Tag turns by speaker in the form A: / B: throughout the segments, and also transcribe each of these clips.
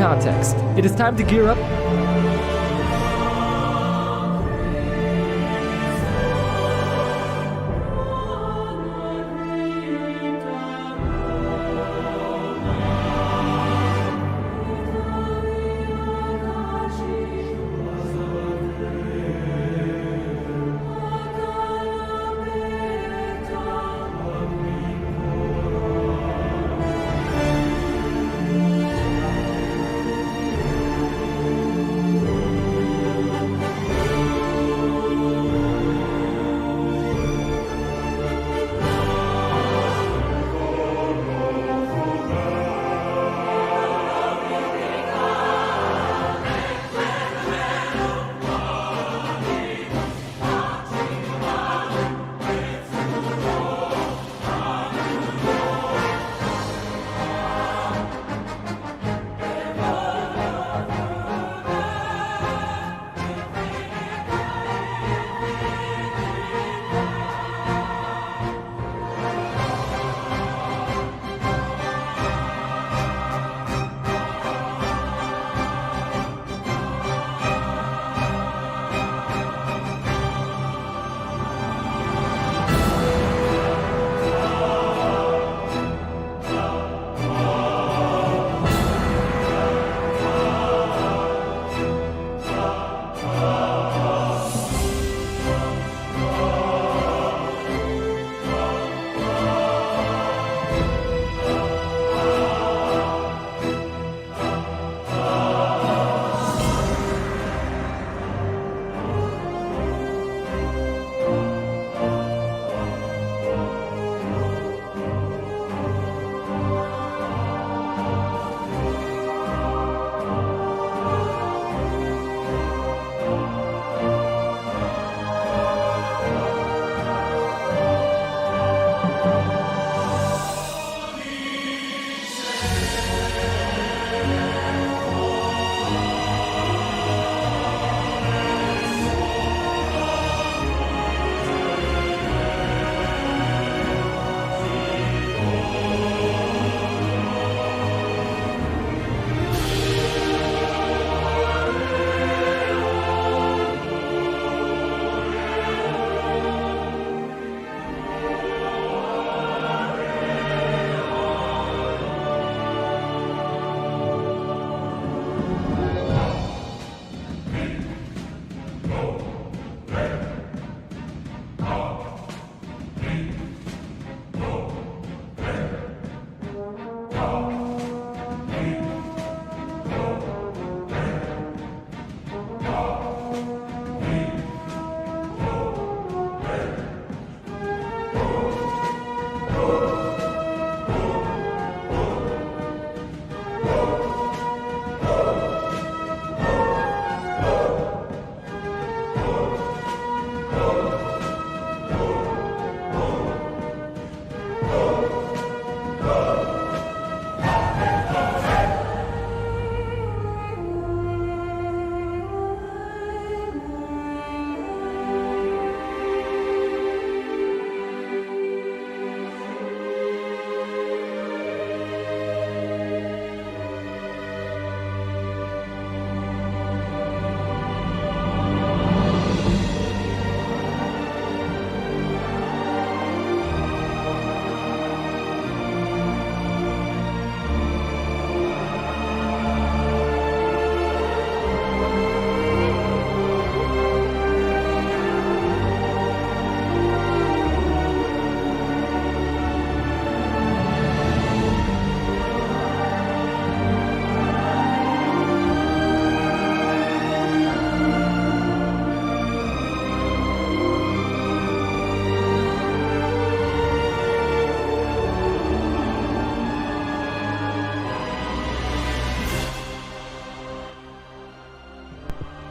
A: context. It is time to gear up.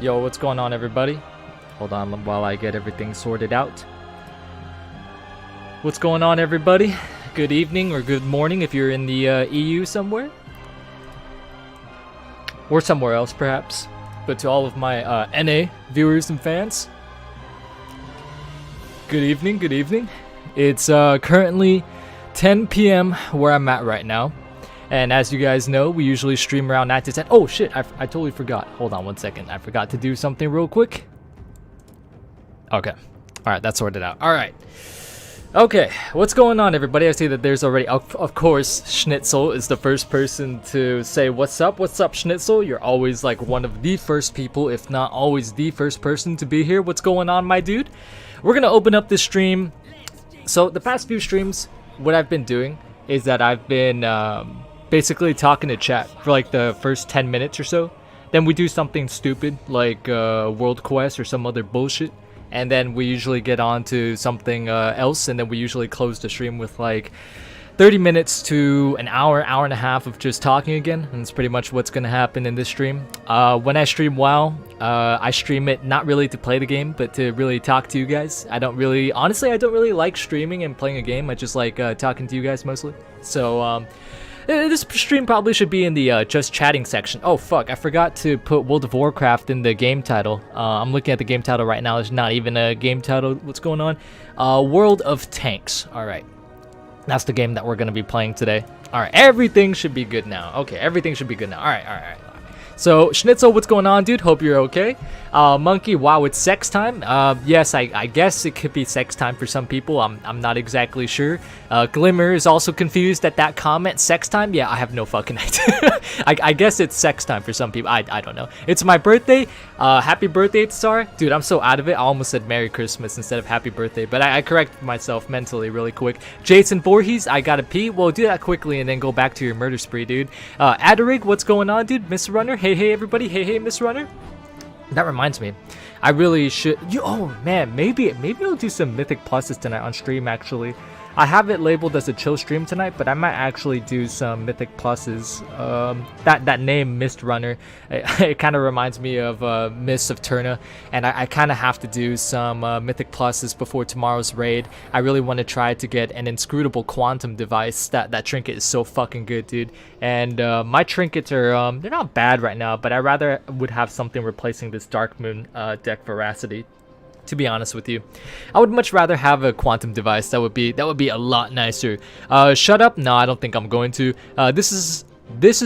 A: Yo, what's going on, everybody? Hold on while I get everything sorted out. What's going on, everybody? Good evening or good morning if you're in the EU somewhere. Or somewhere else, perhaps. But to all of my NA viewers and fans, good evening, good evening. It's currently 10 p.m. where I'm at right now. And as you guys know, we usually stream around 9 to 10. Oh shit, I totally forgot. Hold on one second. I forgot to do something real quick. Okay. Alright, that's sorted out. Alright. Okay, what's going on, everybody? I see that there's already, of course, Schnitzel is the first person to say what's up, Schnitzel? You're always like one of the first people, if not always the first person to be here. What's going on, my dude? We're gonna open up this stream. So the past few streams, what I've been doing is that I've been basically talking to chat for like the first 10 minutes or so. Then we do something stupid like World Quest or some other bullshit. And then we usually get on to something else, and then we usually close the stream with like 30 minutes to an hour, hour and a half of just talking again. And it's pretty much what's going to happen in this stream. When I stream WoW, I stream it not really to play the game, but to really talk to you guys. Honestly, I don't really like streaming and playing a game. I just like talking to you guys mostly. So, this stream probably should be in the just chatting section. Oh fuck, I forgot to put World of Warcraft in the game title. I'm looking at the game title right now. There's not even a game title. What's going on? World of Tanks. Alright. That's the game that we're going to be playing today. Alright, everything should be good now. Okay, everything should be good now. Alright. So, Schnitzel, what's going on, dude? Hope you're okay. Monkey, wow, it's sex time? Yes, I guess it could be sex time for some people. I'm not exactly sure. Glimmer is also confused at that comment. Sex time? Yeah, I have no fucking idea. I guess it's sex time for some people. I don't know. It's my birthday. Happy birthday, Tsar. Dude, I'm so out of it. I almost said Merry Christmas instead of Happy Birthday. But I corrected myself mentally really quick. Jason Voorhees, I gotta pee. Well, do that quickly and then go back to your murder spree, dude. Adarig, what's going on, dude? Miss Runner? Hey, everybody. Hey, Miss Runner. That reminds me, I really should. Oh man, maybe I'll do some Mythic Pluses tonight on stream. Actually, I have it labeled as a chill stream tonight, but I might actually do some Mythic Pluses. That name, Mist Runner, it kind of reminds me of Mists of Turna, and I kind of have to do some Mythic Pluses before tomorrow's raid. I really want to try to get an inscrutable quantum device. That trinket is so fucking good, dude. And my trinkets are they're not bad right now, but I rather would have something replacing this Dark Moon deck Veracity. To be honest with you, I would much rather have a quantum device. That would be a lot nicer. Shut up? No, I don't think I'm going to. This is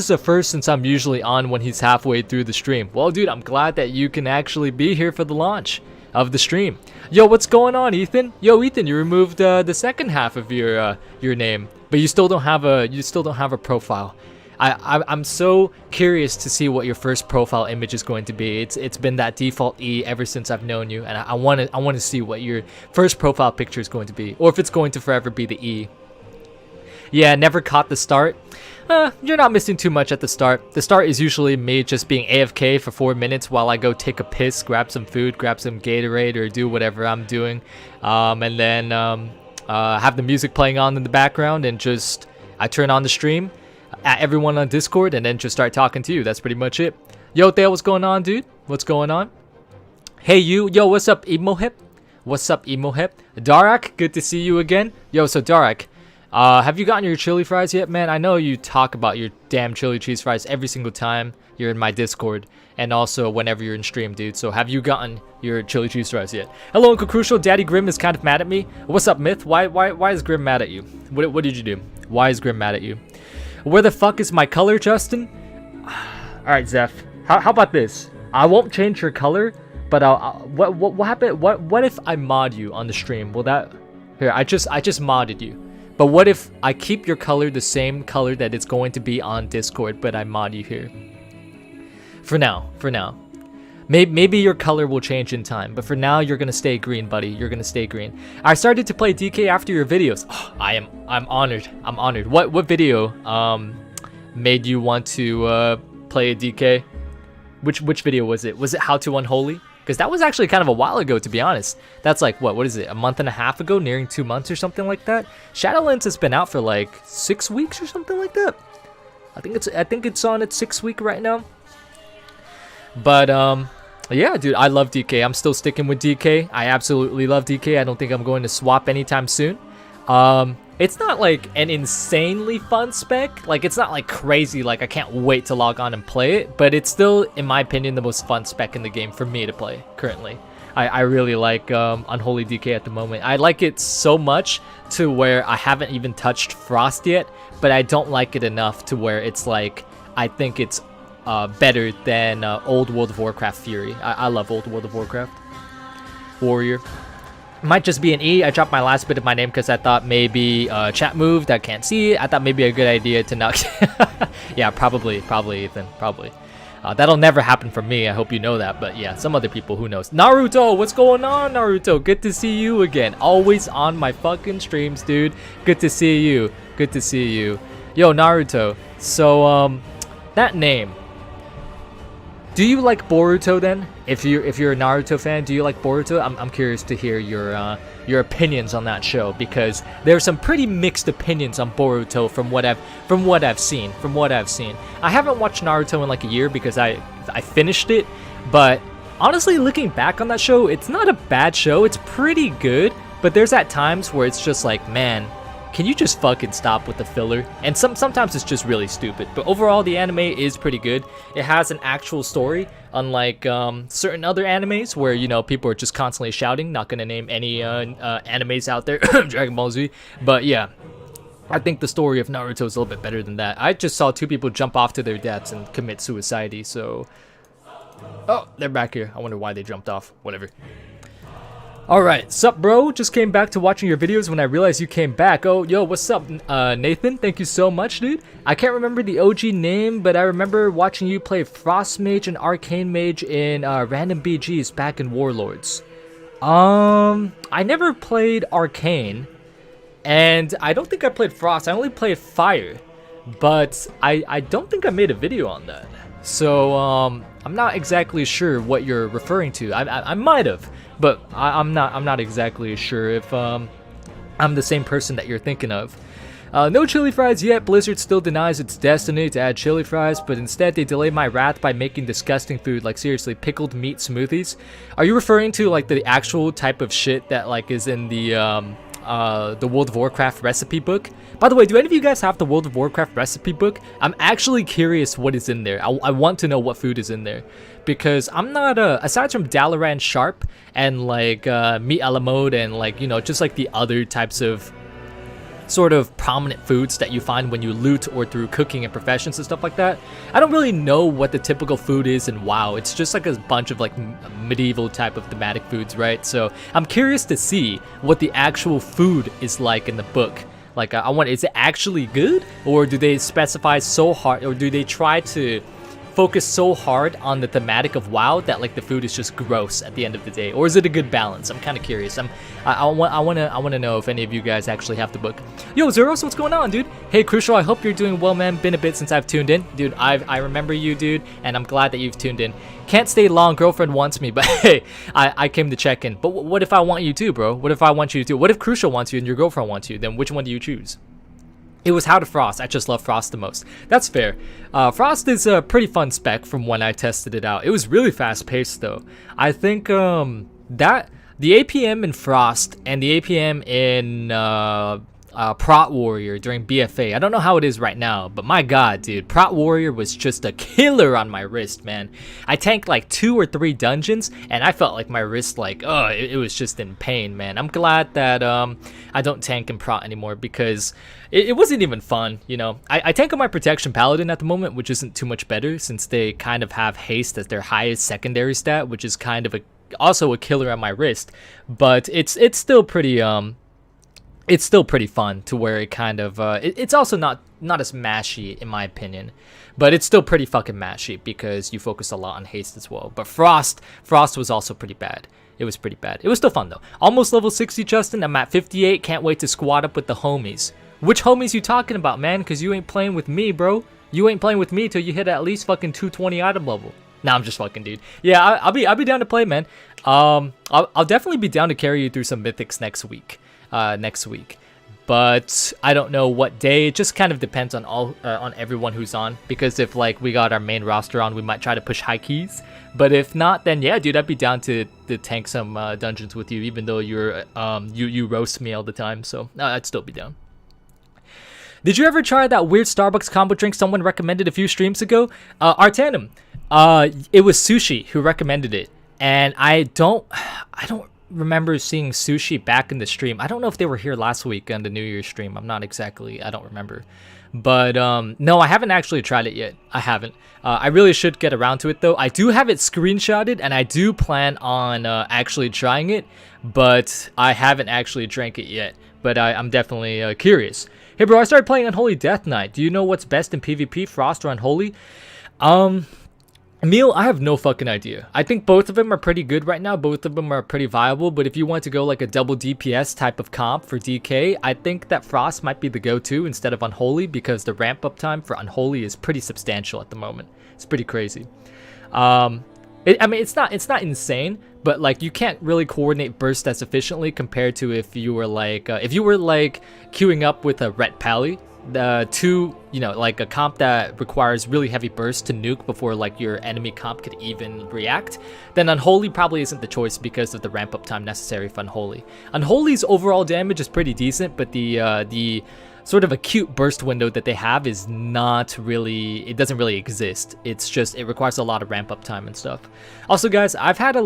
A: the first since I'm usually on when he's halfway through the stream. Well, dude, I'm glad that you can actually be here for the launch of the stream. Yo, what's going on, Ethan? Yo, Ethan, you removed the second half of your name, but you still don't have a profile. I'm so curious to see what your first profile image is going to be. It's been that default E ever since I've known you, and I want to see what your first profile picture is going to be, or if it's going to forever be the E. Yeah, never caught the start. You're not missing too much at the start. The start is usually me just being AFK for 4 minutes while I go take a piss, grab some food, grab some Gatorade, or do whatever I'm doing, and then have the music playing on in the background, and just I turn on the stream at everyone on Discord, and then just start talking to you. That's pretty much it. Yo, Thale, what's going on, dude? What's going on? Hey, you. Yo, what's up, Emo Hip? What's up, Emo Hip? Darak, good to see you again. Yo, so Darak, have you gotten your chili fries yet, man? I know you talk about your damn chili cheese fries every single time you're in my Discord, and also whenever you're in stream, dude. So have you gotten your chili cheese fries yet? Hello, Uncle Crucial. Daddy Grim is kind of mad at me. What's up, Myth? Why is Grim mad at you? What did you do? Why is Grim mad at you? Where the fuck is my color, Justin? Alright, Zeph. How about this? I won't change your color, but what happened? What if I mod you on the stream? Will that... Here, I just modded you. But what if I keep your color the same color that it's going to be on Discord, but I mod you here? For now. Maybe your color will change in time, but for now you're gonna stay green, buddy. You're gonna stay green. I started to play DK after your videos. Oh, I'm honored. I'm honored. What video made you want to play a DK? Which video was it? Was it How to Unholy? Because that was actually kind of a while ago, to be honest. That's like what is it? A month and a half ago, nearing 2 months or something like that. Shadowlands has been out for like 6 weeks or something like that. I think it's on its 6th week right now. But yeah, dude, I love DK. I'm still sticking with DK. I absolutely love DK. I don't think I'm going to swap anytime soon. It's not like an insanely fun spec. Like, it's not like crazy, like I can't wait to log on and play it, but it's still, in my opinion, the most fun spec in the game for me to play currently. I really like Unholy DK at the moment. I like it so much to where I haven't even touched Frost yet, but I don't like it enough to where it's like I think it's better than old World of Warcraft Fury. I love old World of Warcraft Warrior. Might just be an E. I dropped my last bit of my name because I thought maybe chat moved. I can't see it. I thought maybe a good idea to not. Yeah, probably Ethan, probably. That'll never happen for me. I hope you know that. But yeah, some other people, who knows? Naruto, what's going on, Naruto? Good to see you again. Always on my fucking streams, dude. Good to see you. Good to see you. Yo, Naruto. So that name. Do you like Boruto then? If you're a Naruto fan, do you like Boruto? I'm curious to hear your opinions on that show, because there's some pretty mixed opinions on Boruto from what I've seen. I haven't watched Naruto in like a year because I finished it, but honestly, looking back on that show, it's not a bad show. It's pretty good, but there's at times where it's just like, man, can you just fucking stop with the filler? And sometimes it's just really stupid. But overall, the anime is pretty good. It has an actual story, unlike certain other animes where, you know, people are just constantly shouting. Not gonna name any animes out there, Dragon Ball Z. But yeah, I think the story of Naruto is a little bit better than that. I just saw 2 people jump off to their deaths and commit suicide. So, oh, they're back here. I wonder why they jumped off. Whatever. Alright, sup bro? Just came back to watching your videos when I realized you came back. Oh, yo, what's up, Nathan? Thank you so much, dude. I can't remember the OG name, but I remember watching you play Frost Mage and Arcane Mage in random BGs back in Warlords. I never played Arcane, and I don't think I played Frost. I only played Fire, but I don't think I made a video on that. So, I'm not exactly sure what you're referring to. I might have, but I'm not exactly sure if I'm the same person that you're thinking of. No chili fries yet. Blizzard still denies its destiny to add chili fries, but instead they delay my wrath by making disgusting food, like seriously, pickled meat smoothies. Are you referring to like the actual type of shit that like is in the World of Warcraft recipe book? By the way, do any of you guys have the World of Warcraft recipe book? I'm actually curious what is in there. I want to know what food is in there, because I'm not aside from Dalaran Sharp and like meat a la mode and like, you know, just like the other types of sort of prominent foods that you find when you loot or through cooking and professions and stuff like that. I don't really know what the typical food is in WoW. It's just like a bunch of like medieval type of thematic foods, right? So I'm curious to see what the actual food is like in the book. Like I want, is it actually good, or do they specify so hard, or do they try to focus so hard on the thematic of WoW that like the food is just gross at the end of the day, or is it a good balance? I'm kind of curious. I want to know if any of you guys actually have the book. Yo, Zeros, what's going on, dude? Hey, Crucial, I hope you're doing well, man. Been a bit since I've tuned in, dude. I remember you, dude, and I'm glad that you've tuned in. Can't stay long. Girlfriend wants me, but hey, I came to check in. But what if I want you too, bro? What if I want you to? What if Crucial wants you and your girlfriend wants you? Then which one do you choose? It was How to Frost. I just love Frost the most. That's fair. Frost is a pretty fun spec from when I tested it out. It was really fast paced though. I think that the APM in Frost and the APM in Prot Warrior during BFA, I don't know how it is right now, but my god, dude, Prot Warrior was just a killer on my wrist, man. I tanked like 2 or 3 dungeons and I felt like my wrist, like, oh, it was just in pain, man. I'm glad that I don't tank in Prot anymore, because it wasn't even fun, you know. I tank on my Protection Paladin at the moment, which isn't too much better since they kind of have haste as their highest secondary stat, which is kind of also a killer on my wrist, but it's still pretty it's still pretty fun to where it kind of it's also not as mashy in my opinion, but it's still pretty fucking mashy because you focus a lot on haste as well. But Frost was also pretty bad. It was pretty bad. It was still fun though. Almost level 60, Justin. I'm at 58. Can't wait to squad up with the homies. Which homies you talking about, man? Because you ain't playing with me, bro. You ain't playing with me till you hit at least fucking 220 item level. Nah, I'm just fucking, dude. Yeah, I'll be down to play, man. I'll definitely be down to carry you through some mythics next week. But I don't know what day. It just kind of depends on on everyone who's on, because if like we got our main roster on, we might try to push high keys, but if not, then yeah, dude, I'd be down to tank some dungeons with you, even though you're you roast me all the time, so I'd still be down. Did you ever try that weird Starbucks combo drink someone recommended a few streams ago? Artanum. It was Sushi who recommended it. And I don't remember seeing Sushi back in the stream. I don't know if they were here last week on the New Year's stream. I don't remember. But no, I haven't actually tried it yet. I haven't. I really should get around to it though. I do have it screenshotted and I do plan on actually trying it, but I haven't actually drank it yet. But I'm definitely curious. Hey bro, I started playing Unholy Death Knight. Do you know what's best in PvP, Frost or Unholy? Emil, I have no fucking idea. I think both of them are pretty good right now. Both of them are pretty viable. But if you want to go like a double DPS type of comp for DK, I think that Frost might be the go-to instead of Unholy, because the ramp up time for Unholy is pretty substantial at the moment. It's pretty crazy. I mean, it's not insane, but like you can't really coordinate burst as efficiently compared to if you were like queuing up with a Ret Pally. The two, you know, like a comp that requires really heavy burst to nuke before like your enemy comp could even react, then Unholy probably isn't the choice because of the ramp up time necessary for Unholy. Unholy's overall damage is pretty decent, but the sort of acute burst window that they have is not really, it doesn't really exist. It's just, it requires a lot of ramp up time and stuff. Also guys, I've had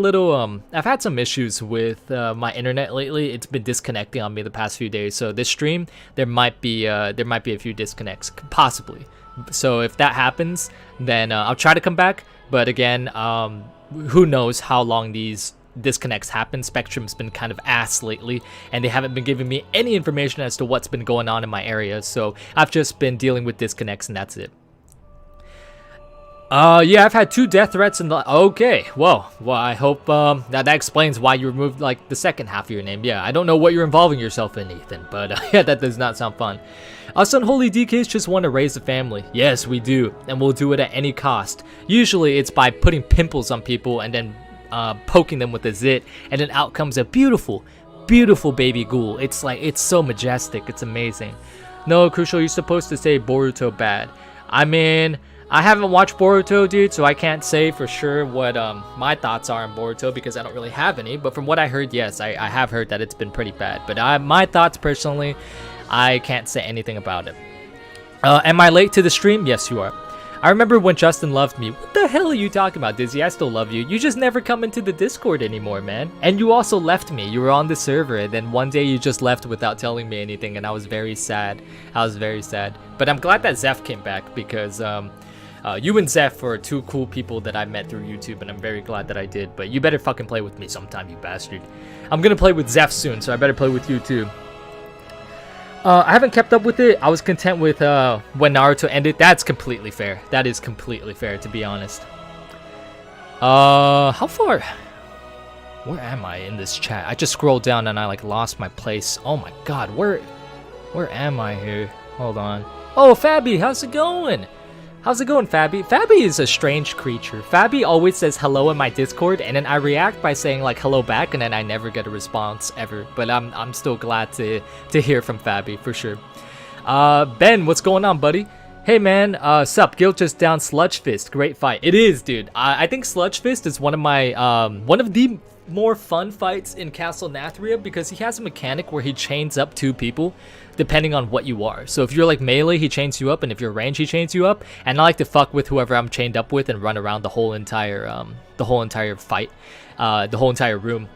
A: some issues with my internet lately. It's been disconnecting on me the past few days. So this stream, there might be a few disconnects, possibly. So if that happens, then I'll try to come back. But again, who knows how long these disconnects happen. Spectrum's been kind of ass lately, and they haven't been giving me any information as to what's been going on in my area, so I've just been dealing with disconnects and that's it. Yeah, I've had 2 death threats in the... Okay, well, I hope that explains why you removed like the second half of your name. Yeah, I don't know what you're involving yourself in, Ethan, but yeah, that does not sound fun. Us Unholy DKs just want to raise a family. Yes, we do, and we'll do it at any cost. Usually it's by putting pimples on people and then poking them with a zit, and then out comes a beautiful baby ghoul. It's like, it's so majestic, it's amazing. No, Crucial, you're supposed to say Boruto bad. I mean, I haven't watched Boruto, dude, so I can't say for sure what my thoughts are on Boruto because I don't really have any, but from what I heard, yes, I have heard that it's been pretty bad, but my thoughts personally, I can't say anything about it. Am I late to the stream? Yes, you are. I remember when Justin loved me. What the hell are you talking about, Dizzy? I still love you. You just never come into the Discord anymore, man. And you also left me. You were on the server, and then one day you just left without telling me anything, and I was very sad. I was very sad. But I'm glad that Zeph came back, because you and Zeph are 2 cool people that I met through YouTube, and I'm very glad that I did. But you better fucking play with me sometime, you bastard. I'm gonna play with Zeph soon, so I better play with you too. I haven't kept up with it. I was content with when Naruto ended. That's completely fair. That is completely fair, to be honest. How far? Where am I in this chat? I just scrolled down and I like lost my place. Oh my god, where am I here? Hold on. Oh, Fabi, how's it going? How's it going, Fabi? Fabi is a strange creature. Fabi always says hello in my Discord, and then I react by saying like hello back, and then I never get a response ever. But I'm still glad to hear from Fabi for sure. Ben, what's going on, buddy? Hey man, sup? Guild just down Sludge Fist. Great fight. It is, dude. I think Sludge Fist is one of my one of the more fun fights in Castle Nathria because he has a mechanic where he chains up 2 people depending on what you are. So if you're like melee, he chains you up, and if you're range, he chains you up. And I like to fuck with whoever I'm chained up with and run around the whole entire fight, the whole entire room.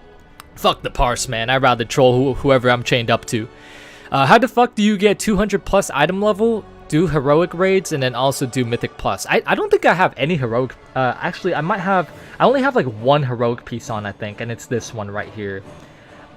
A: Fuck the parse, man. I'd rather troll whoever I'm chained up to. How the fuck do you get 200 plus item level? Do heroic raids and then also do mythic plus. I don't think I have any heroic. Actually, I only have like 1 heroic piece on, I think, and it's this one right here.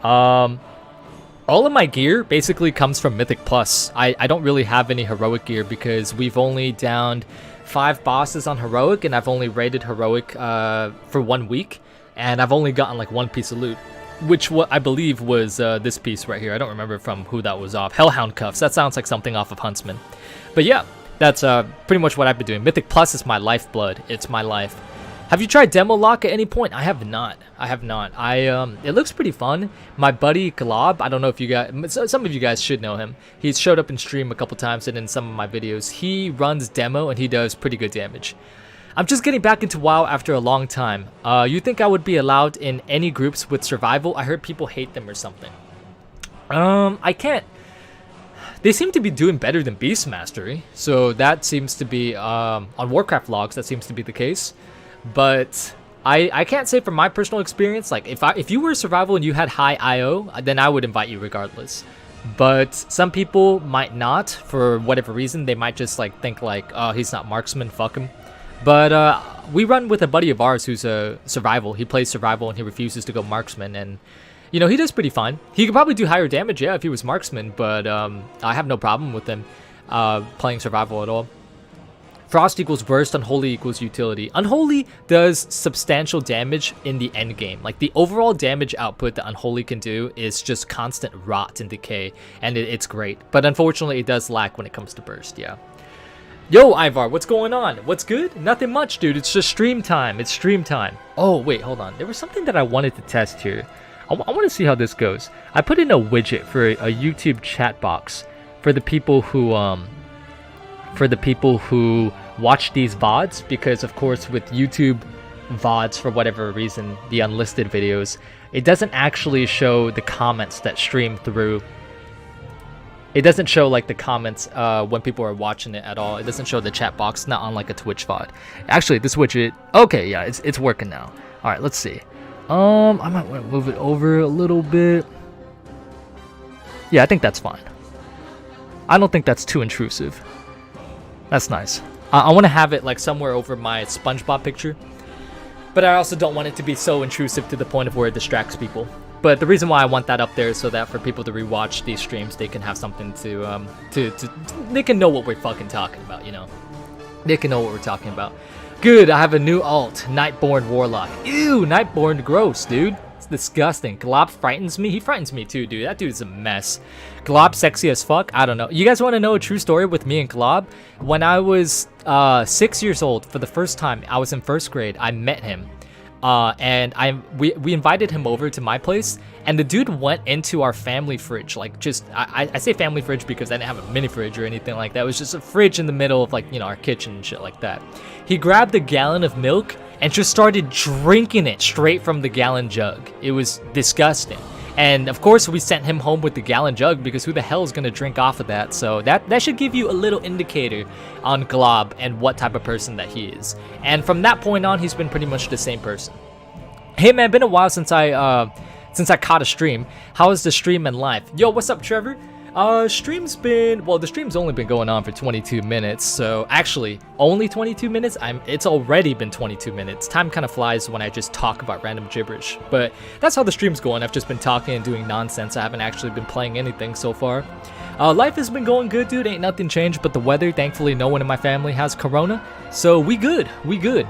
A: All of my gear basically comes from mythic plus. I don't really have any heroic gear because we've only downed 5 bosses on heroic, and I've only raided heroic for 1 week, and I've only gotten like 1 piece of loot, which I believe was this piece right here. I don't remember from who that was off. Hellhound Cuffs. That sounds like something off of Huntsman. But yeah, that's pretty much what I've been doing. Mythic Plus is my lifeblood. It's my life. Have you tried Demo Lock at any point? I have not. It looks pretty fun. My buddy Glob, I don't know if you guys, some of you guys should know him. He's showed up in stream a couple times and in some of my videos. He runs Demo and he does pretty good damage. I'm just getting back into WoW after a long time. You think I would be allowed in any groups with survival? I heard people hate them or something. I can't. They seem to be doing better than Beast Mastery, so that seems to be, on Warcraft logs, that seems to be the case. But I can't say from my personal experience, like if you were survival and you had high IO, then I would invite you regardless. But some people might not, for whatever reason. They might just like think like, oh, he's not marksman, fuck him. But we run with a buddy of ours who's a survival. He plays survival and he refuses to go marksman, and you know, he does pretty fine. He could probably do higher damage, yeah, if he was marksman, but I have no problem with him playing survival at all. Frost equals burst, unholy equals utility. Unholy does substantial damage in the end game. Like the overall damage output that unholy can do is just constant rot and decay, and it's great. But unfortunately, it does lack when it comes to burst, yeah. Yo, Ivar, what's going on? What's good? Nothing much, dude. It's just stream time. It's stream time. Oh, wait, hold on. There was something that I wanted to test here. I want to see how this goes. I put in a widget for a YouTube chat box for the people who watch these VODs, because of course with YouTube VODs, for whatever reason, the unlisted videos, it doesn't actually show the comments that stream through. It doesn't show like the comments when people are watching it at all. It doesn't show the chat box, not on like a Twitch VOD. Actually, this widget, okay, yeah, it's working now. All right, let's see. I might want to move it over a little bit. Yeah, I think that's fine. I don't think that's too intrusive. That's nice. I want to have it like somewhere over my SpongeBob picture, but I also don't want it to be so intrusive to the point of where it distracts people. But the reason why I want that up there is so that for people to rewatch these streams, they can have something to they can know what we're fucking talking about, you know. They can know what we're talking about. Good, I have a new alt, Nightborn Warlock. Ew, Nightborn, gross, dude. It's disgusting. Glob frightens me. He frightens me too, dude. That dude's a mess. Glob sexy as fuck. I don't know. You guys want to know a true story with me and Glob? When I was 6 years old, for the first time, I was in first grade. I met him. And we invited him over to my place, and the dude went into our family fridge, like just I say family fridge because I didn't have a mini fridge or anything like that. It was just a fridge in the middle of, like, you know, our kitchen and shit like that. He grabbed a gallon of milk and just started drinking it straight from the gallon jug. It was disgusting. And of course we sent him home with the gallon jug, because who the hell is gonna drink off of that? So that should give you a little indicator on Glob and what type of person that he is. And from that point on, he's been pretty much the same person. Hey man, been a while since I caught a stream. How is the stream and life? Yo, what's up, Trevor? The stream's only been going on for 22 minutes. So actually, only 22 minutes? It's already been 22 minutes. Time kind of flies when I just talk about random gibberish. But that's how the stream's going. I've just been talking and doing nonsense. I haven't actually been playing anything so far. Life has been going good, dude. Ain't nothing changed but the weather. Thankfully, no one in my family has corona. So we good.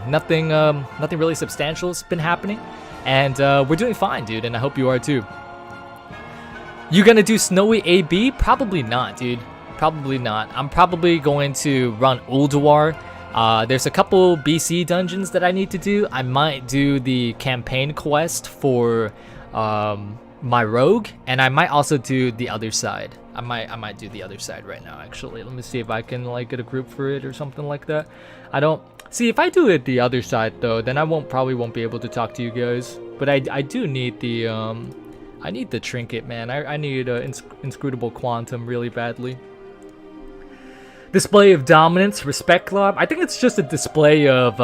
A: Nothing really substantial has been happening. And we're doing fine, dude. And I hope you are too. You gonna do Snowy AB? Probably not, dude. Probably not. I'm probably going to run Ulduar. There's a couple BC dungeons that I need to do. I might do the campaign quest for my rogue, and I might also do the other side. I might do the other side right now, actually. Let me see if I can like get a group for it or something like that. I don't see if I do it the other side though, then I probably won't be able to talk to you guys. But I do need the I need the trinket, man. I need inscrutable quantum really badly. Display of dominance, respect club. I think it's just a display of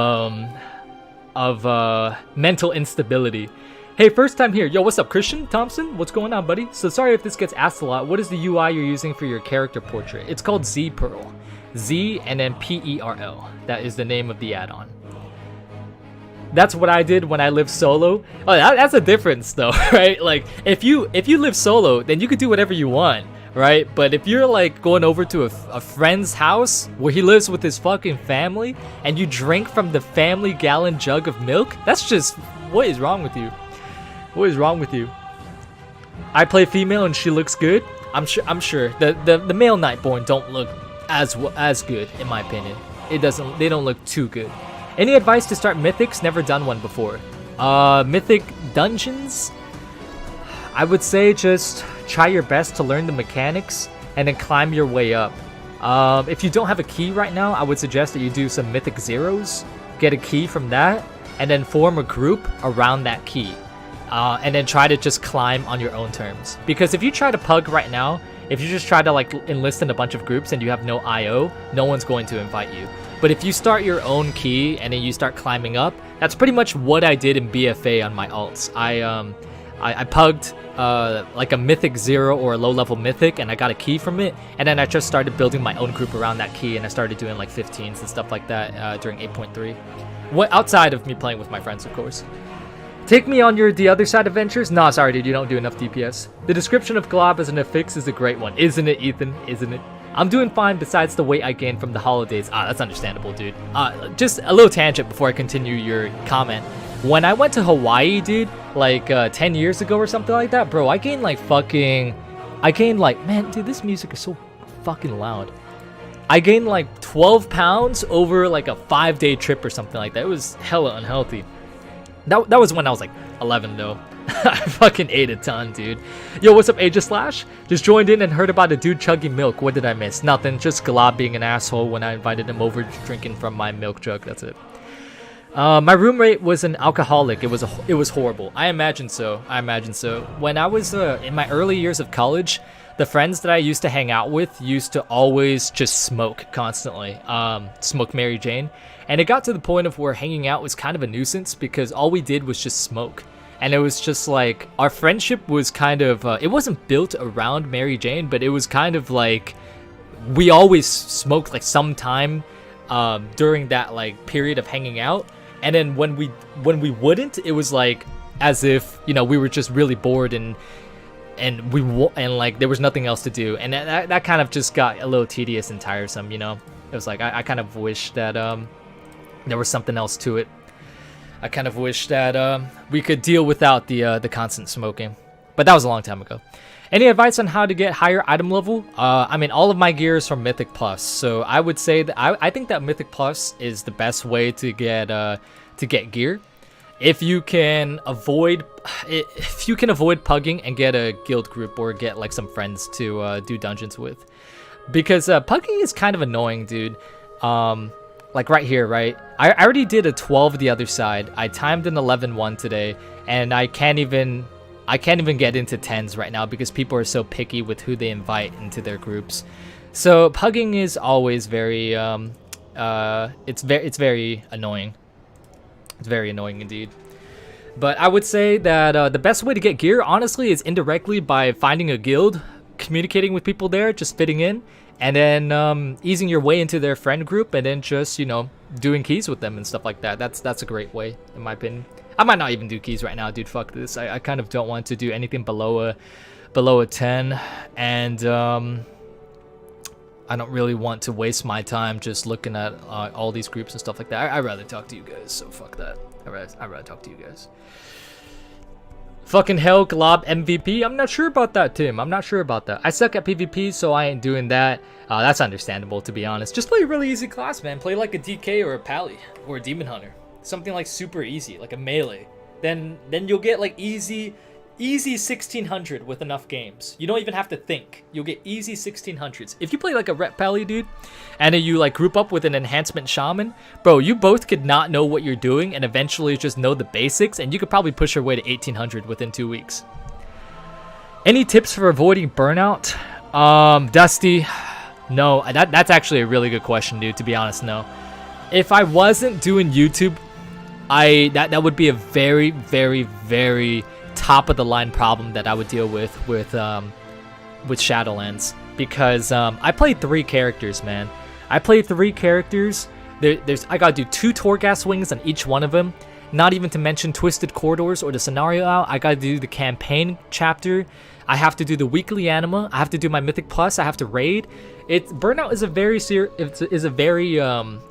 A: mental instability. Hey, first time here. Yo, what's up, Christian Thompson? What's going on, buddy? So sorry if this gets asked a lot. What is the UI you're using for your character portrait? It's called Z Pearl. Z and then PERL. That is the name of the add-on. That's what I did when I lived solo. Oh, that's a difference though, right? Like if you live solo, then you could do whatever you want, right? But if you're like going over to a friend's house where he lives with his fucking family and you drink from the family gallon jug of milk, that's just, what is wrong with you? What is wrong with you? I play female and she looks good. I'm sure the male Nightborn don't look as good in my opinion. They don't look too good. Any advice to start mythics? Never done one before. Mythic dungeons? I would say just try your best to learn the mechanics and then climb your way up. If you don't have a key right now, I would suggest that you do some mythic zeros, get a key from that, and then form a group around that key. And then try to just climb on your own terms. Because if you try to pug right now, if you just try to like enlist in a bunch of groups and you have no IO, no one's going to invite you. But if you start your own key and then you start climbing up, that's pretty much what I did in BFA on my alts. I pugged like a mythic 0 or a low level mythic, and I got a key from it, and then I just started building my own group around that key, and I started doing like 15s and stuff like that during 8.3. What outside of me playing with my friends, of course. Take me on your The Other Side adventures? Nah, sorry dude, you don't do enough DPS. The description of Glob as an affix is a great one, isn't it, Ethan? Isn't it? I'm doing fine besides the weight I gained from the holidays. Ah, that's understandable, dude. Just a little tangent before I continue your comment. When I went to Hawaii, dude, like 10 years ago or something like that, bro, I gained like, man, dude, this music is so fucking loud. I gained like 12 pounds over like a 5-day trip or something like that. It was hella unhealthy. That was when I was like 11 though. I fucking ate a ton, dude. Yo, what's up, Aegis Slash? Just joined in and heard about a dude chugging milk. What did I miss? Nothing. Just Galab being an asshole when I invited him over drinking from my milk jug. That's it. My roommate was an alcoholic. It was horrible. I imagine so. When I was in my early years of college, the friends that I used to hang out with used to always just smoke constantly. Smoke Mary Jane. And it got to the point of where hanging out was kind of a nuisance because all we did was just smoke. And it was just like, our friendship was kind of, it wasn't built around Mary Jane, but it was kind of like, we always smoked like sometime during that like period of hanging out. And then when we wouldn't, it was like as if, you know, we were just really bored and like there was nothing else to do. And that kind of just got a little tedious and tiresome, you know. It was like, I kind of wish that there was something else to it. I kind of wish that we could deal without the constant smoking. But that was a long time ago. Any advice on how to get higher item level? I mean, all of my gear is from Mythic Plus, so I would say that I think that Mythic Plus is the best way to get gear. If you can avoid pugging and get a guild group or get like some friends to do dungeons with, because pugging is kind of annoying, dude. Like right here, right? I already did a 12 the other side. I timed an 11-1 today, and I can't even get into 10s right now because people are so picky with who they invite into their groups. So pugging is always very it's very annoying. It's very annoying indeed. But I would say that the best way to get gear, honestly, is indirectly by finding a guild, communicating with people there, just fitting in, and then easing your way into their friend group, and then just, you know, doing keys with them and stuff like that. That's a great way, in my opinion. I might not even do keys right now, dude. Fuck this. I kind of don't want to do anything below a 10, and I don't really want to waste my time just looking at all these groups and stuff like that. I'd rather talk to you guys, so fuck that. I'd rather talk to you guys. Fucking hell, Glob MVP? I'm not sure about that, Tim. I'm not sure about that. I suck at PvP, so I ain't doing that. That's understandable, to be honest. Just play a really easy class, man. Play like a DK or a Pally or a Demon Hunter. Something like super easy, like a melee. Then you'll get like easy 1600 with enough games. You don't even have to think. You'll get easy 1600s. If you play like a Rep Pally, dude, and then you like group up with an enhancement shaman, bro, you both could not know what you're doing and eventually just know the basics, and you could probably push your way to 1800 within 2 weeks. Any tips for avoiding burnout? Dusty, no. That's actually a really good question, dude, to be honest. No. If I wasn't doing YouTube, that would be a very, very, very top of the line problem that I would deal with Shadowlands, because I played 3 characters, man. I played 3 characters. I gotta do 2 Torghast wings on each one of them. Not even to mention Twisted Corridors or the scenario out. I gotta do the campaign chapter. I have to do the weekly anima. I have to do my Mythic Plus. I have to raid. Burnout is a very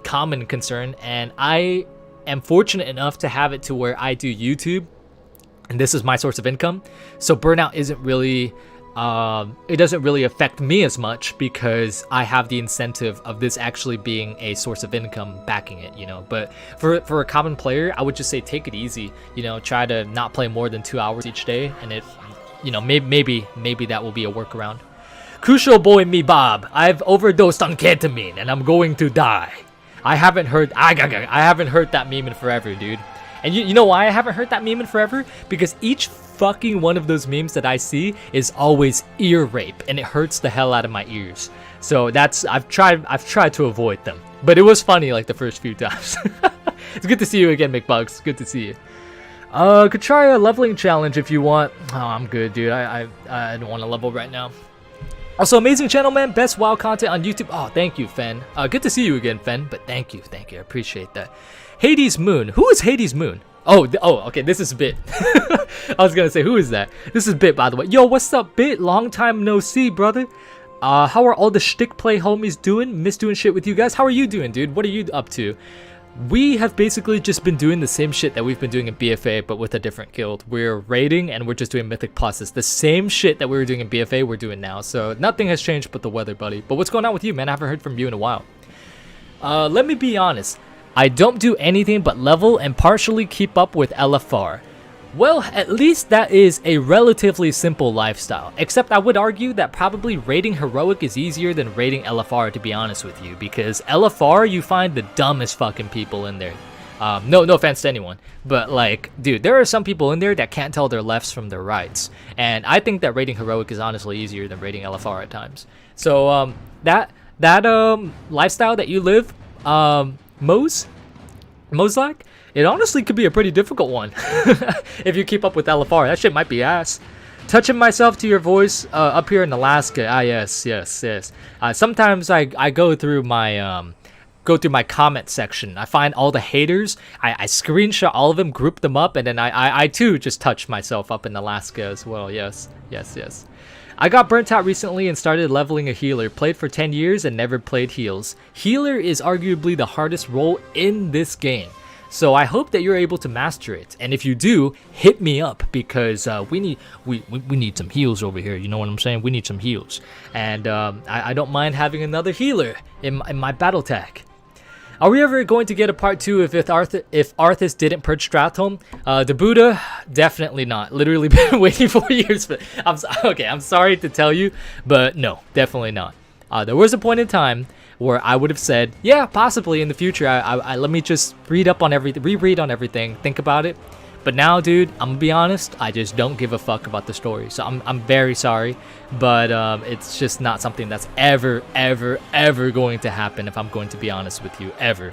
A: common concern, and I am fortunate enough to have it to where I do YouTube, and this is my source of income. So burnout isn't really, it doesn't really affect me as much because I have the incentive of this actually being a sourse of income backing it, you know. But for a common player, I would just say take it easy, you know, try to not play more than 2 hours each day, and it, you know, maybe that will be a workaround. Crucial boy me Bob, I've overdosed on ketamine and I'm going to die. I haven't heard that meme in forever, dude. And you know why I haven't heard that meme in forever? Because each fucking one of those memes that I see is always ear rape, and it hurts the hell out of my ears. So that's I've tried to avoid them, but it was funny like the first few times. It's good to see you again, McBugs. Good to see you. Could try a leveling challenge if you want. Oh, I'm good, dude. I don't want to level right now. Also, amazing channel, man. Best WoW content on YouTube. Oh, thank you, Fen. Good to see you again, Fen. But thank you. I appreciate that. Hades Moon. Who is Hades Moon? Oh, okay. This is Bit. I was gonna say, who is that? This is Bit, by the way. Yo, what's up, Bit? Long time no see, brother. How are all the shtick play homies doing? Miss doing shit with you guys. How are you doing, dude? What are you up to? We have basically just been doing the same shit that we've been doing in BFA, but with a different guild. We're raiding, and we're just doing Mythic Pluses. The same shit that we were doing in BFA, we're doing now. So nothing has changed but the weather, buddy. But what's going on with you, man? I haven't heard from you in a while. Let me be honest. I don't do anything but level and partially keep up with LFR. Well, at least that is a relatively simple lifestyle. Except I would argue that probably raiding Heroic is easier than raiding LFR, to be honest with you. Because LFR, you find the dumbest fucking people in there. No offense to anyone. But like, dude, there are some people in there that can't tell their lefts from their rights. And I think that raiding Heroic is honestly easier than raiding LFR at times. So, that lifestyle that you live, Mozak, it honestly could be a pretty difficult one if you keep up with LFR. That shit might be ass. Touching myself to your voice up here in Alaska. Ah, yes. Sometimes I go through my comment section. I find all the haters. I screenshot all of them, group them up, and then I too just touch myself up in Alaska as well. Yes. I got burnt out recently and started leveling a healer. Played for 10 years and never played heals. Healer is arguably the hardest role in this game. So I hope that you're able to master it, and if you do, hit me up because we need some heals over here. You know what I'm saying? We need some heals, and I don't mind having another healer in my battle tag. Are we ever going to get a part 2 if Arthas didn't purge Stratholme? The Buddha, definitely not. Literally been waiting 4 years for. I'm sorry to tell you, but no, definitely not. There was a point in time where I would have said, yeah, possibly in the future. I let me just reread on everything, think about it. But now, dude, I'm gonna be honest, I just don't give a fuck about the story. So I'm very sorry, but it's just not something that's ever going to happen. If I'm going to be honest with you, ever.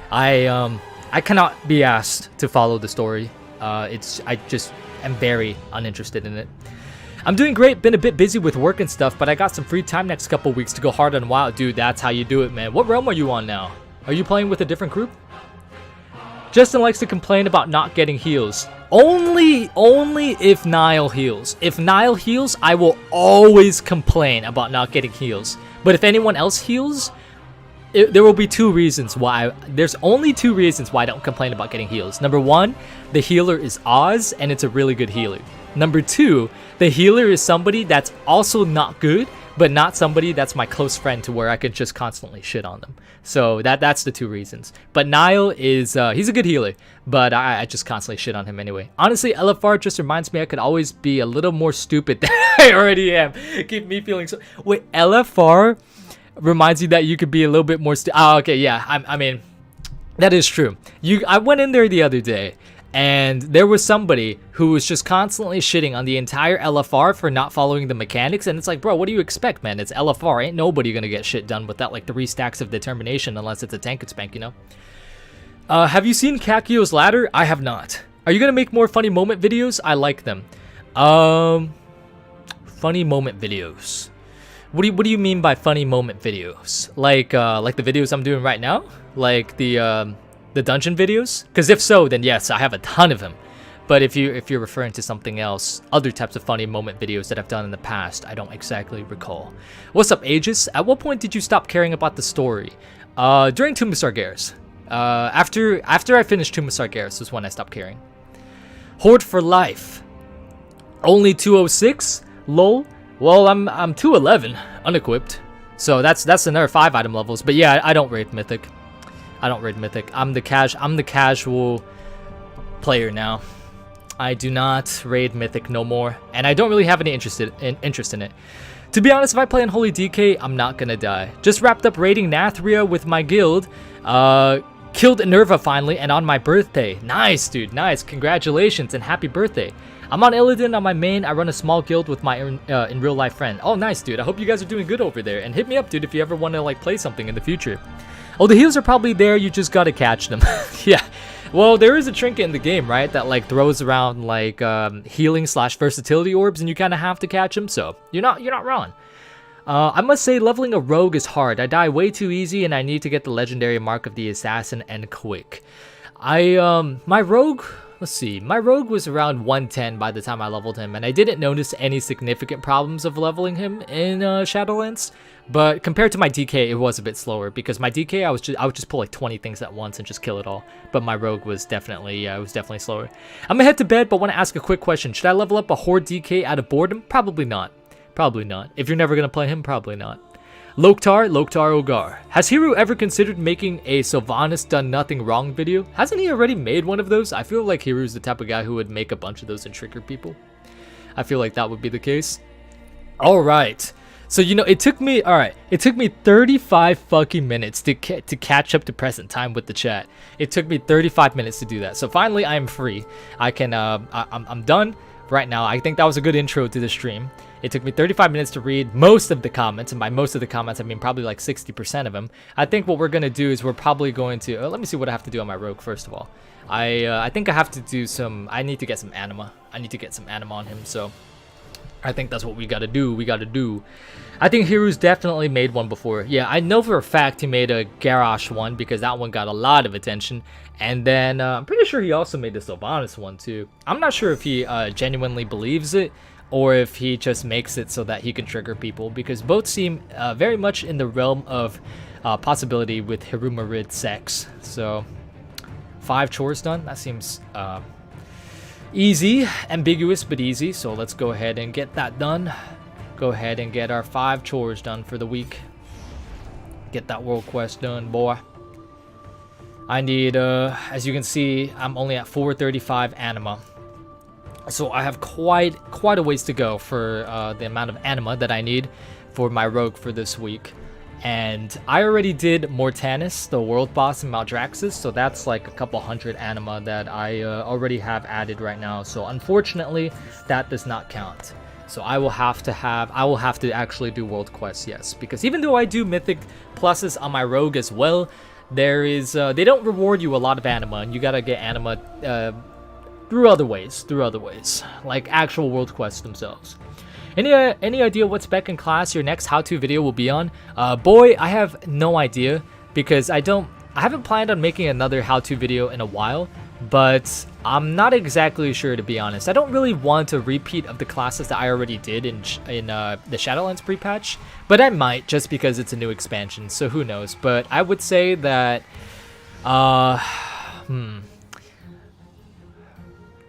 A: I cannot be asked to follow the story. I just am very uninterested in it. I'm doing great, been a bit busy with work and stuff, but I got some free time next couple weeks to go hard on WoW. Dude, that's how you do it, man. What realm are you on now? Are you playing with a different group? Justin likes to complain about not getting heals. Only if Nile heals. If Nile heals, I will always complain about not getting heals. But if anyone else heals, there will be two reasons why. There's only two reasons why I don't complain about getting heals. Number one, the healer is Oz, and it's a really good healer. Number two, the healer is somebody that's also not good, but not somebody that's my close friend to where I could just constantly shit on them. So that's the two reasons. But Nile is, he's a good healer, but I just constantly shit on him anyway. Honestly, LFR just reminds me I could always be a little more stupid than I already am. Keep me feeling so... Wait, LFR reminds you that you could be a little bit more Oh, okay, yeah, I mean, that is true. I went in there the other day, and there was somebody who was just constantly shitting on the entire LFR for not following the mechanics, and it's like, bro, what do you expect, man? It's LFR. Ain't nobody gonna get shit done without like 3 stacks of determination unless it's a tank and spank, you know? Have you seen Kakio's ladder? I have not. Are you gonna make more funny moment videos? I like them. Funny moment videos. What do you mean by funny moment videos? Like the videos I'm doing right now? Like the dungeon videos? Because if so, then yes, I have a ton of them. But if you're referring to something else, other types of funny moment videos that I've done in the past, I don't exactly recall. What's up, Aegis? At what point did you stop caring about the story? During Tomb of Sargeras. After I finished Tomb of Sargeras was when I stopped caring. Horde for life. Only 206? Lol. Well, I'm 211 unequipped. So that's another 5 item levels. But yeah, I don't raid Mythic. I'm the casual player now. I do not raid Mythic no more, and I don't really have any interest in it. To be honest, if I play on Holy DK, I'm not gonna die. Just wrapped up raiding Nathria with my guild. Killed Nerva finally, and on my birthday. Nice, dude. Nice. Congratulations and happy birthday. I'm on Illidan on my main. I run a small guild with my in real life friend. Oh, nice, dude. I hope you guys are doing good over there. And hit me up, dude, if you ever want to like play something in the future. Oh, the heals are probably there. You just gotta catch them. Yeah. Well, there is a trinket in the game, right? That like throws around like healing / versatility orbs, and you kind of have to catch them. So you're not wrong. I must say, leveling a rogue is hard. I die way too easy, and I need to get the legendary mark of the assassin and quick. My rogue, let's see, my rogue was around 110 by the time I leveled him, and I didn't notice any significant problems of leveling him in Shadowlands. But compared to my DK, it was a bit slower because my DK, I would just pull like 20 things at once and just kill it all. But my rogue was definitely, it was definitely slower. I'm gonna head to bed, but want to ask a quick question. Should I level up a horde DK out of boredom? Probably not. Probably not. If you're never gonna play him, probably not. Loktar Ogar. Has Hero ever considered making a Sylvanas done nothing wrong video? Hasn't he already made one of those? I feel like Hero's the type of guy who would make a bunch of those and trigger people. I feel like that would be the case. Alright. So, you know, it took me 35 fucking minutes to catch up to present time with the chat. It took me 35 minutes to do that. So finally, I am free. I can, I'm done right now. I think that was a good intro to the stream. It took me 35 minutes to read most of the comments, and by most of the comments, I mean probably like 60% of them. I think what we're going to do is we're probably going to... let me see what I have to do on my rogue, first of all. I think I have to do some... I need to get some anima. I need to get some anima on him, so... I think that's what we gotta do. I think Hero's definitely made one before. Yeah, I know for a fact he made a Garrosh one because that one got a lot of attention. And then I'm pretty sure he also made the Sylvanas one too. I'm not sure if he genuinely believes it or if he just makes it so that he can trigger people, because both seem very much in the realm of possibility with Hirumarid sex. So 5 chores done. That seems easy, ambiguous, but easy. So let's go ahead and get that done. Go ahead and get our 5 chores done for the week. Get that world quest done, boy. I need, as you can see, I'm only at 435 anima. So I have quite a ways to go for the amount of anima that I need for my rogue for this week. And I already did Mortanis, the world boss in Maldraxxus, so that's like a couple hundred anima that I already have added right now. So unfortunately, that does not count. So I will have to actually do world quests, yes, because even though I do mythic pluses on my rogue as well, there is they don't reward you a lot of anima, and you gotta get anima through other ways, like actual world quests themselves. Any idea what spec and class your next how-to video will be on? Boy, I have no idea, because I haven't planned on making another how-to video in a while, but I'm not exactly sure, to be honest. I don't really want a repeat of the classes that I already did in the Shadowlands pre-patch, but I might, just because it's a new expansion, so who knows. But I would say that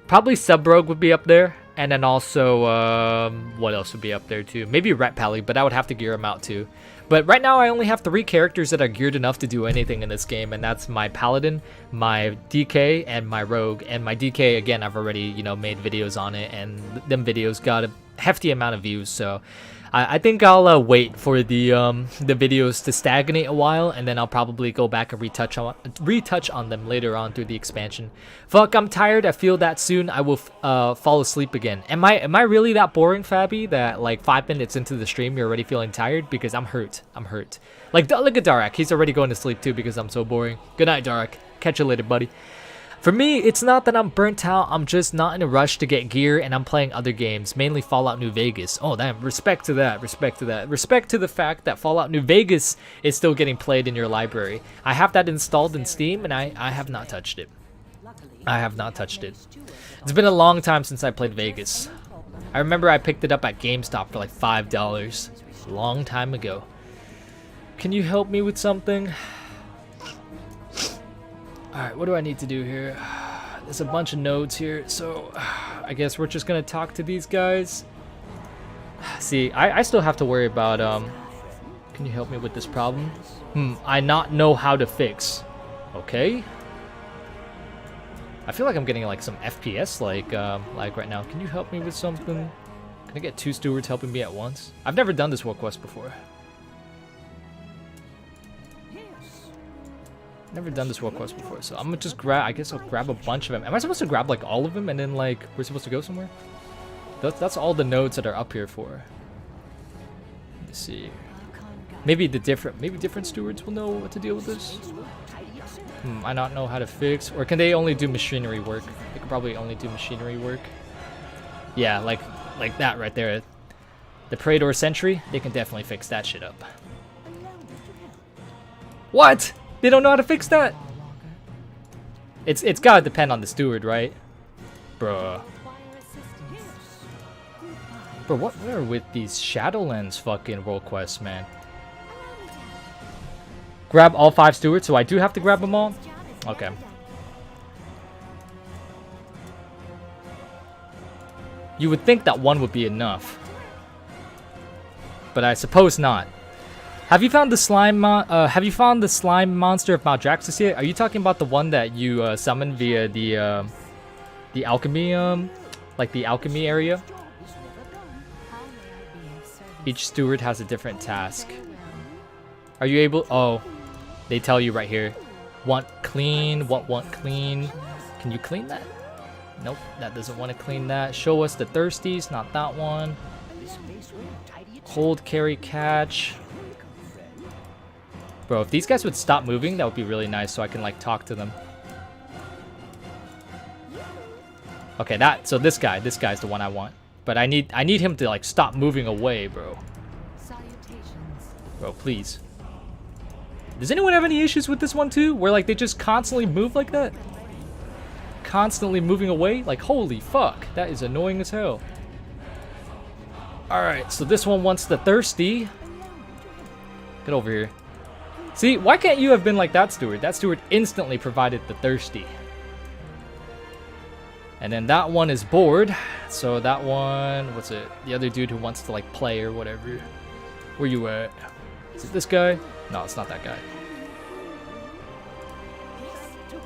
A: probably Sub-Rogue would be up there. And then also, what else would be up there too? Maybe Rat Pally, but I would have to gear him out too. But right now I only have 3 characters that are geared enough to do anything in this game, and that's my Paladin, my DK, and my Rogue. And my DK, again, I've already, you know, made videos on it, and them videos got a hefty amount of views, so... I think I'll wait for the videos to stagnate a while, and then I'll probably go back and retouch on them later on through the expansion. Fuck, I'm tired. I feel that soon I will fall asleep again. Am I really that boring, Fabby, that like 5 minutes into the stream you're already feeling tired? Because I'm hurt. Like, look at Darak. He's already going to sleep too because I'm so boring. Good night, Darak. Catch you later, buddy. For me, it's not that I'm burnt out, I'm just not in a rush to get gear, and I'm playing other games, mainly Fallout New Vegas. Oh damn, respect to that. Respect to the fact that Fallout New Vegas is still getting played in your library. I have that installed in Steam, and I have not touched it. It's been a long time since I played Vegas. I remember I picked it up at GameStop for like $5. A long time ago. Can you help me with something? Alright, what do I need to do here? There's a bunch of nodes here, so I guess we're just gonna talk to these guys. See, I still have to worry about, can you help me with this problem? I not know how to fix. Okay. I feel like I'm getting like some FPS like right now. Can you help me with something? Can I get 2 stewards helping me at once? I've never done this world quest before. Never done this world quest before, so I'm gonna just grab. I guess I'll grab a bunch of them. Am I supposed to grab like all of them and then like we're supposed to go somewhere? That's all the nodes that are up here for. Let's see. Maybe different stewards will know what to deal with this. I not know how to fix, or can they only do machinery work? They could probably only do machinery work. Yeah, like that right there. The Praetor Sentry, they can definitely fix that shit up. What? They don't know how to fix that? It's gotta depend on the steward, right? Bruh. Bro, what are with these Shadowlands fucking world quests, man? Grab all 5 stewards, so I do have to grab them all? Okay. You would think that one would be enough. But I suppose not. Have you found the slime monster of Maldraxxus yet? Are you talking about the one that you summoned via the alchemy like the alchemy area? Each steward has a different task. Are you able? Oh, they tell you right here. Want clean, want clean. Can you clean that? Nope, that doesn't want to clean that. Show us the thirsties, not that one. Hold, carry, catch. Bro, if these guys would stop moving, that would be really nice so I can like talk to them. Okay, so this guy's the one I want. But I need him to like stop moving away, bro. Bro, please. Does anyone have any issues with this one too? Where like they just constantly move like that? Constantly moving away? Like holy fuck, that is annoying as hell. Alright, so this one wants the thirsty. Get over here. See, why can't you have been like that steward? That steward instantly provided the thirsty. And then that one is bored. So that one, what's it? The other dude who wants to like play or whatever. Where you at? Is it this guy? No, it's not that guy.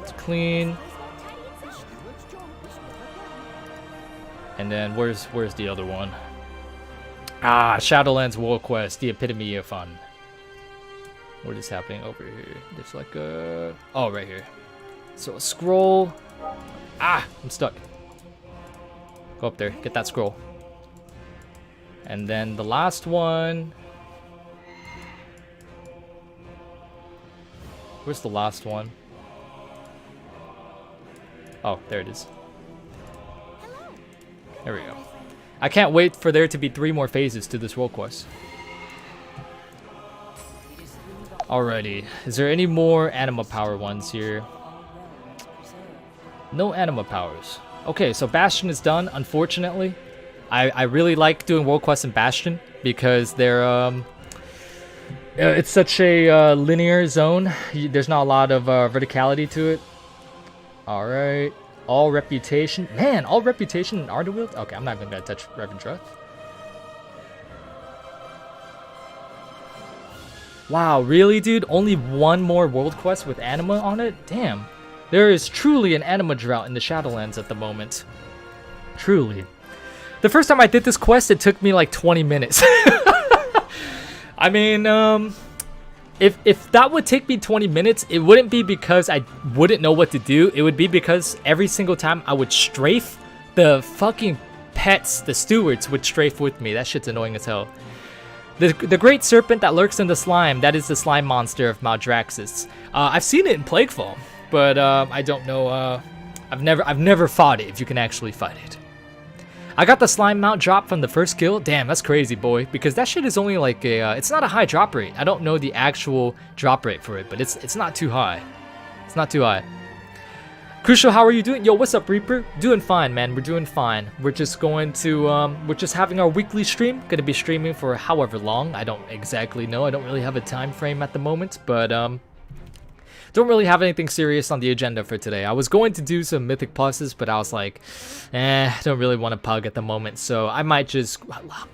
A: It's clean. And then where's the other one? Ah, Shadowlands World Quest, the epitome of fun. What is happening over here? There's like a... Oh, right here. So a scroll. Ah, I'm stuck. Go up there, get that scroll. And then the last one. Where's the last one? Oh, there it is. There we go. I can't wait for there to be 3 more phases to this world quest. Alrighty, is there any more anima power ones here? No anima powers. Okay, so Bastion is done, unfortunately. I really like doing world quests in Bastion because they're it's such a linear zone. There's not a lot of verticality to it. Alright. All reputation. Man, all reputation in Ardenweald? Okay, I'm not even gonna touch Revendreth. Wow, really, dude? Only one more world quest with anima on it? Damn. There is truly an anima drought in the Shadowlands at the moment. Truly. The first time I did this quest, it took me like 20 minutes. I mean, if that would take me 20 minutes, it wouldn't be because I wouldn't know what to do. It would be because every single time I would strafe, the fucking pets, the stewards, would strafe with me. That shit's annoying as hell. The great serpent that lurks in the slime, that is the slime monster of Maldraxxus. I've seen it in Plaguefall, but I don't know. I've never fought it. If you can actually fight it, I got the slime mount drop from the first kill. Damn, that's crazy, boy. Because that shit is only like a. It's not a high drop rate. I don't know the actual drop rate for it, but it's not too high. It's not too high. Krucial, how are you doing? Yo, what's up, Reaper? Doing fine, man. We're doing fine. We're just going to, we're just having our weekly stream. Gonna be streaming for however long. I don't exactly know. I don't really have a time frame at the moment, but, don't really have anything serious on the agenda for today. I was going to do some Mythic Pluses, but I was like, I don't really want to pug at the moment. So I might just,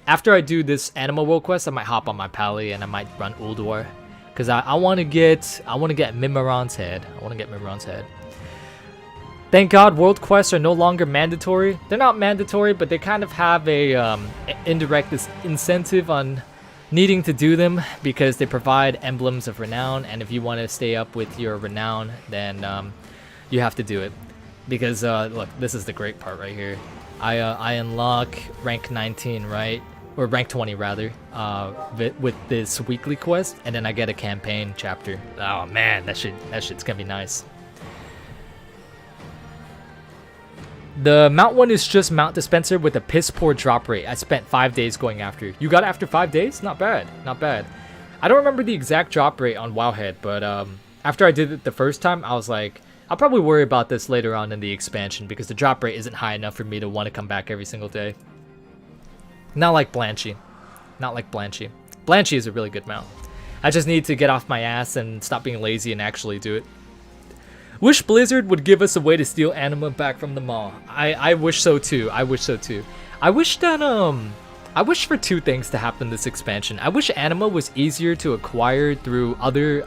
A: after I do this Anima World Quest, I might hop on my Pally and I might run Ulduar. Because I want to get Mimiron's head. I want to get Mimiron's head. Thank God world quests are no longer mandatory. They're not mandatory, but they kind of have a indirect incentive on needing to do them because they provide emblems of renown, and if you want to stay up with your renown, then you have to do it. Because look, this is the great part right here. I unlock rank 19, right? Or rank 20 rather, with this weekly quest, and then I get a campaign chapter. Oh man, that shit's gonna be nice. The mount one is just mount dispenser with a piss poor drop rate. I spent 5 days going after. You got it after 5 days? Not bad, not bad. I don't remember the exact drop rate on Wowhead, but after I did it the first time, I was like, I'll probably worry about this later on in the expansion because the drop rate isn't high enough for me to want to come back every single day. Not like Blanchy. Not like Blanchy. Blanchy is a really good mount. I just need to get off my ass and stop being lazy and actually do it. Wish Blizzard would give us a way to steal anima back from the mall. I wish so too. I wish so too. I wish that I wish for two things to happen this expansion. I wish anima was easier to acquire through other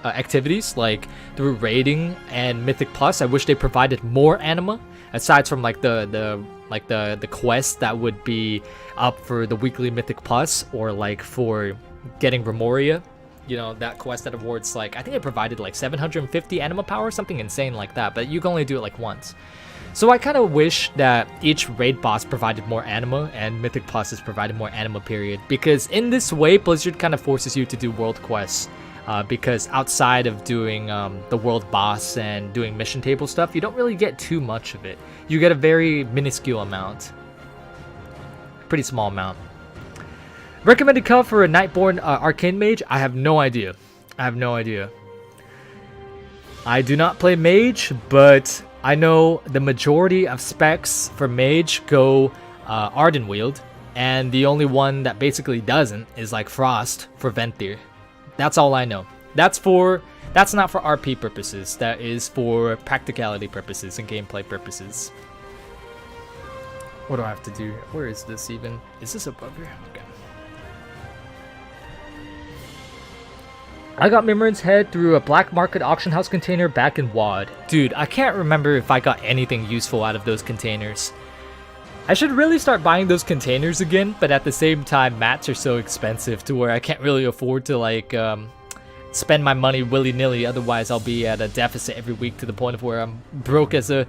A: activities, like through raiding and Mythic Plus. I wish they provided more anima aside from like the quest that would be up for the weekly Mythic Plus, or like for getting Remoria. You know, that quest that awards like, I think it provided like 750 anima power, something insane like that, but you can only do it like once. So I kind of wish that each raid boss provided more anima and Mythic Plus has provided more anima period, because in this way Blizzard kind of forces you to do world quests, because outside of doing the world boss and doing mission table stuff, you don't really get too much of it. You get a very minuscule amount, pretty small amount. Recommended cup for a Nightborn Arcane Mage? I have no idea. I have no idea. I do not play Mage, but I know the majority of specs for Mage go Ardenweald, and the only one that basically doesn't is like Frost for Venthyr. That's all I know. That's not for RP purposes. That is for practicality purposes and gameplay purposes. What do I have to do? Where is this even? Is this above here? Okay. I got Mimran's head through a black market auction house container back in WoD. Dude, I can't remember if I got anything useful out of those containers. I should really start buying those containers again, but at the same time, mats are so expensive to where I can't really afford to like spend my money willy-nilly. Otherwise, I'll be at a deficit every week to the point of where I'm broke as a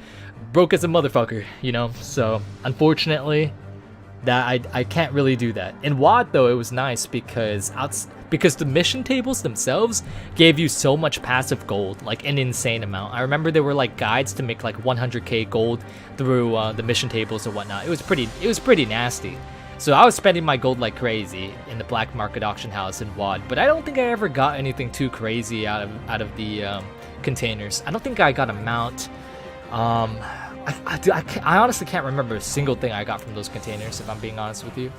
A: motherfucker, you know? So, unfortunately, that I can't really do that. In WoD though, it was nice because the mission tables themselves gave you so much passive gold, like an insane amount. I remember there were like guides to make like 100k gold through the mission tables or whatnot. It was pretty nasty. So I was spending my gold like crazy in the black market auction house in WoD, but I don't think I ever got anything too crazy out of the containers. I don't think I got a mount. I honestly can't remember a single thing I got from those containers, if I'm being honest with you.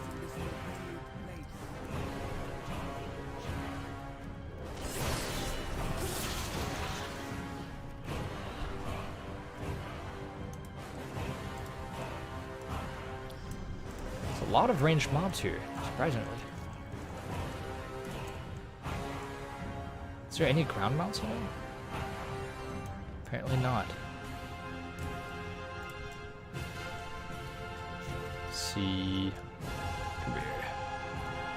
A: There's a lot of ranged mobs here, surprisingly. Is there any ground mounts in it? Apparently not. See, come here,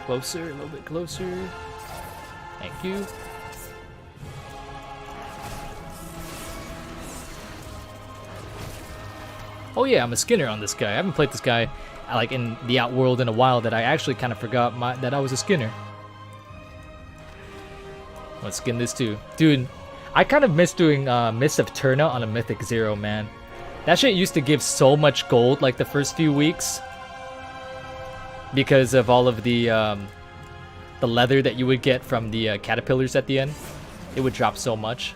A: closer, a little bit closer. Thank you. Oh yeah, I'm a skinner on this guy. I haven't played this guy like in the Outworld in a while, that I actually kind of forgot that I was a skinner. Let's skin this too, dude. I kind of miss doing Mist of Turna on a Mythic 0, man. That shit used to give so much gold like the first few weeks, because of all of the leather that you would get from the caterpillars at the end. It would drop so much.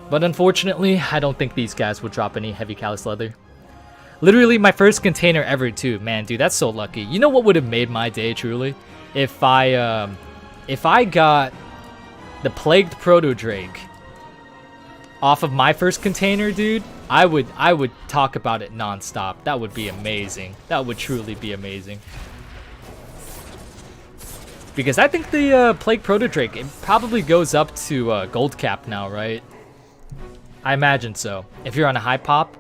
A: But unfortunately, I don't think these guys would drop any heavy callus leather. Literally my first container ever too. Man, dude, that's so lucky. You know what would have made my day truly? If I got the Plagued Proto-Drake off of my first container, dude, I would talk about it non-stop. That would be amazing. That would truly be amazing. Because I think the Plague Proto-Drake, it probably goes up to gold cap now, right? I imagine so. If you're on a high pop.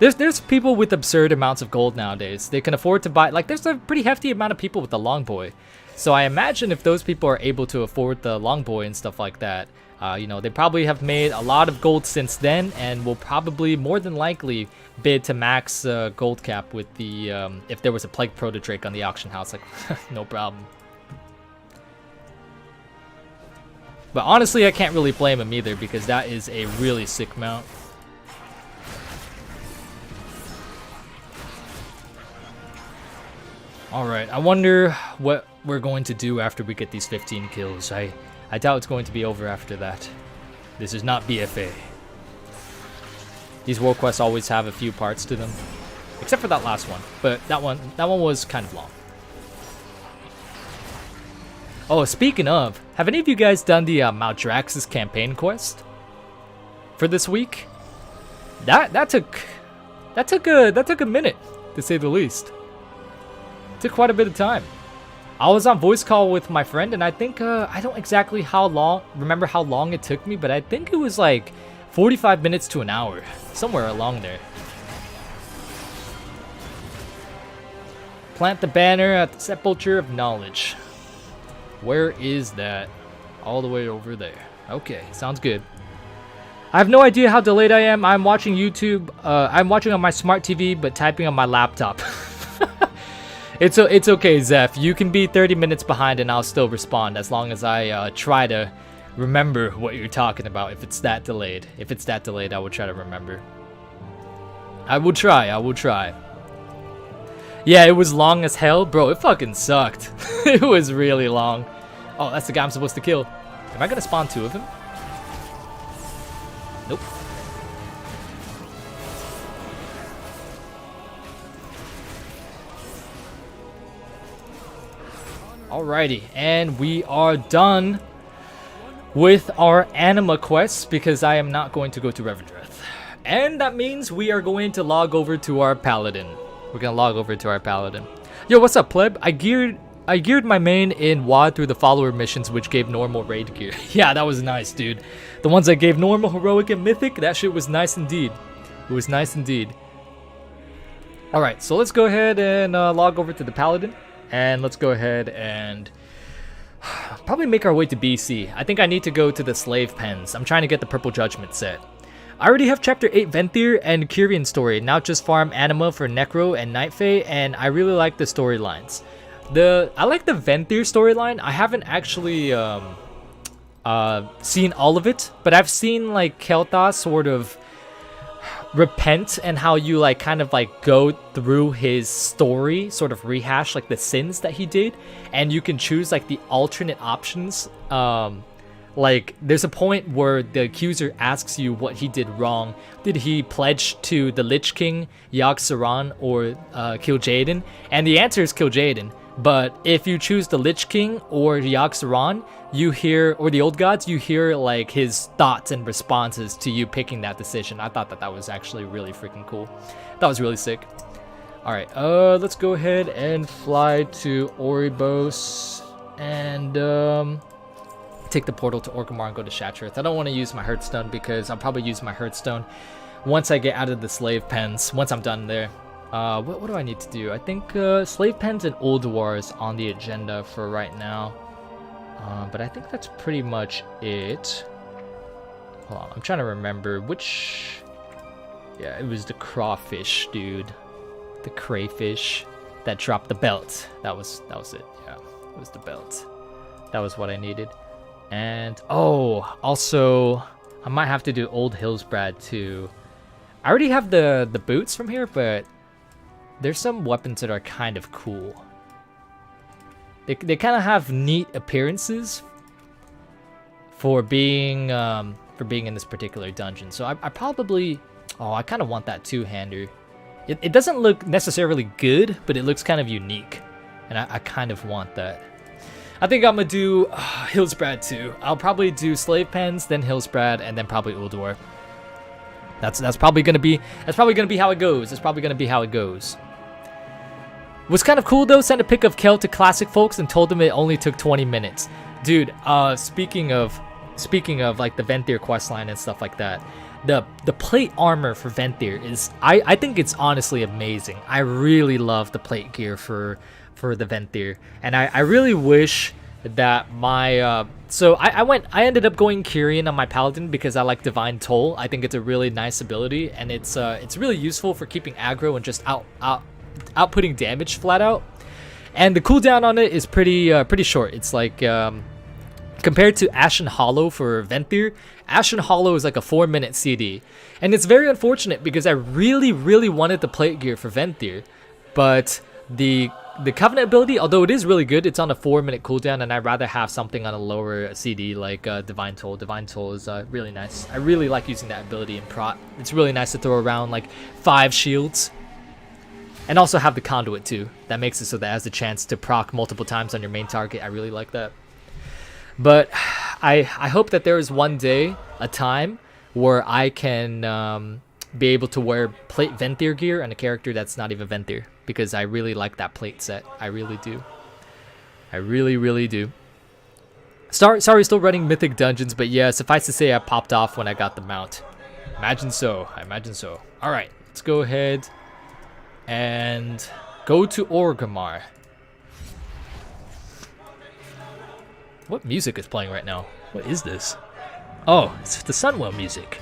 A: There's people with absurd amounts of gold nowadays. They can afford to buy, like, there's a pretty hefty amount of people with the Longboy. So I imagine if those people are able to afford the Longboy and stuff like that, you know, they probably have made a lot of gold since then, and will probably more than likely bid to max gold cap with the if there was a Plague Protodrake on the auction house. Like, no problem. But honestly, I can't really blame him either, because that is a really sick mount. Alright, I wonder what we're going to do after we get these 15 kills. I doubt it's going to be over after that. This is not BFA. These world quests always have a few parts to them. Except for that last one. But that one was kind of long. Oh, speaking of, have any of you guys done the Maldraxxus campaign quest for this week? That took a minute, to say the least. It took quite a bit of time. I was on voice call with my friend, and I think I don't exactly remember how long it took me, but I think it was like 45 minutes to an hour, somewhere along there. Plant the banner at the Sepulchre of Knowledge. Where is that? All the way over there. Okay, sounds good. I have no idea how delayed I am. I'm watching YouTube. I'm watching on my smart TV, but typing on my laptop. It's okay, Zeph. You can be 30 minutes behind and I'll still respond, as long as I try to remember what you're talking about. If it's that delayed. If it's that delayed, I will try to remember. I will try. Yeah, it was long as hell. Bro, it fucking sucked. It was really long. Oh, that's the guy I'm supposed to kill. Am I gonna spawn 2 of him? Nope. Alrighty, and we are done with our anima quests, because I am not going to go to Revendreth. And that means we are going to log over to our paladin. We're gonna log over to our paladin. Yo, what's up, pleb? I geared my main in WoD through the follower missions, which gave normal raid gear. Yeah, that was nice, dude. The ones that gave normal, heroic, and mythic, that shit was nice indeed. It was nice indeed. Alright, so let's go ahead and log over to the paladin. And let's go ahead and probably make our way to BC. I think I need to go to the slave pens. I'm trying to get the Purple Judgment set. I already have Chapter 8 Venthyr and Kyrian story. Now just farm Anima for Necro and Night Fae, and I really like the storylines. I like the Venthyr storyline. I haven't actually seen all of it, but I've seen like Kel'Thas sort of repent, and how you like kind of like go through his story, sort of rehash like the sins that he did, and you can choose like the alternate options. Like there's a point where the accuser asks you what he did wrong. Did he pledge to the Lich King, Yogg-Saron, or kill Jaden? And the answer is kill Jaden. But if you choose the Lich King or Yogg-Saron, you hear, or the Old Gods, you hear like his thoughts and responses to you picking that decision. I thought that was actually really freaking cool. That was really sick. Alright, let's go ahead and fly to Oribos and take the portal to Orgrimmar and go to Shattrath. I don't want to use my Hearthstone, because I'll probably use my Hearthstone once I get out of the slave pens, once I'm done there. What do I need to do? I think slave pens and Ulduar is on the agenda for right now. But I think that's pretty much it. Hold on, I'm trying to remember which... Yeah, it was the crawfish, dude. The crayfish that dropped the belt. That was it. Yeah, it was the belt. That was what I needed. And, oh, also, I might have to do Old Hillsbrad too. I already have the boots from here, but there's some weapons that are kind of cool. They kind of have neat appearances for being in this particular dungeon. So I probably... Oh, I kind of want that two-hander. It doesn't look necessarily good, but it looks kind of unique. And I kind of want that. I think I'm going to do Hillsbrad too. I'll probably do Slave Pens, then Hillsbrad, and then probably Ulduar. That's probably going to be how it goes. That's probably going to be how it goes. What's kind of cool though, sent a pic of Kel to Classic Folks and told them it only took 20 minutes. Dude, speaking of like the Venthyr questline and stuff like that, the plate armor for Venthyr is, I think it's honestly amazing. I really love the plate gear for the Venthyr, and I really wish that my so I ended up going Kyrian on my paladin because I like Divine Toll. I think it's a really nice ability, and it's really useful for keeping aggro and just outputting damage flat out. And the cooldown on it is pretty short. It's like compared to Ashen Hollow for Venthyr, Ashen Hollow is like a 4-minute CD. And it's very unfortunate because I really wanted the plate gear for Venthyr, but the Covenant ability, although it is really good, it's on a 4-minute cooldown, and I'd rather have something on a lower CD like Divine Toll. Divine Toll is really nice. I really like using that ability in prot. It's really nice to throw around like 5 shields. And also have the Conduit too. That makes it so that it has a chance to proc multiple times on your main target. I really like that. But I hope that there is one day, a time, where I can be able to wear plate Venthyr gear on a character that's not even Venthyr, because I really like that plate set. I really do. I really do. Sorry, still running Mythic Dungeons, but yeah, suffice to say I popped off when I got the mount. Imagine so. I imagine so. Alright, let's go ahead and go to Orgrimmar. What music is playing right now? What is this? Oh, it's the Sunwell music.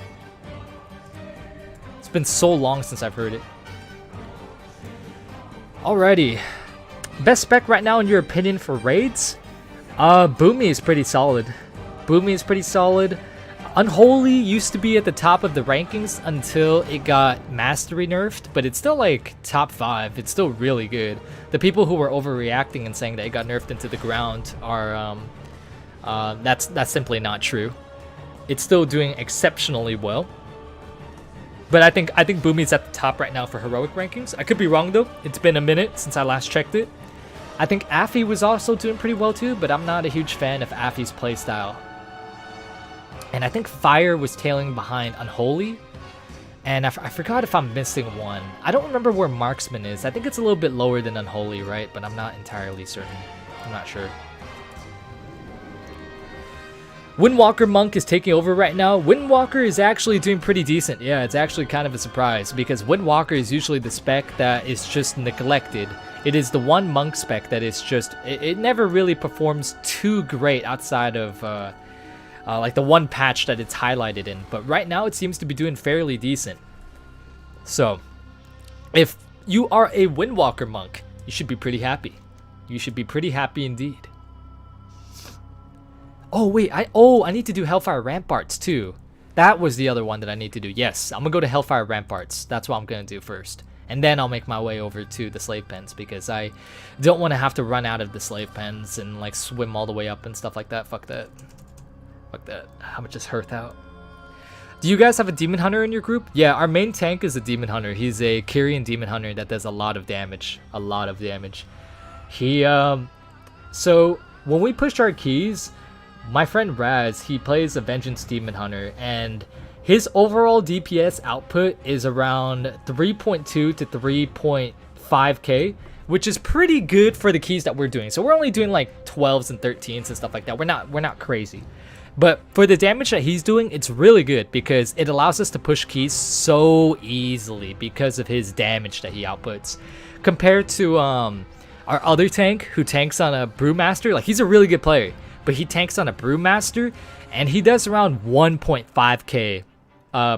A: It's been so long since I've heard it. Alrighty. Best spec right now in your opinion for raids? Boomy is pretty solid. Boomy is pretty solid. Unholy used to be at the top of the rankings until it got mastery nerfed, but it's still like top 5. It's still really good. The people who were overreacting and saying that it got nerfed into the ground are that's simply not true. It's still doing exceptionally well. But I think Boomy's at the top right now for heroic rankings. I could be wrong though. It's been a minute since I last checked it. I think Affy was also doing pretty well too, but I'm not a huge fan of Affy's playstyle. And I think Fire was tailing behind Unholy. And I forgot if I'm missing one. I don't remember where Marksman is. I think it's a little bit lower than Unholy, right? But I'm not entirely certain. I'm not sure. Windwalker Monk is taking over right now. Windwalker is actually doing pretty decent. Yeah, it's actually kind of a surprise because Windwalker is usually the spec that is just neglected. It is the one monk spec that is just, it never really performs too great outside of like the one patch that it's highlighted in. But right now it seems to be doing fairly decent. So, if you are a Windwalker Monk, you should be pretty happy. You should be pretty happy indeed. Oh wait, I need to do Hellfire Ramparts too. That was the other one that I need to do. Yes, I'm gonna go to Hellfire Ramparts. That's what I'm gonna do first. And then I'll make my way over to the slave pens because I don't want to have to run out of the slave pens and like swim all the way up and stuff like that. Fuck that. Fuck that. How much is Hearth out? Do you guys have a Demon Hunter in your group? Yeah, our main tank is a Demon Hunter. He's a Kyrian Demon Hunter that does a lot of damage. A lot of damage. He, so when we pushed our keys, my friend Raz, he plays a Vengeance Demon Hunter, and his overall DPS output is around 3.2 to 3.5k, which is pretty good for the keys that we're doing. So we're only doing like 12s and 13s and stuff like that. We're not crazy. But for the damage that he's doing, it's really good because it allows us to push keys so easily because of his damage that he outputs. Compared to our other tank who tanks on a Brewmaster, like he's a really good player. But he tanks on a Brewmaster, and he does around 1.5k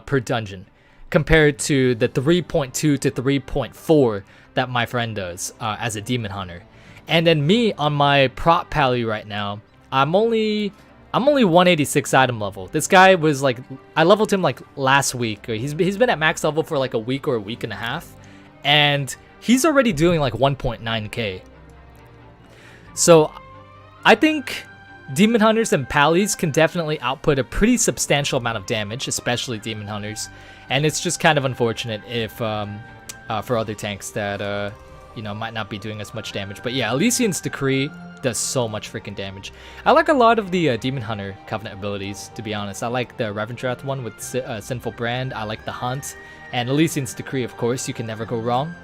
A: per dungeon, compared to the 3.2 to 3.4 that my friend does as a Demon Hunter. And then me on my prop pally right now, I'm only 186 item level. This guy was like, I leveled him like last week. He's been at max level for like a week or a week and a half, and he's already doing like 1.9k. So I think Demon Hunters and Pallies can definitely output a pretty substantial amount of damage, especially Demon Hunters. And it's just kind of unfortunate if for other tanks that you know, might not be doing as much damage. But yeah, Elysian's Decree does so much freaking damage. I like a lot of the Demon Hunter Covenant abilities, to be honest. I like the Revendreth one with Sinful Brand. I like the Hunt. And Elysian's Decree, of course, you can never go wrong.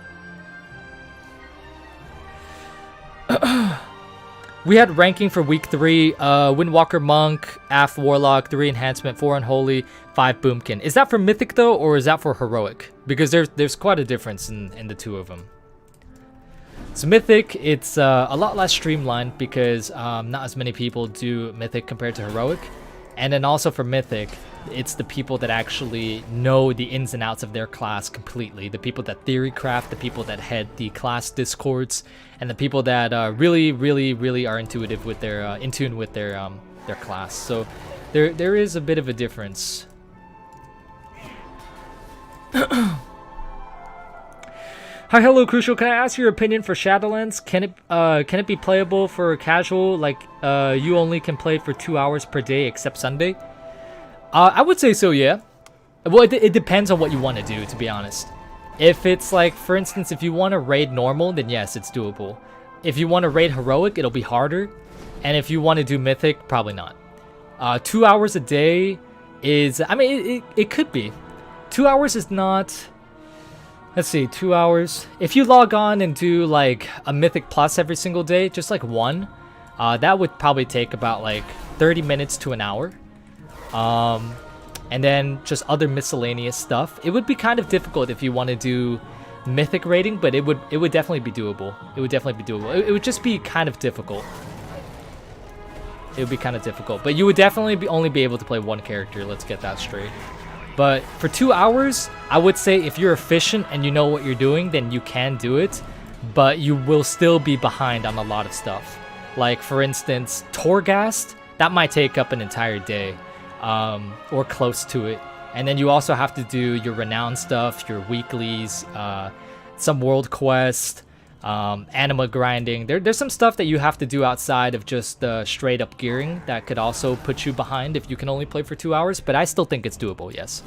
A: We had ranking for week 3, Windwalker Monk, AF Warlock, 3 Enhancement, 4 Unholy, 5 Boomkin. Is that for Mythic though, or is that for Heroic? Because there's quite a difference in the two of them. So Mythic, it's a lot less streamlined because not as many people do Mythic compared to Heroic. And then also for Mythic, it's the people that actually know the ins and outs of their class completely. The people that theorycraft, the people that head the class discords, and the people that really are intuitive with their in tune with their class. So there is a bit of a difference. Hi, hello, Crucial. Can I ask your opinion for Shadowlands? Can it be playable for casual? Like you only can play for 2 hours per day except Sunday. I would say so, yeah. Well, it depends on what you want to do, to be honest. If it's like, for instance, if you want to raid normal, then yes, it's doable. If you want to raid heroic, it'll be harder. And if you want to do mythic, probably not. 2 hours a day is, I mean, it could be. 2 hours is not, let's see, 2 hours. If you log on and do like a mythic plus every single day, just like one, that would probably take about like 30 minutes to an hour. And then just other miscellaneous stuff. It would be kind of difficult if you want to do mythic rating, but it would definitely be doable. It would definitely be doable. It would just be kind of difficult. It would be kind of difficult, but you would definitely only be able to play one character. Let's get that straight. But for 2 hours, I would say if you're efficient and you know what you're doing, then you can do it, but you will still be behind on a lot of stuff. Like for instance, Torghast, that might take up an entire day. Or close to it. And then you also have to do your renown stuff, your weeklies, some world quest, anima grinding. There's some stuff that you have to do outside of just straight up gearing that could also put you behind if you can only play for 2 hours, but I still think it's doable, yes.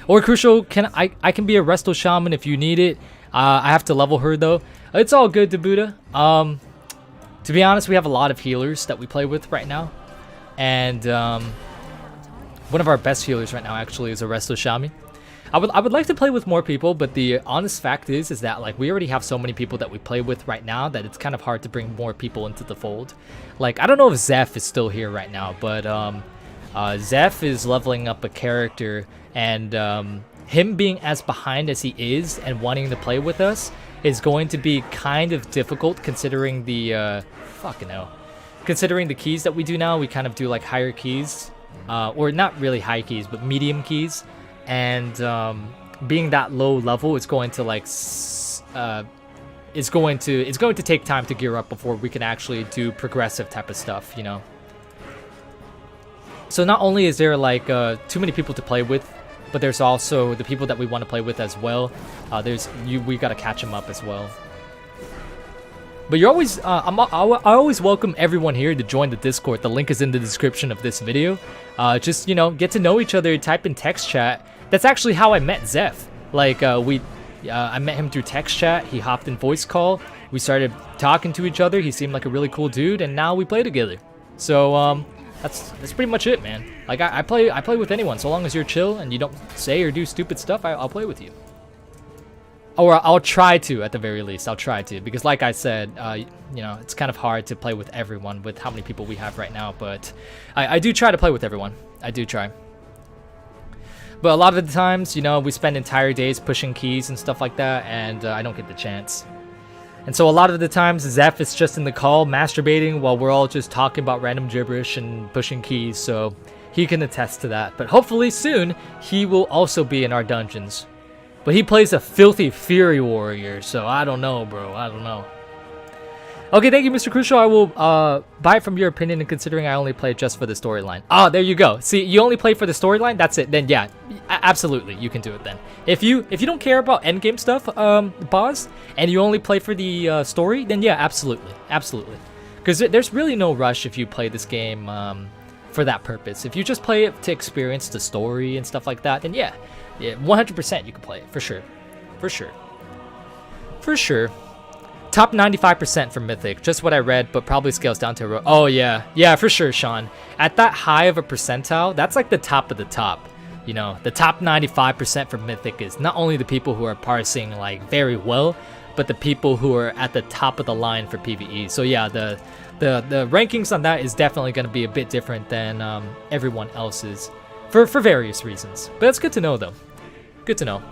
A: Or Crucial, I can be a Resto Shaman if you need it. I have to level her though. It's all good, Debuta. To be honest, we have a lot of healers that we play with right now. And one of our best healers right now actually is a Resto Shaman. I would like to play with more people, but the honest fact is that like we already have so many people that we play with right now that it's kind of hard to bring more people into the fold. Like I don't know if Zeph is still here right now, but Zeph is leveling up a character, and him being as behind as he is and wanting to play with us is going to be kind of difficult considering the fucking hell. Considering the keys that we do now, we kind of do like higher keys, or not really high keys, but medium keys. And being that low level, it's going to like, it's going to take time to gear up before we can actually do progressive type of stuff, you know. So not only is there like too many people to play with, but there's also the people that we want to play with as well. We got to catch them up as well. But you're always, I always welcome everyone here to join the Discord. The link is in the description of this video. Just, you know, get to know each other, type in text chat. That's actually how I met Zeph. Like, I met him through text chat. He hopped in voice call. We started talking to each other. He seemed like a really cool dude, and now we play together. So, that's pretty much it, man. Like, I play with anyone. So long as you're chill and you don't say or do stupid stuff, I'll play with you. Or I'll try to, at the very least. I'll try to, because like I said, you know, it's kind of hard to play with everyone with how many people we have right now, but I do try to play with everyone. I do try. But a lot of the times, you know, we spend entire days pushing keys and stuff like that, and I don't get the chance. And so a lot of the times, Zeph is just in the call masturbating while we're all just talking about random gibberish and pushing keys, so he can attest to that. But hopefully soon, he will also be in our dungeons. But he plays a filthy Fury Warrior, so I don't know, bro. I don't know. Okay, thank you, Mr. Crucial. I will buy it from your opinion, and considering I only play just for the storyline. Oh, there you go. See, you only play for the storyline? That's it. Then, yeah, absolutely, you can do it then. If you don't care about endgame stuff, boss, and you only play for the story, then yeah, absolutely. Absolutely. Because there's really no rush if you play this game for that purpose. If you just play it to experience the story and stuff like that, then yeah. Yeah, 100% you can play it, for sure. For sure. For sure. Top 95% for Mythic, just what I read, but probably scales down to... Oh, yeah. Yeah, for sure, Sean. At that high of a percentile, that's like the top of the top. You know, the top 95% for Mythic is not only the people who are parsing, like, very well, but the people who are at the top of the line for PvE. So yeah, the rankings on that is definitely going to be a bit different than everyone else's for various reasons. But that's good to know, though. Good to know.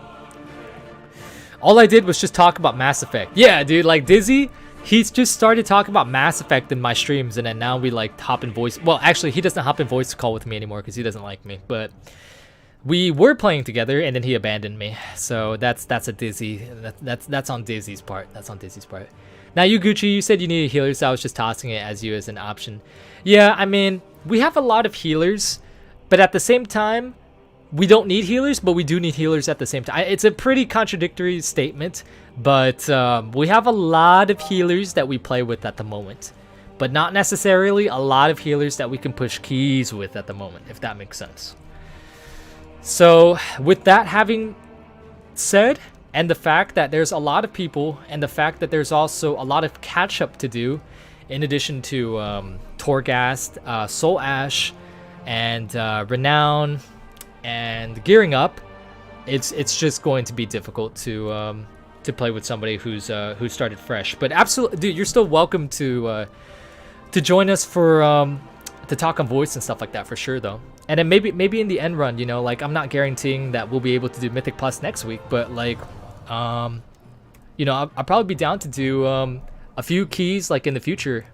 A: All I did was just talk about Mass Effect. Yeah, dude, like Dizzy, he's just started talking about Mass Effect in my streams, and then now we like hop in voice. Well, actually, he doesn't hop in voice call with me anymore because he doesn't like me. But we were playing together, and then he abandoned me. So that's a Dizzy. That's on Dizzy's part. That's on Dizzy's part. Now, you Gucci, you said you needed healers, so I was just tossing it as you as an option. Yeah, I mean, we have a lot of healers, but at the same time, we don't need healers, but we do need healers at the same time. It's a pretty contradictory statement, but we have a lot of healers that we play with at the moment, but not necessarily a lot of healers that we can push keys with at the moment, if that makes sense. So with that having said, and the fact that there's a lot of people, and the fact that there's also a lot of catch-up to do, in addition to Torghast, Soul Ash, and Renown, and gearing up, it's just going to be difficult to play with somebody who started fresh. But absolutely, dude, you're still welcome to join us for to talk on voice and stuff like that for sure, though. And then maybe in the end run, you know, like I'm not guaranteeing that we'll be able to do Mythic Plus next week, but like, you know, I'll probably be down to do a few keys like in the future.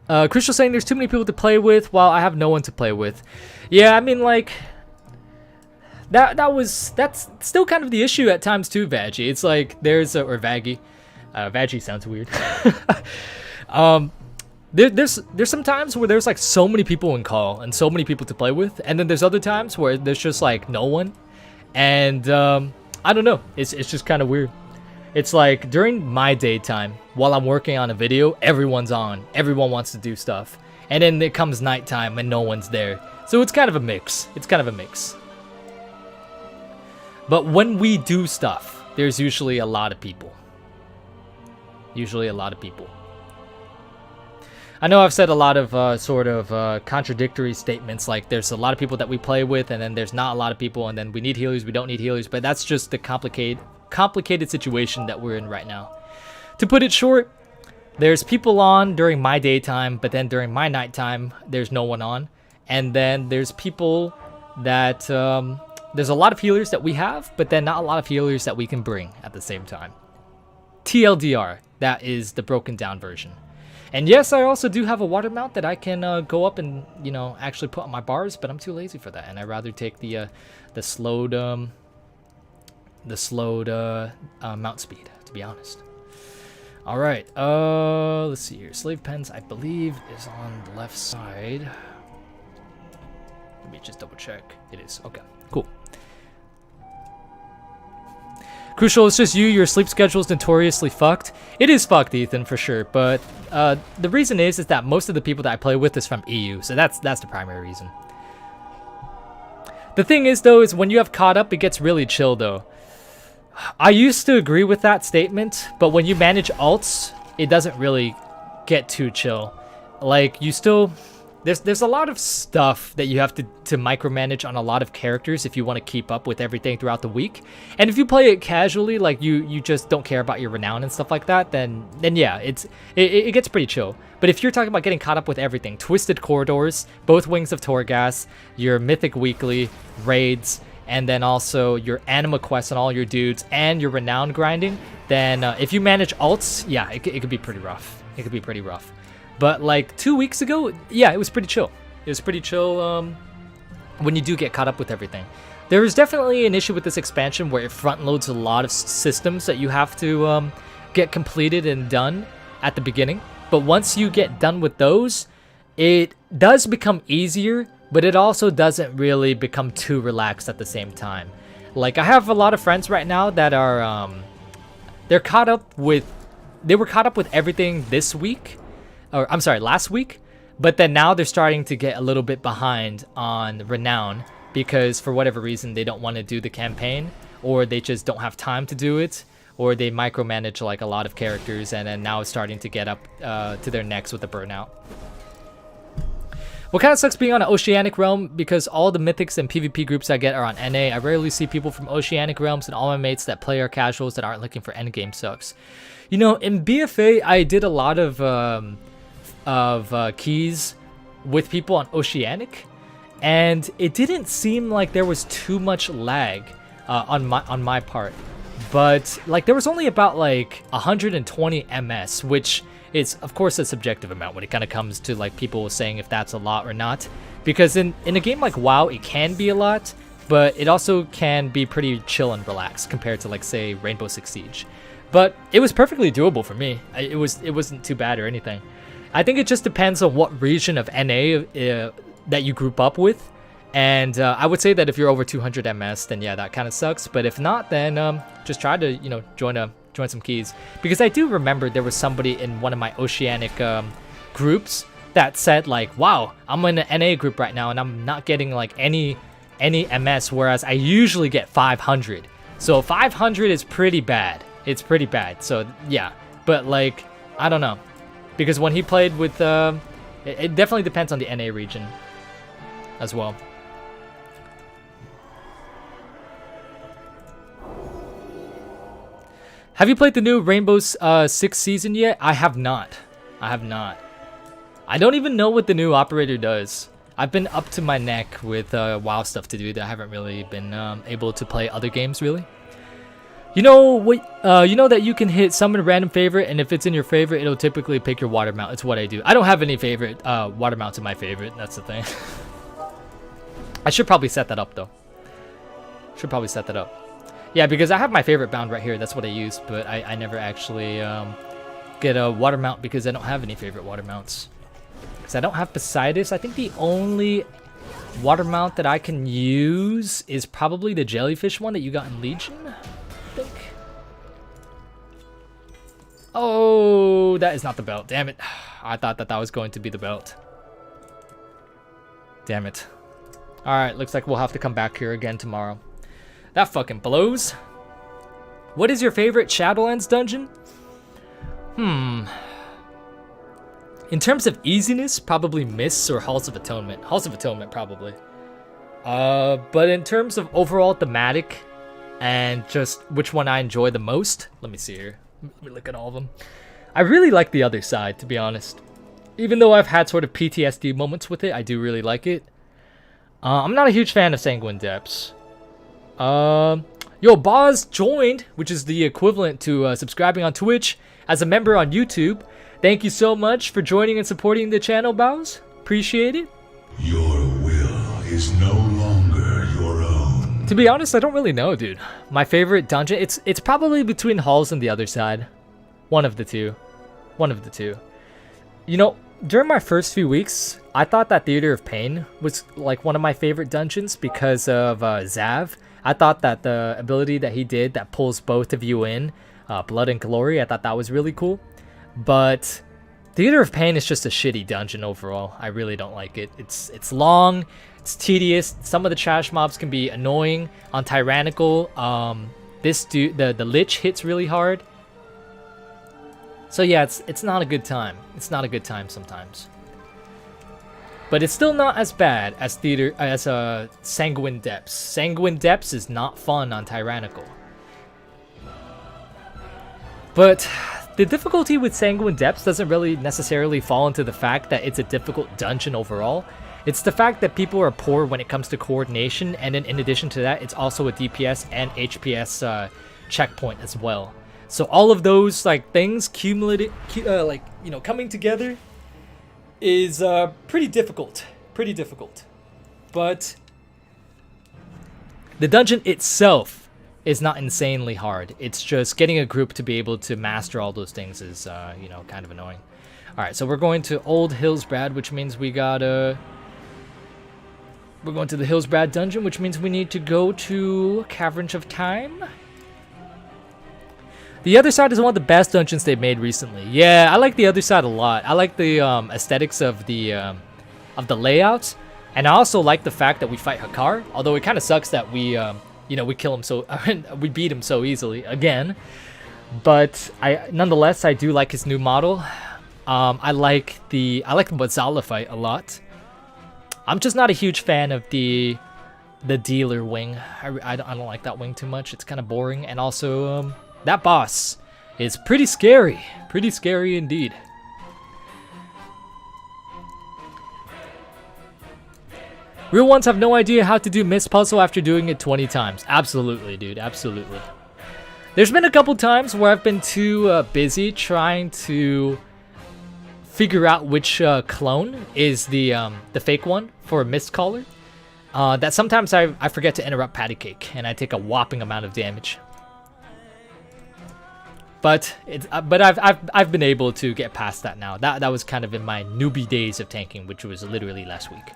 A: Krucial saying there's too many people to play with while I have no one to play with. Yeah, I mean, like that's still kind of the issue at times too, Vaggie. It's like there's or Vaggie. Vaggie sounds weird. There's some times where there's like so many people in call and so many people to play with, and then there's other times where there's just like no one, and I don't know. It's just kind of weird. It's like during my daytime, while I'm working on a video, everyone's on. Everyone wants to do stuff. And then it comes nighttime and no one's there. So it's kind of a mix. It's kind of a mix. But when we do stuff, there's usually a lot of people. Usually a lot of people. I know I've said a lot of sort of contradictory statements, like there's a lot of people that we play with, and then there's not a lot of people, and then we need healers, we don't need healers, but that's just the complicated situation that we're in right now. To put it short, there's people on during my daytime, but then during my nighttime, there's no one on. And then there's people that, there's a lot of healers that we have, but then not a lot of healers that we can bring at the same time. TLDR, that is the broken down version. And yes, I also do have a water mount that I can go up and, you know, actually put on my bars, but I'm too lazy for that. And I'd rather take the slowed mount speed, to be honest. All right, let's see here. Slave pens, I believe, is on the left side. Let me just double check. It is. Okay, cool. Crucial, it's just you. Your sleep schedule is notoriously fucked. It is fucked, Ethan, for sure. But the reason is that most of the people that I play with is from EU, so that's the primary reason. The thing is, though, is when you have caught up, it gets really chill, though. I used to agree with that statement, but when you manage alts, it doesn't really get too chill. Like, you still... There's a lot of stuff that you have to micromanage on a lot of characters if you want to keep up with everything throughout the week. And if you play it casually, like you just don't care about your renown and stuff like that, then yeah, it gets pretty chill. But if you're talking about getting caught up with everything, Twisted Corridors, both Wings of Torghast, your Mythic Weekly, raids, and then also your Anima quests on all your dudes, and your renown grinding, then if you manage alts, yeah, it could be pretty rough. It could be pretty rough. But like 2 weeks ago, yeah, it was pretty chill. It was pretty chill when you do get caught up with everything. There is definitely an issue with this expansion where it front loads a lot of systems that you have to get completed and done at the beginning. But once you get done with those, it does become easier, but it also doesn't really become too relaxed at the same time. Like, I have a lot of friends right now that are they were caught up with everything this week. Or I'm sorry, last week, but then now they're starting to get a little bit behind on renown because for whatever reason they don't want to do the campaign, or they just don't have time to do it, or they micromanage like a lot of characters, and then now it's starting to get up to their necks with the burnout. What kind of sucks being on an Oceanic realm, because all the mythics and PvP groups I get are on NA. I rarely see people from Oceanic realms, and all my mates that play are casuals that aren't looking for endgame sucks. You know, in BFA, I did a lot of keys with people on Oceanic, and it didn't seem like there was too much lag on my part. But like there was only about like 120 MS, which is of course a subjective amount when it kind of comes to like people saying if that's a lot or not. Because in a game like WoW, it can be a lot, but it also can be pretty chill and relaxed compared to like say Rainbow Six Siege. But it was perfectly doable for me. It wasn't too bad or anything. I think it just depends on what region of NA that you group up with. And I would say that if you're over 200 MS, then yeah, that kind of sucks. But if not, then just try to, you know, join some keys. Because I do remember there was somebody in one of my Oceanic groups that said like, wow, I'm in an NA group right now and I'm not getting like any MS, whereas I usually get 500. So 500 is pretty bad. It's pretty bad. So yeah, but like, I don't know. Because when he played with, it definitely depends on the NA region as well. Have you played the new Rainbow Six season yet? I have not. I have not. I don't even know what the new operator does. I've been up to my neck with WoW stuff to do that I haven't really been able to play other games really. You know what? You know that you can hit summon random favorite, and if it's in your favorite, it'll typically pick your water mount. It's what I do. I don't have any favorite water mounts in my favorite. That's the thing. I should probably set that up though. Should probably set that up. Yeah, because I have my favorite bound right here. That's what I use, but I never actually get a water mount because I don't have any favorite water mounts. Because I don't have Poseidus. I think the only water mount that I can use is probably the jellyfish one that you got in Legion. I think. Oh, that is not the belt. Damn it. I thought that was going to be the belt. Damn it. Alright, looks like we'll have to come back here again tomorrow. That fucking blows. What is your favorite Shadowlands dungeon? In terms of easiness, probably Mists or Halls of Atonement. Halls of Atonement, probably. But in terms of overall thematic and just which one I enjoy the most, let me see here. Let me look at all of them. I really like the other side, to be honest. Even though I've had sort of PTSD moments with it, I do really like it. I'm not a huge fan of Sanguine Depths. Yo, Boz joined, which is the equivalent to subscribing on Twitch as a member on YouTube. Thank you so much for joining and supporting the channel, Boz. Appreciate it.
B: Your will is no longer your own.
A: To be honest, I don't really know, dude. My favorite dungeon, it's probably between Halls and the other side. One of the two. One of the two. You know, during my first few weeks, I thought that Theater of Pain was like one of my favorite dungeons because of Zav. I thought that the ability that he did that pulls both of you in, Blood and Glory, I thought that was really cool. But Theater of Pain is just a shitty dungeon overall. I really don't like it. It's long, it's tedious. Some of the trash mobs can be annoying. On Tyrannical, this dude, the Lich hits really hard. So yeah, it's not a good time. It's not a good time sometimes. But it's still not as bad as Sanguine Depths. Sanguine Depths is not fun on Tyrannical. But the difficulty with Sanguine Depths doesn't really necessarily fall into the fact that it's a difficult dungeon overall. It's the fact that people are poor when it comes to coordination, and then in addition to that, it's also a DPS and HPS checkpoint as well. So all of those like things cumulative, like, you know, coming together is pretty difficult. Pretty difficult. But the dungeon itself is not insanely hard. It's just getting a group to be able to master all those things is, you know, kind of annoying. All right, so we're going to Old Hillsbrad, which means we got we're going to the Hillsbrad dungeon, which means we need to go to Caverns of Time. The other side is one of the best dungeons they've made recently. Yeah, I like the other side a lot. I like the aesthetics of the layouts, and I also like the fact that we fight Hakar. Although it kind of sucks that we, you know, we kill him so we beat him so easily again. But nonetheless, I do like his new model. I like the Mazala fight a lot. I'm just not a huge fan of the dealer wing. I don't like that wing too much. It's kind of boring. And also, that boss is pretty scary. Pretty scary indeed. Real ones have no idea how to do Miss Puzzle after doing it 20 times. Absolutely, dude. Absolutely. There's been a couple times where I've been too busy trying to figure out which clone is the fake one for a Mist Caller. That sometimes I forget to interrupt Patty Cake, and I take a whopping amount of damage. But I've been able to get past that now. That was kind of in my newbie days of tanking, which was literally last week.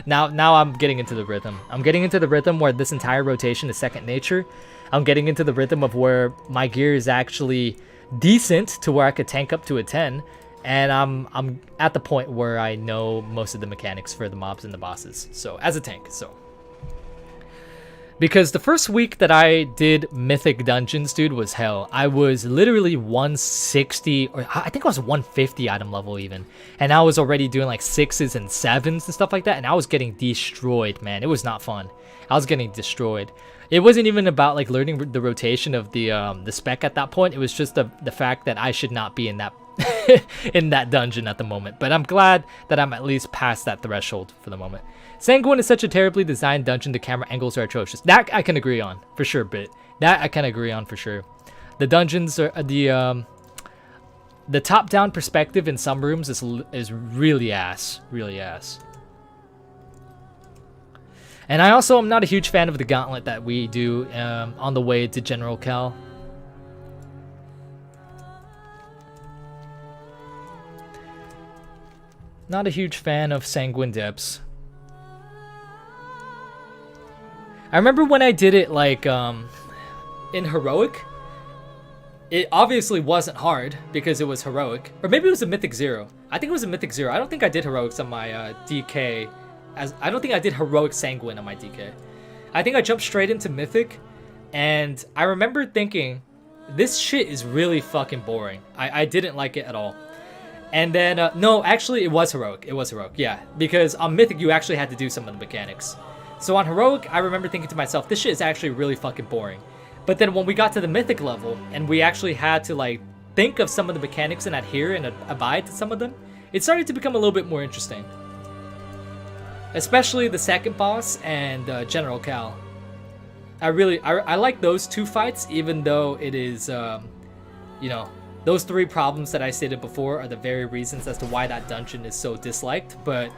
A: Now I'm getting into the rhythm. I'm getting into the rhythm where this entire rotation is second nature. I'm getting into the rhythm of where my gear is actually decent to where I could tank up to a 10, and I'm at the point where I know most of the mechanics for the mobs and the bosses. So as a tank, because the first week that I did Mythic Dungeons, dude, was hell. I was literally 160, or I think I was 150 item level even. And I was already doing like 6s and 7s and stuff like that. And I was getting destroyed, man. It was not fun. I was getting destroyed. It wasn't even about like learning the rotation of the spec at that point. It was just the fact that I should not be in that in that dungeon at the moment. But I'm glad that I'm at least past that threshold for the moment. Sanguine is such a terribly designed dungeon. The camera angles are atrocious. That I can agree on for sure, Bit. That I can agree on for sure. The dungeons are the top-down perspective in some rooms is really ass, really ass. And I also am not a huge fan of the gauntlet that we do on the way to General Cal. Not a huge fan of Sanguine Depths. I remember when I did it like in Heroic, it obviously wasn't hard because it was Heroic. Or maybe it was a Mythic 0. I think it was a Mythic 0. I don't think I did Heroics on my DK. I don't think I did Heroic Sanguine on my DK. I think I jumped straight into Mythic, and I remember thinking, this shit is really fucking boring. I didn't like it at all. And then, no, actually it was Heroic. It was Heroic, yeah. Because on Mythic you actually had to do some of the mechanics. So on Heroic, I remember thinking to myself, this shit is actually really fucking boring. But then when we got to the Mythic level, and we actually had to like think of some of the mechanics and adhere and abide to some of them, it started to become a little bit more interesting. Especially the second boss and General Cal. I like those two fights, even though it is, you know, those three problems that I stated before are the very reasons as to why that dungeon is so disliked. But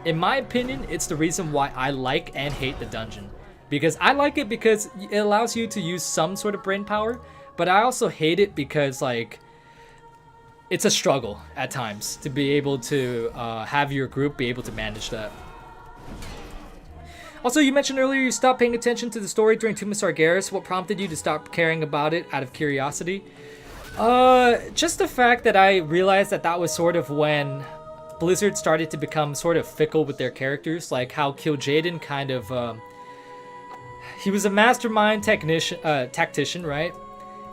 A: in my opinion, it's the reason why I like and hate the dungeon. Because I like it because it allows you to use some sort of brain power, but I also hate it because, like, it's a struggle at times to be able to have your group be able to manage that. Also, you mentioned earlier you stopped paying attention to the story during Tomb of Sargeras. What prompted you to stop caring about it out of curiosity? Just the fact that I realized that that was sort of when Blizzard started to become sort of fickle with their characters, like how Kil'jaeden kind of, he was a mastermind tactician, right?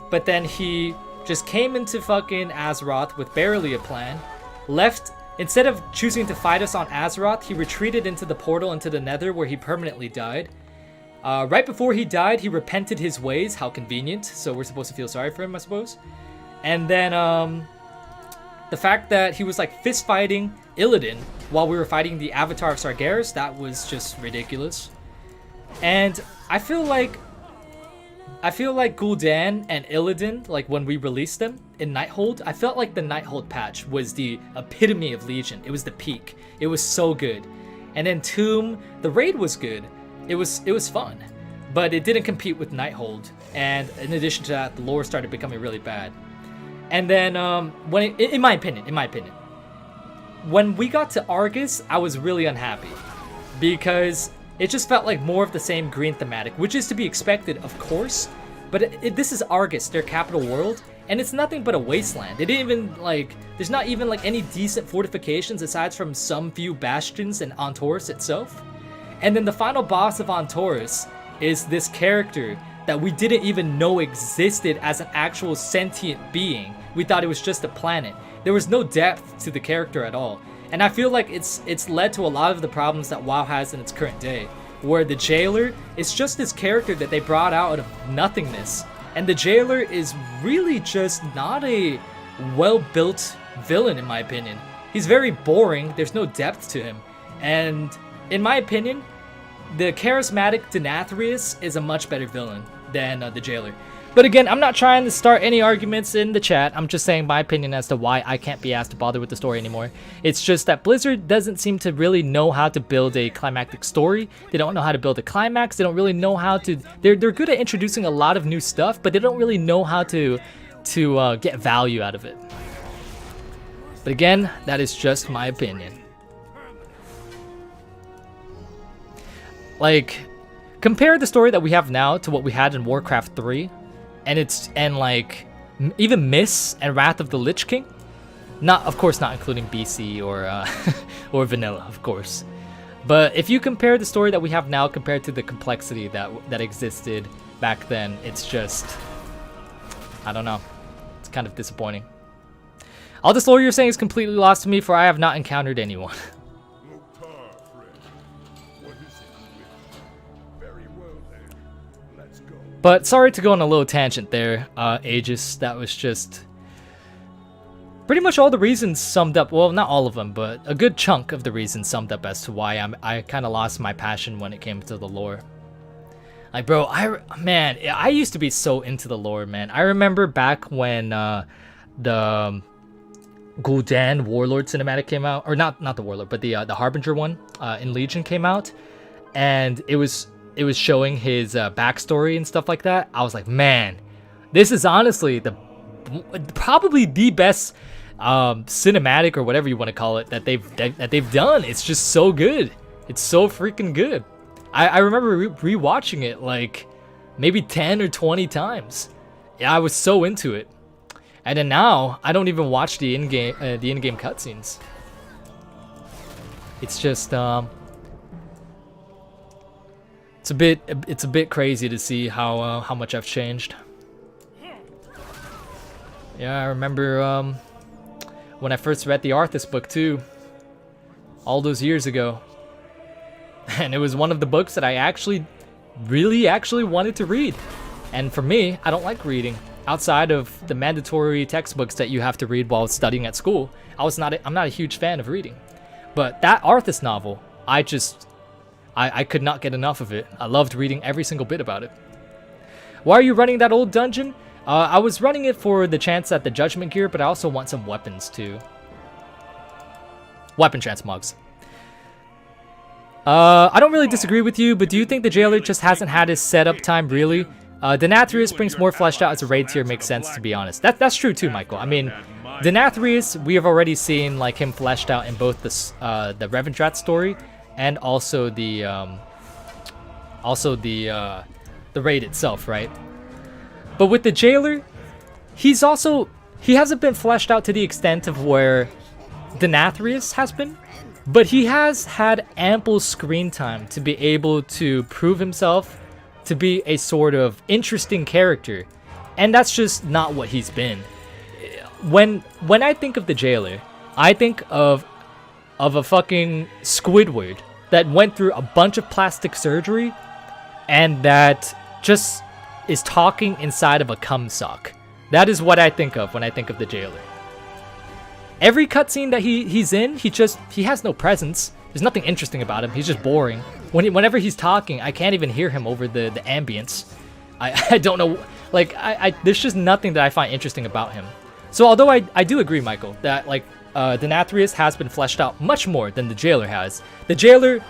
A: But then he just came into fucking Azeroth with barely a plan, left. Instead of choosing to fight us on Azeroth, he retreated into the portal into the Nether where he permanently died. Right before he died, he repented his ways. How convenient. So we're supposed to feel sorry for him, I suppose. And then the fact that he was like fist fighting Illidan while we were fighting the Avatar of Sargeras, that was just ridiculous. And I feel like Gul'dan and Illidan, like when we released them in Nighthold, I felt like the Nighthold patch was the epitome of Legion. It was the peak. It was so good. And then Tomb, the raid was good. It was fun, but it didn't compete with Nighthold. And in addition to that, the lore started becoming really bad. And then when in my opinion, when we got to Argus, I was really unhappy because it just felt like more of the same green thematic, which is to be expected, of course. But this is Argus, their capital world, and it's nothing but a wasteland. It didn't even, like, there's not even, like, any decent fortifications aside from some few bastions and Antorus itself. And then the final boss of Antorus is this character that we didn't even know existed as an actual sentient being. We thought it was just a planet. There was no depth to the character at all. And I feel like it's led to a lot of the problems that WoW has in its current day, where the Jailer is just this character that they brought out of nothingness. And the Jailer is really just not a well-built villain, in my opinion. He's very boring, there's no depth to him. And in my opinion, the charismatic Denathrius is a much better villain than the Jailer. But again, I'm not trying to start any arguments in the chat. I'm just saying my opinion as to why I can't be asked to bother with the story anymore. It's just that Blizzard doesn't seem to really know how to build a climactic story. They don't know how to build a climax. They don't really know how to... They're good at introducing a lot of new stuff, but they don't really know how to get value out of it. But again, that is just my opinion. Like, compare the story that we have now to what we had in Warcraft 3. And like even Miss and Wrath of the Lich King, of course not including BC or or vanilla, of course. But if you compare the story that we have now compared to the complexity that existed back then, it's just, I don't know, it's kind of disappointing. All this lore you're saying is completely lost to me, for I have not encountered anyone. But sorry to go on a little tangent there, Aegis. That was just pretty much all the reasons summed up. Well, not all of them, but a good chunk of the reasons summed up as to why I kind of lost my passion when it came to the lore. Like, bro, I used to be so into the lore, man. I remember back when the Gul'dan Warlord cinematic came out, or not the Warlord, but the Harbinger one in Legion came out, and it was showing his backstory and stuff like that. I was like, man, this is honestly probably the best cinematic or whatever you want to call it that they've done. It's just so good. It's so freaking good. I remember rewatching it like maybe 10 or 20 times. Yeah, I was so into it. And then now I don't even watch the in-game cutscenes. It's just it's a bit crazy to see how much I've changed. Yeah, I remember when I first read the Arthas book too, all those years ago, and it was one of the books that I really wanted to read. And for me, I don't like reading outside of the mandatory textbooks that you have to read while studying at school. I'm not a huge fan of reading, but that Arthas novel, I could not get enough of it. I loved reading every single bit about it. Why are you running that old dungeon? I was running it for the chance at the Judgment Gear, but I also want some weapons too. Weapon transmogs. I don't really disagree with you, but do you think the Jailer just hasn't had his setup time really? Denathrius brings more fleshed out as a raid tier, makes sense, to be honest. That's true too, Michael. I mean, Denathrius, we have already seen like him fleshed out in both the Revendrat story and also the raid itself, right? But with the Jailer, he hasn't been fleshed out to the extent of where Denathrius has been, but he has had ample screen time to be able to prove himself to be a sort of interesting character, and that's just not what he's been. When I think of the Jailer, I think of a fucking Squidward that went through a bunch of plastic surgery and that just is talking inside of a cum sock. That is what I think of when I think of the Jailer. Every cutscene that he's in, he has no presence. There's nothing interesting about him. He's just boring. Whenever he's talking, I can't even hear him over the ambience. I don't know, like there's just nothing that I find interesting about him. So although I do agree, Michael, that like Denathrius has been fleshed out much more than the Jailer has. The Jailer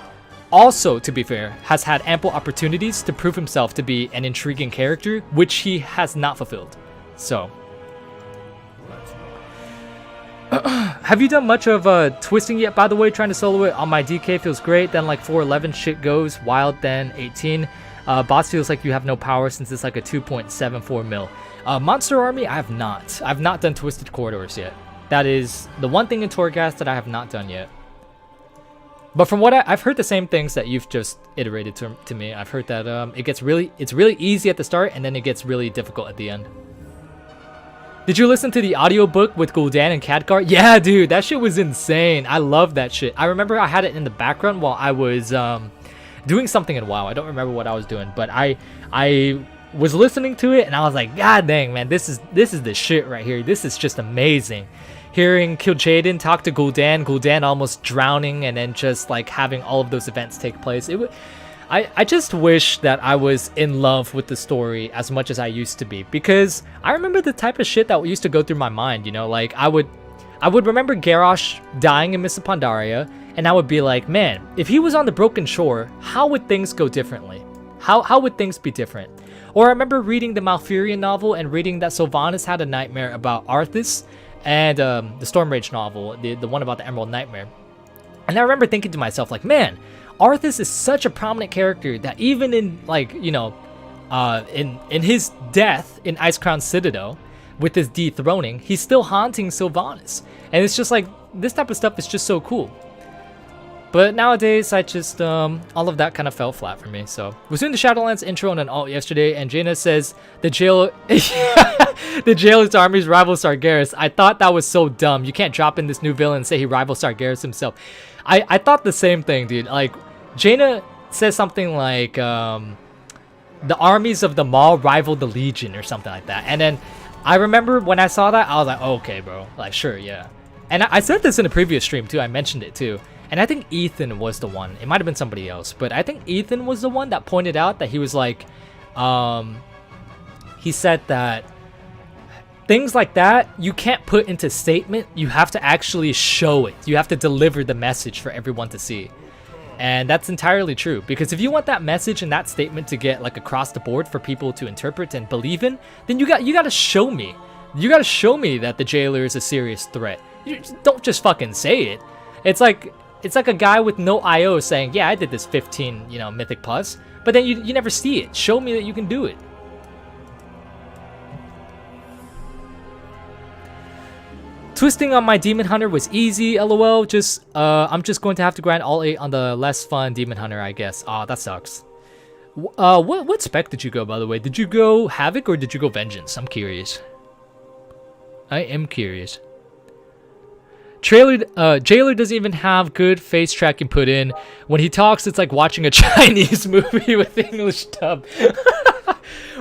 A: also, to be fair, has had ample opportunities to prove himself to be an intriguing character, which he has not fulfilled. So, have you done much of twisting yet, by the way? Trying to solo it on my DK feels great, then like 411 shit goes wild, then 18. Boss feels like you have no power since it's like a 2.74 mil. Monster Army, I have not. I've not done Twisted Corridors yet. That is the one thing in Torghast that I have not done yet. But from what I've heard the same things that you've just iterated to me. I've heard that it's really easy at the start and then it gets really difficult at the end. Did you listen to the audiobook with Gul'dan and Khadgar? Yeah, dude, that shit was insane. I love that shit. I remember I had it in the background while I was doing something in WoW. I don't remember what I was doing, but I was listening to it and I was like, God dang, man, this is the shit right here. This is just amazing. Hearing Kil'jaeden talk to Gul'dan almost drowning, and then just like having all of those events take place. I just wish that I was in love with the story as much as I used to be, because I remember the type of shit that used to go through my mind, you know, like I would remember Garrosh dying in Mists of Pandaria, and I would be like, man, if he was on the Broken Shore, how would things go differently? How would things be different? Or I remember reading the Malfurion novel and reading that Sylvanas had a nightmare about Arthas, and the Stormrage novel, the one about the Emerald Nightmare. And I remember thinking to myself, like, man, Arthas is such a prominent character that even in, like, you know, in his death in Icecrown Citadel, with his dethroning, he's still haunting Sylvanas. And it's just like, this type of stuff is just so cool. But nowadays, I just, all of that kind of fell flat for me. So, I was doing the Shadowlands intro and an alt yesterday, and Jaina says, the Jailer's army's rival Sargeras. I thought that was so dumb. You can't drop in this new villain and say he rivals Sargeras himself. I thought the same thing, dude. Like, Jaina says something like, the armies of the Maul rival the Legion or something like that. And then, I remember when I saw that, I was like, oh, okay, bro. Like, sure, yeah. And I said this in a previous stream, too. I mentioned it, too. And I think Ethan was the one. It might have been somebody else, but I think Ethan was the one that pointed out that he was like, he said that things like that, you can't put into statement. You have to actually show it. You have to deliver the message for everyone to see. And that's entirely true, because if you want that message and that statement to get like across the board for people to interpret and believe in, then you got to show me. You got to show me that the Jailer is a serious threat. You don't just fucking say it. It's like a guy with no IO saying, yeah, I did this 15, you know, Mythic Plus, but then you never see it. Show me that you can do it. Twisting on my Demon Hunter was easy, lol. Just, I'm just going to have to grind all 8 on the less fun Demon Hunter, I guess. Aw, that sucks. What spec did you go, by the way? Did you go Havoc or did you go Vengeance? I'm curious. I am curious. Jailer doesn't even have good face tracking put in. When he talks, it's like watching a Chinese movie with English dub.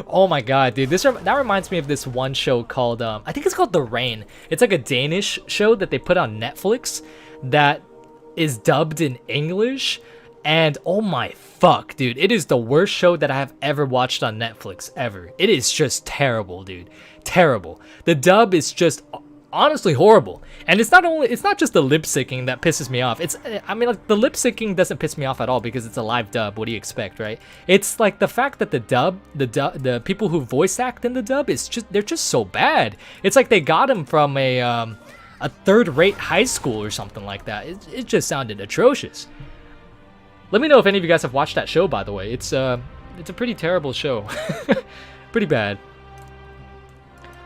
A: Oh my god, dude. That reminds me of this one show called, I think it's called The Rain. It's like a Danish show that they put on Netflix that is dubbed in English. And oh my fuck, dude. It is the worst show that I have ever watched on Netflix, ever. It is just terrible, dude. Terrible. The dub is just honestly horrible. And it's not just the lip syncing that pisses me off. I mean, like, the lip syncing doesn't piss me off at all because it's a live dub. What do you expect, right? It's like the fact that the people who voice act in the dub they're just so bad. It's like they got them from a third-rate high school or something like that. It just sounded atrocious. Let me know if any of you guys have watched that show, by the way. It's a pretty terrible show. Pretty bad.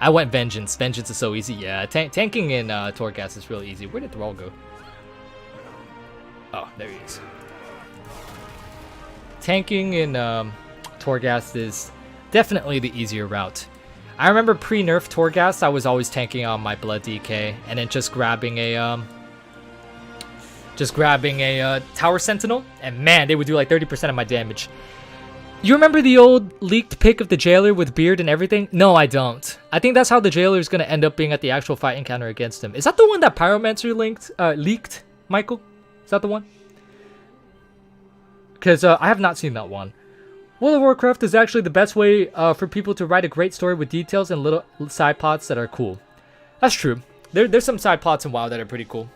A: I went Vengeance. Vengeance is so easy. Yeah, tanking in Torghast is really easy. Where did Thrall go? Oh, there he is. Tanking in Torghast is definitely the easier route. I remember pre-nerf Torghast, I was always tanking on my Blood DK and then just grabbing a Tower Sentinel, and man, they would do like 30% of my damage. You remember the old leaked pic of the Jailer with beard and everything? No, I don't. I think that's how the Jailer is going to end up being at the actual fight encounter against him. Is that the one that Pyromancer leaked, Michael? Is that the one? Because I have not seen that one. World of Warcraft is actually the best way for people to write a great story with details and little side plots that are cool. That's true. There's some side plots in WoW that are pretty cool.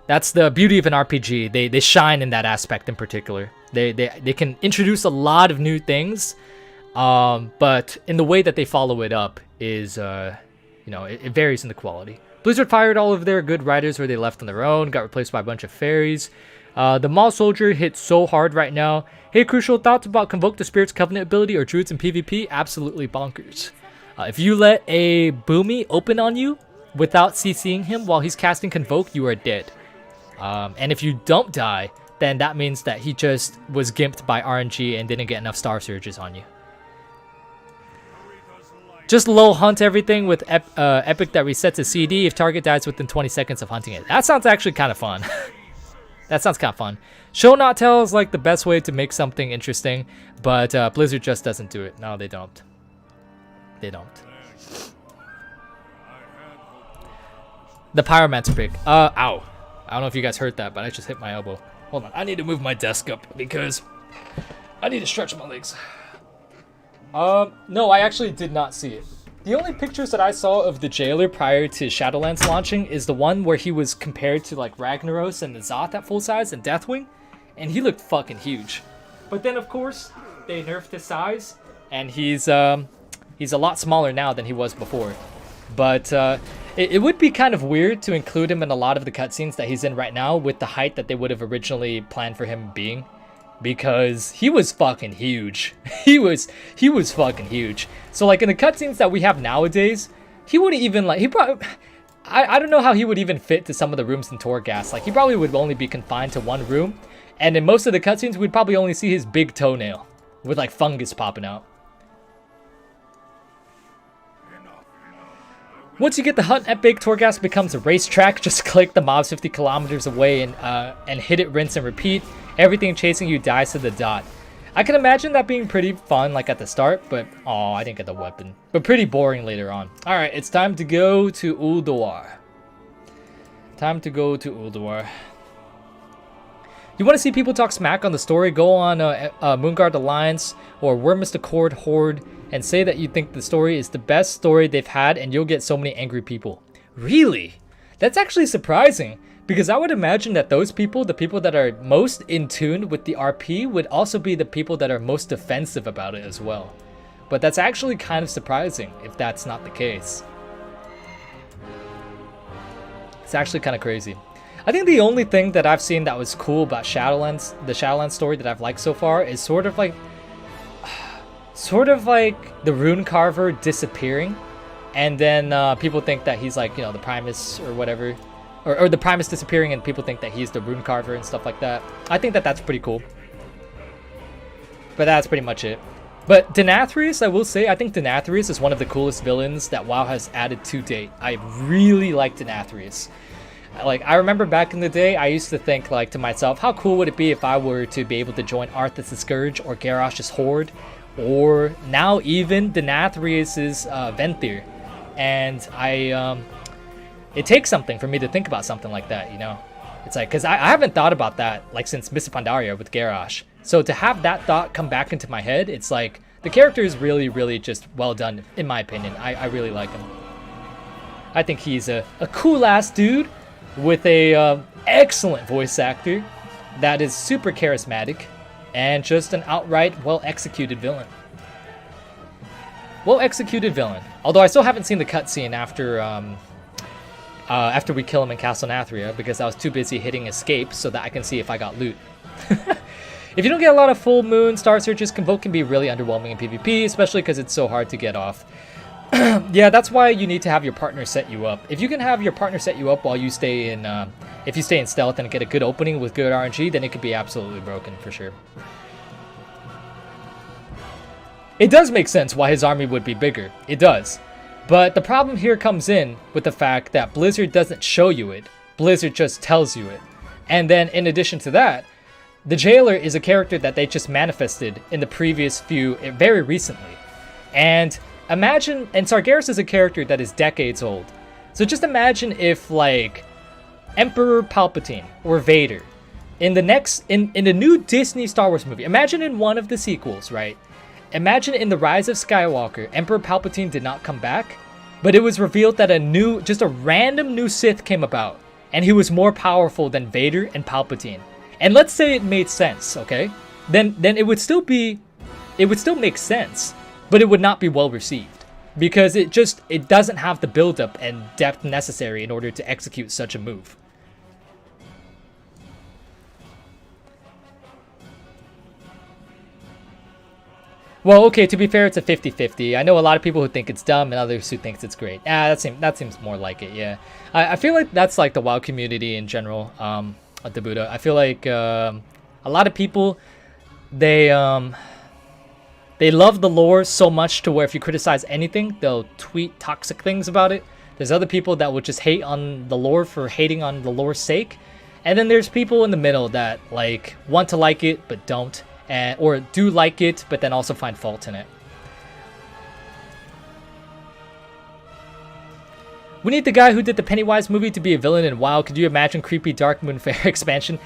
A: That's the beauty of an RPG. They shine in that aspect in particular. They can introduce a lot of new things, but in the way that they follow it up is, it varies in the quality. Blizzard fired all of their good writers where they left on their own, got replaced by a bunch of fairies. The Maul Soldier hit so hard right now. Hey, Crucial, thoughts about Convoke the Spirit's Covenant ability or Druids in PvP? Absolutely bonkers. If you let a Boomy open on you without CCing him while he's casting Convoke, you are dead. And if you don't die, then that means that he just was gimped by RNG and didn't get enough Star Surges on you. Just low hunt everything with epic that resets a CD if target dies within 20 seconds of hunting it. That sounds actually kind of fun. That sounds kind of fun. Show not tell is like the best way to make something interesting, but Blizzard just doesn't do it. No, they don't. They don't. The Pyromancer pick. Ow. I don't know if you guys heard that, but I just hit my elbow. Hold on. I need to move my desk up because I need to stretch my legs. No, I actually did not see it. The only pictures that I saw of the Jailer prior to Shadowlands launching is the one where he was compared to like Ragnaros and the Zoth at full size and Deathwing, and he looked fucking huge. But then of course they nerfed his size, and he's a lot smaller now than he was before. But it would be kind of weird to include him in a lot of the cutscenes that he's in right now with the height that they would have originally planned for him being. Because he was fucking huge. He was fucking huge. So like in the cutscenes that we have nowadays, he wouldn't even like, he probably, I don't know how he would even fit to some of the rooms in Torghast. Like he probably would only be confined to one room. And in most of the cutscenes, we'd probably only see his big toenail with like fungus popping out. Once you get the hunt epic, Torghast becomes a racetrack. Just click the mobs 50 kilometers away and hit it, rinse and repeat. Everything chasing you dies to the dot. I can imagine that being pretty fun like at the start, but oh, I didn't get the weapon. But pretty boring later on. Alright, it's time to go to Ulduar. Time to go to Ulduar. You want to see people talk smack on the story? Go on Moonguard Alliance or Wormist Accord Horde and say that you think the story is the best story they've had, and you'll get so many angry people. Really? That's actually surprising, because I would imagine that those people, the people that are most in tune with the RP, would also be the people that are most defensive about it as well. But that's actually kind of surprising if that's not the case. It's actually kind of crazy. I think the only thing that I've seen that was cool about Shadowlands, the Shadowlands story that I've liked so far, is sort of like the rune carver disappearing, and then people think that he's like, you know, the Primus or whatever, or the Primus disappearing and people think that he's the rune carver and stuff like that. I think that that's pretty cool, but that's pretty much it. But Denathrius, I will say, I think Denathrius is one of the coolest villains that WoW has added to date. I really like Denathrius. Like, I remember back in the day, I used to think, like, to myself, how cool would it be if I were to be able to join Arthas the Scourge or Garrosh's Horde, or now even Denathrius's Venthyr. And it takes something for me to think about something like that, you know? It's like, because I haven't thought about that, like, since Miss Pandaria with Garrosh. So to have that thought come back into my head, it's like, the character is really, really just well done, in my opinion. I really like him. I think he's a cool-ass dude with a excellent voice actor that is super charismatic and just an outright well-executed villain. Well-executed villain. Although I still haven't seen the cutscene after we kill him in Castle Nathria, because I was too busy hitting escape so that I can see if I got loot. If you don't get a lot of full moon star searches, Convoke can be really underwhelming in PvP, especially because it's so hard to get off. Yeah, that's why you need to have your partner set you up. If you can have your partner set you up while you stay in, if you stay in stealth and get a good opening with good RNG, then it could be absolutely broken for sure. It does make sense why his army would be bigger. It does. But the problem here comes in with the fact that Blizzard doesn't show you it. Blizzard just tells you it. And then in addition to that, the Jailer is a character that they just manifested in the previous few, very recently. And imagine, and Sargeras is a character that is decades old. So just imagine if, like, Emperor Palpatine or Vader in the next, in the new Disney Star Wars movie, imagine in one of the sequels, right? Imagine in The Rise of Skywalker, Emperor Palpatine did not come back, but it was revealed that just a random new Sith came about, and he was more powerful than Vader and Palpatine. And let's say it made sense, okay? Then it would still make sense, but it would not be well received, because it doesn't have the build-up and depth necessary in order to execute such a move. Well, okay, to be fair, it's a 50-50. I know a lot of people who think it's dumb and others who think it's great. That seems more like it, yeah. I feel like that's like the WoW community in general, at the Buddha. I feel like a lot of people, they They love the lore so much to where if you criticize anything, they'll tweet toxic things about it. There's other people that would just hate on the lore for hating on the lore's sake. And then there's people in the middle that like want to like it but don't, or do like it but then also find fault in it. We need the guy who did the Pennywise movie to be a villain in WoW. Could you imagine creepy Dark Moon Fair expansion?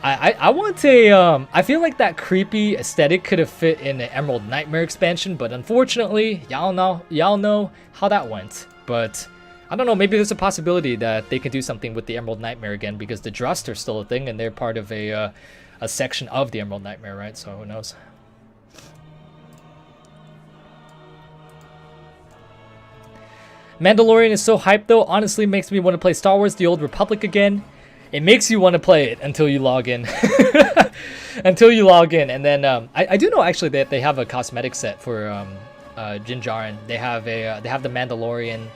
A: I want a I feel like that creepy aesthetic could have fit in the Emerald Nightmare expansion, but unfortunately, y'all know how that went. But I don't know, maybe there's a possibility that they can do something with the Emerald Nightmare again, because the Drust are still a thing and they're part of a section of the Emerald Nightmare, right? So who knows? Mandalorian is so hyped though, honestly makes me want to play Star Wars The Old Republic again. It makes you want to play it until you log in. Until you log in, and then I do know actually that they have a cosmetic set for Din Djarin. They have the Mandalorian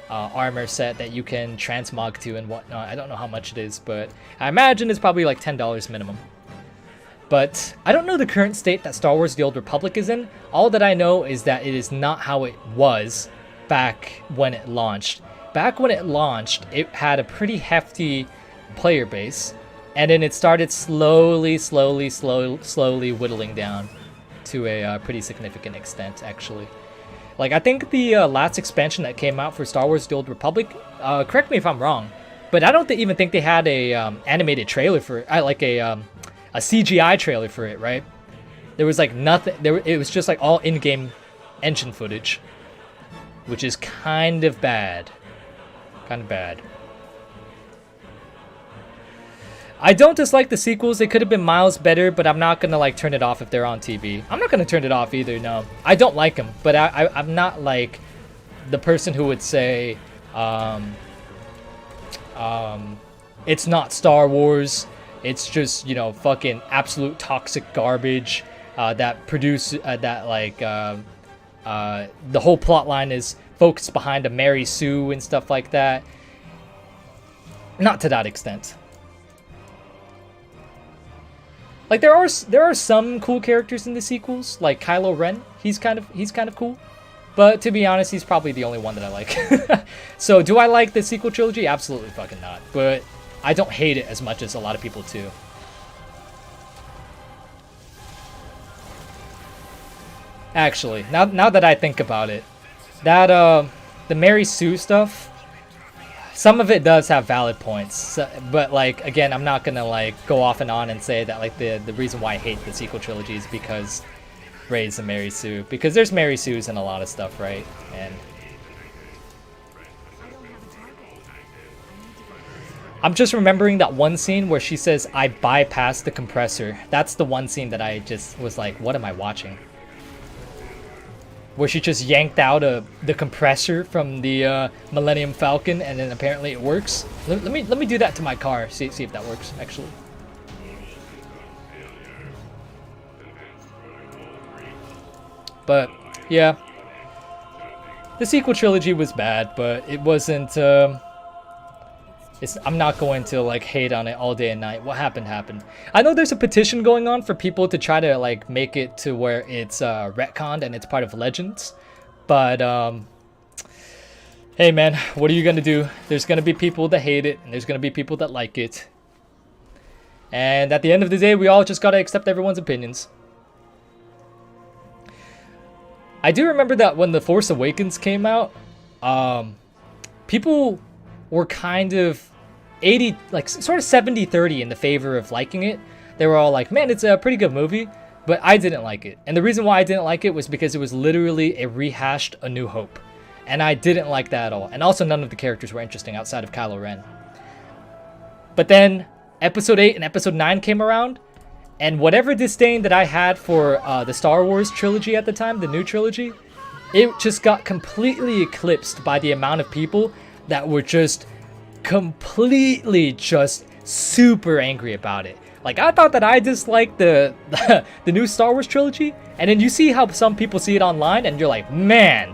A: armor set that you can transmog to and whatnot. I don't know how much it is, but I imagine it's probably like $10 minimum. But I don't know the current state that Star Wars The Old Republic is in. All that I know is that it is not how it was back when it launched. Back when it launched, it had a pretty hefty player base, and then it started slowly whittling down to a pretty significant extent, actually. Like, I think the last expansion that came out for Star Wars The Old Republic, correct me if I'm wrong, but I don't even think they had a animated trailer for it, like a CGI trailer for it, right? There was like nothing, it was just like all in-game engine footage, which is kind of bad. Kind of bad. I don't dislike the sequels. They could have been miles better, but I'm not gonna like turn it off if they're on TV. I'm not gonna turn it off either. No, I don't like them, but I'm not like the person who would say it's not Star Wars. It's just, you know, fucking absolute toxic garbage that produce that like the whole plot line is focused behind a Mary Sue and stuff like that. Not to that extent. Like there are some cool characters in the sequels, like Kylo Ren. He's kind of cool, but to be honest, he's probably the only one that I like. So do I like the sequel trilogy? Absolutely fucking not. But I don't hate it as much as a lot of people do. Actually, now that I think about it, that the Mary Sue stuff, some of it does have valid points, but like again, I'm not gonna like go off and on and say that like the reason why I hate the sequel trilogy is because Rey's a Mary Sue, because there's Mary Sues in a lot of stuff, right? And I'm just remembering that one scene where she says, "I bypassed the compressor." That's the one scene that I just was like, what am I watching? Where she just yanked out the compressor from the Millennium Falcon, and then apparently it works. Let me do that to my car. See if that works actually. But yeah, the sequel trilogy was bad, but it wasn't. I'm not going to like hate on it all day and night. What happened happened. I know there's a petition going on for people to try to like make it to where it's retconned and it's part of Legends, but hey man, what are you gonna do? There's gonna be people that hate it and there's gonna be people that like it, and at the end of the day, we all just gotta accept everyone's opinions. I do remember that when The Force Awakens came out, people were kind of 80, like sort of 70-30 in the favor of liking it. They were all like, man, it's a pretty good movie, but I didn't like it. And the reason why I didn't like it was because it was literally a rehashed A New Hope. And I didn't like that at all. And also none of the characters were interesting outside of Kylo Ren. But then Episode 8 and Episode 9 came around, and whatever disdain that I had for the Star Wars trilogy at the time, the new trilogy, it just got completely eclipsed by the amount of people that were just completely just super angry about it. Like, I thought that I disliked the new Star Wars trilogy, and then you see how some people see it online, and you're like, man,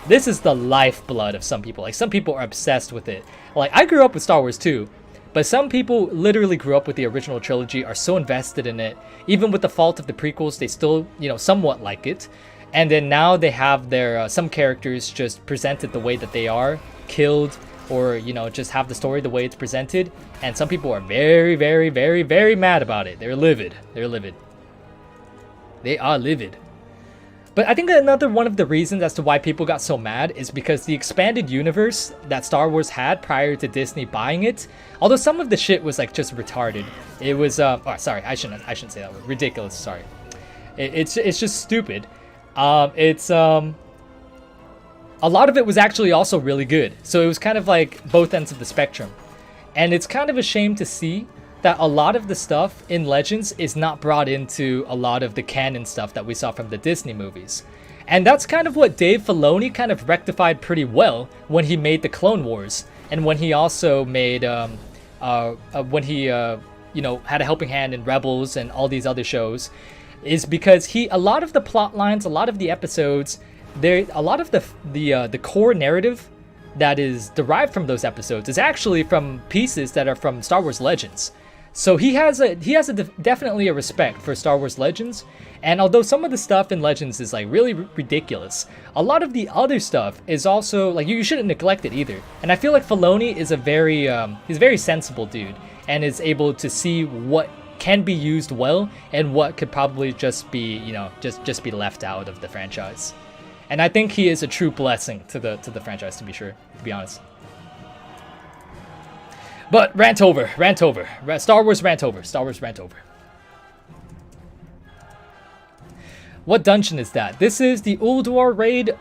A: this is the lifeblood of some people. Like, some people are obsessed with it. Like, I grew up with Star Wars too, But some people literally grew up with the original trilogy, are so invested in it. Even with the fault of the prequels, they still, you know, somewhat like it. And then now they have their some characters just presented the way that they are, killed, or, you know, just have the story the way it's presented. And some people are very, very, very, very mad about it. They're livid. They're livid. They are livid. But I think another one of the reasons as to why people got so mad is because the expanded universe that Star Wars had prior to Disney buying it, although some of the shit was like just retarded. It was oh, sorry, I shouldn't say that word. Ridiculous, sorry. It's just stupid. A lot of it was actually also really good. So it was kind of like both ends of the spectrum. And it's kind of a shame to see that a lot of the stuff in Legends is not brought into a lot of the canon stuff that we saw from the Disney movies. And that's kind of what Dave Filoni kind of rectified pretty well when he made the Clone Wars, and when he also made when he you know, had a helping hand in Rebels and all these other shows, is because a lot of the plot lines, a lot of the episodes, a lot of the core narrative that is derived from those episodes is actually from pieces that are from Star Wars Legends. So he has definitely a respect for Star Wars Legends, and although some of the stuff in Legends is like really ridiculous, a lot of the other stuff is also like you shouldn't neglect it either. And I feel like Filoni is he's a very sensible dude and is able to see what can be used well and what could probably just be, you know, just be left out of the franchise. And I think he is a true blessing to the franchise, to be honest. But rant over. Star Wars rant over. What dungeon is that? This is the Ulduar raid.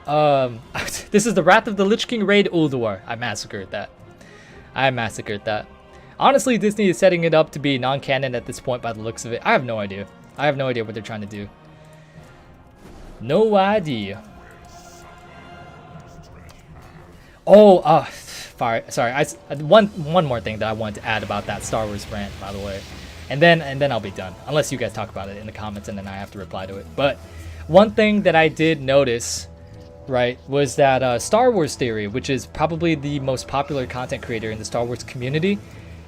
A: This is the Wrath of the Lich King raid Ulduar. I massacred that. Honestly, Disney is setting it up to be non-canon at this point by the looks of it. I have no idea. What they're trying to do. No idea. Oh, sorry. One more thing that I wanted to add about that Star Wars rant, by the way, and then I'll be done. Unless you guys talk about it in the comments, and then I have to reply to it. But one thing that I did notice, right, was that Star Wars Theory, which is probably the most popular content creator in the Star Wars community,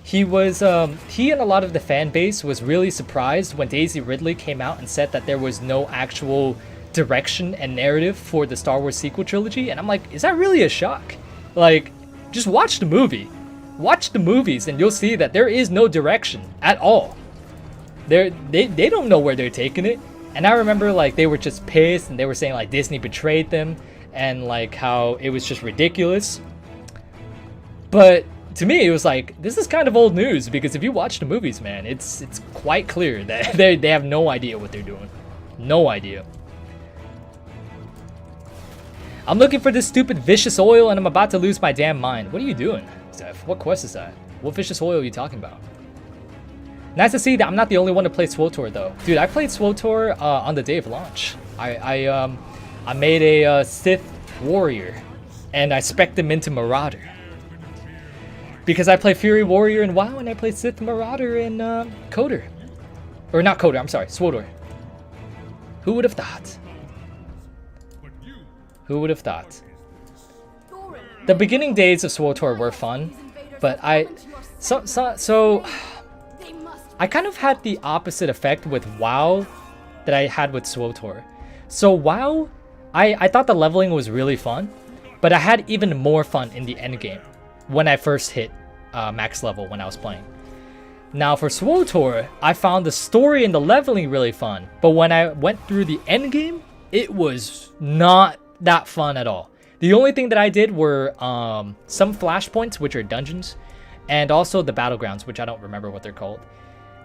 A: he and a lot of the fan base was really surprised when Daisy Ridley came out and said that there was no actual direction and narrative for the Star Wars sequel trilogy. And I'm like, is that really a shock? Like, just watch the movie. Watch the movies and you'll see that there is no direction at all. They don't know where they're taking it. And I remember like they were just pissed and they were saying like Disney betrayed them and like how it was just ridiculous. But to me it was like, this is kind of old news, because if you watch the movies, man, it's quite clear that they have no idea what they're doing. No idea. I'm looking for this stupid vicious oil and I'm about to lose my damn mind. What are you doing, Zeph? What quest is that? What vicious oil are you talking about? Nice to see that I'm not the only one to play SWTOR though. Dude, I played SWTOR on the day of launch. I made a Sith warrior and I spec'd him into Marauder. Because I play Fury Warrior in WoW and I play Sith Marauder in Coder. Or not Coder, I'm sorry, SWTOR. Who would have thought? Who would have thought? The beginning days of SWTOR were fun, but I kind of had the opposite effect with WoW that I had with SWTOR. So WoW, I thought the leveling was really fun, but I had even more fun in the end game when I first hit max level when I was playing. Now for SWTOR, I found the story and the leveling really fun, but when I went through the end game, it was not that fun at all. The only thing that I did were some flashpoints, which are dungeons, and also the battlegrounds, which I don't remember what they're called.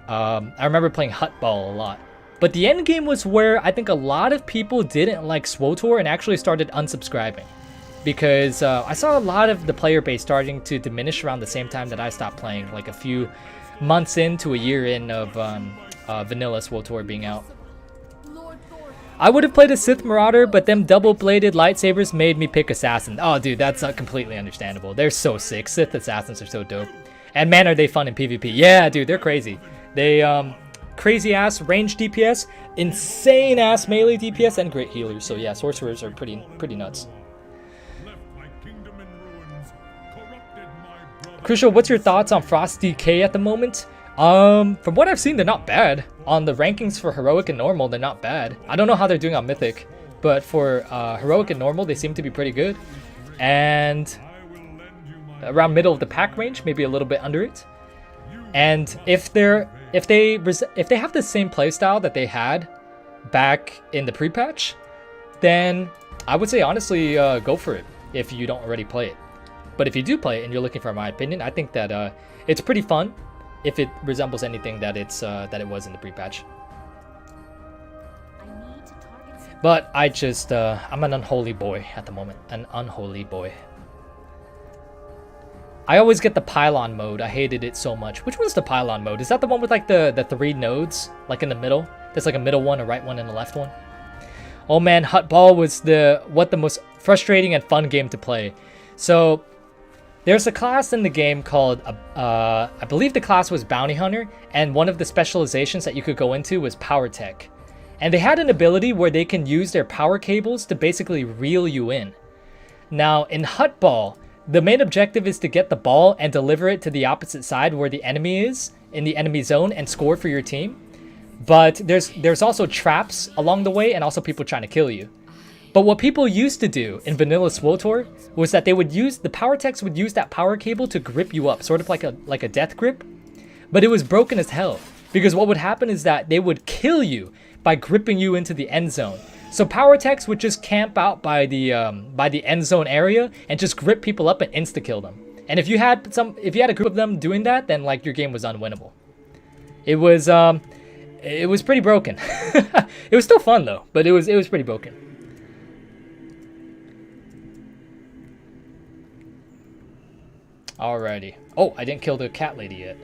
A: I remember playing Hutball a lot. But the end game was where I think a lot of people didn't like SWTOR and actually started unsubscribing. Because I saw a lot of the player base starting to diminish around the same time that I stopped playing, like a few months into a year in of vanilla SWTOR being out. I would have played a Sith Marauder, but them double-bladed lightsabers made me pick Assassin. Oh, dude, that's completely understandable. They're so sick. Sith Assassins are so dope. And man, are they fun in PvP. Yeah, dude, they're crazy. They, crazy-ass range DPS, insane-ass melee DPS, and great healers. So yeah, sorcerers are pretty nuts. Crucial, what's your thoughts on Frost DK at the moment? From what I've seen, they're not bad. On the rankings for Heroic and Normal, they're not bad. I don't know how they're doing on Mythic, but for Heroic and Normal, they seem to be pretty good. And around middle of the pack range, maybe a little bit under it. And if they have the same playstyle that they had back in the pre-patch, then I would say honestly go for it if you don't already play it. But if you do play it and you're looking for my opinion, I think that it's pretty fun if it resembles anything that it was in the pre-patch. But I just I'm an unholy boy at the moment, an unholy boy. I always get the pylon mode. I hated it so much. Which one's the pylon mode? Is that the one with like the 3 nodes, like in the middle? There's like a middle one, a right one, and a left one. Oh man, Hutball was the most frustrating and fun game to play. So there's a class in the game called, I believe the class was Bounty Hunter, and one of the specializations that you could go into was Power Tech. And they had an ability where they can use their power cables to basically reel you in. Now, in Hutball, the main objective is to get the ball and deliver it to the opposite side where the enemy is, in the enemy zone, and score for your team. But there's also traps along the way and also people trying to kill you. But what people used to do in vanilla SWTOR was that they would use, the power techs would use that power cable to grip you up, sort of like a death grip. But it was broken as hell, because what would happen is that they would kill you by gripping you into the end zone. So power techs would just camp out by the end zone area and just grip people up and insta kill them. And if you had a group of them doing that, then like your game was unwinnable. It was pretty broken. It was still fun though, but it was pretty broken. Alrighty. Oh, I didn't kill the cat lady yet.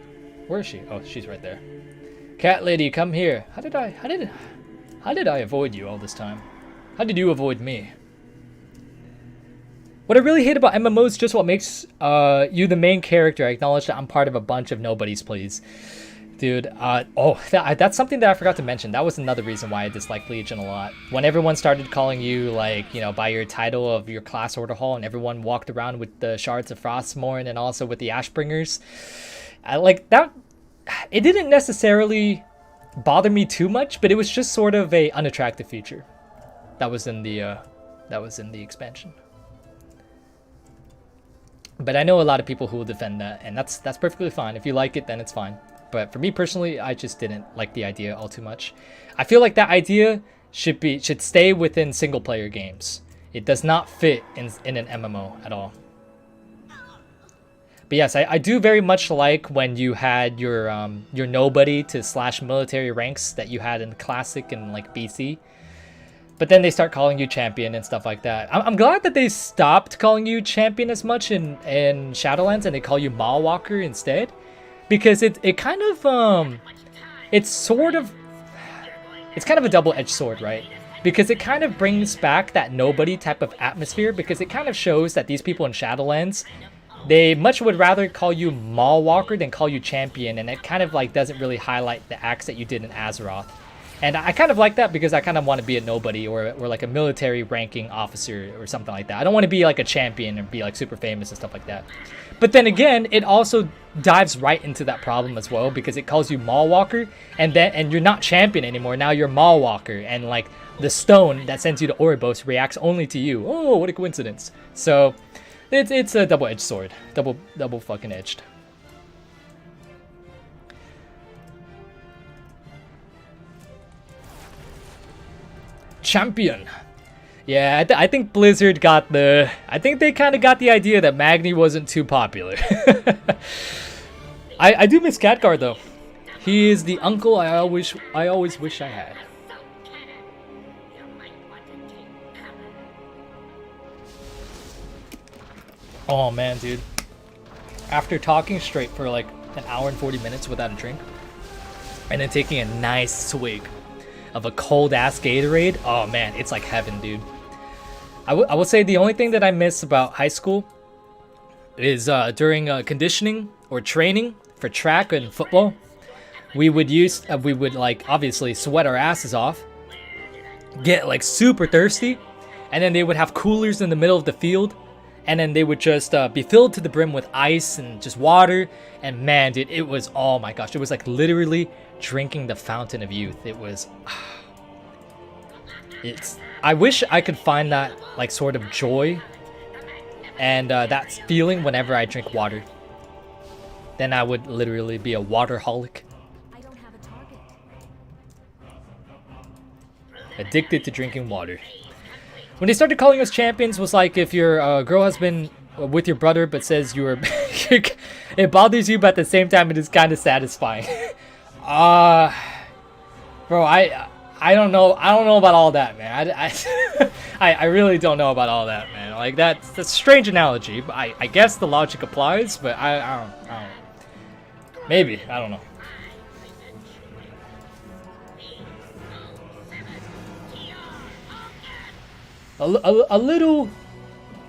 A: Where is she? Oh, she's right there. Cat lady, come here. How did I avoid you all this time? How did you avoid me? What I really hate about MMOs is just what makes you the main character. I acknowledge that I'm part of a bunch of nobodies, please. Dude, that's something that I forgot to mention. That was another reason why I dislike Legion a lot. When everyone started calling you, like, you know, by your title of your class order hall, and everyone walked around with the Shards of Frostmourne and also with the Ashbringers, like, that, it didn't necessarily bother me too much, but it was just sort of a unattractive feature that was in the expansion. But I know a lot of people who will defend that, and that's perfectly fine. If you like it, then it's fine. But for me personally, I just didn't like the idea all too much. I feel like that idea should stay within single player games. It does not fit in an MMO at all. But yes, I do very much like when you had your nobody to slash military ranks that you had in Classic and like BC. But then they start calling you champion and stuff like that. I'm glad that they stopped calling you champion as much in Shadowlands and they call you Mall Walker instead. Because it kind of it's kind of a double-edged sword, right? Because it kind of brings back that nobody type of atmosphere, because it kind of shows that these people in Shadowlands, they much would rather call you Mall Walker than call you champion, and it kind of like doesn't really highlight the acts that you did in Azeroth. And I kind of like that because I kind of want to be a nobody or like a military ranking officer or something like that. I don't want to be like a champion and be like super famous and stuff like that. But then again, it also dives right into that problem as well, because it calls you Mall Walker and you're not champion anymore. Now you're Mall Walker, and like the stone that sends you to Oribos reacts only to you. Oh, what a coincidence. So it's a double-edged sword. Double fucking edged. Champion. Yeah, I think Blizzard got I think they kind of got the idea that Magni wasn't too popular. I do miss Khadgar though. He is the uncle I always wish I had. Oh man, dude. After talking straight for like an hour and 40 minutes without a drink, and then taking a nice swig of a cold ass Gatorade, oh man, it's like heaven, dude. I will say the only thing that I miss about high school is during conditioning or training for track and football, we would like obviously sweat our asses off, get like super thirsty, and then they would have coolers in the middle of the field, and then they would just be filled to the brim with ice and just water. And man, dude, it was, oh my gosh, it was like literally drinking the fountain of youth. It was, I wish I could find that like sort of joy and that feeling whenever I drink water. Then I would literally be a waterholic. Addicted to drinking water. When they started calling us champions was like if your girl has been with your brother but says you were it bothers you, but at the same time it is kind of satisfying. Bro, I don't know about all that, man. I really don't know about all that, man. Like that's a strange analogy, but I guess the logic applies, but I don't. Maybe, I don't know. A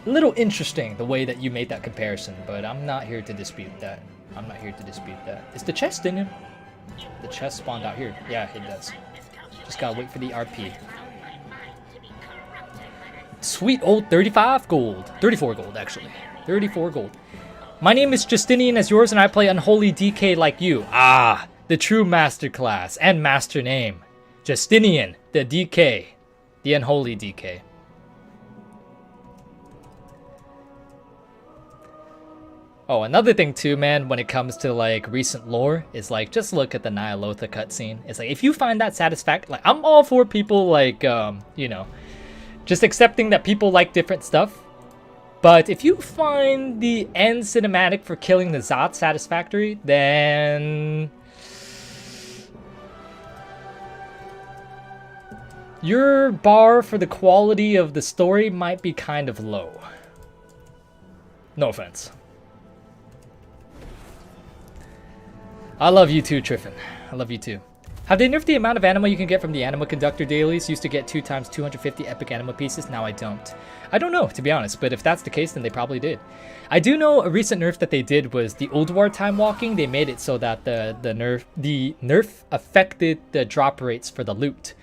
A: little interesting the way that you made that comparison, but I'm not here to dispute that. I'm not here to dispute that. Is the chest in him? The chest spawned out here. Yeah, it does. Just gotta wait for the RP. Sweet old 35 gold. 34 gold, actually. 34 gold. My name is Justinian as yours, and I play Unholy DK like you. Ah, the true master class and master name. Justinian, the DK. The Unholy DK. Oh, another thing too, man, when it comes to like recent lore, is like just look at the Nyalotha cutscene. It's like if you find that satisfaction, like I'm all for people like you know, just accepting that people like different stuff. But if you find the end cinematic for killing the Zot satisfactory, then your bar for the quality of the story might be kind of low. No offense. I love you too, Triffin. I love you too. Have they nerfed the amount of anima you can get from the anima conductor dailies? Used to get 2 times 250 epic anima pieces, now I don't. I don't know, to be honest, but if that's the case, then they probably did. I do know a recent nerf that they did was the Ulduar time walking. They made it so that the nerf affected the drop rates for the loot,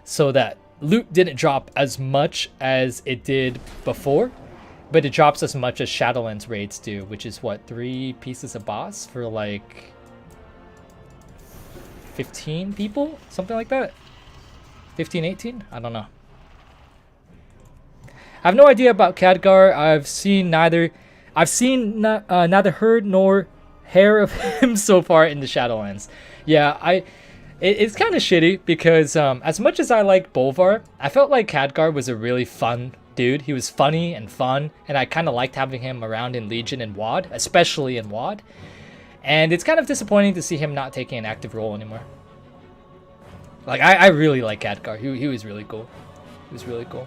A: so that loot didn't drop as much as it did before, but it drops as much as Shadowlands raids do, which is what, 3 pieces of boss for like 15 people? Something like that? 15, 18? I don't know. I have no idea about Khadgar. I've neither heard nor hair of him so far in the Shadowlands. Yeah, it's kind of shitty because as much as I like Bolvar, I felt like Khadgar was a really fun dude. He was funny and fun, and I kind of liked having him around in Legion and WoD, especially in WoD. And it's kind of disappointing to see him not taking an active role anymore. Like, I really like Khadgar. He was really cool. He was really cool.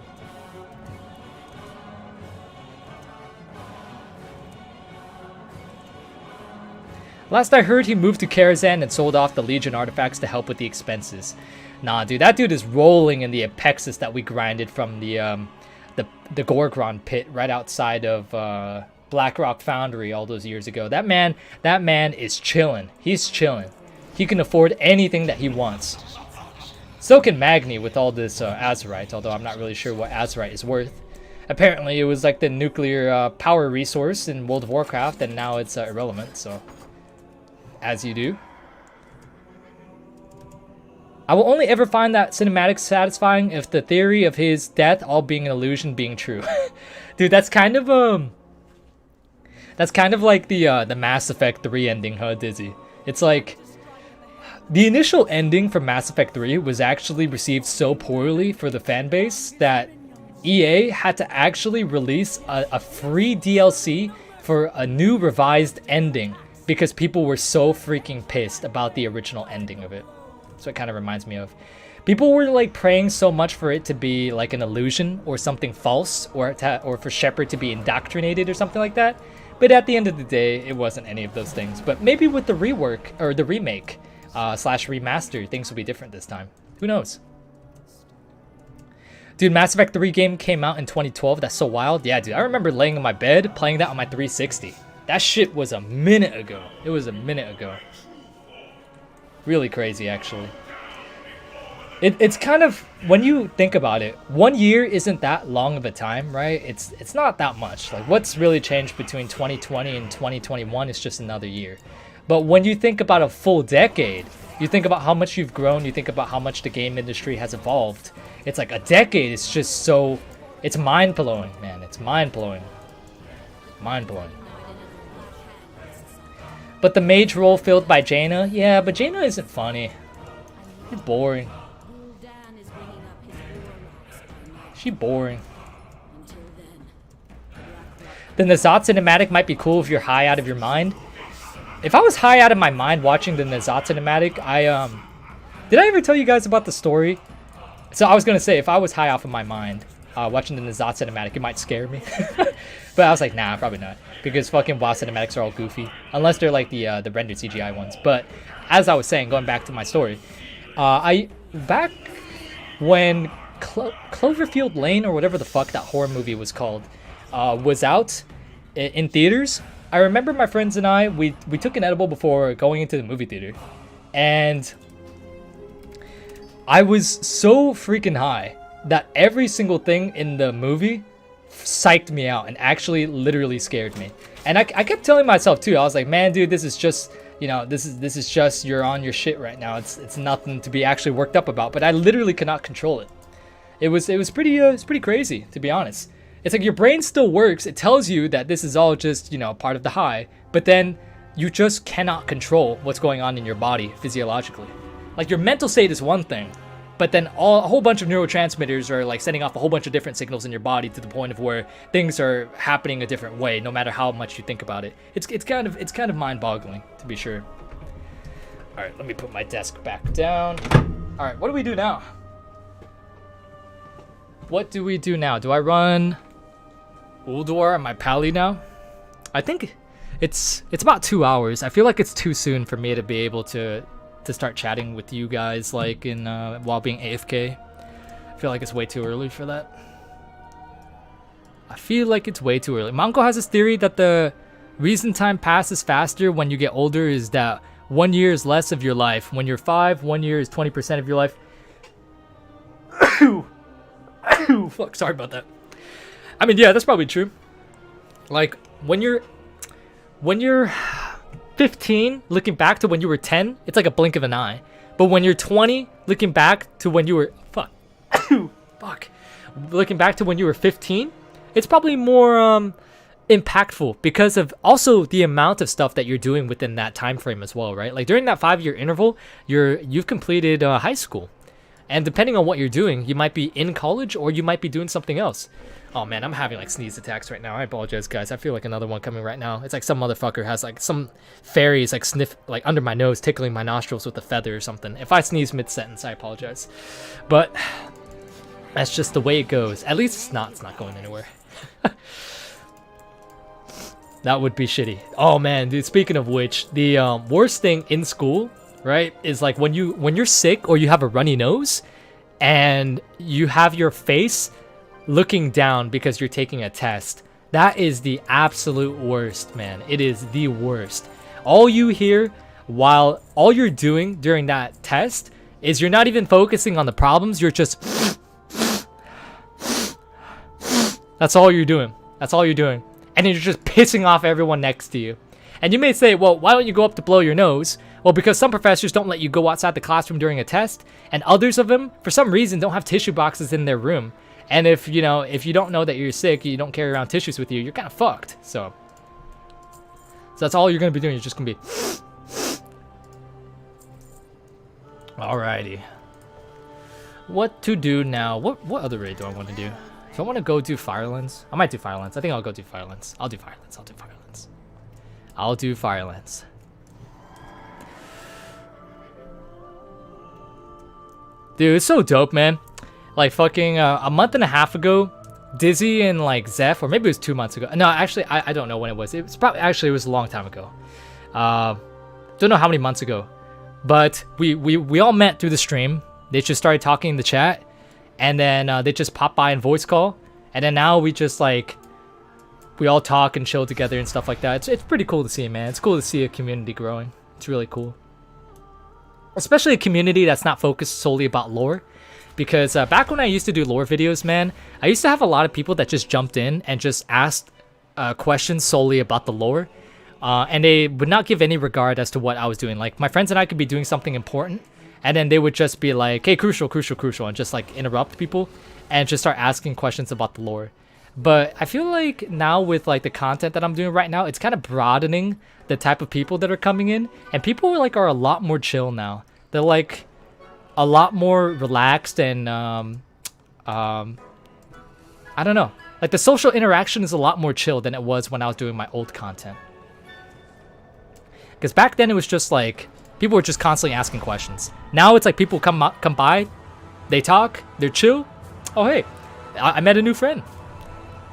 A: Last I heard, he moved to Karazhan and sold off the Legion artifacts to help with the expenses. Nah, dude, that dude is rolling in the Apexis that we grinded from the Gorgron pit right outside of Blackrock Foundry all those years ago. That man is chilling. He's chilling. He can afford anything that he wants. So can Magni with all this Azerite, although I'm not really sure what Azerite is worth. Apparently, it was like the nuclear power resource in World of Warcraft, and now it's irrelevant, so as you do. I will only ever find that cinematic satisfying if the theory of his death all being an illusion being true. Dude, that's kind of like the Mass Effect 3 ending, huh, Dizzy? It's like the initial ending for Mass Effect 3 was actually received so poorly for the fan base that EA had to actually release a free DLC for a new revised ending because people were so freaking pissed about the original ending of it. So it kind of reminds me of. People were like praying so much for it to be like an illusion or something false, or for Shepard to be indoctrinated or something like that. But at the end of the day, it wasn't any of those things. But maybe with the rework or the remake slash remaster, things will be different this time. Who knows? Dude, Mass Effect 3 game came out in 2012. That's so wild. Yeah, dude, I remember laying in my bed playing that on my 360. That shit was a minute ago. It was a minute ago. Really crazy, actually. It's kind of, when you think about it, 1 year isn't that long of a time, right? It's not that much. Like, what's really changed between 2020 and 2021 is just another year. But when you think about a full decade, you think about how much you've grown, you think about how much the game industry has evolved. It's like a decade is just so, it's mind-blowing, man. It's mind-blowing. Mind-blowing. But the mage role filled by Jaina? Yeah, but Jaina isn't funny. She's boring. She's boring. The Nazat cinematic might be cool if you're high out of your mind. If I was high out of my mind watching the Nazat cinematic, did I ever tell you guys about the story? So I was gonna say, if I was high off of my mind, watching the Nazat cinematic, it might scare me. But I was like, nah, probably not, because fucking WoW cinematics are all goofy, unless they're like the rendered CGI ones. But as I was saying, going back to my story, back when Cloverfield Lane, or whatever the fuck that horror movie was called, was out in theaters, I remember my friends and I, we took an edible before going into the movie theater, and I was so freaking high that every single thing in the movie psyched me out and actually literally scared me. And I kept telling myself too, I was like, man, dude, this is just, you know, this is just, you're on your shit right now. It's nothing to be actually worked up about. But I literally could not control it. It was pretty crazy, to be honest. It's like your brain still works. It tells you that this is all just, you know, part of the high, but then you just cannot control what's going on in your body physiologically. Like, your mental state is one thing, but then a whole bunch of neurotransmitters are like setting off a whole bunch of different signals in your body to the point of where things are happening a different way, no matter how much you think about it. It's kind of mind-boggling, to be sure. All right, let me put my desk back down. All right, what do we do now? What do we do now? Do I run Ulduar and my Pally now? I think it's about 2 hours. I feel like it's too soon for me to be able to start chatting with you guys, like, in while being AFK. I feel like it's way too early for that. I feel like it's way too early. My uncle has this theory that the reason time passes faster when you get older is that 1 year is less of your life. When you're 5, 1 year is 20% of your life. Fuck, sorry about that. I mean, yeah, that's probably true. Like, when you're 15, looking back to when you were 10, it's like a blink of an eye. But when you're 20, looking back to when you were looking back to when you were 15, it's probably more impactful because of also the amount of stuff that you're doing within that time frame as well, right? Like, during that 5-year interval, you've completed high school. And depending on what you're doing, you might be in college or you might be doing something else. Oh man, I'm having like sneeze attacks right now. I apologize, guys. I feel like another one coming right now. It's like some motherfucker has like some fairies like sniff like under my nose, tickling my nostrils with a feather or something. If I sneeze mid-sentence, I apologize. But that's just the way it goes. At least it's not going anywhere. That would be shitty. Oh man, dude, speaking of which, the worst thing in school, right, is like when you're sick or you have a runny nose and you have your face looking down because you're taking a test. That is the absolute worst, man. It is the worst. All you hear while all you're doing during that test is you're not even focusing on the problems, you're just that's all you're doing. That's all you're doing. And you're just pissing off everyone next to you. And you may say, well, why don't you go up to blow your nose? Well, because some professors don't let you go outside the classroom during a test, and others of them, for some reason, don't have tissue boxes in their room. And if you don't know that you're sick, you don't carry around tissues with you, you're kind of fucked. So that's all you're going to be doing. You're just going to be... Alrighty. What to do now? What other raid do I want to do? Do I want to go do Firelands? I might do Firelands. I think I'll go do Firelands. I'll do Firelands. Dude, it's so dope, man. Like, fucking a month and a half ago, Dizzy and, like, Zeph, or maybe it was 2 months ago. No, actually, I don't know when it was. It was it was a long time ago. Don't know how many months ago. But we all met through the stream. They just started talking in the chat. And then they just popped by and voice call. And then now we just, like, we all talk and chill together and stuff like that. It's pretty cool to see, man. It's cool to see a community growing. It's really cool. especially a community that's not focused solely about lore. Because back when I used to do lore videos, man, I used to have a lot of people that just jumped in and just asked questions solely about the lore. And they would not give any regard as to what I was doing. Like, my friends and I could be doing something important, and then they would just be like, hey, Crucial, Crucial, Crucial, and just like interrupt people and just start asking questions about the lore. But I feel like now with like the content that I'm doing right now, it's kind of broadening the type of people that are coming in, and people are a lot more chill now. They're like a lot more relaxed, and I don't know, like the social interaction is a lot more chill than it was when I was doing my old content. Because back then it was just like people were just constantly asking questions. Now it's like people come by, they talk, they're chill. Oh hey, I met a new friend.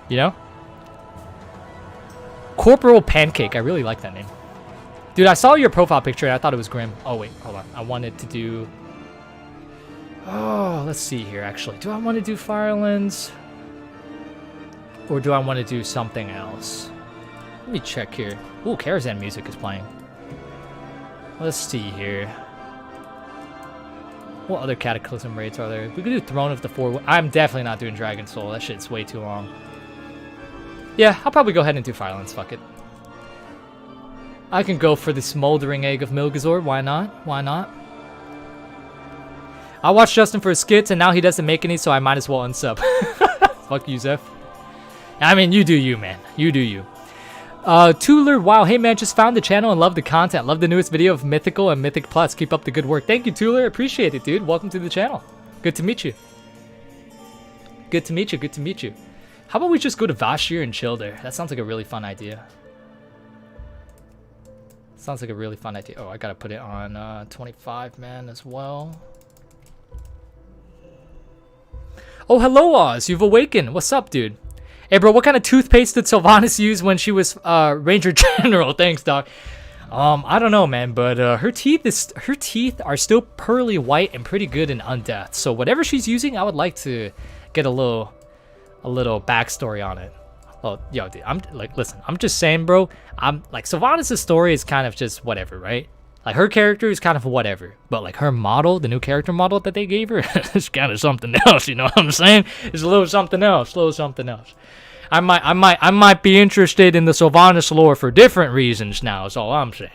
A: You know? Corporal Pancake. I really like that name. Dude, I saw your profile picture and I thought it was grim. Oh, wait. Hold on. I wanted to do... Oh, let's see here, actually. Do I want to do Firelands? Or do I want to do something else? Let me check here. Ooh, Karazhan music is playing. Let's see here. What other Cataclysm raids are there? We could do Throne of the Four... I'm definitely not doing Dragon Soul. That shit's way too long. Yeah, I'll probably go ahead and do Firelands, fuck it. I can go for the Smoldering Egg of Milgazor, why not? Why not? I watched Justin for his skits, and now he doesn't make any, so I might as well unsub. Fuck you, Zeph. I mean, you do you, man. You do you. Tuller, wow, hey man, just found the channel and love the content. Love the newest video of Mythical and Mythic Plus. Keep up the good work. Thank you, Tuller. Appreciate it, dude. Welcome to the channel. Good to meet you. Good to meet you, good to meet you. How about we just go to Vashir and chill there? That sounds like a really fun idea. Sounds like a really fun idea. Oh, I gotta put it on 25, man, as well. Oh, hello, Oz. You've awakened. What's up, dude? Hey, bro, what kind of toothpaste did Sylvanas use when she was Ranger General? Thanks, dog. I don't know, man, but her teeth are still pearly white and pretty good in Undeath. So whatever she's using, I would like to get a little backstory on it. Oh, yo, dude, I'm like, listen, I'm just saying, bro. I'm like, Sylvanas' story is kind of just whatever, right? Like, her character is kind of whatever, but like her model, the new character model that they gave her, is kind of something else. You know what I'm saying? It's a little something else, I might be interested in the Sylvanas lore for different reasons now. Is all I'm saying.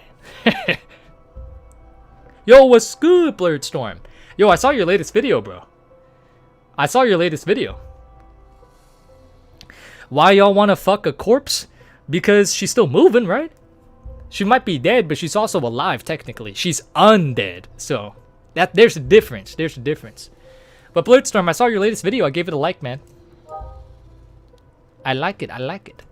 A: Yo, what's good, Blurred Storm? Yo, I saw your latest video, bro. I saw your latest video. Why y'all want to fuck a corpse? Because she's still moving, right? She might be dead, but she's also alive, technically. She's undead. So, there's a difference. There's a difference. But Blurdstorm, I saw your latest video. I gave it a like, man. I like it. I like it.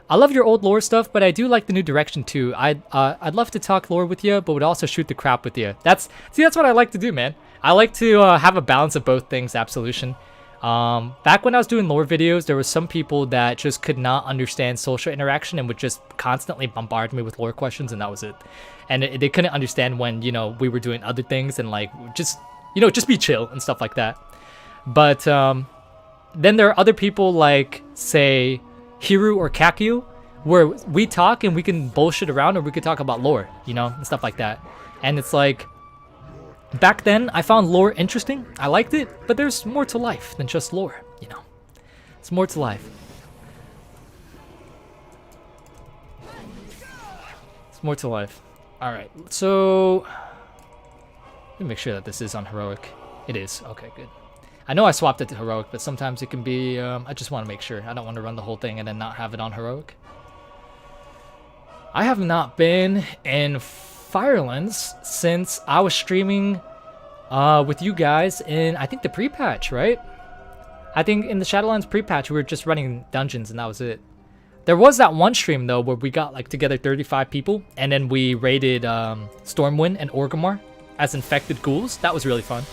A: I love your old lore stuff, but I do like the new direction, too. I'd love to talk lore with you, but would also shoot the crap with you. That's what I like to do, man. I like to have a balance of both things, Absolution. Back when I was doing lore videos, there was some people that just could not understand social interaction and would just constantly bombard me with lore questions, and that was it. And they couldn't understand when, you know, we were doing other things and like just, you know, just be chill and stuff like that. But then there are other people like, say, Hiru or Kakyu, where we talk and we can bullshit around, or we could talk about lore, you know, and stuff like that. And it's like, back then, I found lore interesting. I liked it, but there's more to life than just lore, you know. It's more to life. It's more to life. Alright, so... let me make sure that this is on Heroic. It is. Okay, good. I know I swapped it to Heroic, but sometimes it can be... I just want to make sure. I don't want to run the whole thing and then not have it on Heroic. I have not been in Firelands since I was streaming with you guys in, I think, the pre-patch, right? I think in the Shadowlands pre-patch we were just running dungeons and that was it. There was that one stream though where we got like together 35 people and then we raided Stormwind and Orgrimmar as infected ghouls. That was really fun.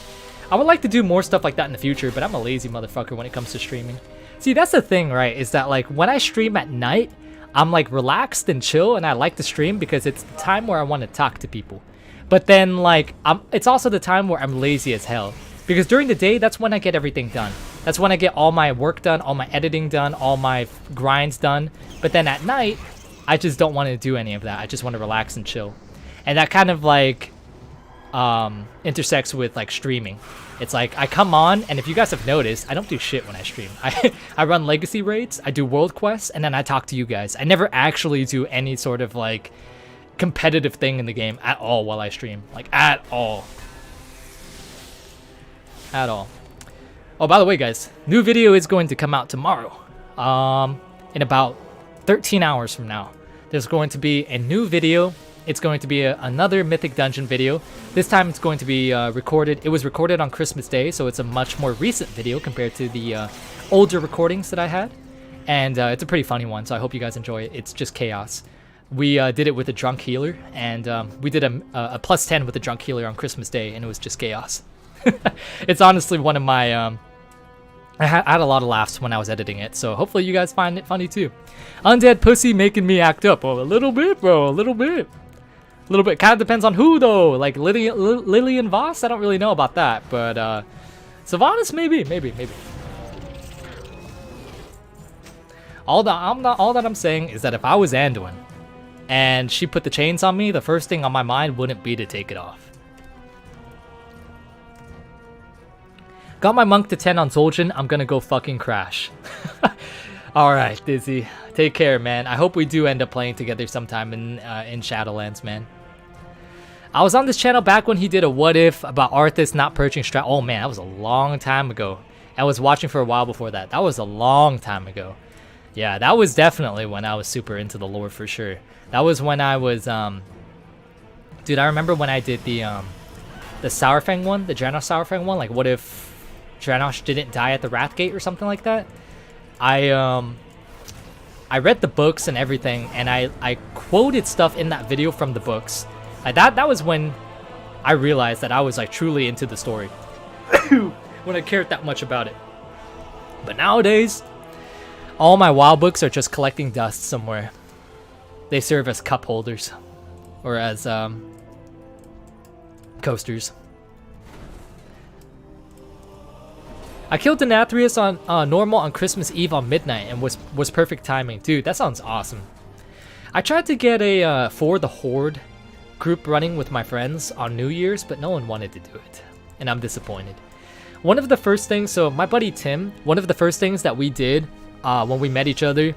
A: I would like to do more stuff like that in the future, but I'm a lazy motherfucker when it comes to streaming. See, that's the thing, right? Is that like when I stream at night, I'm like relaxed and chill and I like to stream because it's the time where I want to talk to people. But then like, it's also the time where I'm lazy as hell. Because during the day, that's when I get everything done. That's when I get all my work done, all my editing done, all my grinds done. But then at night, I just don't want to do any of that. I just want to relax and chill. And that kind of like intersects with like streaming. It's like I come on, and if you guys have noticed, I don't do shit when I stream. I run legacy raids, I do world quests, and then I talk to you guys. I never actually do any sort of like competitive thing in the game at all while I stream, like at all. Oh, by the way, guys, new video is going to come out tomorrow. In about 13 hours from now, there's going to be a new video. It's going to be another Mythic Dungeon video. This time it's going to be recorded. It was recorded on Christmas Day, so it's a much more recent video compared to the older recordings that I had. And it's a pretty funny one, so I hope you guys enjoy it. It's just chaos. We did it with a drunk healer, and we did a plus 10 with a drunk healer on Christmas Day, and it was just chaos. It's honestly one of my... I had a lot of laughs when I was editing it, so hopefully you guys find it funny too. Undead pussy making me act up. Oh, a little bit, bro, a little bit. A little bit. Kind of depends on who, though. Like Lillian Voss? I don't really know about that, but Sylvanas, maybe. All that I'm saying is that if I was Anduin and she put the chains on me, the first thing on my mind wouldn't be to take it off. Got my monk to 10 on Zul'jin. I'm gonna go fucking crash. Alright, Dizzy. Take care, man. I hope we do end up playing together sometime in Shadowlands, man. I was on this channel back when he did a what if about Arthas not purging strat. Oh man, that was a long time ago. I was watching for a while before that. That was a long time ago. Yeah, that was definitely when I was super into the lore for sure. That was when I was dude, I remember when I did the Saurfang one, the Draenor Saurfang one, like what if Draenor didn't die at the Wrathgate or something like that. I read the books and everything, and I quoted stuff in that video from the books. That was when I realized that I was like truly into the story. When I cared that much about it. But nowadays, all my WoW books are just collecting dust somewhere. They serve as cup holders. Or as coasters. I killed Denathrius on normal on Christmas Eve on midnight and was perfect timing. Dude, that sounds awesome. I tried to get a For the Horde group running with my friends on New Year's, but no one wanted to do it. And I'm disappointed. One of the first things, so my buddy Tim, one of the first things that we did when we met each other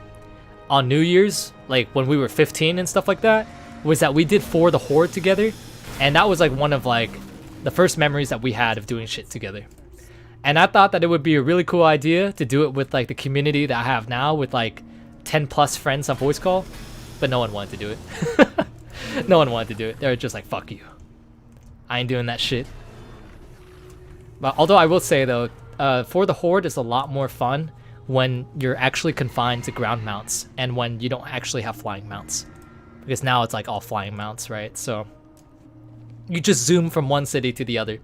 A: on New Year's, like when we were 15 and stuff like that, was that we did For the Horde together. And that was like one of like the first memories that we had of doing shit together. And I thought that it would be a really cool idea to do it with like the community that I have now with like 10 plus friends on voice call, but no one wanted to do it. No one wanted to do it. They were just like, fuck you. I ain't doing that shit. But although I will say though, For the Horde is a lot more fun when you're actually confined to ground mounts and when you don't actually have flying mounts. Because now it's like all flying mounts, right? So you just zoom from one city to the other.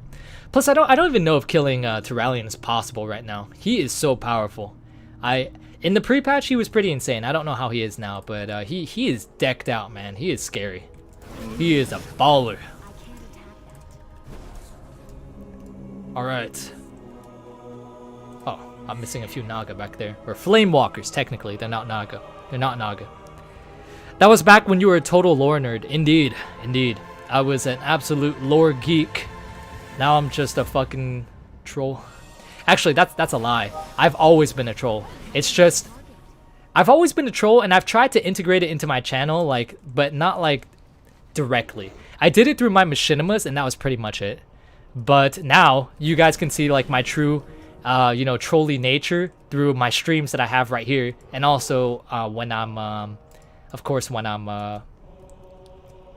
A: Plus, I don't even know if killing Tyrallion is possible right now. He is so powerful. In the pre-patch, he was pretty insane. I don't know how he is now, but he is decked out, man. He is scary. He is a baller. All right. Oh, I'm missing a few Naga back there. Or Flame Walkers, technically. They're not Naga. They're not Naga. That was back when you were a total lore nerd. Indeed, indeed. I was an absolute lore geek. Now I'm just a fucking troll. Actually, that's a lie. I've always been a troll. It's just I've always been a troll, and I've tried to integrate it into my channel, like, but not like directly. I did it through my machinimas, and that was pretty much it. But now you guys can see like my true, you know, trolly nature through my streams that I have right here, and also when I'm, of course, when I'm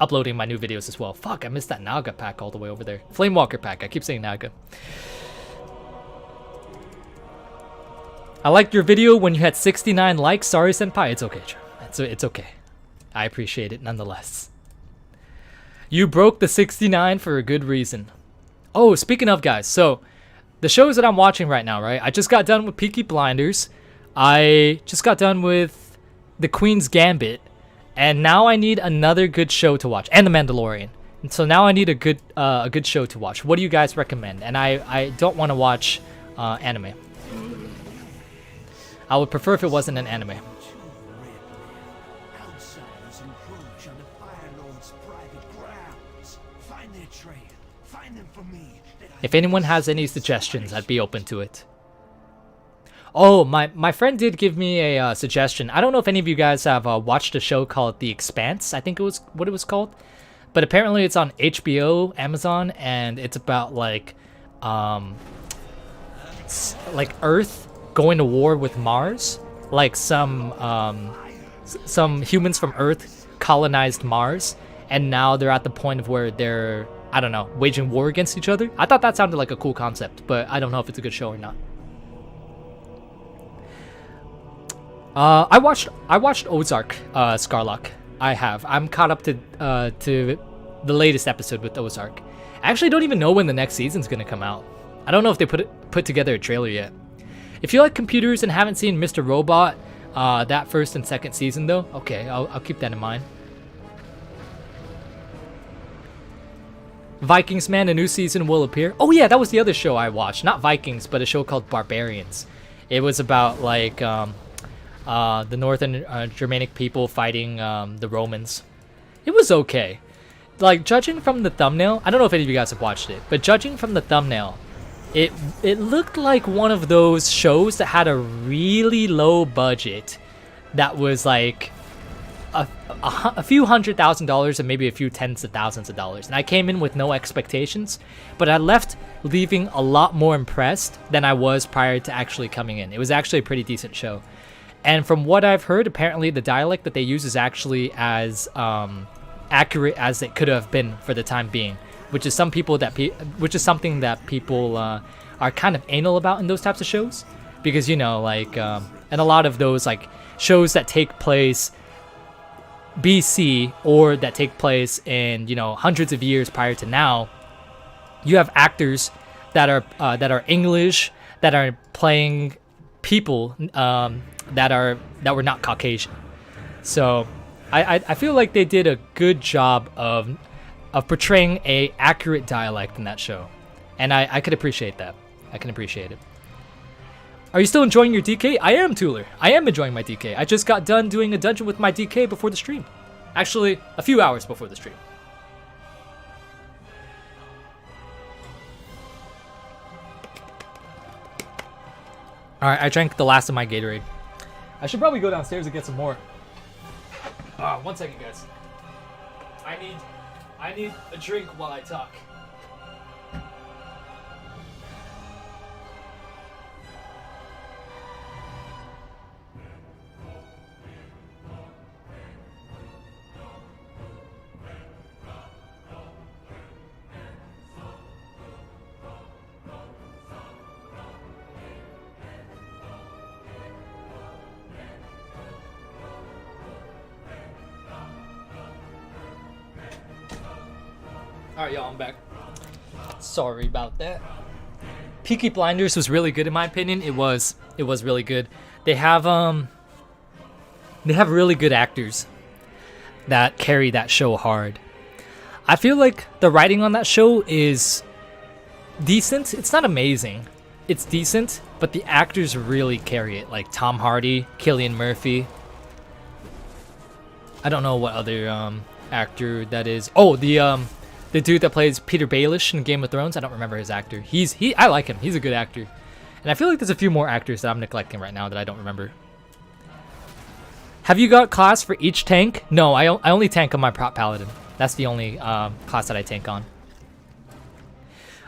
A: uploading my new videos as well. Fuck, I missed that Naga pack all the way over there. Flamewalker pack, I keep saying Naga. I liked your video when you had 69 likes. Sorry, Senpai. It's okay, Joe. It's okay. I appreciate it nonetheless. You broke the 69 for a good reason. Oh, speaking of, guys, so the shows that I'm watching right now, right? I just got done with Peaky Blinders. I just got done with The Queen's Gambit. And now I need another good show to watch, and The Mandalorian. And so now I need a good show to watch. What do you guys recommend? And I don't want to watch anime. I would prefer if it wasn't an anime. If anyone has any suggestions, I'd be open to it. Oh, my friend did give me a suggestion. I don't know if any of you guys have watched a show called The Expanse. I think it was what it was called. But apparently it's on HBO, Amazon, and it's about like Earth going to war with Mars. Like some humans from Earth colonized Mars, and now they're at the point of where they're, I don't know, waging war against each other. I thought that sounded like a cool concept, but I don't know if it's a good show or not. I watched Ozark, Scarlock. I have. I'm caught up to the latest episode with Ozark. I actually don't even know when the next season's gonna come out. I don't know if they put together a trailer yet. If you like computers and haven't seen Mr. Robot, that first and second season though, okay, I'll keep that in mind. Vikings, man, a new season will appear. Oh yeah, that was the other show I watched. Not Vikings, but a show called Barbarians. It was about like the northern Germanic people fighting the Romans. It was okay. Like, judging from the thumbnail, I don't know if any of you guys have watched it, but judging from the thumbnail, it looked like one of those shows that had a really low budget that was like a few $100,000 and maybe a few tens of thousands of dollars. And I came in with no expectations, but I left leaving a lot more impressed than I was prior to actually coming in. It was actually a pretty decent show. And from what I've heard, apparently the dialect that they use is actually as accurate as it could have been for the time being, which is something that people are kind of anal about in those types of shows, because you know, like, and a lot of those like shows that take place BC or that take place in, you know, hundreds of years prior to now, you have actors that are English, that are playing people that were not Caucasian. So I feel like they did a good job of portraying a accurate dialect in that show, and I could appreciate that. I can appreciate it. Are you still enjoying your DK? I am, Tooler. I am enjoying my DK. I just got done doing a dungeon with my DK before the stream. Actually, a few hours before the stream. Alright, I drank the last of my Gatorade. I should probably go downstairs and get some more. 1 second, guys. I need a drink while I talk. Alright, y'all, I'm back. Sorry about that. Peaky Blinders was really good in my opinion. It was really good. They have really good actors that carry that show hard. I feel like the writing on that show is decent. It's not amazing. It's decent, but the actors really carry it. Like Tom Hardy, Cillian Murphy. I don't know what other actor that is. Oh, the dude that plays Peter Baelish in Game of Thrones. I don't remember his actor. I like him. He's a good actor. And I feel like there's a few more actors that I'm neglecting right now that I don't remember. Have you got class for each tank? No, I only tank on my prop paladin. That's the only class that I tank on.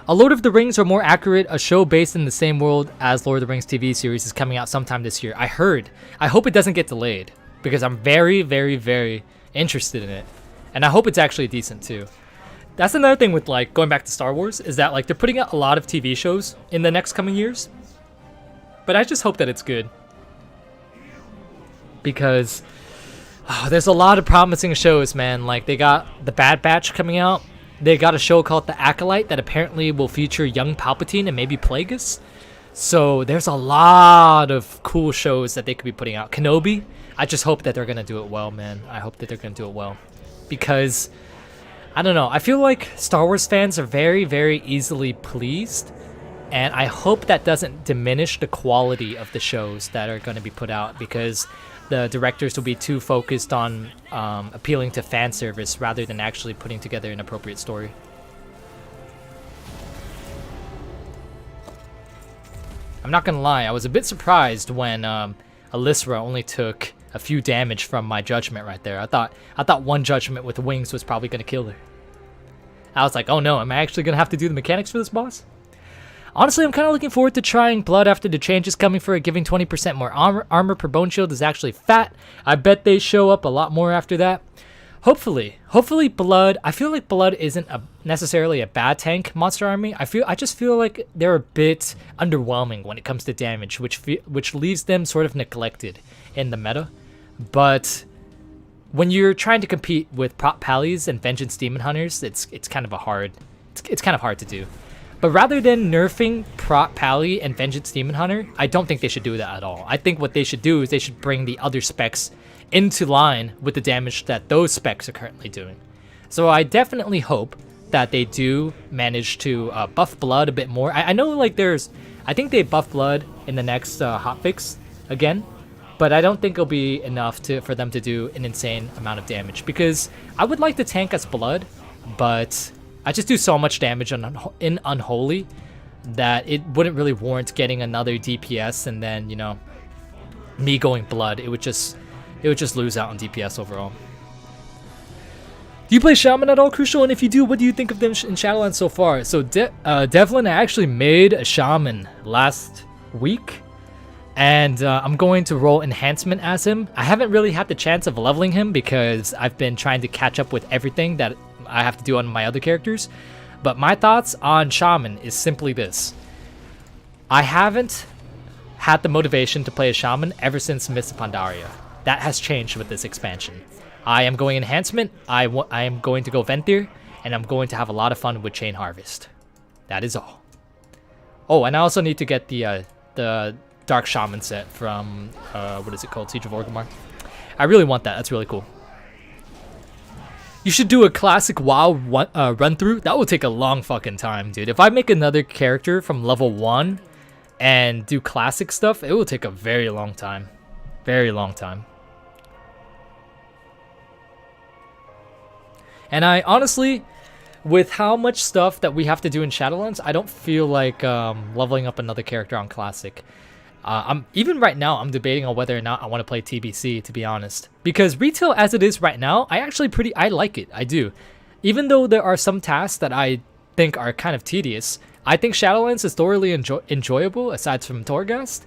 A: A Lord of the Rings or more accurate, a show based in the same world as Lord of the Rings TV series is coming out sometime this year. I heard. I hope it doesn't get delayed because I'm very, very, very interested in it. And I hope it's actually decent too. That's another thing with like going back to Star Wars is that like they're putting out a lot of TV shows in the next coming years. But I just hope that it's good. Because there's a lot of promising shows, man. Like they got The Bad Batch coming out. They got a show called The Acolyte that apparently will feature young Palpatine and maybe Plagueis. So there's a lot of cool shows that they could be putting out. Kenobi, I just hope that they're going to do it well, man. I hope that they're going to do it well. Because, I don't know, I feel like Star Wars fans are very, very easily pleased. And I hope that doesn't diminish the quality of the shows that are going to be put out. Because the directors will be too focused on appealing to fan service rather than actually putting together an appropriate story. I'm not gonna lie, I was a bit surprised when Alyssra only took a few damage from my judgment right there. I thought one judgment with wings was probably gonna kill her. I was like, oh no, am I actually gonna have to do the mechanics for this boss? Honestly, I'm kind of looking forward to trying Blood after the changes coming for it, giving 20% more armor per bone shield is actually fat. I bet they show up a lot more after that. Hopefully Blood. I feel like Blood isn't necessarily a bad tank monster army. I just feel like they're a bit underwhelming when it comes to damage, which leaves them sort of neglected in the meta. But when you're trying to compete with Prot Pallies and Vengeance Demon Hunters, it's kind of hard to do. But rather than nerfing Prot Pally and Vengeance Demon Hunter, I don't think they should do that at all. I think what they should do is they should bring the other specs into line with the damage that those specs are currently doing. So I definitely hope that they do manage to buff Blood a bit more. I know like I think they buff Blood in the next hotfix again, but I don't think it'll be enough for them to do an insane amount of damage, because I would like to tank as Blood, but I just do so much damage in Unholy that it wouldn't really warrant getting another DPS, and then, you know, me going Blood, it would just lose out on DPS overall. Do you play Shaman at all, Crucial? And if you do, what do you think of them in Shadowlands so far? So Devlin, I actually made a Shaman last week, and I'm going to roll Enhancement as him. I haven't really had the chance of leveling him because I've been trying to catch up with everything that I have to do on my other characters. But my thoughts on Shaman is simply this. I haven't had the motivation to play a Shaman ever since Mists of Pandaria. That has changed with this expansion. I am going Enhancement, I am going to go Ventir, and I'm going to have a lot of fun with Chain Harvest. That is all. Oh, and I also need to get the Dark Shaman set from, what is it called? Siege of Orgrimmar. I really want that. That's really cool. You should do a classic WoW run through. That will take a long fucking time, dude. If I make another character from level 1 and do classic stuff, it will take a very long time. Very long time. And I honestly, with how much stuff that we have to do in Shadowlands, I don't feel like leveling up another character on classic. Even right now, I'm debating on whether or not I want to play TBC, to be honest. Because retail as it is right now, I like it. I do. Even though there are some tasks that I think are kind of tedious, I think Shadowlands is thoroughly enjoyable, aside from Torghast.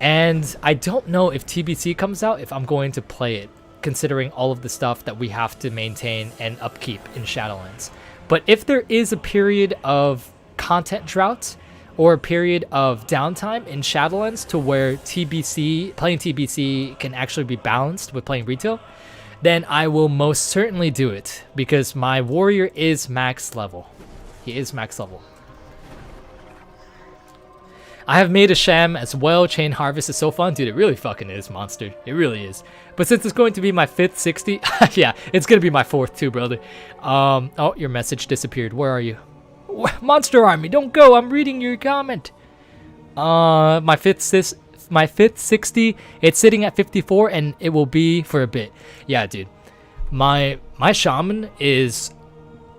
A: And I don't know if TBC comes out, if I'm going to play it, considering all of the stuff that we have to maintain and upkeep in Shadowlands. But if there is a period of content drought, or a period of downtime in Shadowlands to where playing TBC can actually be balanced with playing retail, then I will most certainly do it, because my warrior is max level. He is max level. I have made a Sham as well. Chain Harvest is so fun. Dude, it really fucking is, monster. It really is. But since it's going to be my 5th 60, yeah, it's going to be my 4th too, brother. Oh, your message disappeared. Where are you? Monster Army, don't go. I'm reading your comment. My fifth 60, it's sitting at 54, and it will be for a bit. Yeah, dude. My Shaman is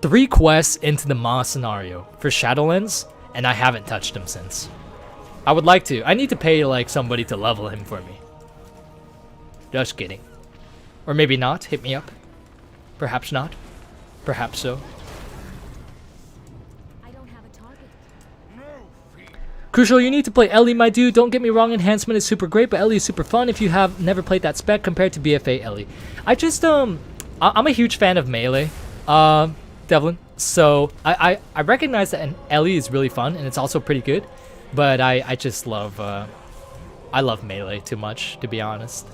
A: 3 quests into the Ma scenario for Shadowlands, and I haven't touched him since. I would like to. I need to pay like somebody to level him for me. Just kidding. Or maybe not. Hit me up. Perhaps not. Perhaps so. Crucial, you need to play Ellie, my dude. Don't get me wrong, Enhancement is super great, but Ellie is super fun if you have never played that spec compared to BFA Ellie. I just, I'm a huge fan of Melee, Devlin. So, I recognize that Ellie is really fun, and it's also pretty good. But I just love, I love Melee too much, to be honest.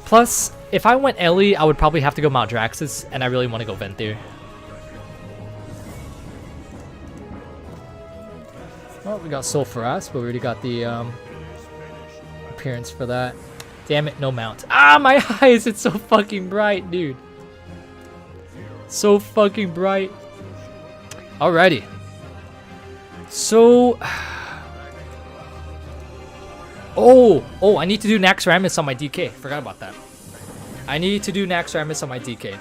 A: Plus, if I went Ellie, I would probably have to go Mount Draxus, and I really want to go Ventir. Oh, we got Soul for us, but we already got the appearance for that. Damn it, no mount. Ah, my eyes! It's so fucking bright, dude. So fucking bright. Alrighty. So... Oh, I need to do Naxxramas on my DK. Forgot about that. I need to do Naxxramas on my DK.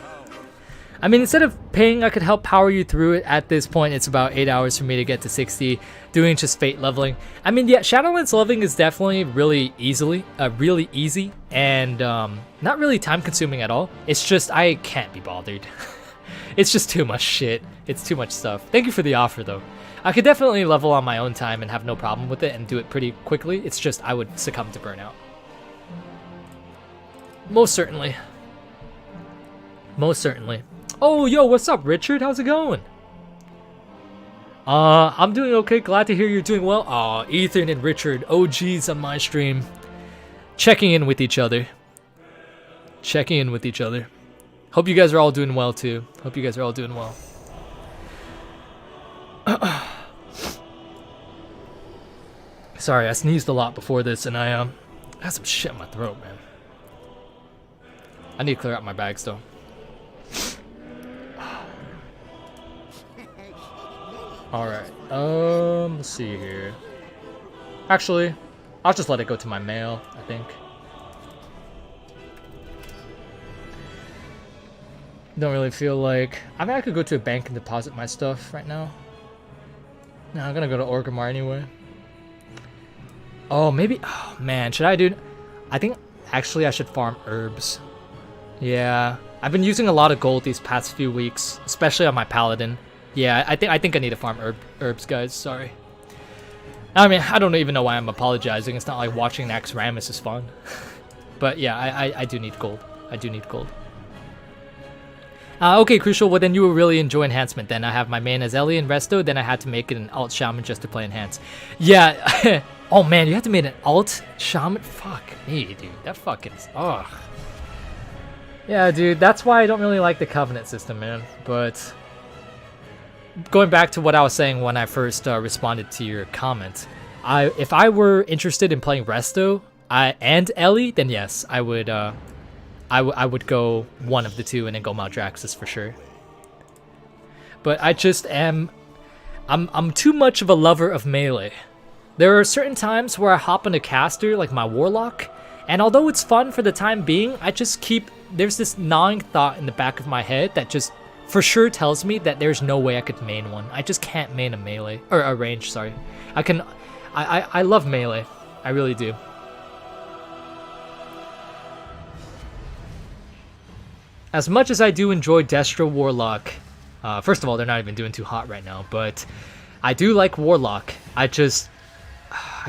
A: I mean, instead of paying, I could help power you through it. At this point, it's about 8 hours for me to get to 60, doing just fate leveling. I mean, yeah, Shadowlands leveling is definitely really easy, and not really time consuming at all. It's just, I can't be bothered. It's just too much shit. It's too much stuff. Thank you for the offer, though. I could definitely level on my own time and have no problem with it and do it pretty quickly. It's just, I would succumb to burnout. Most certainly. Most certainly. Oh, yo, what's up, Richard? How's it going? I'm doing okay. Glad to hear you're doing well. Aw, Ethan and Richard, OGs on my stream. Checking in with each other. Checking in with each other. Hope you guys are all doing well, too. Hope you guys are all doing well. Sorry, I sneezed a lot before this, and I had some shit in my throat, man. I need to clear out my bags, though. Alright, let's see here. Actually, I'll just let it go to my mail, I think. Don't really feel like... I mean, I could go to a bank and deposit my stuff right now. No, I'm gonna go to Orgrimmar anyway. Oh, maybe... Oh, man, should I do... I think, actually, I should farm herbs. Yeah, I've been using a lot of gold these past few weeks, especially on my paladin. Yeah, I think I need to farm herbs, guys. Sorry. I mean, I don't even know why I'm apologizing. It's not like watching Nax Ramus is fun. But yeah, I do need gold. I do need gold. Okay, Crucial. Well, then you will really enjoy Enhancement. Then I have my main as Ellie and Resto. Then I had to make it an alt shaman just to play Enhance. Yeah. Oh man, you have to make an alt shaman. Fuck me, dude. That fucking. Ugh. Yeah, dude. That's why I don't really like the Covenant system, man. But going back to what I was saying when I first responded to your comment, if I were interested in playing Resto and Ellie, then yes, I would go one of the two and then go Maldraxxus for sure. But I just am... I'm too much of a lover of melee. There are certain times where I hop on a caster, like my Warlock, and although it's fun for the time being, I just keep... There's this gnawing thought in the back of my head that just for sure tells me that there's no way I could main one. I just can't main a melee. Or a range, sorry. I love melee. I really do. As much as I do enjoy Destra Warlock, first of all, they're not even doing too hot right now, but I do like Warlock. I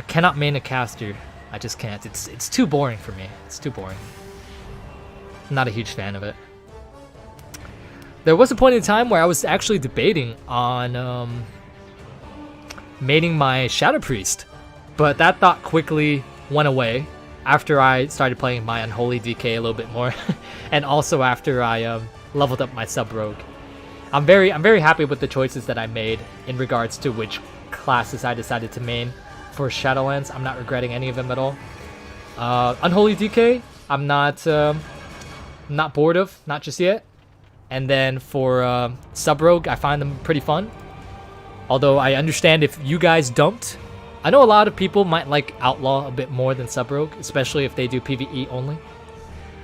A: cannot main a caster. I just can't. It's too boring for me. It's too boring. I'm not a huge fan of it. There was a point in time where I was actually debating on maining my Shadow Priest, but that thought quickly went away after I started playing my Unholy DK a little bit more, and also after I leveled up my Sub Rogue. I'm very happy with the choices that I made in regards to which classes I decided to main for Shadowlands. I'm not regretting any of them at all. Unholy DK, I'm not bored of, not just yet. And then for Sub Rogue, I find them pretty fun. Although I understand if you guys don't. I know a lot of people might like Outlaw a bit more than Sub Rogue, especially if they do PvE only.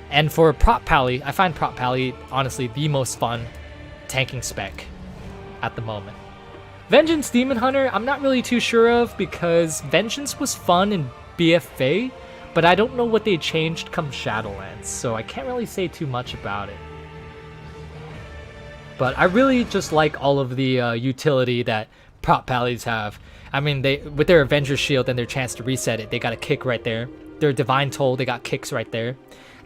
A: And for Prot Pally, I find Prot Pally honestly the most fun tanking spec at the moment. Vengeance Demon Hunter, I'm not really too sure of because Vengeance was fun in BFA, but I don't know what they changed come Shadowlands, so I can't really say too much about it. But I really just like all of the utility that Prot Pallies have. I mean, with their Avenger Shield and their chance to reset it, they got a kick right there. Their Divine Toll, they got kicks right there.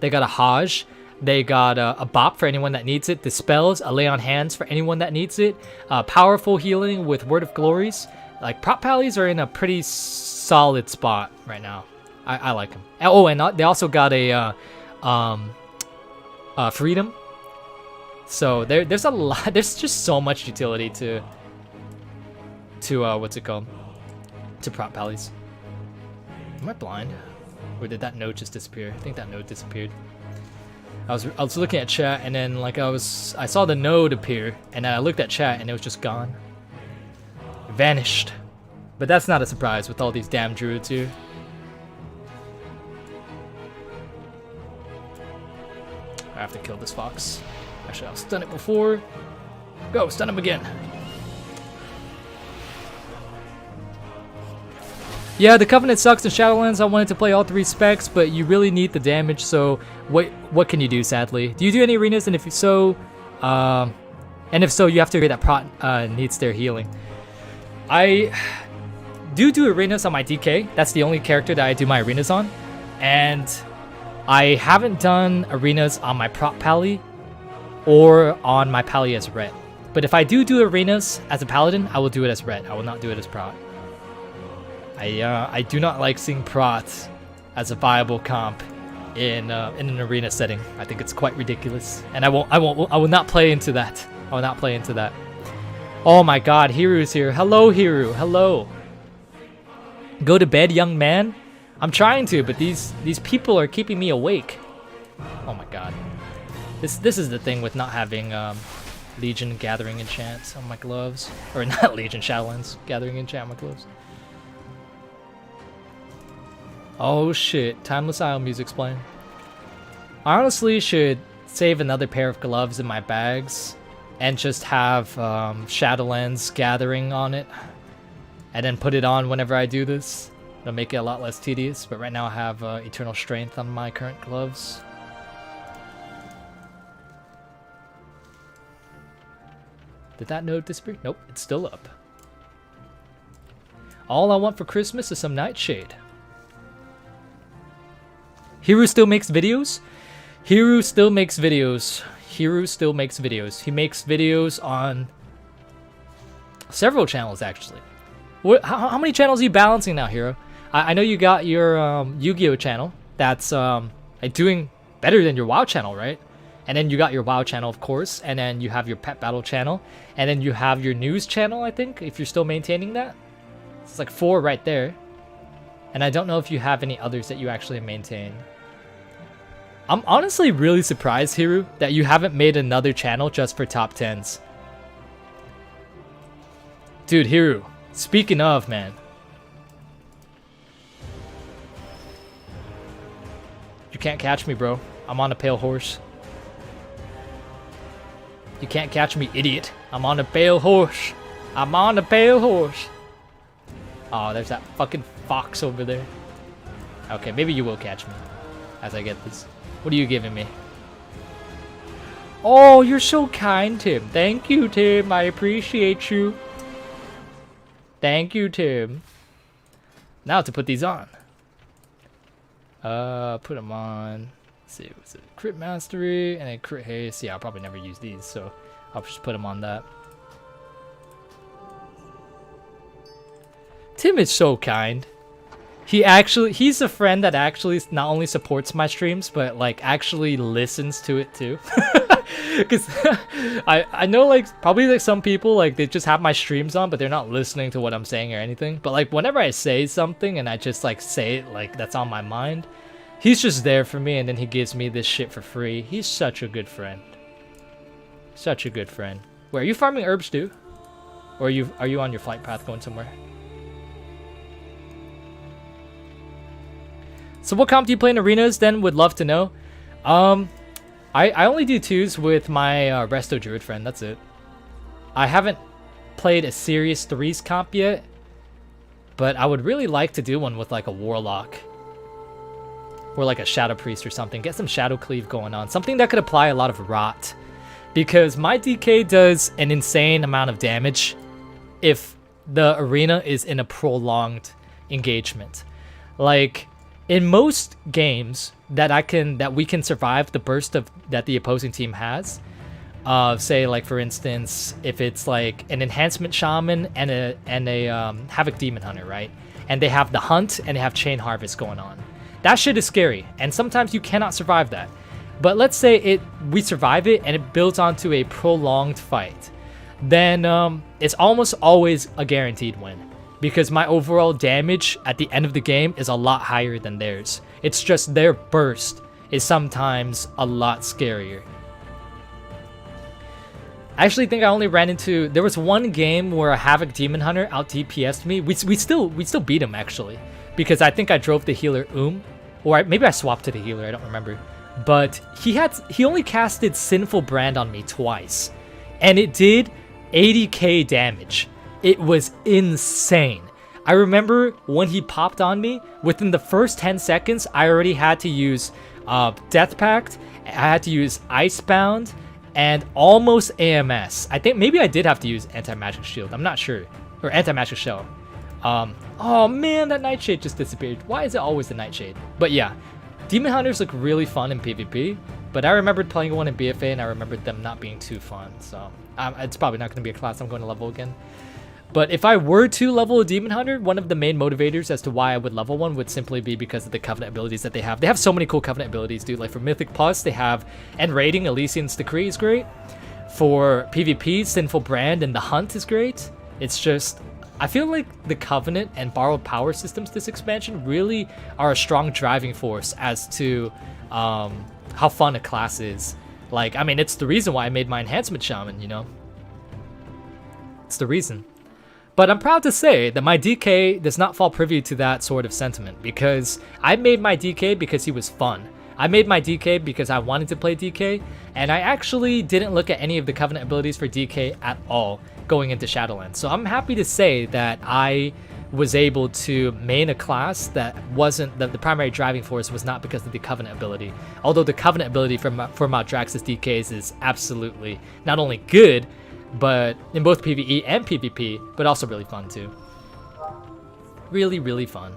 A: They got a Hajj. They got a Bop for anyone that needs it. Dispels, a Lay on Hands for anyone that needs it. Powerful healing with Word of Glories. Like, Prot Pallies are in a pretty solid spot right now. I like them. Oh, and they also got a Freedom. So there's a lot. There's just so much utility to what's it called? To Prot Pallies. Am I blind? Or did that node just disappear? I think that node disappeared. I was looking at chat and then like I saw the node appear and then I looked at chat and it was just gone. Vanished. But that's not a surprise with all these damn druids here. I have to kill this fox. Actually, I'll stun it before. Go, stun him again. Yeah, the Covenant sucks in Shadowlands. I wanted to play all 3 specs, but you really need the damage, so what can you do, sadly? Do you do any arenas? And if so, you have to agree that Prot needs their healing. I do arenas on my DK. That's the only character that I do my arenas on. And I haven't done arenas on my Prot Pally or on my Pally as Ret. But if I do arenas as a Paladin, I will do it as Ret. I will not do it as Prot. I do not like seeing Prot as a viable comp in an arena setting. I think it's quite ridiculous, and I will not play into that. I will not play into that. Oh my God, Hiru's here. Hello, Hiru. Hello. Go to bed, young man. I'm trying to, but these people are keeping me awake. Oh my God. This is the thing with not having Legion Gathering Enchant on my gloves, or not Legion Shadowlands Gathering Enchant on my gloves. Oh shit, Timeless Isle music's playing. I honestly should save another pair of gloves in my bags and just have Shadowlands Gathering on it and then put it on whenever I do this. It'll make it a lot less tedious, but right now I have Eternal Strength on my current gloves. Did that node disappear? Nope, it's still up. All I want for Christmas is some Nightshade. Hiru still makes videos? Hiru still makes videos. Hiru still makes videos. He makes videos on several channels, actually. How many channels are you balancing now, Hiro? I know you got your Yu-Gi-Oh channel. That's doing better than your WoW channel, right? And then you got your WoW channel, of course. And then you have your Pet Battle channel. And then you have your news channel, I think, if you're still maintaining that. It's like 4 right there. And I don't know if you have any others that you actually maintain. I'm honestly really surprised, Hiru, that you haven't made another channel just for top 10s. Dude, Hiru, speaking of, man. You can't catch me, bro. I'm on a pale horse. You can't catch me, idiot. I'm on a pale horse. I'm on a pale horse. Oh, there's that fucking fox over there. Okay, maybe you will catch me as I get this. What are you giving me? Oh, you're so kind, Tim. Thank you, Tim. I appreciate you. Thank you, Tim. Now to put these on. Put them on. Let's see, what's it? Crit Mastery and then Crit Haste. Yeah, I'll probably never use these, so I'll just put them on that. Tim is so kind. He's a friend that actually not only supports my streams, but like actually listens to it too. Because I know like probably like some people like they just have my streams on, but they're not listening to what I'm saying or anything. But like whenever I say something and I just like say it like that's on my mind, he's just there for me, and then he gives me this shit for free. He's such a good friend. Such a good friend. Wait, are you farming herbs too? Or are you on your flight path going somewhere? So what comp do you play in arenas then? Would love to know. I only do 2s with my Resto Druid friend, that's it. I haven't played a serious 3s comp yet, but I would really like to do one with like a Warlock. Or like a Shadow Priest or something. Get some Shadow Cleave going on. Something that could apply a lot of Rot. Because my DK does an insane amount of damage if the arena is in a prolonged engagement. Like, in most games that we can survive the burst that the opposing team has, say like for instance, if it's like an Enhancement Shaman and a Havoc Demon Hunter, right? And they have the Hunt and they have Chain Harvest going on. That shit is scary, and sometimes you cannot survive that. But let's say we survive it and it builds onto a prolonged fight, then it's almost always a guaranteed win. Because my overall damage at the end of the game is a lot higher than theirs. It's just their burst is sometimes a lot scarier. I actually think I only ran into... There was one game where a Havoc Demon Hunter out DPS'd me. We still beat him, actually. Because I think I drove the healer Or maybe I swapped to the healer, I don't remember. but he only casted Sinful Brand on me twice, and it did 80k damage. It was insane. I remember when he popped on me, within the first 10 seconds, I already had to use Death Pact, I had to use Icebound, and almost AMS. I think maybe I did have to use Anti-Magic Shield, I'm not sure. Or Anti-Magic Shell. Oh man, that Nightshade just disappeared. Why is it always the Nightshade? But yeah, Demon Hunters look really fun in PvP, but I remembered playing one in BFA and I remembered them not being too fun, so it's probably not going to be a class I'm going to level again. But if I were to level a Demon Hunter, one of the main motivators as to why I would level one would simply be because of the Covenant abilities that they have. They have so many cool Covenant abilities, dude. Like for Mythic Plus, they have End Raiding, Elysian's Decree is great. For PvP, Sinful Brand and the Hunt is great. It's just, I feel like the Covenant and Borrowed Power systems this expansion really are a strong driving force as to how fun a class is. Like, I mean, it's the reason why I made my Enhancement Shaman, you know? It's the reason. But I'm proud to say that my DK does not fall privy to that sort of sentiment, because I made my DK because he was fun. I made my DK because I wanted to play DK, and I actually didn't look at any of the Covenant abilities for DK at all going into Shadowlands. So I'm happy to say that I was able to main a class that wasn't, the primary driving force was not because of the Covenant ability. Although the Covenant ability for Maldraxxus DKs is absolutely not only good, but in both PvE and PvP, but also really fun too. Really, really fun.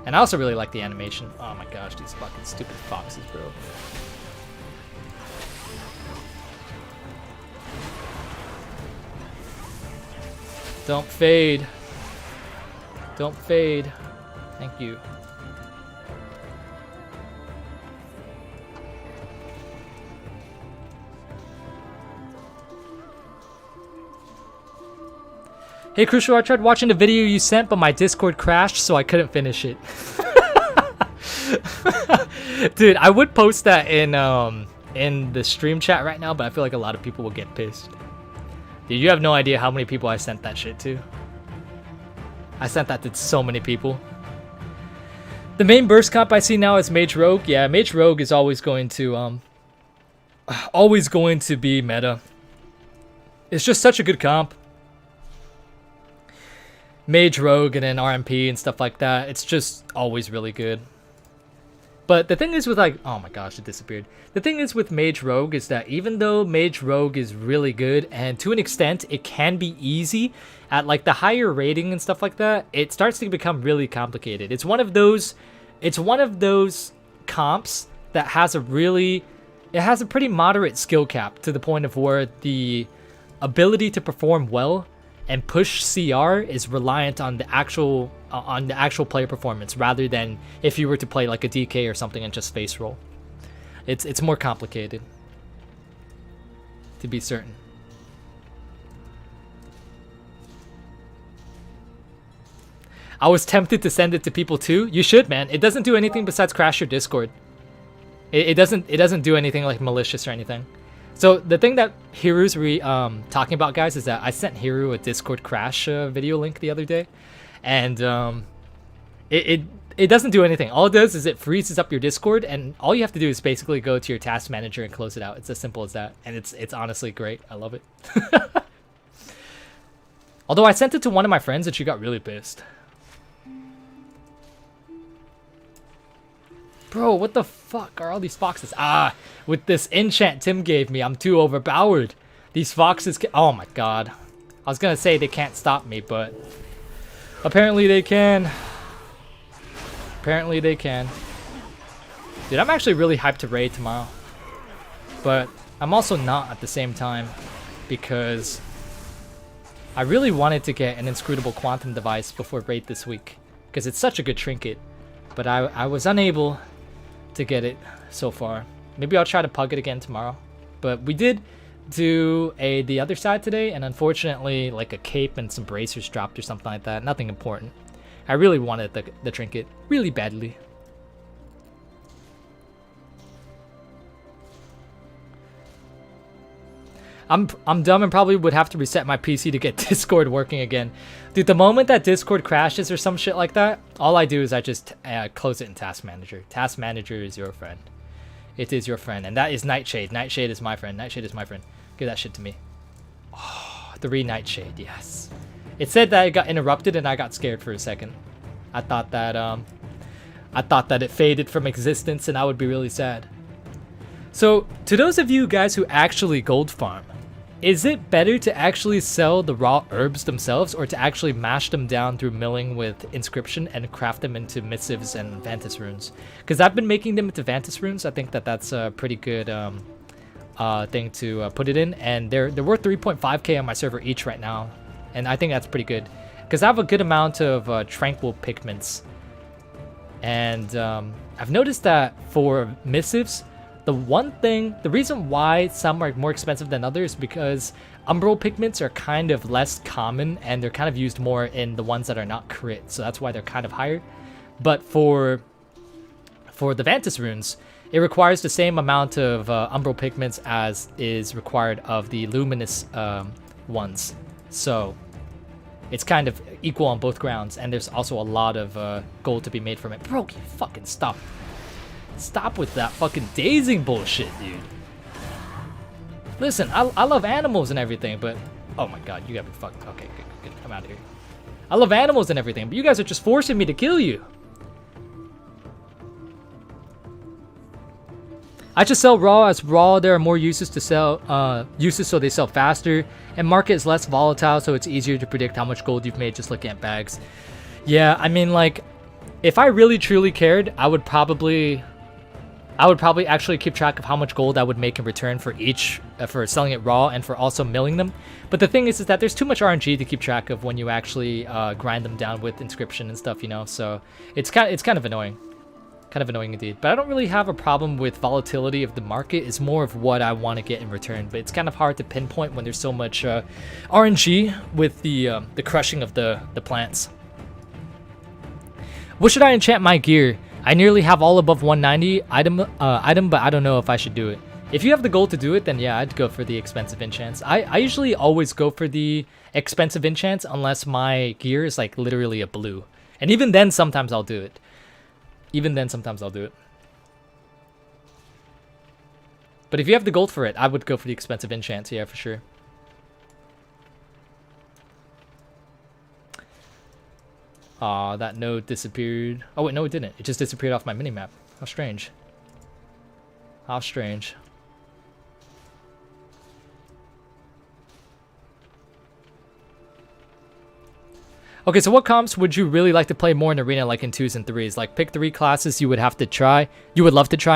A: And I also really like the animation. Oh my gosh, these fucking stupid foxes, bro. Don't fade. Don't fade. Thank you. Hey Crucial, I tried watching the video you sent, but my Discord crashed, so I couldn't finish it. Dude, I would post that in the stream chat right now, but I feel like a lot of people will get pissed. Dude, you have no idea how many people I sent that shit to. I sent that to so many people. The main burst comp I see now is Mage Rogue. Yeah, Mage Rogue is always going to be meta. It's just such a good comp. Mage Rogue and then RMP and stuff like that. It's just always really good. But the thing is with like, oh my gosh, it disappeared. The thing is with Mage Rogue is that even though Mage Rogue is really good, and to an extent it can be easy, at like the higher rating and stuff like that, it starts to become really complicated. It's one of those comps that has a pretty moderate skill cap, to the point of where the ability to perform well and push CR is reliant on the actual player performance, rather than if you were to play like a DK or something and just face roll. It's more complicated, to be certain. I was tempted to send it to people too. You should, man. It doesn't do anything besides crash your Discord. It doesn't do anything like malicious or anything. So the thing that Hiru's talking about, guys, is that I sent Hiru a Discord crash video link the other day, and it doesn't do anything. All it does is it freezes up your Discord, and all you have to do is basically go to your task manager and close it out. It's as simple as that, and it's honestly great. I love it. Although I sent it to one of my friends and she got really pissed. Bro, what the fuck are all these foxes? Ah, with this enchant Tim gave me, I'm too overpowered. These foxes oh my god. I was gonna say they can't stop me, but apparently they can. Apparently they can. Dude, I'm actually really hyped to raid tomorrow. But I'm also not at the same time, because I really wanted to get an inscrutable quantum device before raid this week, because it's such a good trinket. But I was unable to get it so far. Maybe I'll try to pug it again tomorrow. But we did do the other side today, and unfortunately like a cape and some bracers dropped or something like that. Nothing important. I really wanted the trinket really badly. I'm dumb and probably would have to reset my PC to get Discord working again. Dude, the moment that Discord crashes or some shit like that, all I do is I just close it in Task Manager. Task Manager is your friend. It is your friend, and that is Nightshade. Nightshade is my friend. Nightshade is my friend. Give that shit to me. Oh, 3 Nightshade, yes. It said that it got interrupted, and I got scared for a second. I thought that it faded from existence, and I would be really sad. So, to those of you guys who actually gold farm, is it better to actually sell the raw herbs themselves, or to actually mash them down through milling with inscription and craft them into missives and Vantis runes? Because I've been making them into Vantis runes. I think that that's a pretty good thing to put it in, and they're worth 3.5k on my server each right now, and I think that's pretty good because I have a good amount of tranquil pigments, and I've noticed that for missives, the reason why some are more expensive than others is because umbral pigments are kind of less common and they're kind of used more in the ones that are not crit, so that's why they're kind of higher. But for the Vantis runes, it requires the same amount of umbral pigments as is required of the luminous ones, so it's kind of equal on both grounds, and there's also a lot of gold to be made from it. Bro, you fucking stop. Stop with that fucking dazing bullshit, dude. Listen, I love animals and everything, but... Oh my god, you gotta be fucked. Okay, good. I'm out of here. I love animals and everything, but you guys are just forcing me to kill you. I just sell raw, as raw there are more uses to sell, so they sell faster, and market is less volatile, so it's easier to predict how much gold you've made just looking at bags. Yeah, I mean, like, if I really truly cared, I would probably actually keep track of how much gold I would make in return for each, for selling it raw and for also milling them. But the thing is that there's too much RNG to keep track of when you actually grind them down with inscription and stuff, you know. So it's kind of annoying. Kind of annoying indeed. But I don't really have a problem with volatility of the market. It's more of what I want to get in return. But it's kind of hard to pinpoint when there's so much RNG with the crushing of the plants. What should I enchant my gear? I nearly have all above 190 item, but I don't know if I should do it. If you have the gold to do it, then yeah, I'd go for the expensive enchants. I usually always go for the expensive enchants unless my gear is like literally a blue. And even then, sometimes I'll do it. But if you have the gold for it, I would go for the expensive enchants, yeah, for sure. Aw, that node disappeared. Oh wait, no it didn't. It just disappeared off my minimap. How strange. How strange. Okay, so what comps would you really like to play more in Arena, like in 2s and 3s? Like, pick 3 classes you would love to try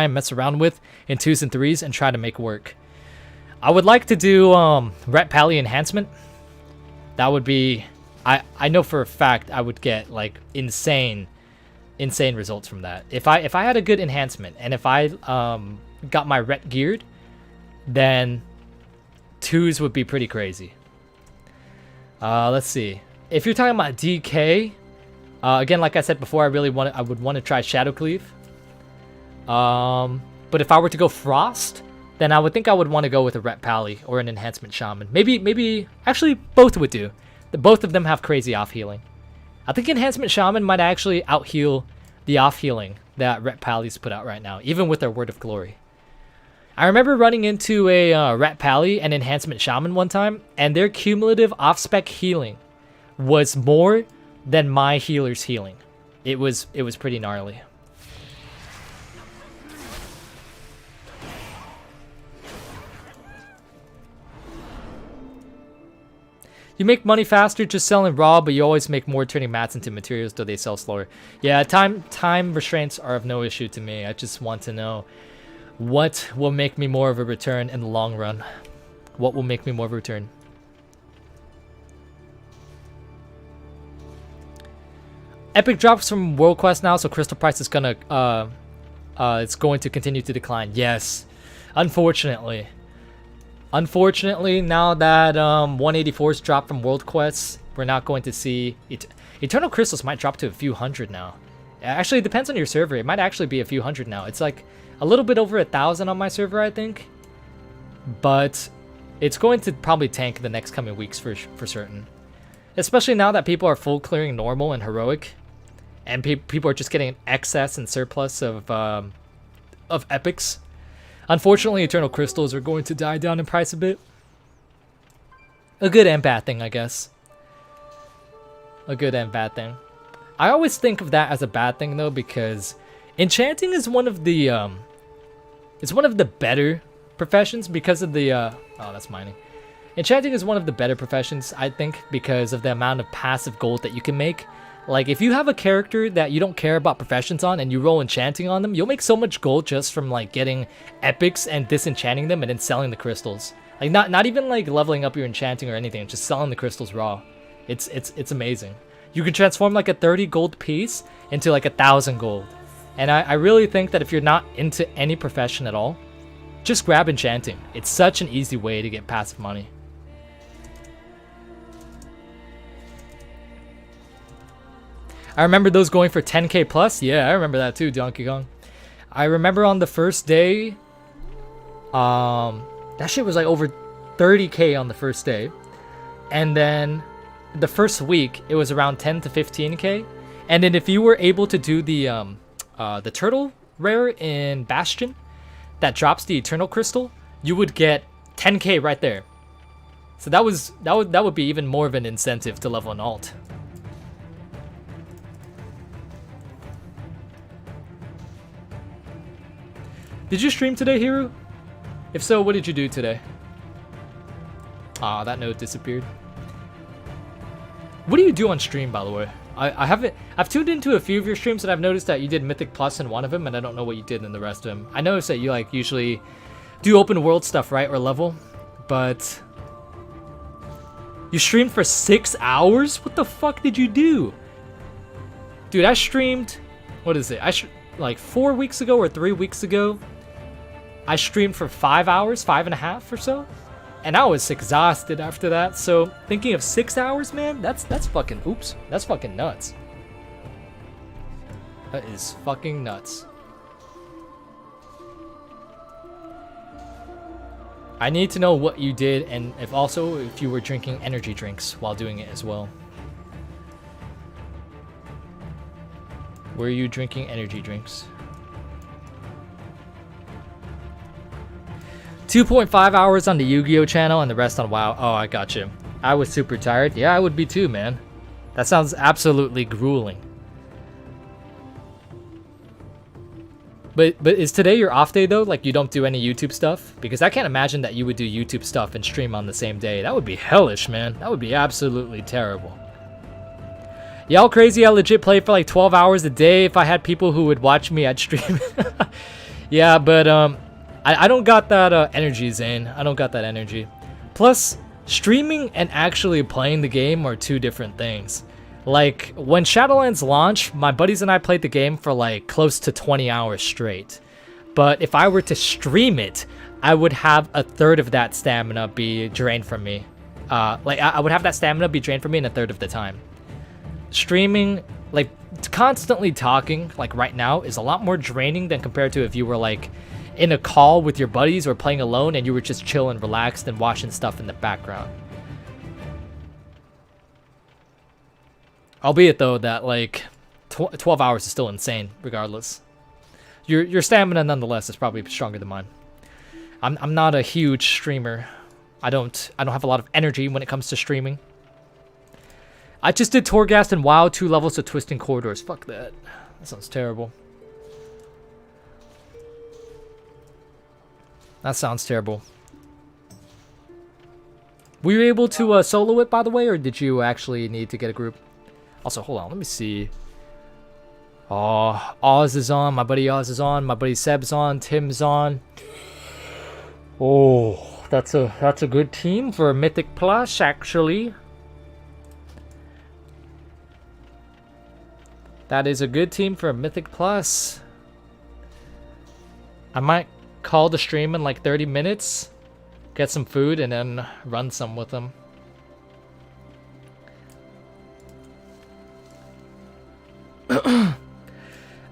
A: and mess around with in 2s and 3s and try to make work. I would like to do Ret Pally Enhancement. That would be... I know for a fact I would get like insane results from that. If I had a good enhancement and if I got my Ret geared, then 2s would be pretty crazy. Let's see. If you're talking about DK, again, like I said before, I would want to try Shadow Cleave. But if I were to go Frost, then I would think I would want to go with a Ret Pally or an Enhancement Shaman. Maybe actually both would do. Both of them have crazy off healing. I think Enhancement Shaman might actually out heal the off healing that Ret Pally's put out right now, even with their Word of Glory. I remember running into a Ret Pally and Enhancement Shaman one time, and their cumulative off-spec healing was more than my healer's healing. It was pretty gnarly. You make money faster just selling raw, but you always make more turning mats into materials, though they sell slower. Yeah, time restraints are of no issue to me. I just want to know what will make me more of a return in the long run. What will make me more of a return? Epic drops from World Quest now, so crystal price is gonna it's going to continue to decline. Yes, unfortunately. Unfortunately, now that 184's dropped from World Quests, we're not going to see Eternal Crystals might drop to a few hundred now. Actually, it depends on your server. It might actually be a few hundred now. It's like a little bit over 1,000 on my server, I think. But It's going to probably tank the next coming weeks for certain. Especially now that people are full clearing normal and heroic. And people are just getting excess and surplus of epics. Unfortunately, Eternal Crystals are going to die down in price a bit. A good and bad thing, I guess. A good and bad thing. I always think of that as a bad thing though, because enchanting is one of the better professions because of the oh, that's mining. Enchanting is one of the better professions, I think, because of the amount of passive gold that you can make. Like, if you have a character that you don't care about professions on and you roll enchanting on them, you'll make so much gold just from like getting epics and disenchanting them and then selling the crystals. Like, not even like leveling up your enchanting or anything, just selling the crystals raw. It's amazing. You can transform like a 30 gold piece into like 1,000 gold. And I really think that if you're not into any profession at all, just grab enchanting. It's such an easy way to get passive money. I remember those going for 10k plus. Yeah, I remember that too, Donkey Kong. I remember on the first day, that shit was like over 30k on the first day. And then the first week, it was around 10 to 15k. And then if you were able to do the turtle rare in Bastion that drops the Eternal Crystal, you would get 10k right there. So that would be even more of an incentive to level an alt. Did you stream today, Hiru? If so, what did you do today? Ah, that note disappeared. What do you do on stream, by the way? I've tuned into a few of your streams and I've noticed that you did Mythic Plus in one of them, and I don't know what you did in the rest of them. I noticed that you like usually do open world stuff, right, or level, but you streamed for 6 hours? What the fuck did you do? Dude, I streamed, what is it? Like 4 weeks ago or 3 weeks ago, I streamed for 5 hours, 5.5 or so, and I was exhausted after that. So thinking of 6 hours, man, that's fucking, oops, that's fucking nuts. That is fucking nuts. I need to know what you did, and if you were drinking energy drinks while doing it as well. Were you drinking energy drinks? 2.5 hours on the Yu-Gi-Oh channel and the rest on WoW. Oh, I got you. I was super tired. Yeah, I would be too, man. That sounds absolutely grueling. But is today your off day though? Like you don't do any YouTube stuff? Because I can't imagine that you would do YouTube stuff and stream on the same day. That would be hellish, man. That would be absolutely terrible. Y'all crazy? I legit play for like 12 hours a day. If I had people who would watch me, I'd stream. Yeah, but I don't got that energy, Zane. I don't got that energy. Plus, streaming and actually playing the game are two different things. Like, when Shadowlands launched, my buddies and I played the game for like close to 20 hours straight. But if I were to stream it, I would have a third of that stamina be drained from me. I would have that stamina be drained from me in a third of the time. Streaming, like, constantly talking, like right now, is a lot more draining than compared to if you were like in a call with your buddies or playing alone and you were just chilling, relaxed, and watching stuff in the background. Albeit though that like 12 hours is still insane regardless. Your stamina nonetheless is probably stronger than mine. I'm not a huge streamer. I don't have a lot of energy when it comes to streaming. I just did Torghast and WoW 2 levels of Twisting Corridors. Fuck that. That sounds terrible. That sounds terrible. Were you able to solo it, by the way, or did you actually need to get a group? Also, hold on, let me see. Oh, Oz is on. My buddy Oz is on. My buddy Seb's on. Tim's on. Oh, that's a good team for Mythic Plus, actually. That is a good team for Mythic Plus. I might call the stream in like 30 minutes, get some food, and then run some with them.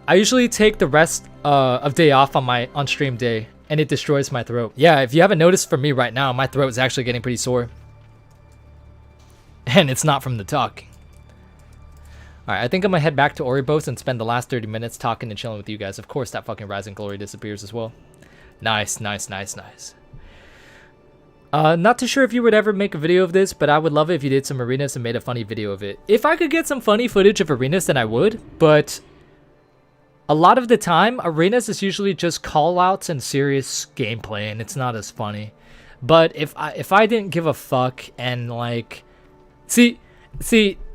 A: I usually take the rest of day off on stream day and it destroys my throat. Yeah, if you haven't noticed, for me right now, my throat is actually getting pretty sore. And it's not from the talking. Alright, I think I'm gonna head back to Oribos and spend the last 30 minutes talking and chilling with you guys. Of course, that fucking Rising Glory disappears as well. Nice, nice, nice, nice. Not too sure if you would ever make a video of this, but I would love it if you did some arenas and made a funny video of it. If I could get some funny footage of arenas, then I would, but a lot of the time, arenas is usually just call-outs and serious gameplay, and it's not as funny. But if I didn't give a fuck and like... See,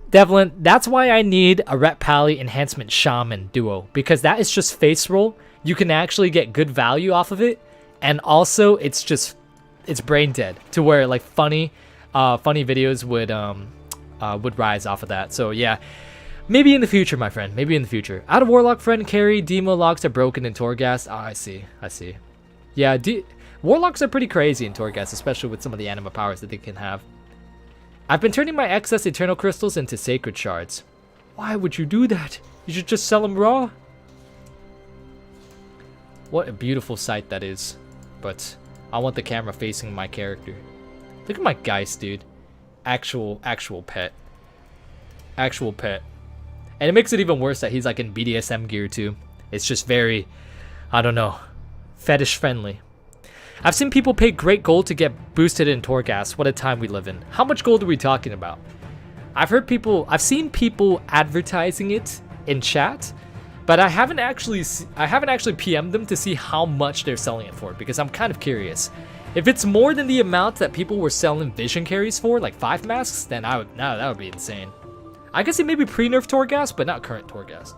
A: Devlin, that's why I need a Ret Pally Enhancement Shaman duo, because that is just face roll. You can actually get good value off of it, and also it's brain dead to where like funny videos would rise off of that. So yeah, maybe in the future, my friend, maybe in the future. Out of Warlock friend carry, demo locks are broken in Torghast. Oh, I see. Yeah, Warlocks are pretty crazy in Torghast, especially with some of the anima powers that they can have. I've been turning my excess Eternal Crystals into Sacred Shards. Why would you do that? You should just sell them raw. What a beautiful sight that is. But I want the camera facing my character. Look at my Geist, dude. Actual pet. Actual pet. And it makes it even worse that he's like in BDSM gear too. It's just very, I don't know, fetish friendly. I've seen people pay great gold to get boosted in Torghast. What a time we live in. How much gold are we talking about? I've seen people advertising it in chat, but I haven't actually PM'd them to see how much they're selling it for, because I'm kind of curious. If it's more than the amount that people were selling vision carries for, like 5 masks, then that would be insane. I could see maybe pre-nerf Torghast, but not current Torghast.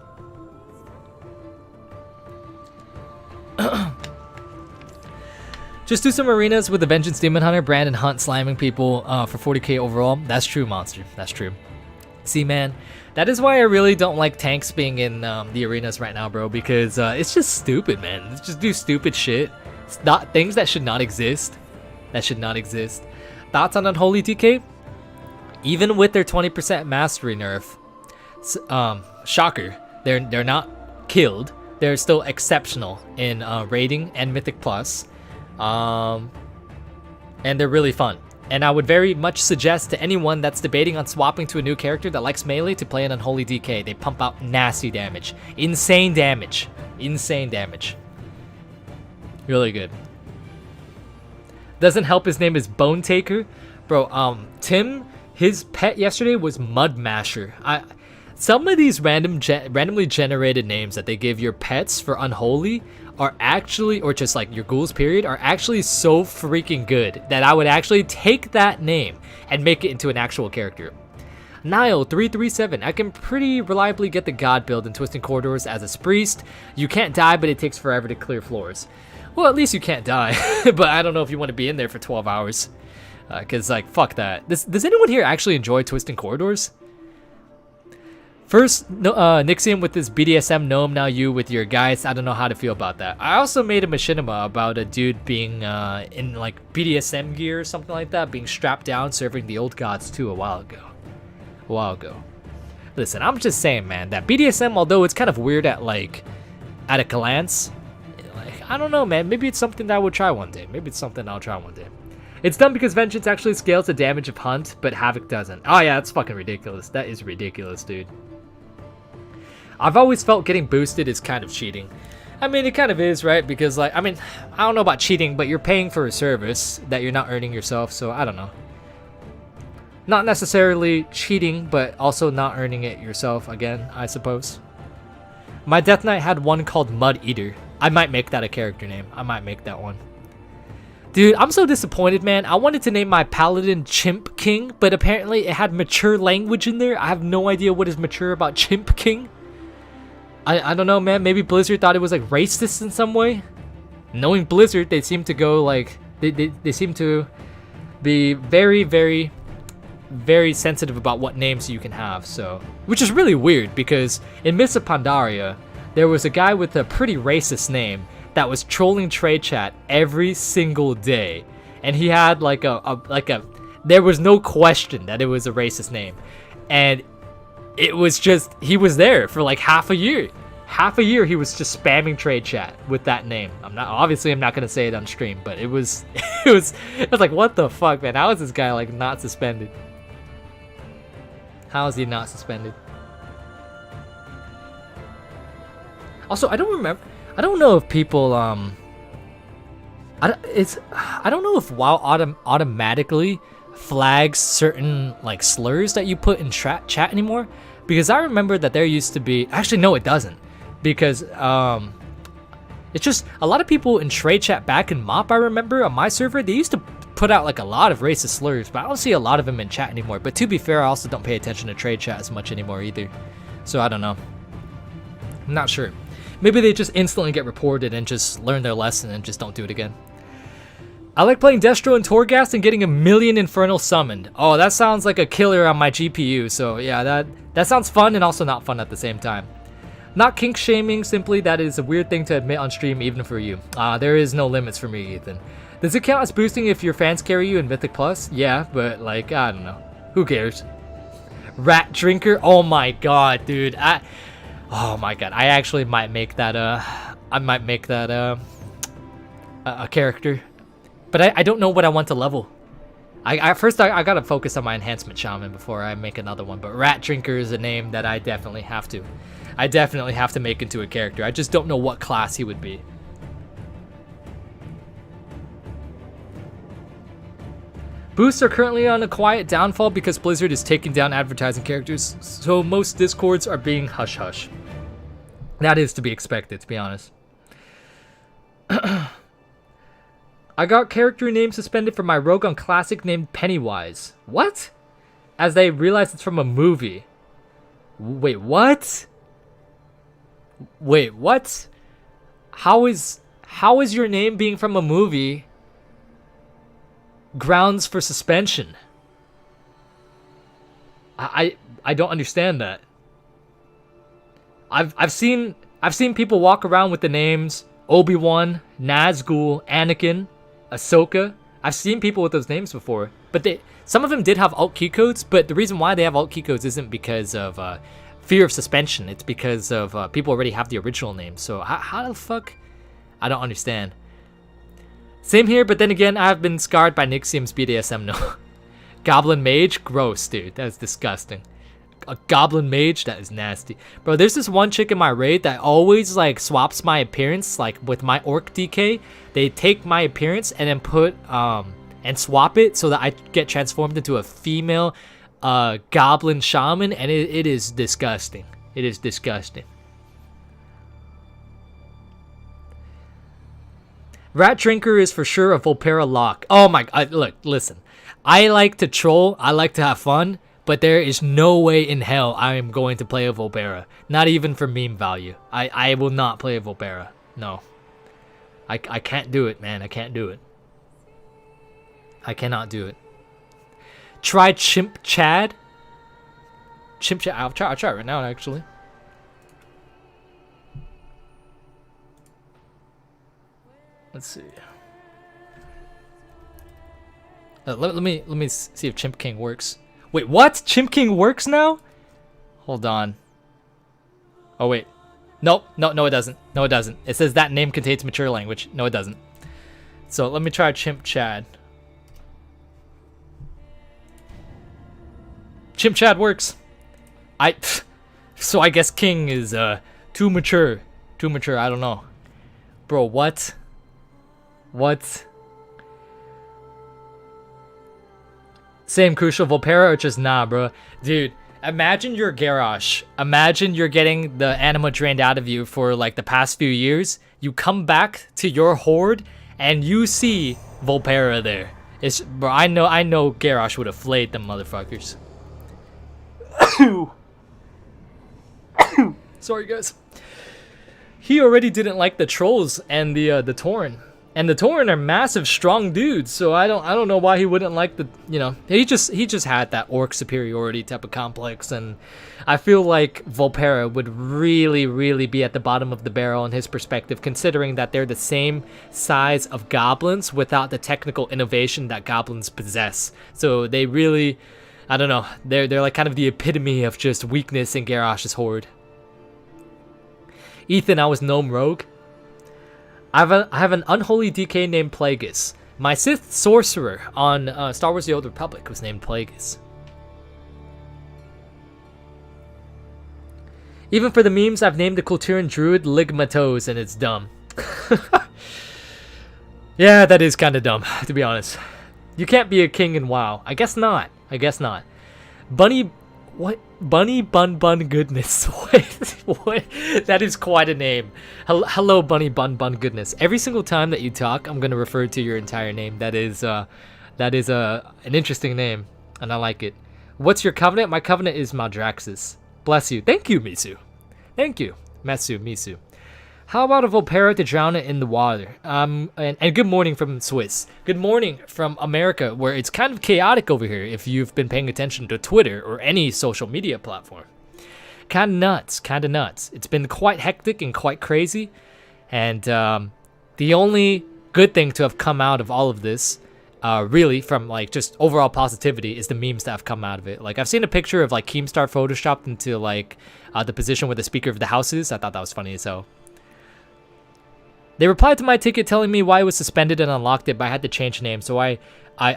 A: Just do some arenas with the Vengeance Demon Hunter, Brand, and Hunt slamming people for 40k overall. That's true, Monster. That's true. See, man, that is why I really don't like tanks being in the arenas right now, bro, because it's just stupid, man. Let's just do stupid shit. It's not things that should not exist. That should not exist. Thoughts on Unholy DK? Even with their 20% mastery nerf, shocker, they're not killed. They're still exceptional in raiding and Mythic Plus. And they're really fun, and I would very much suggest to anyone that's debating on swapping to a new character that likes melee to play an Unholy DK. They pump out nasty damage, insane damage, really good. Doesn't help his name is Bone Taker, bro. Tim, his pet yesterday was Mud Masher. Some of these randomly generated names that they give your pets for Unholy are actually, or just like your ghouls period, are actually so freaking good that I would actually take that name and make it into an actual character. Nile337, I can pretty reliably get the God build in Twisting Corridors as a priest. You can't die, but it takes forever to clear floors. Well, at least you can't die, but I don't know if you want to be in there for 12 hours. Because, like, fuck that. Does anyone here actually enjoy Twisting Corridors? First, Nixium with this BDSM gnome, now you with your guys. I don't know how to feel about that. I also made a machinima about a dude being in like BDSM gear or something like that, being strapped down, serving the old gods too a while ago. Listen, I'm just saying, man, that BDSM, although it's kind of weird at a glance, like, I don't know, man, maybe it's something that I would try one day. Maybe it's something I'll try one day. It's done because Vengeance actually scales the damage of Hunt, but Havoc doesn't. Oh yeah, that's fucking ridiculous. That is ridiculous, dude. I've always felt getting boosted is kind of cheating. I mean, it kind of is, right? Because, like, I mean, I don't know about cheating, but you're paying for a service that you're not earning yourself, so I don't know. Not necessarily cheating, but also not earning it yourself again, I suppose. My Death Knight had one called Mud Eater. I might make that a character name. I might make that one. Dude, I'm so disappointed, man. I wanted to name my Paladin Chimp King, but apparently it had mature language in there. I have no idea what is mature about Chimp King. I don't know, man. Maybe Blizzard thought it was like racist in some way. Knowing Blizzard, they seem to go like they seem to be very, very, very sensitive about what names you can have. So, which is really weird because in Mists of Pandaria, there was a guy with a pretty racist name that was trolling trade chat every single day, and he had there was no question that it was a racist name, and it was just, he was there for like half a year. half a year he was just spamming trade chat with that name. I'm not gonna say it on stream, but it was it was like, what the fuck, man? How is this guy like not suspended? How is he not suspended? Also, I don't know if people I don't know if WoW automatically flags certain like slurs that you put in chat anymore, because I remember that there used to be, actually no it doesn't, because it's just a lot of people in trade chat back in MoP, I remember on my server, they used to put out like a lot of racist slurs, but I don't see a lot of them in chat anymore. But to be fair, I also don't pay attention to trade chat as much anymore either, so I don't know. I'm not sure. Maybe they just instantly get reported and just learn their lesson and just don't do it again. I like playing Destro and Torghast and getting 1,000,000 Infernal summoned. Oh, that sounds like a killer on my GPU. So yeah, that sounds fun and also not fun at the same time. Not kink shaming, simply that is a weird thing to admit on stream even for you. There is no limits for me, Ethan. Does it count as boosting if your fans carry you in Mythic Plus? Yeah, but like, I don't know. Who cares? Rat Drinker? Oh my god, dude. Oh my god, I actually might make that a character. But I don't know what I want to level. First I gotta focus on my enhancement shaman before I make another one. But Rat Drinker is a name that I definitely have to make into a character. I just don't know what class he would be. Boosts are currently on a quiet downfall because Blizzard is taking down advertising characters, so most discords are being hush-hush. That is to be expected, to be honest. I got character name suspended for my rogue on Classic named Pennywise. What? As they realize it's from a movie. Wait, what? Wait, what? How is your name being from a movie grounds for suspension? I don't understand that. I've seen people walk around with the names Obi-Wan, Nazgul, Anakin, Ahsoka. I've seen people with those names before, but some of them did have alt key codes. But the reason why they have alt key codes isn't because of fear of suspension. It's because of people already have the original name. So how the fuck? I don't understand. Same here, but then again, I've been scarred by Nixium's BDSM. No, Goblin Mage, gross, dude. That's disgusting. A Goblin Mage, that is nasty, bro. There's this one chick in my raid that always like swaps my appearance, like with my Orc DK. They take my appearance and then put and swap it so that I get transformed into a female Goblin Shaman, and it is disgusting. It is disgusting. Rat Drinker is for sure a Volpera lock. Oh my god, look, listen. I like to troll, I like to have fun, but there is no way in hell I am going to play a Volpera. Not even for meme value. I will not play a Volpera. No. I can't do it, man. I can't do it. I cannot do it. Try Chimp Chad. Chimp Chad. I'll try it right now, actually. Let's see. Let me see if Chimp King works. Wait, what? Chimp King works now? Hold on. Oh wait. Nope. No, it doesn't. No, it doesn't. It says that name contains mature language. No, it doesn't. So let me try Chimp Chad. Chimp Chad works. So I guess King is too mature. Too mature. I don't know. Bro, what? What? Same Crucial Volpera or just nah, bro. Dude, imagine you're Garrosh. Imagine you're getting the anima drained out of you for like the past few years. You come back to your horde and you see Volpera there. Bro, I know Garrosh would have flayed them motherfuckers. Sorry guys. He already didn't like the trolls and the Tauren. And the Tauren are massive, strong dudes, so I don't know why he wouldn't like the, you know, he just had that orc superiority type of complex, and I feel like Volpera would really be at the bottom of the barrel in his perspective, considering that they're the same size of goblins without the technical innovation that goblins possess. So they really, I don't know, they're like kind of the epitome of just weakness in Garrosh's horde. Ethan, I was Gnome Rogue. I have an unholy DK named Plagueis. My Sith sorcerer on Star Wars: The Old Republic was named Plagueis. Even for the memes, I've named the Kulturan druid Ligmatose, and it's dumb. Yeah, that is kind of dumb, to be honest. You can't be a king in WoW. I guess not. I guess not. Bunny... What? Bunny Bun Bun Goodness. What? That is quite a name. Hello, Bunny Bun Bun Goodness. Every single time that you talk, I'm going to refer to your entire name. That is an interesting name, and I like it. What's your covenant? My covenant is Maldraxxus. Bless you. Thank you, Misu. Thank you. Misu. How about a Volpera to drown it in the water? And good morning from Swiss. Good morning from America, where it's kind of chaotic over here if you've been paying attention to Twitter or any social media platform. Kind of nuts. It's been quite hectic and quite crazy. And the only good thing to have come out of all of this, really, from like just overall positivity, is the memes that have come out of it. Like, I've seen a picture of like Keemstar photoshopped into like the position where the Speaker of the House is. I thought that was funny as hell. They replied to my ticket telling me why it was suspended and unlocked it, but I had to change the name. So I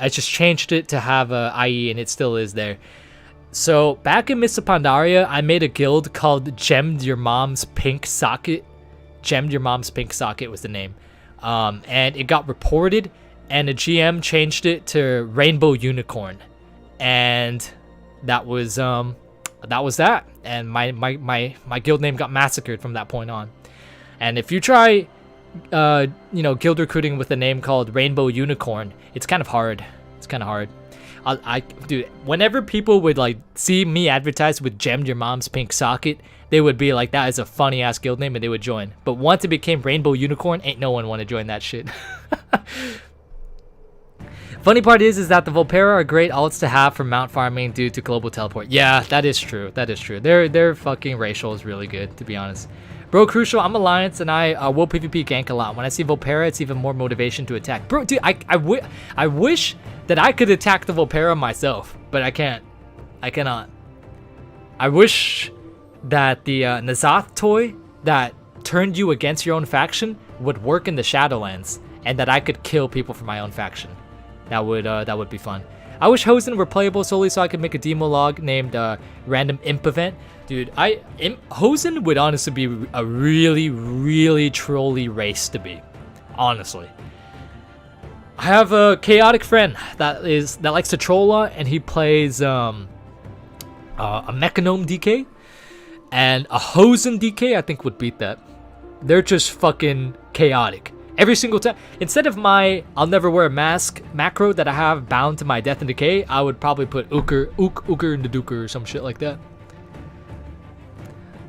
A: just changed it to have a IE, and it still is there. So back in Mr. Pandaria, I made a guild called Gemmed Your Mom's Pink Socket. Gemmed Your Mom's Pink Socket was the name. And it got reported, and a GM changed it to Rainbow Unicorn. And that was that. And my guild name got massacred from that point on. And if you try guild recruiting with a name called Rainbow Unicorn, it's kind of hard. Dude, whenever people would like see me advertise with Gemmed Your Mom's Pink Socket, they would be like, that is a funny ass guild name, and they would join. But once it became Rainbow Unicorn, ain't no one want to join that shit. Funny part is that the Volpera are great alts to have for mount farming due to global teleport. Yeah, that is true. Their fucking racial is really good, to be honest. Bro, Crucial, I'm Alliance, and I will PvP gank a lot. When I see Volpera, it's even more motivation to attack. Bro, dude, I wish that I could attack the Volpera myself, but I can't. I cannot. I wish that the Nazath toy that turned you against your own faction would work in the Shadowlands, and that I could kill people from my own faction. That would be fun. I wish Hosen were playable solely so I could make a demo log named Random Imp Event. Dude, Hosen would honestly be a really, really trolly race to be. Honestly. I have a chaotic friend that likes to troll a lot, and he plays a Mechanome DK. And a Hosen DK, I think, would beat that. They're just fucking chaotic. Every single time. Instead of my I'll never wear a mask macro that I have bound to my Death and Decay, I would probably put Ooker in the Duker or some shit like that.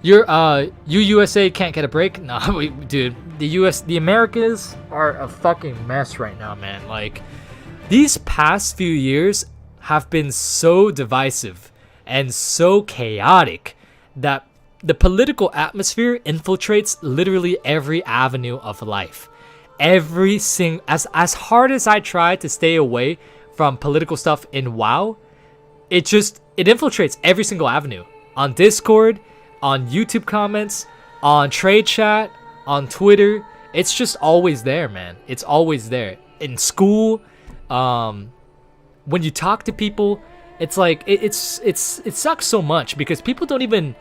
A: USA can't get a break? Nah, dude, the Americas are a fucking mess right now, man. Like, these past few years have been so divisive and so chaotic that the political atmosphere infiltrates literally every avenue of life. As hard as I try to stay away from political stuff in WoW, it infiltrates every single avenue. On Discord, on YouTube comments, on trade chat, on Twitter. It's just always there, man. It's always there. In school, when you talk to people, it's like it sucks so much because people don't even.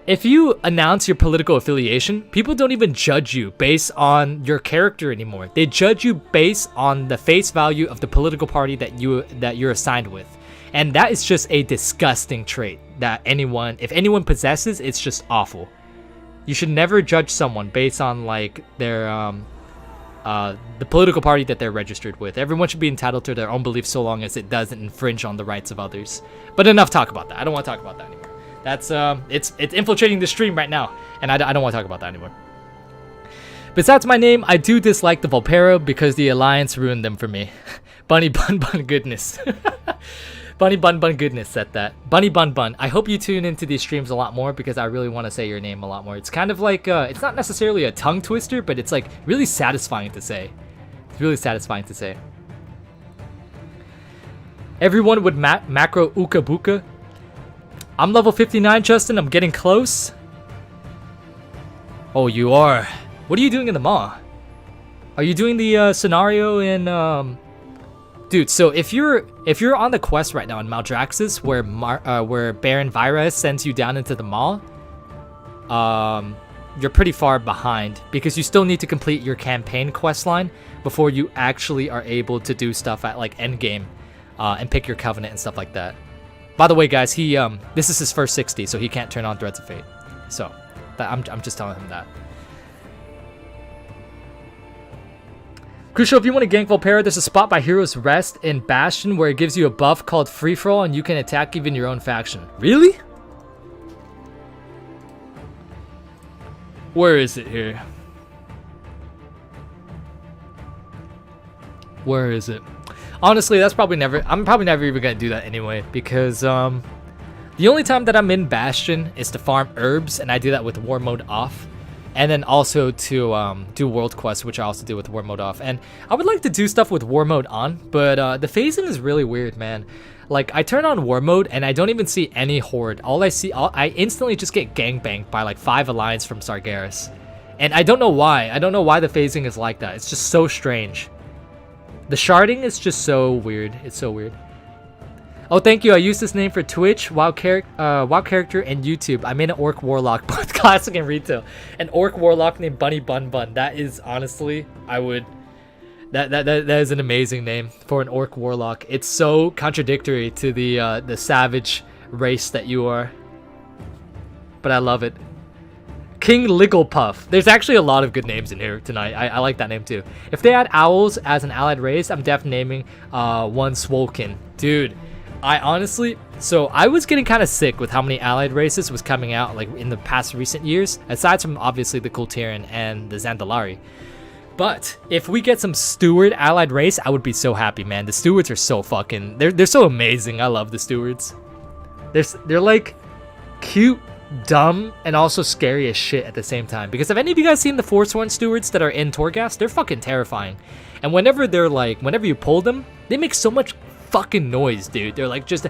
A: If you announce your political affiliation, people don't even judge you based on your character anymore. They judge you based on the face value of the political party that you're assigned with. And that is just a disgusting trait that if anyone possesses, it's just awful. You should never judge someone based on like their the political party that they're registered with. Everyone should be entitled to their own beliefs so long as it doesn't infringe on the rights of others. But enough talk about that. I don't want to talk about that anymore. That's it's infiltrating the stream right now, and I don't want to talk about that anymore. Besides my name, I do dislike the Volpera because the Alliance ruined them for me. Bunny Bun Bun Goodness. Bunny Bun Bun Goodness said that. Bunny Bun Bun. I hope you tune into these streams a lot more because I really want to say your name a lot more. It's kind of like, it's not necessarily a tongue twister, but it's like really satisfying to say. It's really satisfying to say. Everyone would macro Uka Buka. I'm level 59, Justin. I'm getting close. Oh, you are. What are you doing in the maw? Are you doing the scenario in Dude, so if you're on the quest right now in Maldraxxus, where Baron Vyra sends you down into the maw, you're pretty far behind because you still need to complete your campaign quest line before you actually are able to do stuff at like endgame, and pick your covenant and stuff like that. By the way, guys, he this is his first 60, so he can't turn on Threads of Fate. So, I'm just telling him that. Krucial, if you want to gank Volpera, there's a spot by Hero's Rest in Bastion where it gives you a buff called Free For All and you can attack even your own faction. Really? Where is it here? Where is it? Honestly, that's probably never... I'm probably never even going to do that anyway because the only time that I'm in Bastion is to farm herbs, and I do that with War Mode off. And then also to do world quests, which I also do with war mode off. And I would like to do stuff with war mode on, but the phasing is really weird, man. Like, I turn on war mode and I don't even see any horde. All I see, I instantly just get gangbanged by like 5 alliance from Sargeras. And I don't know why. I don't know why the phasing is like that. It's just so strange. The sharding is just so weird. It's so weird. Oh, thank you. I use this name for Twitch, WoW Character, and YouTube. I made an Orc Warlock, both classic and retail. An Orc Warlock named Bunny Bun Bun. That is honestly, I would. That is an amazing name for an Orc Warlock. It's so contradictory to the savage race that you are. But I love it. King Ligglepuff. There's actually a lot of good names in here tonight. I like that name too. If they add owls as an allied race, I'm definitely naming one Swolkin. Dude. I honestly, so I was getting kind of sick with how many allied races was coming out like in the past recent years, aside from obviously the Kultiran and the Zandalari. But if we get some Steward allied race, I would be so happy, man. The Stewards are so fucking, they're so amazing. I love the Stewards. They're like cute, dumb, and also scary as shit at the same time. Because have any of you guys seen the Forsworn Stewards that are in Torghast? They're fucking terrifying. And whenever you pull them, they make so much fucking noise, dude. They're like just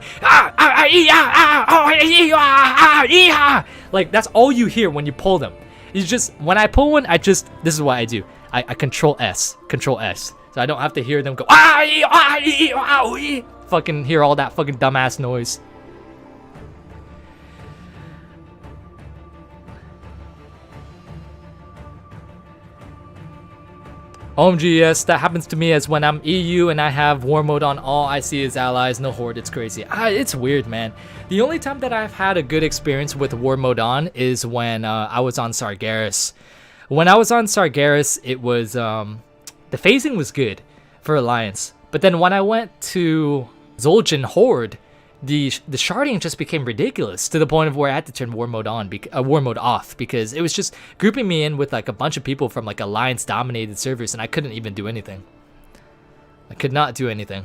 A: like that's all you hear when you pull them. It's just when I pull one, this is what I do. I control S, so I don't have to hear them go fucking hear all that fucking dumbass noise. OMG, yes, that happens to me as when I'm EU and I have war mode on, all I see is allies, no horde. It's crazy. It's weird, man. The only time that I've had a good experience with war mode on is when I was on Sargeras. When I was on Sargeras, it was the phasing was good for alliance, but then when I went to Zul'jin horde, the sharding just became ridiculous to the point of where I had to turn war mode on, war mode off, because it was just grouping me in with like a bunch of people from like alliance dominated servers, and I couldn't even do anything. I could not do anything,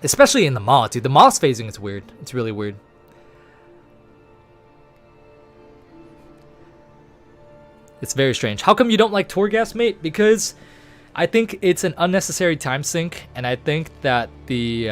A: especially in the maw, dude. The maw's phasing is weird. It's really weird. It's very strange. How come you don't like Torghast, mate? Because I think it's an unnecessary time sink, and I think that the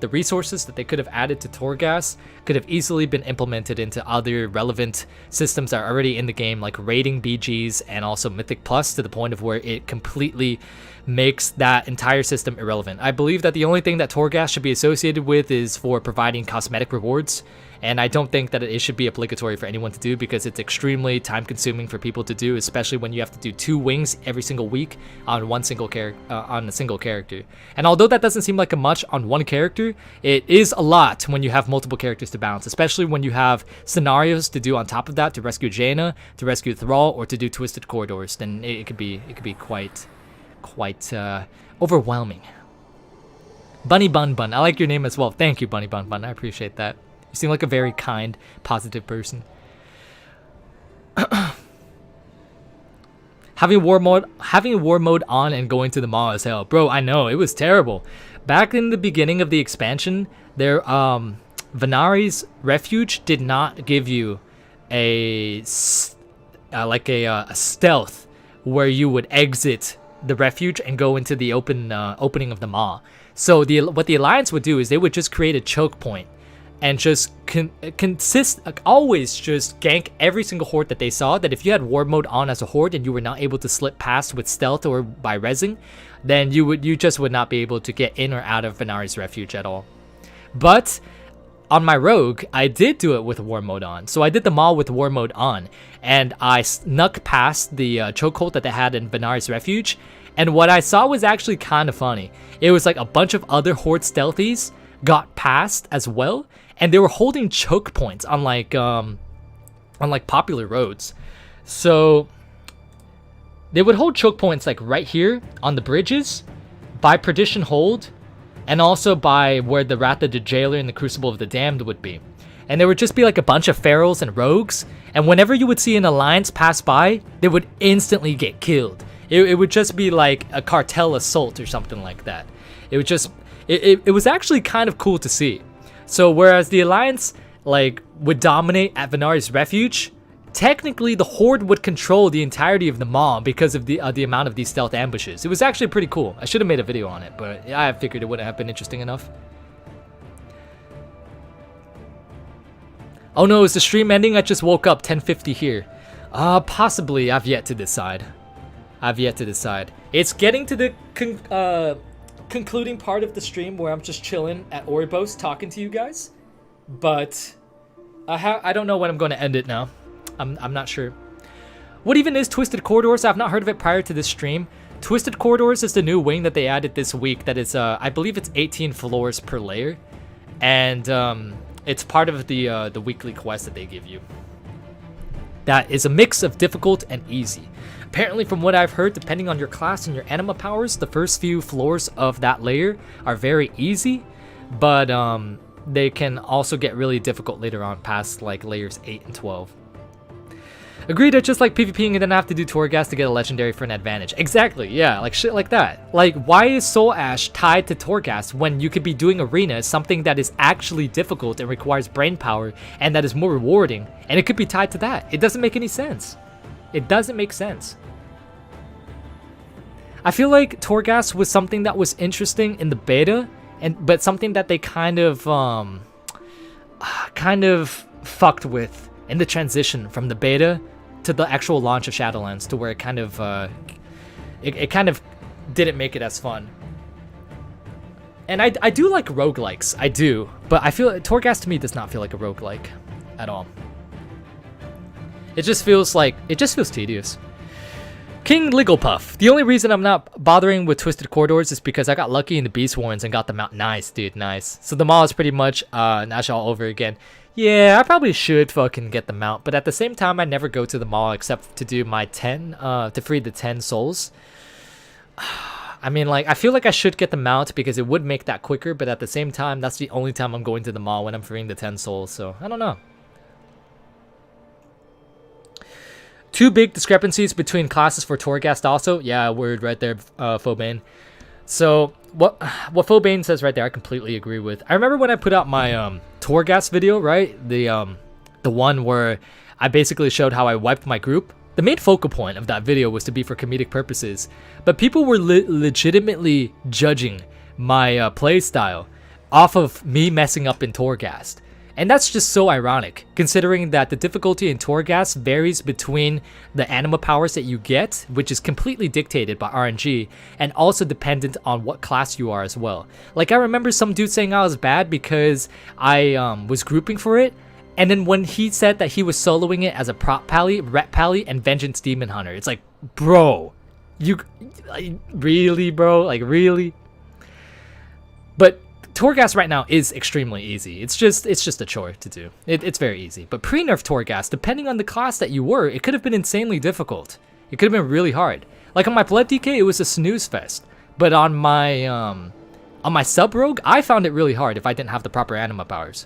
A: resources that they could have added to Torghast could have easily been implemented into other relevant systems that are already in the game, like raiding BGs and also Mythic Plus, to the point of where it completely makes that entire system irrelevant. I believe that the only thing that Torghast should be associated with is for providing cosmetic rewards, and I don't think that it should be obligatory for anyone to do, because it's extremely time consuming for people to do, especially when you have to do 2 wings every single week on a single character. And although that doesn't seem like a much on one character, it is a lot when you have multiple characters to balance, especially when you have scenarios to do on top of that, to rescue Jaina, to rescue Thrall, or to do Twisted Corridors. Then it could be quite overwhelming. Bunny Bun Bun, I like your name as well. Thank you, Bunny Bun Bun. I appreciate that. You seem like a very kind, positive person. Having war mode on and going to the maw is hell, bro. I know, it was terrible. Back in the beginning of the expansion, there Venari's Refuge did not give you a stealth where you would exit the refuge and go into the opening of the maw. So what the Alliance would do is they would just create a choke point and just always just gank every single horde that they saw. That if you had war mode on as a horde and you were not able to slip past with stealth or by rezzing, then you just would not be able to get in or out of Venari's Refuge at all. But on my rogue, I did do it with war mode on. So I did the Maul with war mode on, and I snuck past the chokehold that they had in Venari's Refuge. And what I saw was actually kind of funny. It was like a bunch of other horde stealthies got past as well, and they were holding choke points on like popular roads. So they would hold choke points like right here on the bridges, by Perdition Hold, and also by where the Wrath of the Jailer and the Crucible of the Damned would be. And there would just be like a bunch of ferals and rogues, and whenever you would see an alliance pass by, they would instantly get killed. It would just be like a cartel assault or something like that. It would just, it was actually kind of cool to see. So whereas the alliance like would dominate at Venari's Refuge, technically the horde would control the entirety of the mall because of the amount of these stealth ambushes. It was actually pretty cool. I should have made a video on it, but I figured it wouldn't have been interesting enough. Oh no, is the stream ending? I just woke up 10:50 here. Possibly. I've yet to decide. It's getting to the concluding part of the stream where I'm just chilling at Oribos talking to you guys, but I don't know when I'm going to end it now. I'm not sure. What even is Twisted Corridors? I've not heard of it prior to this stream. Twisted Corridors is the new wing that they added this week. That is, I believe it's 18 floors per layer, and it's part of the weekly quest that they give you. That is a mix of difficult and easy. Apparently, from what I've heard, depending on your class and your anima powers, the first few floors of that layer are very easy, but they can also get really difficult later on past like layers 8 and 12. Agreed, it's just like PvPing and then have to do Torghast to get a legendary for an advantage. Exactly, yeah, like shit like that. Like, why is Soul Ash tied to Torghast when you could be doing Arena, something that is actually difficult and requires brain power and that is more rewarding, and it could be tied to that? It doesn't make any sense. It doesn't make sense. I feel like Torghast was something that was interesting in the beta, but something that they kind of fucked with in the transition from the beta to the actual launch of Shadowlands, to where it kind of it kind of didn't make it as fun. And I do like roguelikes, I do, but I feel Torghast to me does not feel like a roguelike at all. It just feels tedious. King Ligglepuff. The only reason I'm not bothering with Twisted Corridors is because I got lucky in the Beast Warrens and got them out. Nice, dude, nice. So the mall is pretty much Nash all over again. Yeah, I probably should fucking get them out, but at the same time, I never go to the mall except to do my 10, to free the 10 souls. I mean, like, I feel like I should get them out because it would make that quicker, but at the same time, that's the only time I'm going to the mall, when I'm freeing the 10 souls, so I don't know. Two big discrepancies between classes for Torghast also. Yeah, word right there, Phobane. So what Phobane says right there, I completely agree with. I remember when I put out my Torghast video, right? The one where I basically showed how I wiped my group. The main focal point of that video was to be for comedic purposes, but people were legitimately judging my play style off of me messing up in Torghast. And that's just so ironic, considering that the difficulty in Torghast varies between the anima powers that you get, which is completely dictated by RNG, and also dependent on what class you are as well. Like, I remember some dude saying I was bad because I was grouping for it, and then when he said that he was soloing it as a prop pally, rep pally, and vengeance demon hunter, it's like, bro, you really, bro, like really? But Torghast right now is extremely easy. It's just a chore to do. It's very easy. But pre-nerf Torghast, depending on the class that you were, it could have been insanely difficult. It could have been really hard. Like on my Blood DK, it was a snooze fest. But on my sub rogue, I found it really hard if I didn't have the proper anima powers.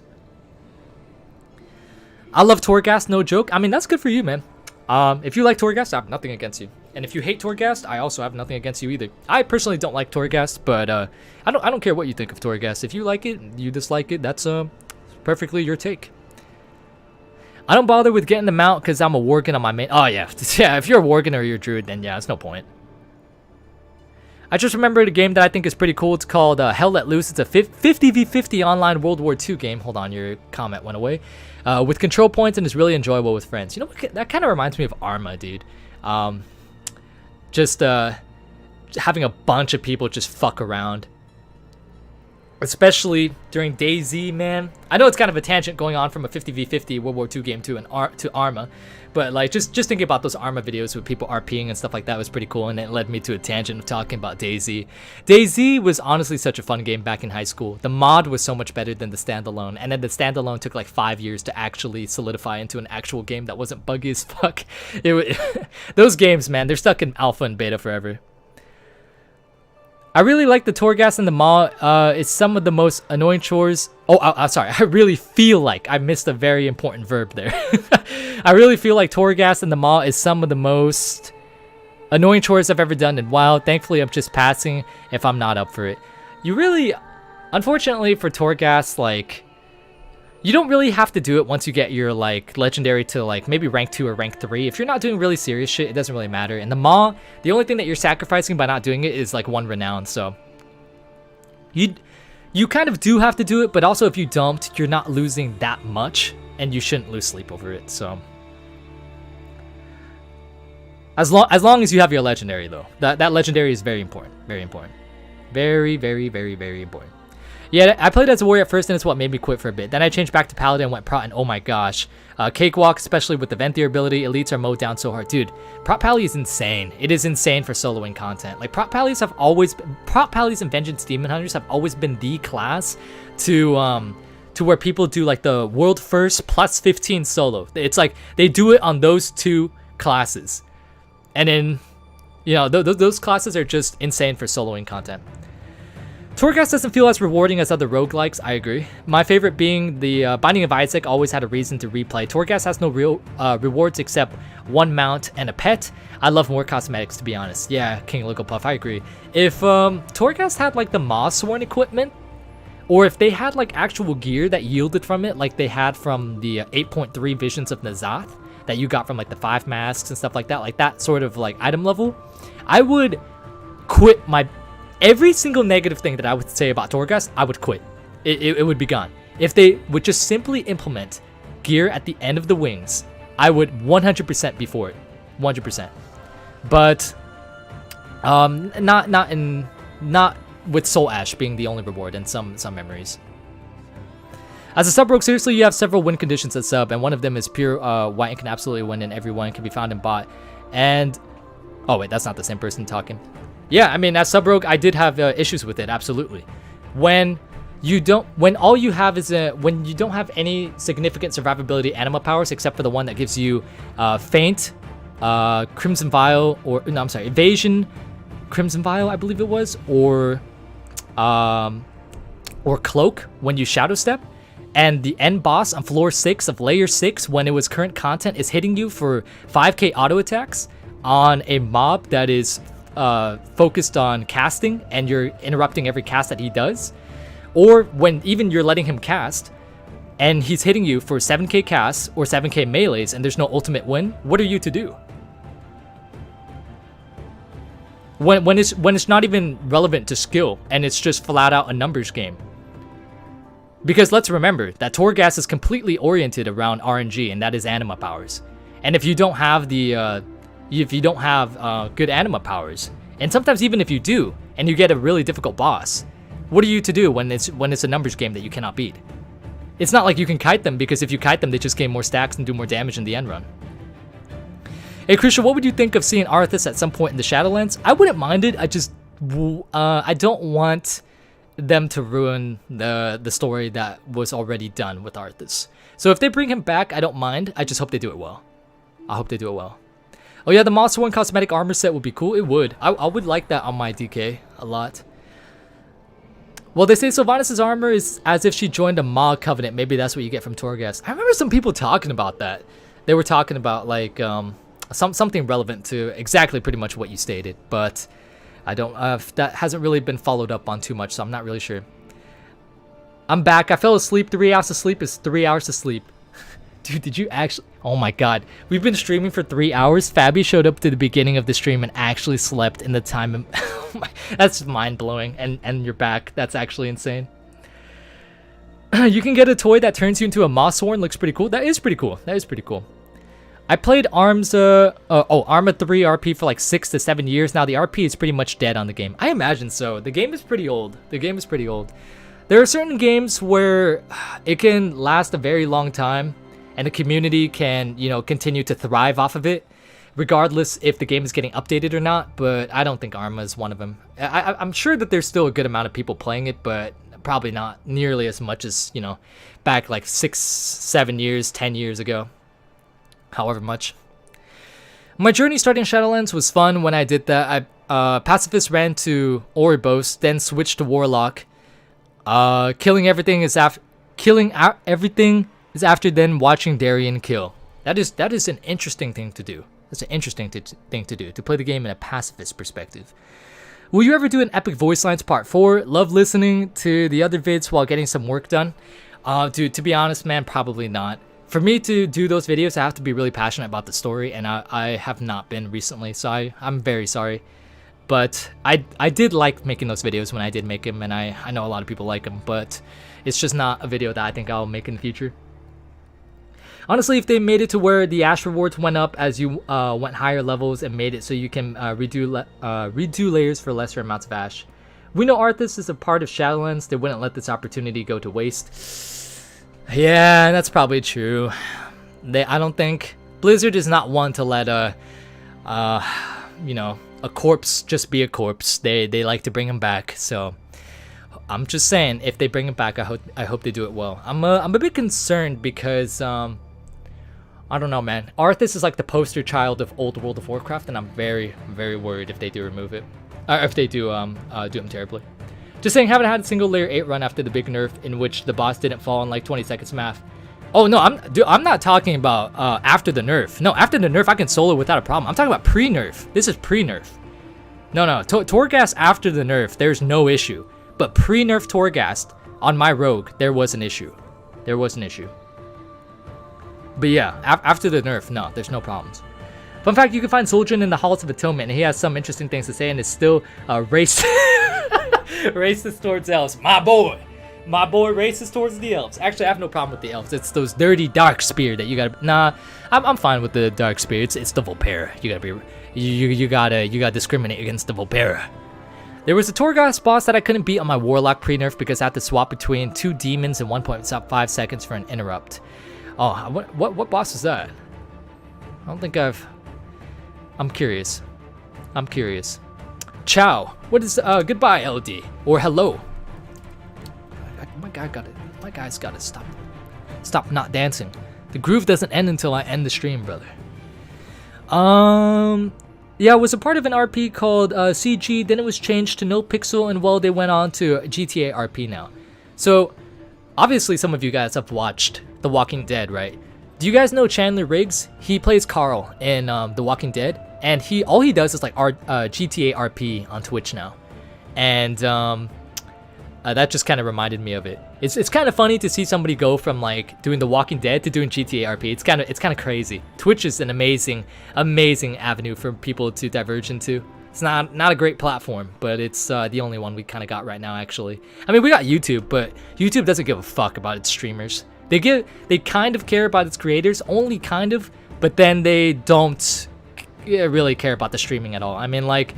A: I love Torghast, no joke. I mean, that's good for you, man. If you like Torghast, I have nothing against you. And if you hate Torghast, I also have nothing against you either. I personally don't like Torghast, but I don't care what you think of Torghast. If you like it, you dislike it, that's perfectly your take. I don't bother with getting them out because I'm a Worgen on my main. Oh yeah, yeah. If you're a Worgen or you're a Druid, then yeah, it's no point. I just remembered a game that I think is pretty cool. It's called Hell Let Loose. It's a 50v50 online World War II game. Hold on, your comment went away. With control points, and is really enjoyable with friends. You know, that kind of reminds me of Arma, dude. Just having a bunch of people just fuck around. Especially during DayZ, man. I know it's kind of a tangent going on from a 50v50 World War II game to Arma, but like just thinking about those Arma videos with people RPing and stuff like that was pretty cool, and it led me to a tangent of talking about DayZ. DayZ was honestly such a fun game back in high school. The mod was so much better than the standalone, and then the standalone took like 5 years to actually solidify into an actual game that wasn't buggy as fuck. Those games, man, they're stuck in alpha and beta forever. I really like the Torghast in the maw. It's some of the most annoying chores. Oh, sorry. I really feel like I missed a very important verb there. I really feel like Torghast in the maw is some of the most annoying chores I've ever done in WoW. Thankfully, I'm just passing if I'm not up for it. You really, unfortunately for Torghast, like, you don't really have to do it once you get your like legendary to like maybe rank 2 or rank 3. If you're not doing really serious shit, it doesn't really matter. In the maw, the only thing that you're sacrificing by not doing it is like 1 renown. So you kind of do have to do it, but also if you don't, you're not losing that much, and you shouldn't lose sleep over it. So as long as you have your legendary though, that legendary is very important, very important, very important. Yeah, I played as a warrior at first, and it's what made me quit for a bit. Then I changed back to paladin and went prot, and oh my gosh. Cakewalk, especially with the Venthyr ability, elites are mowed down so hard. Dude, prot pally is insane. It is insane for soloing content. Like, prot pallies and Vengeance Demon Hunters have always been the class to where people do like the world first plus 15 solo. It's like they do it on those 2 classes. And then, you know, those classes are just insane for soloing content. Torghast doesn't feel as rewarding as other roguelikes, I agree. My favorite being the Binding of Isaac. Always had a reason to replay. Torghast has no real rewards except 1 mount and a pet. I love more cosmetics, to be honest. Yeah, King Littlepuff, I agree. If Torghast had like the Moss Sworn equipment, or if they had like actual gear that yielded from it, like they had from the 8.3 Visions of Nazath that you got from like the 5 masks and stuff like that sort of like item level, I would quit my... Every single negative thing that I would say about Torghast, I would quit. It would be gone. If they would just simply implement gear at the end of the wings, I would 100% be for it. 100%. But not with Soul Ash being the only reward in some memories. As a sub rogue, seriously, you have several win conditions at sub, and one of them is pure white and can absolutely win, and everyone can be found in bot. And oh wait, that's not the same person talking. Yeah, I mean, as sub rogue, I did have issues with it, absolutely. When all you have is when you don't have any significant survivability anima powers except for the one that gives you feint, Crimson Vial, or no, I'm sorry, evasion, Crimson Vial, I believe it was, or cloak when you shadow step, and the end boss on floor 6 of layer 6 when it was current content is hitting you for 5k auto attacks on a mob that is focused on casting, and you're interrupting every cast that he does, or when even you're letting him cast and he's hitting you for 7k casts or 7k melees and there's no ultimate win, what are you to do? When it's not even relevant to skill and it's just flat out a numbers game. Because let's remember that Torghast is completely oriented around RNG, and that is anima powers. And if you don't have the good anima powers, and sometimes even if you do, and you get a really difficult boss, what are you to do when it's a numbers game that you cannot beat? It's not like you can kite them, because if you kite them, they just gain more stacks and do more damage in the end run. Hey Krucial, what would you think of seeing Arthas at some point in the Shadowlands? I wouldn't mind it. I don't want them to ruin the story that was already done with Arthas. So if they bring him back, I don't mind. I just hope they do it well. I hope they do it well. Oh yeah, the Monster One cosmetic armor set would be cool. It would. I would like that on my DK a lot. Well, they say Sylvanas' armor is as if she joined a Maw Covenant. Maybe that's what you get from Torghast. I remember some people talking about that. They were talking about like something relevant to exactly pretty much what you stated, but I don't. That hasn't really been followed up on too much, so I'm not really sure. I'm back. I fell asleep. 3 hours of sleep is 3 hours of sleep. Dude, did you actually? Oh my god. We've been streaming for 3 hours. Fabi showed up to the beginning of the stream and actually slept in the time. That's mind-blowing. And you're back. That's actually insane. You can get a toy that turns you into a moss horn. Looks pretty cool. That is pretty cool. That is pretty cool. I played ARM's Arma 3 RP for like 6 to 7 years now. The RP is pretty much dead on the game. I imagine so. The game is pretty old. The game is pretty old. There are certain games where it can last a very long time, and the community can, you know, continue to thrive off of it, regardless if the game is getting updated or not. But I don't think Arma is one of them. I'm sure that there's still a good amount of people playing it, but probably not nearly as much as, you know, back like 6, 7 years, 10 years ago. However much. My journey starting Shadowlands was fun when I did that. I Pacifist ran to Oribos, then switched to Warlock. Killing everything is after then watching Darian kill. That is an interesting thing to do. That's an interesting thing to do, to play the game in a pacifist perspective. Will you ever do an Epic Voice Lines Part 4? Love listening to the other vids while getting some work done. Dude, to be honest, man, probably not. For me to do those videos, I have to be really passionate about the story, and I have not been recently, so I'm very sorry. But I did like making those videos when I did make them, and I know a lot of people like them, but it's just not a video that I think I'll make in the future. Honestly, if they made it to where the Ash rewards went up as you went higher levels and made it so you can redo layers for lesser amounts of Ash. We know Arthas is a part of Shadowlands. They wouldn't let this opportunity go to waste. Yeah, that's probably true. I don't think Blizzard is not one to let you know, a corpse just be a corpse. They like to bring him back. So I'm just saying, if they bring him back, I hope they do it well. I'm a bit concerned because I don't know, man. Arthas is like the poster child of old World of Warcraft, and I'm very, very worried if they do remove it, or if they do him terribly. Just saying, haven't had a single layer 8 run after the big nerf in which the boss didn't fall in like 20 seconds math. Oh no, I'm not talking about after the nerf. No, after the nerf I can solo without a problem. I'm talking about pre-nerf. This is pre-nerf. No, Torghast after the nerf, there's no issue. But pre-nerf Torghast on my rogue, there was an issue. There was an issue. But yeah, after the nerf, no, there's no problems. Fun fact, you can find Soldier in the Halls of Atonement, and he has some interesting things to say, and is still racist towards elves. My boy racist towards the elves. Actually, I have no problem with the elves. It's those dirty dark spear that you gotta. Nah, I'm fine with the dark spear. It's the Volpera. You gotta discriminate against the Volpera. There was a Torghast boss that I couldn't beat on my Warlock pre-nerf because I had to swap between 2 demons in 1.5 seconds for an interrupt. Oh, what boss is that? I don't think I'm curious. Ciao. What is goodbye, LD, or hello? My guy's gotta stop not dancing. The groove doesn't end until I end the stream, brother. Yeah, it was a part of an RP called CG, then it was changed to No Pixel, and well, they went on to GTA RP now. So, obviously some of you guys have watched The Walking Dead, right? Do you guys know Chandler Riggs? He plays Carl in The Walking Dead, and all he does is like GTA RP on Twitch now. And that just kind of reminded me of it. It's kind of funny to see somebody go from like doing The Walking Dead to doing GTA RP. It's kind of crazy. Twitch is an amazing avenue for people to diverge into. It's not a great platform, but it's the only one we kind of got right now, actually. I mean, we got YouTube, but YouTube doesn't give a fuck about its streamers. They kind of care about its creators, only kind of, but then they don't really care about the streaming at all. I mean, like,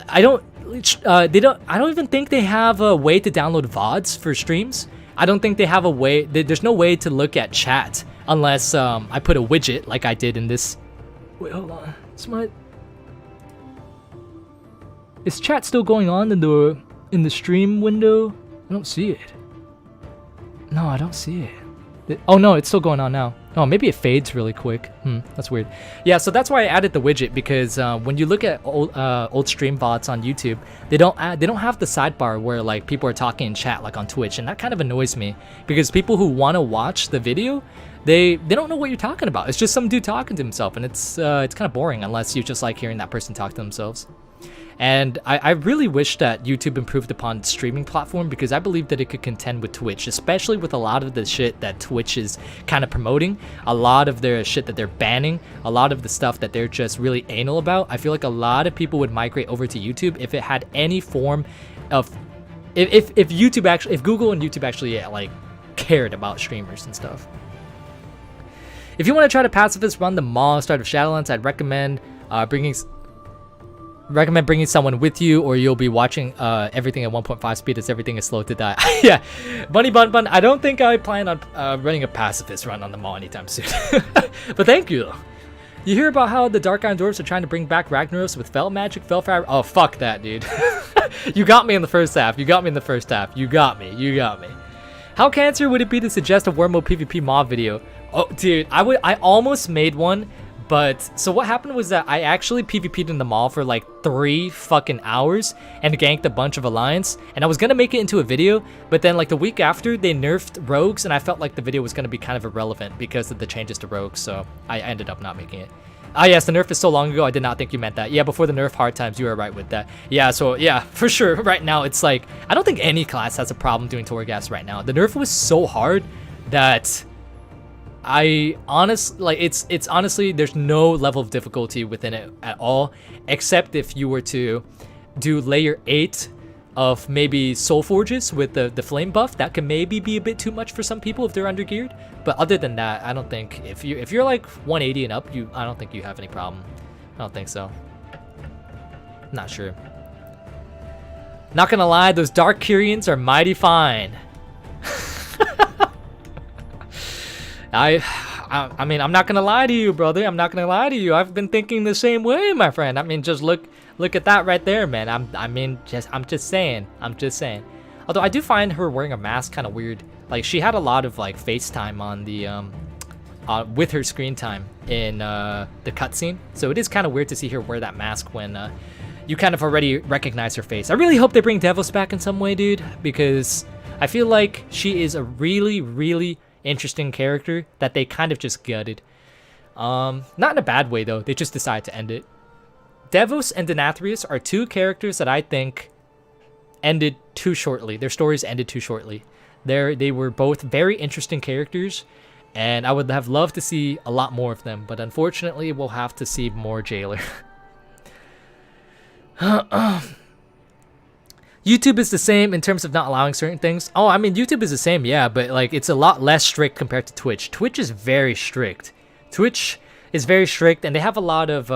A: I don't even think they have a way to download VODs for streams. I don't think they have a way. There's no way to look at chat unless I put a widget like I did in this. Wait, hold on. Is chat still going on in the stream window? I don't see it. No, I don't see it. Oh no, it's still going on now. Oh, maybe it fades really quick. That's weird. Yeah, so that's why I added the widget, because when you look at old stream VODs on YouTube, they don't have the sidebar where like people are talking in chat like on Twitch, and that kind of annoys me because people who want to watch the video, they don't know what you're talking about. It's just some dude talking to himself, and it's kind of boring unless you just like hearing that person talk to themselves. And I really wish that YouTube improved upon its streaming platform, because I believe that it could contend with Twitch, especially with a lot of the shit that Twitch is kind of promoting, a lot of their shit that they're banning, a lot of the stuff that they're just really anal about. I feel like a lot of people would migrate over to YouTube if it had any form of, if YouTube actually, if Google and YouTube actually like cared about streamers and stuff. If you want to try to pacifist run the mall start of Shadowlands, I'd recommend bringing someone with you, or you'll be watching everything at 1.5 speed as everything is slow to die. Yeah, Bunny Bun, I don't think I plan on running a pacifist run on the mall anytime soon. But thank you. You hear about how the Dark Iron Dwarves are trying to bring back Ragnaros with Fel Magic, Fel Fire? Oh, fuck that, dude. You got me in the first half. You got me. How cancer would it be to suggest a Wormhole PvP mob video? Oh, dude, I almost made one. But so what happened was that I actually PvP'd in the mall for like 3 fucking hours and ganked a bunch of Alliance, and I was gonna make it into a video, but then like the week after they nerfed rogues, and I felt like the video was gonna be kind of irrelevant because of the changes to rogues, so I ended up not making it. Ah yes, the nerf is so long ago, I did not think you meant that. Yeah, before the nerf hard times, you were right with that. Yeah, so yeah, for sure, right now it's like, I don't think any class has a problem doing Torghast right now. The nerf was so hard that I honestly, like, it's honestly, there's no level of difficulty within it at all, except if you were to do layer 8 of maybe Soul Forges with the flame buff. That can maybe be a bit too much for some people if they're undergeared. But other than that, I don't think, if you're like 180 and up, I don't think you have any problem. I don't think so. Not sure. Not gonna lie, those Dark Kyrians are mighty fine. I mean, I'm not gonna lie to you, brother. I'm not gonna lie to you. I've been thinking the same way, my friend. I mean, just look at that right there, man. I'm just saying. Although I do find her wearing a mask kind of weird. Like, she had a lot of like FaceTime on the with her screen time in the cutscene, so it is kind of weird to see her wear that mask when you kind of already recognize her face. I really hope they bring Devos back in some way, dude, because I feel like she is a really interesting character that they kind of just gutted. Not in a bad way though, they just decided to end it. Devos and Denathrius are 2 characters that I think ended too shortly. Their stories ended too shortly. They were both very interesting characters, and I would have loved to see a lot more of them, but unfortunately we'll have to see more Jailer. YouTube is the same in terms of not allowing certain things. Oh, I mean, YouTube is the same, yeah, but like it's a lot less strict compared to Twitch. Twitch is very strict. And they have a lot of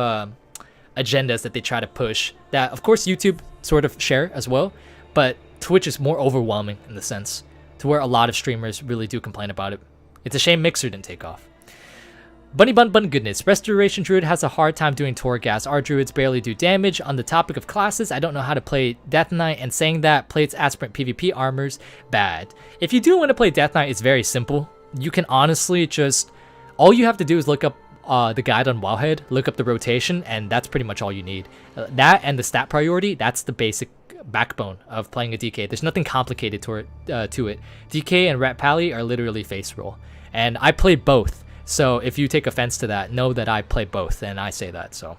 A: agendas that they try to push that, of course, YouTube sort of share as well, but Twitch is more overwhelming in the sense to where a lot of streamers really do complain about it. It's a shame Mixer didn't take off. Bunny Bun goodness, Restoration Druid has a hard time doing Torghast. Our druids barely do damage. On the topic of classes, I don't know how to play Death Knight, and saying that plates aspirant PvP armors, bad. If you do want to play Death Knight, it's very simple. You can honestly just, all you have to do is look up the guide on Wowhead, look up the rotation, and that's pretty much all you need. That and the stat priority, that's the basic backbone of playing a DK. There's nothing complicated to it. DK and Rat Pally are literally face roll, and I play both. So if you take offense to that, know that I play both, and I say that. So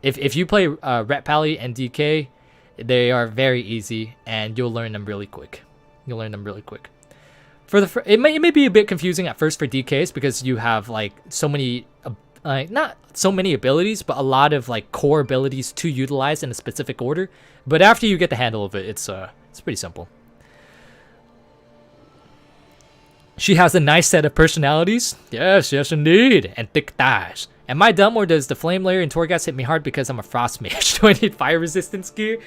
A: if you play Rat Pally and DK, they are very easy, and you'll learn them really quick. It may be a bit confusing at first for DKs because you have like so many, not so many abilities, but a lot of like core abilities to utilize in a specific order. But after you get the handle of it, it's pretty simple. She has a nice set of personalities. Yes, indeed. And thick thighs. Am I dumb, or does the flame layer in Torghast hit me hard because I'm a frost mage? Do I need fire resistance gear?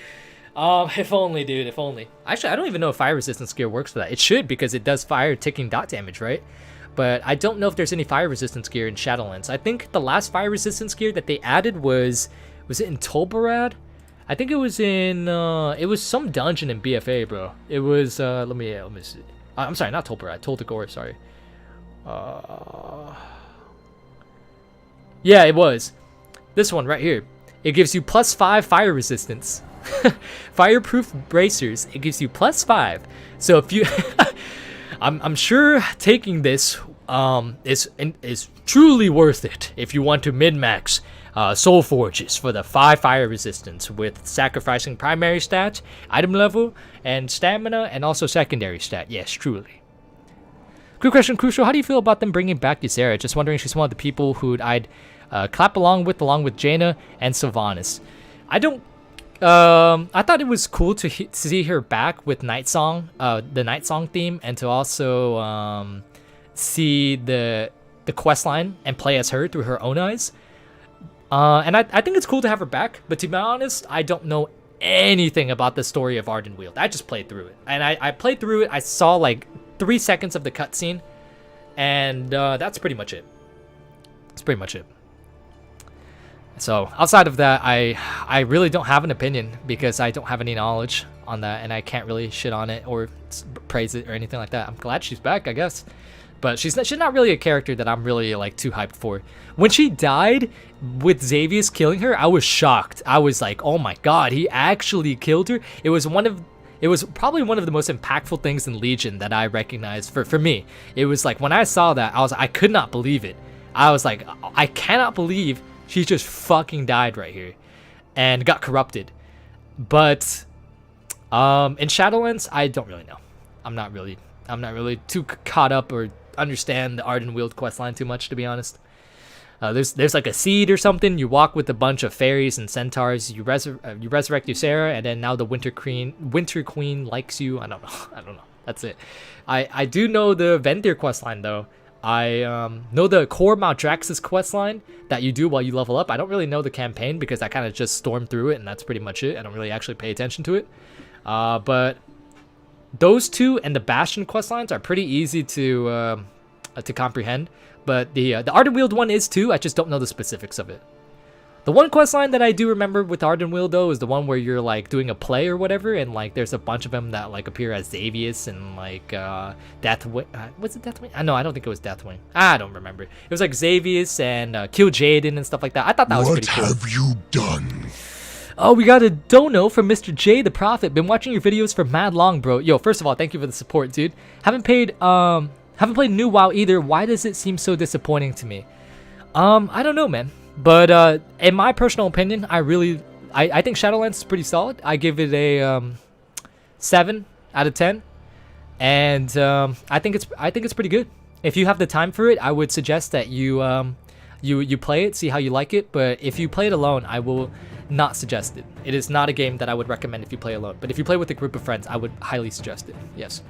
A: If only, dude, if only. Actually, I don't even know if fire resistance gear works for that. It should, because it does fire ticking dot damage, right? But I don't know if there's any fire resistance gear in Shadowlands. I think the last fire resistance gear that they added was it in Tolbarad? I think it was in, it was some dungeon in BFA, bro. It was, let me see. I'm sorry, not Tolbarad, Toldagor, sorry. Yeah, it was. This one right here. It gives you +5 fire resistance. Fireproof bracers. It gives you +5. So if you, I'm sure taking this is truly worth it if you want to min-max soul forges for the 5 fire resistance with sacrificing primary stats, item level, and stamina, and also secondary stat. Yes, truly. Quick question, Crucial. How do you feel about them bringing back Ysera? Just wondering, she's one of the people who I'd clap along with Jaina and Sylvanas. I don't. I thought it was cool to see her back with Night Song, the Night Song theme, and to also see the quest line and play as her through her own eyes. And I think it's cool to have her back, but to be honest, I don't know anything about the story of Ardenweald. I just played through it, and I played through it. I saw like 3 seconds of the cutscene, and that's pretty much it. That's pretty much it. So outside of that, I really don't have an opinion because I don't have any knowledge on that, and I can't really shit on it or praise it or anything like that. I'm glad she's back, I guess, but she's not really a character that I'm really like too hyped for. When she died with Xavius killing her, I was shocked. I was like, oh my god, he actually killed her. It was probably one of the most impactful things in Legion that I recognized for me. It was like when I saw that, I could not believe it. I was like, I cannot believe she just fucking died right here and got corrupted. But in Shadowlands, I don't really know. I'm not really too caught up or understand the Ardenweald questline too much, to be honest. There's like a seed or something. You walk with a bunch of fairies and centaurs. You resurrect Ysera, and then now the Winter Queen likes you. I don't know. That's it. I do know the Vendir questline though. I know the core Maldraxxus questline that you do while you level up. I don't really know the campaign because I kind of just stormed through it, and that's pretty much it. I don't really actually pay attention to it. But those two and the Bastion questlines are pretty easy to comprehend. But the Ardenweald one is too. I just don't know the specifics of it. The one questline that I do remember with Ardenweald though is the one where you're like doing a play or whatever, and like there's a bunch of them that like appear as Xavius and like Deathwing. Was it Deathwing? No, I don't think it was Deathwing. I don't remember. It was like Xavius and Kill Jaden and stuff like that. I thought that was pretty cool.
B: What have you done?
A: Oh, we got a dono from Mr. J the Prophet. Been watching your videos for mad long, bro. Yo, first of all, thank you for the support, dude. Haven't played new WoW either. Why does it seem so disappointing to me? I don't know, man. But in my personal opinion, I think Shadowlands is pretty solid. I give it a 7 out of 10, and I think it's pretty good. If you have the time for it, I would suggest that you play it, see how you like it. But if you play it alone, I will not suggest it. It is not a game that I would recommend if you play alone. But if you play with a group of friends, I would highly suggest it. Yes.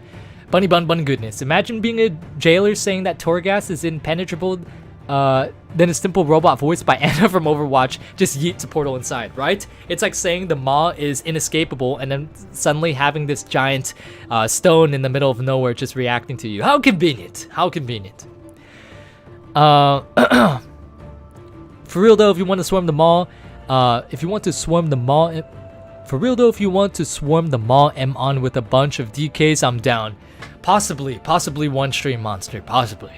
A: Bunny bun goodness. Imagine being a jailer saying that Torghast is impenetrable. Then a simple robot voiced by Anna from Overwatch just yeets a portal inside, right? It's like saying the Maw is inescapable and then suddenly having this giant stone in the middle of nowhere just reacting to you. How convenient. How convenient. For real though, if you want to swarm the Maw, for real though, if you want to swarm the Maw M on with a bunch of DKs, I'm down. Possibly one stream monster, possibly,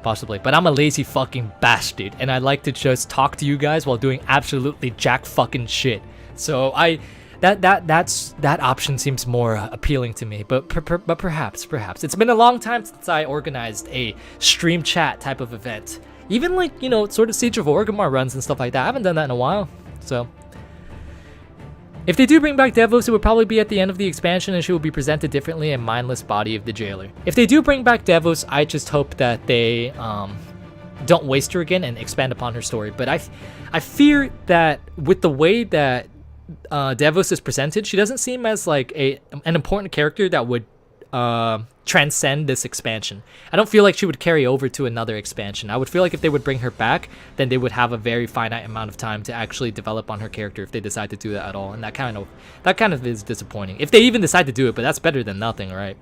A: but I'm a lazy fucking bastard, and I like to just talk to you guys while doing absolutely jack fucking shit. So that option seems more appealing to me. But perhaps it's been a long time since I organized a stream chat type of event. Even like, you know, sort of Siege of Orgrimmar runs and stuff like that. I haven't done that in a while. So if they do bring back Devos, it would probably be at the end of the expansion, and she will be presented differently in mindless body of the jailer. If they do bring back Devos, I just hope that they don't waste her again and expand upon her story. But I fear that with the way that Devos is presented, she doesn't seem as like an important character that would transcend this expansion. I don't feel like she would carry over to another expansion. I would feel like if they would bring her back, then they would have a very finite amount of time to actually develop on her character if they decide to do that at all, and that kind of is disappointing. If they even decide to do it, but that's better than nothing, right?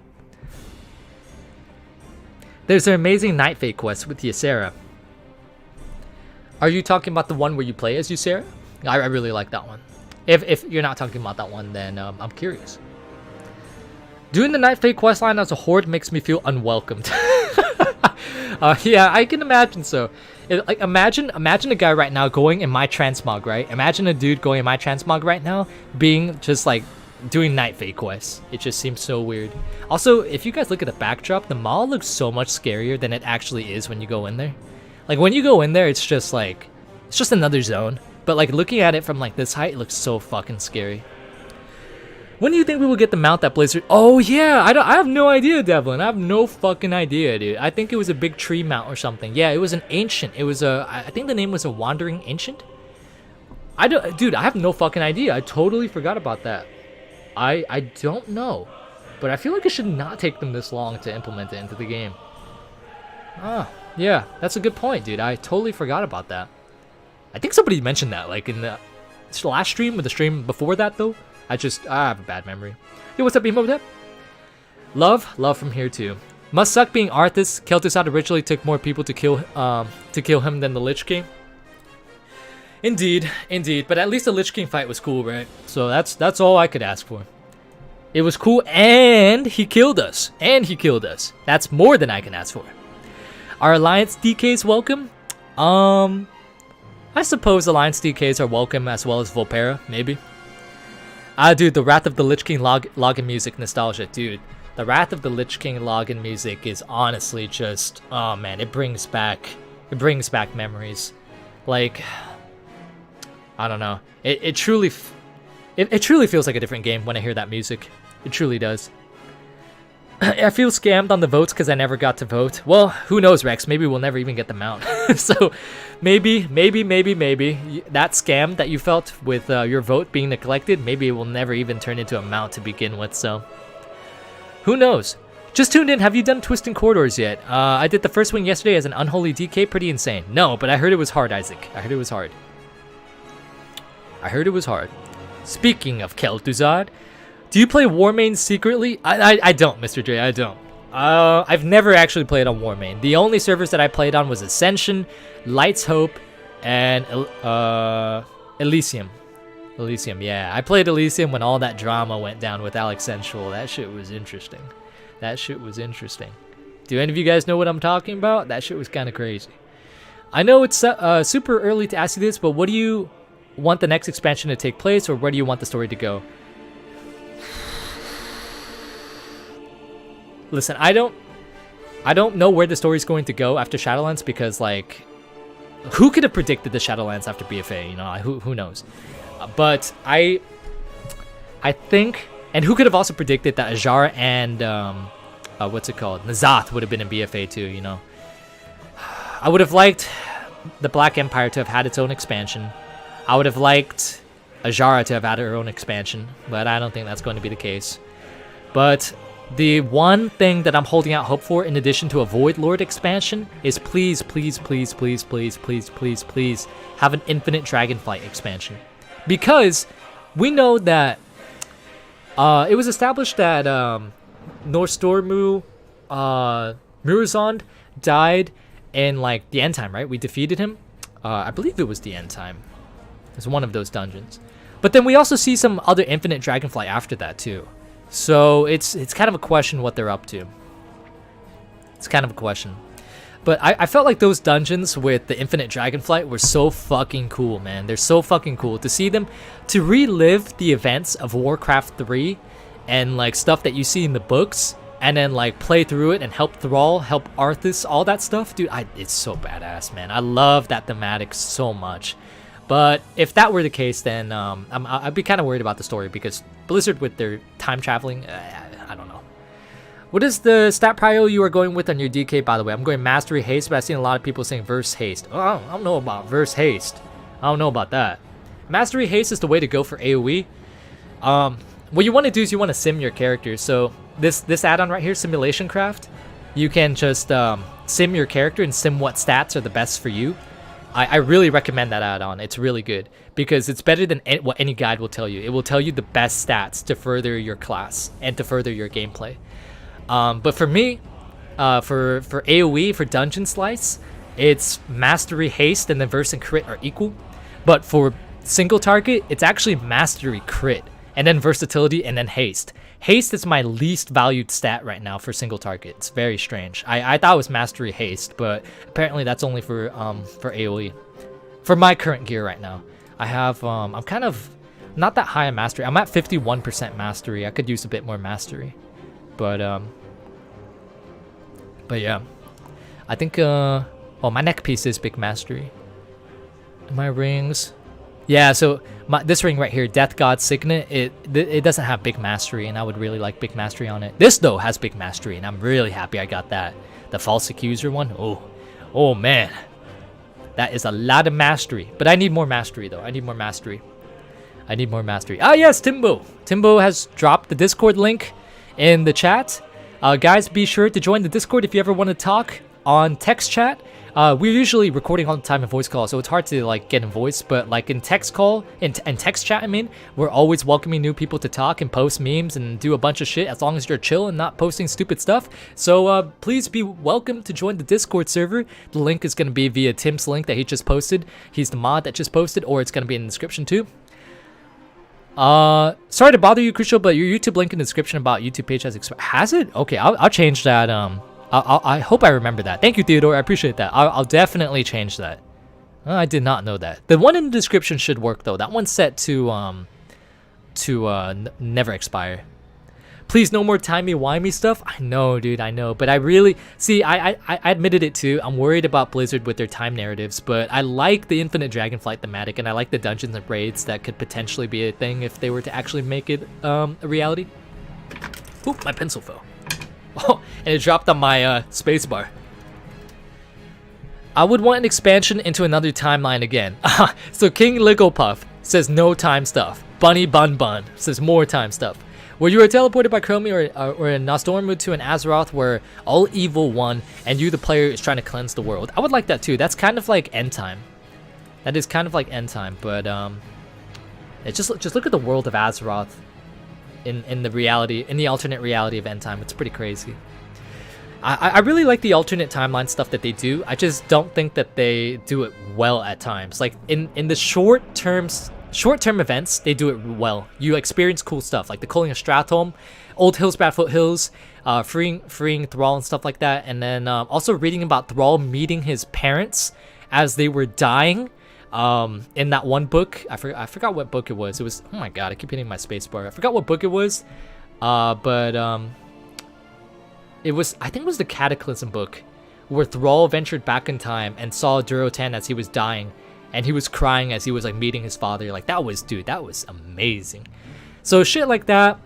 A: There's an amazing Night Fate quest with Ysera. Are you talking about the one where you play as Ysera? I really like that one. If you're not talking about that one, then I'm curious. Doing the Night Fate questline as a horde makes me feel unwelcomed. Yeah, I can imagine so. Like imagine a guy right now going in my transmog, right? Imagine a dude going in my transmog right now being just like doing Night Fate quests. It just seems so weird. Also, if you guys look at the backdrop, the mall looks so much scarier than it actually is when you go in there. Like when you go in there, it's just like It's just another zone. But like looking at it from like this height, it looks so fucking scary. When do you think we will get the mount that Blizzard? Oh yeah, I have no idea, Devlin. I have no fucking idea, dude. I think it was a big tree mount or something. Yeah, it was an ancient. It was I think the name was a wandering ancient. Dude, I have no fucking idea. I totally forgot about that. I don't know, but I feel like it should not take them this long to implement it into the game. Ah, yeah, that's a good point, dude. I totally forgot about that. I think somebody mentioned that, like in the last stream or the stream before that, though. I have a bad memory. Yo, what's up, Emo? Love from here too. Must suck being Arthas. Kel'Thuzad originally took more people to kill him than the Lich King. Indeed. But at least the Lich King fight was cool, right? So that's all I could ask for. It was cool, and he killed us. That's more than I can ask for. Are Alliance DKs welcome? I suppose Alliance DKs are welcome as well as Volpera, maybe. Dude, the Wrath of the Lich King login music nostalgia, dude. The Wrath of the Lich King login music is honestly just, oh man, it brings back memories. Like, I don't know. It truly feels like a different game when I hear that music. It truly does. I feel scammed on the votes because I never got to vote. Well, who knows, Rex? Maybe we'll never even get the mount. So, maybe that scam that you felt with your vote being neglected, maybe it will never even turn into a mount to begin with. So, who knows? Just tuned in. Have you done Twisting Corridors yet? I did the first one yesterday as an unholy DK. Pretty insane. No, but I heard it was hard, Isaac. I heard it was hard. Speaking of Kel'Thuzad, do you play Warmane secretly? I don't, Mr. J. I don't. I've never actually played on Warmane. The only servers that I played on was Ascension, Light's Hope, and Elysium. Yeah. I played Elysium when all that drama went down with Alex Sensual. That shit was interesting. Do any of you guys know what I'm talking about? That shit was kind of crazy. I know it's super early to ask you this, but what do you want the next expansion to take place, or where do you want the story to go? Listen, I don't know where the story's going to go after Shadowlands, because like, who could have predicted the Shadowlands after BFA? You know, who knows? But I think, and who could have also predicted that Azshara and what's it called, N'Zoth would have been in BFA too? You know, I would have liked the Black Empire to have had its own expansion. I would have liked Azshara to have had her own expansion, but I don't think that's going to be the case. But the one thing that I'm holding out hope for, in addition to a Void Lord expansion, is please have an Infinite Dragonflight expansion. Because we know that it was established that Norstormu Murozond died in like the end time, right? We defeated him. I believe it was the end time. It's one of those dungeons. But then we also see some other Infinite Dragonflight after that too. So it's kind of a question what they're up to. It's kind of a question. But I felt like those dungeons with the Infinite Dragonflight were so fucking cool, man. They're so fucking cool. To see them, to relive the events of Warcraft 3 and like stuff that you see in the books, and then like play through it and help Thrall, help Arthas, all that stuff. Dude, it's so badass, man. I love that thematic so much. But if that were the case, then I'd be kind of worried about the story, because Blizzard with their time traveling, I don't know. What is the stat prio you are going with on your DK, by the way? I'm going Mastery Haste, but I've seen a lot of people saying Verse Haste. Oh, I don't know about Verse Haste. I don't know about that. Mastery Haste is the way to go for AoE. What you want to do is you want to sim your character. So this add-on right here, Simulation Craft, you can just sim your character and sim what stats are the best for you. I really recommend that add-on. It's really good because it's better than what any guide will tell you. It will tell you the best stats to further your class and to further your gameplay. But for me, for AoE, for Dungeon Slice, it's Mastery Haste and then Verse and Crit are equal. But for single target, it's actually Mastery Crit and then Versatility and then Haste. Haste is my least valued stat right now for single target. It's very strange. I thought it was Mastery Haste, but apparently that's only for AoE. For my current gear right now, I have I'm kind of not that high in Mastery. I'm at 51% Mastery. I could use a bit more Mastery, but yeah, I think my neck piece is big Mastery. My rings. Yeah, so this ring right here, Death God Signet, it doesn't have big mastery, and I would really like big mastery on it. This though has big mastery, and I'm really happy I got that. The false accuser one. Oh man, that is a lot of mastery. But I need more mastery though. I need more mastery. Ah yes, Timbo has dropped the Discord link in the chat. Guys, be sure to join the Discord if you ever want to talk on text chat. We're usually recording all the time in voice call, so it's hard to like get in voice, but like in text call and text chat, I mean, we're always welcoming new people to talk and post memes and do a bunch of shit as long as you're chill and not posting stupid stuff. So please be welcome to join the Discord server. The link is going to be via Tim's link that he just posted. He's the mod that just posted, or it's going to be in the description too. Sorry to bother you, Krucial, but your YouTube link in the description about YouTube page has it? Okay, I'll change that. I hope I remember that. Thank you, Theodore. I appreciate that. I'll definitely change that. I did not know that. The one in the description should work though. That one's set to never expire. Please, no more timey-wimey stuff. I know, dude. I know, but I really see. I admitted it too. I'm worried about Blizzard with their time narratives, but I like the Infinite Dragonflight thematic, and I like the dungeons and raids that could potentially be a thing if they were to actually make it a reality. Oop, my pencil fell. Oh, and it dropped on my spacebar. I would want an expansion into another timeline again. So King Ligopuff says no time stuff. Bunny Bun Bun says more time stuff. Where you are teleported by Chromie or in Nostormu to an Azeroth where all evil won and you, the player, is trying to cleanse the world. I would like that too. That's kind of like end time. That is kind of like end time, but it's just look at the world of Azeroth. In the alternate reality of end time. It's pretty crazy. I really like the alternate timeline stuff that they do. I just don't think that they do it well at times. Like in the short-term events, they do it well. You experience cool stuff like the Culling of Stratholme, Old Hills, Badfoot Hills, freeing Thrall and stuff like that, and then also reading about Thrall meeting his parents as they were dying. In that one book, I forgot what book it was. It was, oh my god, I keep hitting my spacebar. I forgot what book it was, but it was, I think it was the Cataclysm book, where Thrall ventured back in time and saw Durotan as he was dying, and he was crying as he was like meeting his father. Like that was amazing. So shit like that,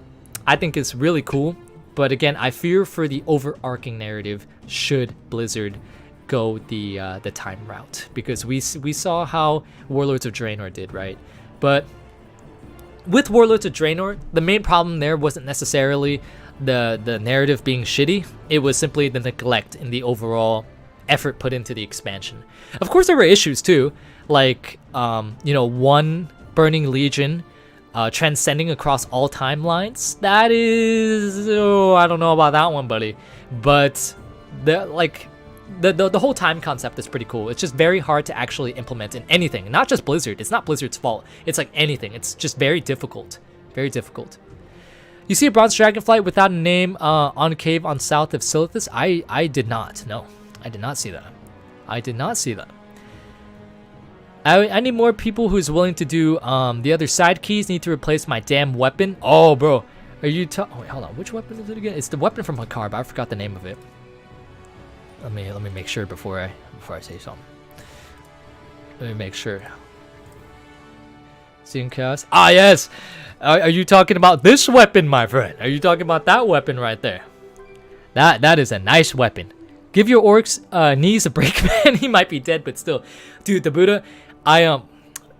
A: I think is really cool. But again, I fear for the overarching narrative should Blizzard go the time route, because we saw how Warlords of Draenor did, right? But with Warlords of Draenor, the main problem there wasn't necessarily the narrative being shitty. It was simply the neglect in the overall effort put into the expansion. Of course, there were issues too, like one Burning Legion transcending across all timelines. That is, I don't know about that one, buddy. But the whole time concept is pretty cool. It's just very hard to actually implement in anything. Not just Blizzard. It's not Blizzard's fault. It's like anything. It's just very difficult. Very difficult. You see a bronze dragonflight without a name on a cave on south of Silithus? I did not. No, I did not see that. I did not see that. I need more people who's willing to do the other side keys. Need to replace my damn weapon. Oh, bro. Are you oh, wait, hold on. Which weapon is it again? It's the weapon from Hakar, but I forgot the name of it. Let me make sure before I say something. Let me make sure. Seeing chaos. Ah, yes. Are you talking about this weapon, my friend? Are you talking about that weapon right there? That is a nice weapon. Give your orc's knees a break, man. He might be dead, but still, dude. The Buddha.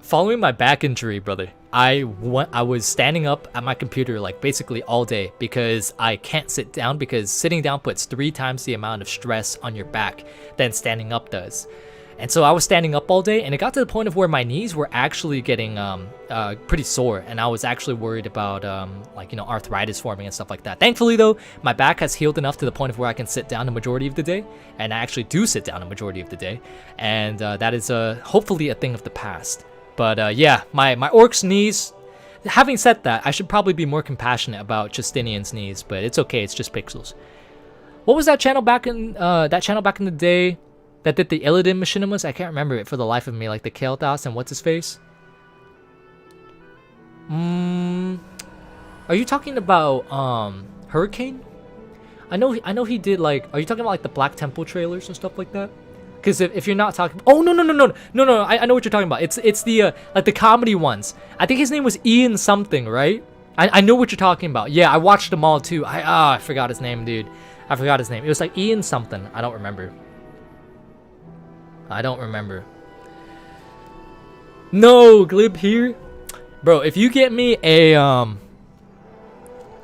A: Following my back injury, brother. I was standing up at my computer like basically all day because I can't sit down, because sitting down puts 3 times the amount of stress on your back than standing up does. And so I was standing up all day, and it got to the point of where my knees were actually getting pretty sore, and I was actually worried about arthritis forming and stuff like that. Thankfully though, my back has healed enough to the point of where I can sit down the majority of the day, and I actually do sit down the majority of the day, and that is hopefully a thing of the past. But yeah, my orc's knees. Having said that, I should probably be more compassionate about Justinian's knees, but it's okay. It's just pixels. What was that channel back in the day that did the Illidan machinimas? I can't remember it for the life of me. Like the Kael'thas and what's his face? Are you talking about Hurricane? I know he did like. Are you talking about like the Black Temple trailers and stuff like that? Because if you're not talking, oh no, I know what you're talking about. It's the like the comedy ones. I think his name was Ian something, right? I know what you're talking about. Yeah, I watched them all too. I forgot his name, dude. I forgot his name. It was like Ian something. I don't remember. No, Glib here. Bro, if you get me a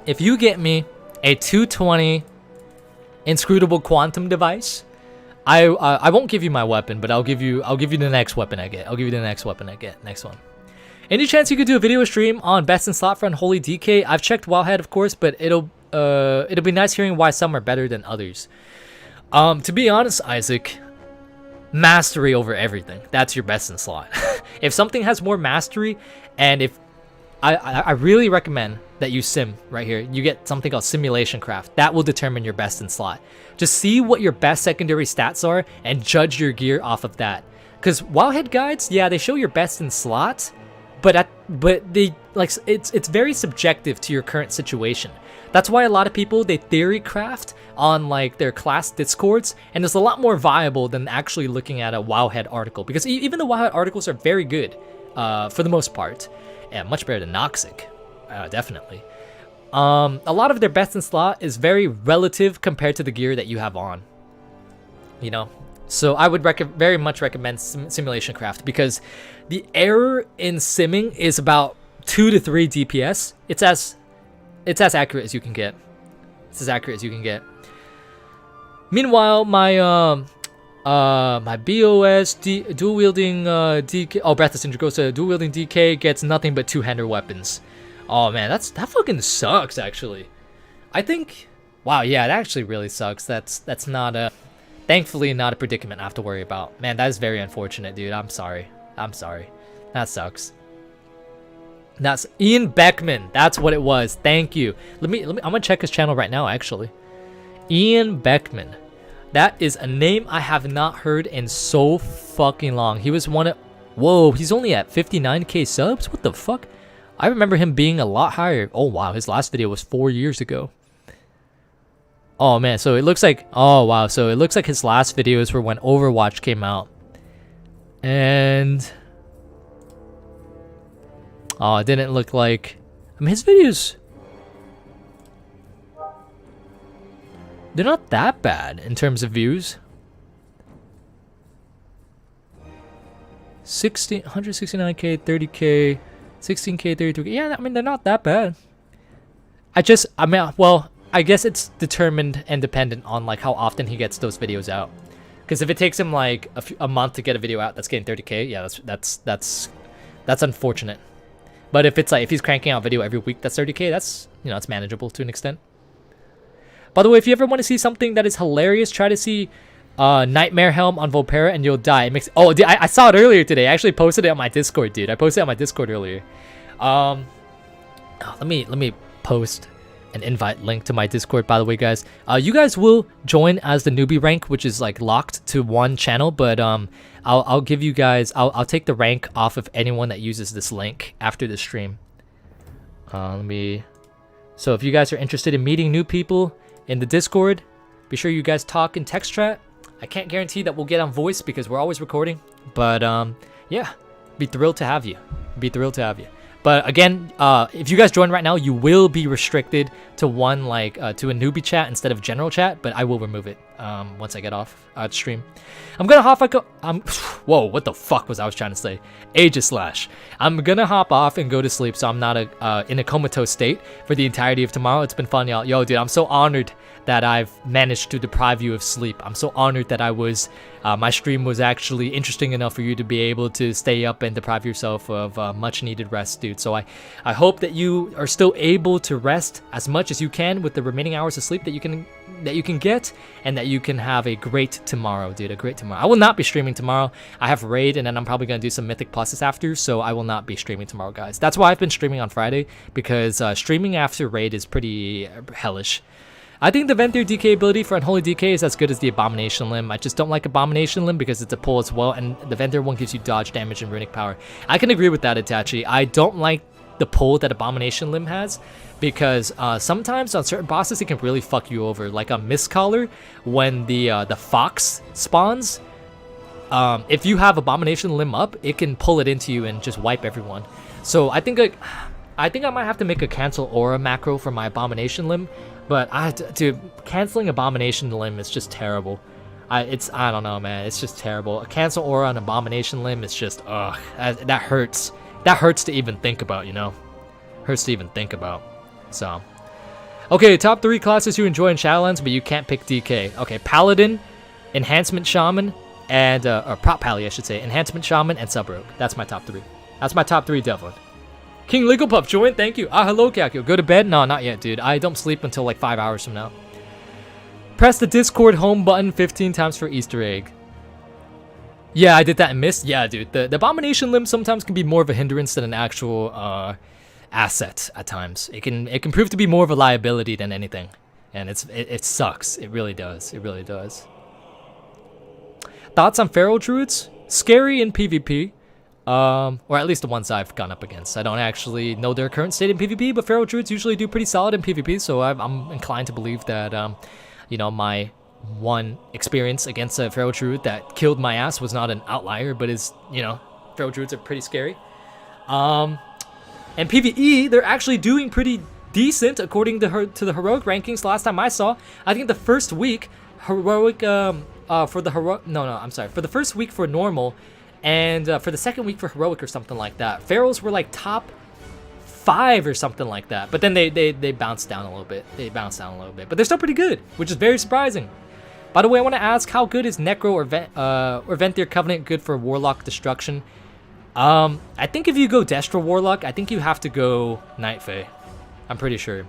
A: 220 inscrutable quantum device, I won't give you my weapon, but I'll give you the next weapon I get. Next one. Any chance you could do a video stream on best in slot for Unholy DK? I've checked Wowhead, of course, but it'll be nice hearing why some are better than others. To be honest, Isaac, mastery over everything. That's your best in slot. If something has more mastery, and if I really recommend that you sim right here. You get something called simulation craft. That will determine your best in slot. Just see what your best secondary stats are and judge your gear off of that. Because Wowhead guides, yeah, they show your best in slot, but they like it's very subjective to your current situation. That's why a lot of people, they theory craft on like their class discords, and it's a lot more viable than actually looking at a Wowhead article, because even the Wowhead articles are very good for the most part, and much better than Noxic, definitely. A lot of their best in slot is very relative compared to the gear that you have on, you know. So I would very much recommend simulation craft, because the error in simming is about 2 to 3 DPS. It's as accurate as you can get. Meanwhile, my my BOS dual wielding DK, oh, Breathless Indragosa dual wielding DK gets nothing but 2-hander weapons. Oh man, that fucking sucks actually. I think, wow, yeah, that actually really sucks. That's not a, thankfully not a predicament I have to worry about. Man, that is very unfortunate, dude. I'm sorry. That sucks. That's Ian Beckman. That's what it was. Thank you. Let me I'm gonna check his channel right now actually. Ian Beckman. That is a name I have not heard in so fucking long. He was one of, whoa, he's only at 59k subs? What the fuck? I remember him being a lot higher. Oh wow, his last video was 4 years ago. Oh man, so it looks like, oh wow, so it looks like his last videos were when Overwatch came out. And oh, it didn't look like, I mean, his videos, they're not that bad in terms of views. 169k, 30k, 16k, 32k. Yeah, I mean, they're not that bad. I mean, well, I guess it's determined and dependent on like how often he gets those videos out. Because if it takes him like a month to get a video out that's getting 30k, yeah, that's unfortunate. But if it's like, if he's cranking out video every week that's 30k, that's, you know, it's manageable to an extent. By the way, if you ever want to see something that is hilarious, try to see Nightmare Helm on Volpera and you'll die. It makes, oh, dude, I saw it earlier today. I actually posted it on my Discord, dude. I posted it on my Discord earlier. Let me post an invite link to my Discord, by the way, guys. You guys will join as the newbie rank, which is like locked to one channel, but I'll give you guys, I'll take the rank off of anyone that uses this link after the stream. So if you guys are interested in meeting new people in the Discord, be sure you guys talk in text chat. I can't guarantee that we'll get on voice because we're always recording, but yeah, be thrilled to have you. But again, if you guys join right now, you will be restricted to one, like, to a newbie chat instead of general chat, but I will remove it once I get off stream. I'm gonna hop, whoa, what the fuck was I trying to say? Aegislash. I'm gonna hop off and go to sleep so I'm not in a comatose state for the entirety of tomorrow. It's been fun, y'all. Yo, dude, I'm so honored that I've managed to deprive you of sleep. I'm so honored that I was, my stream was actually interesting enough for you to be able to stay up and deprive yourself of much needed rest, dude. So I hope that you are still able to rest as much as you can with the remaining hours of sleep that you can get, and that you can have a great tomorrow, dude. A great tomorrow. I will not be streaming tomorrow. I have raid, and then I'm probably gonna do some mythic pluses after, so I will not be streaming tomorrow, guys. That's why I've been streaming on Friday, because streaming after raid is pretty hellish. I think the Venthyr DK ability for Unholy DK is as good as the Abomination Limb. I just don't like Abomination Limb because it's a pull as well, and the Venthyr one gives you dodge damage and runic power. I can agree with that, Itachi. I don't like the pull that Abomination Limb has, because sometimes on certain bosses it can really fuck you over. Like on Mistcaller, when the fox spawns, if you have Abomination Limb up, it can pull it into you and just wipe everyone. So I think I might have to make a cancel aura macro for my Abomination Limb, but dude, canceling Abomination Limb is just terrible. I don't know, man. It's just terrible. A cancel aura on Abomination Limb is just that hurts. That hurts to even think about, you know. Hurts to even think about. So, okay, top 3 classes you enjoy in Shadowlands, but you can't pick DK. Okay, Paladin, Enhancement Shaman, and or Prop Pally, I should say. Enhancement Shaman and Sub Rogue. That's my top 3. That's my top 3, definitely. King Legal Puff, join. Thank you. Hello, Kakyo. Go to bed? No, not yet, dude. I don't sleep until like 5 hours from now. Press the Discord home button 15 times for Easter egg. Yeah, I did that and missed. Yeah, dude. The Abomination Limb sometimes can be more of a hindrance than an actual asset at times. It can prove to be more of a liability than anything, and it sucks. It really does. It really does. Thoughts on Feral Druids? Scary in PvP. Or at least the ones I've gone up against. I don't actually know their current state in PvP, but Feral Druids usually do pretty solid in PvP, so I'm inclined to believe that, you know, my one experience against a Feral Druid that killed my ass was not an outlier, but is, you know, Feral Druids are pretty scary. And PvE, they're actually doing pretty decent according to the heroic rankings last time I saw. I think the first week, heroic, for the first week for normal, and for the second week for heroic or something like that, Ferals were like top 5 or something like that. But then they bounced down a little bit. But they're still pretty good, which is very surprising. By the way, I want to ask, how good is Necro or Venthyr Covenant good for Warlock Destruction? I think if you go Destra Warlock, I think you have to go Night Fae. I'm pretty sure,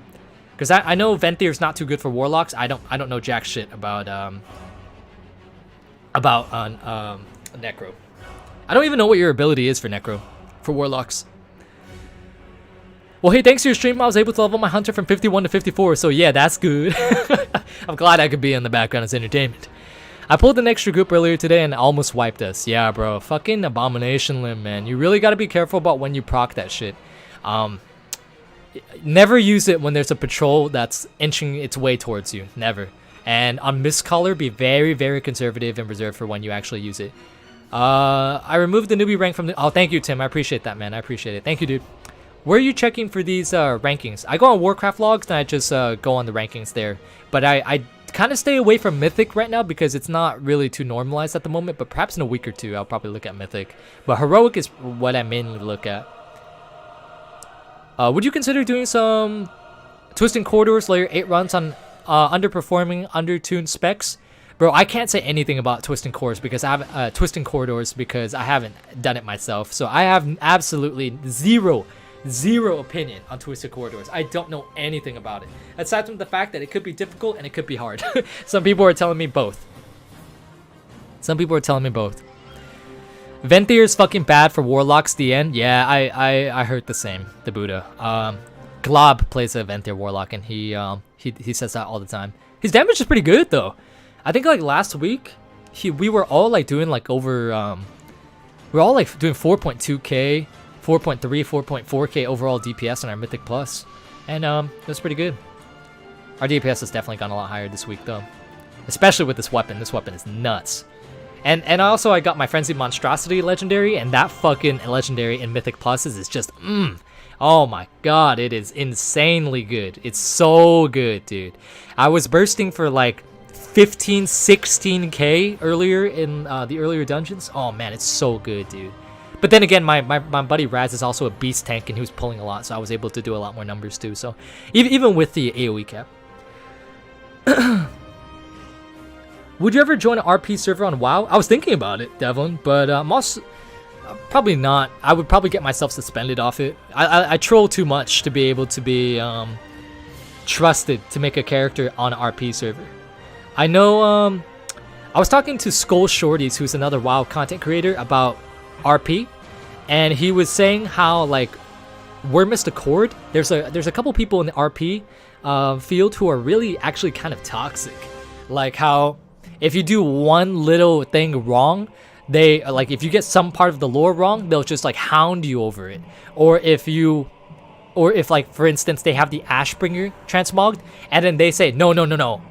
A: because I know Venthyr's not too good for Warlocks. I don't know jack shit about Necro. I don't even know what your ability is for Necro, for Warlocks. Well, hey, thanks to your stream, I was able to level my Hunter from 51 to 54, so yeah, that's good. I'm glad I could be in the background as entertainment. I pulled an extra group earlier today and almost wiped us. Yeah, bro, fucking Abomination Limb, man. You really gotta be careful about when you proc that shit. Never use it when there's a patrol that's inching its way towards you. Never. And on Mistcaller, be very, very conservative and reserved for when you actually use it. I removed the newbie rank from the... Oh, thank you, Tim. I appreciate that, man. I appreciate it. Thank you, dude. Where are you checking for these rankings? I go on Warcraft logs, and I just go on the rankings there. But I kind of stay away from Mythic right now because it's not really too normalized at the moment. But perhaps in a week or two, I'll probably look at Mythic. But Heroic is what I mainly look at. Would you consider doing some Twisting Corridors layer 8 runs on underperforming, undertuned specs? Bro, I can't say anything about Twisting Corridors because I haven't done it myself. So I have absolutely zero opinion on Twisted Corridors. I don't know anything about it, aside from the fact that it could be difficult and it could be hard. Some people are telling me both. Venthyr is fucking bad for Warlocks, the end. Yeah, I heard the same. The Buddha. Glob plays a Venthyr Warlock, and he says that all the time. His damage is pretty good though. I think like last week, we were all like doing like over, we were all like doing 4.2k, 4.3, 4.4k overall DPS on our Mythic Plus, and it was pretty good. Our DPS has definitely gone a lot higher this week though, especially with this weapon. This weapon is nuts. And also I got my Frenzied Monstrosity legendary, and that fucking legendary in Mythic Pluses is just oh my god, it is insanely good. It's so good, dude. I was bursting for like 15, 16k earlier in the earlier dungeons. Oh man, it's so good, dude. But then again, my buddy Raz is also a beast tank, and he was pulling a lot, so I was able to do a lot more numbers too. So even with the AoE cap. Would you ever join an RP server on WoW? I was thinking about it, Devlin, but I'm also probably not. I would probably get myself suspended off it. I troll too much to be able to be trusted to make a character on an RP server. I know, I was talking to Skull Shorties, who's another WoW content creator, about RP, and he was saying how, like, Word Missed Accord, there's a couple people in the RP field who are really actually kind of toxic. Like how, if you do one little thing wrong, they, like, if you get some part of the lore wrong, they'll just, like, hound you over it. Or if you or if like for instance they have the Ashbringer transmogged, and then they say no,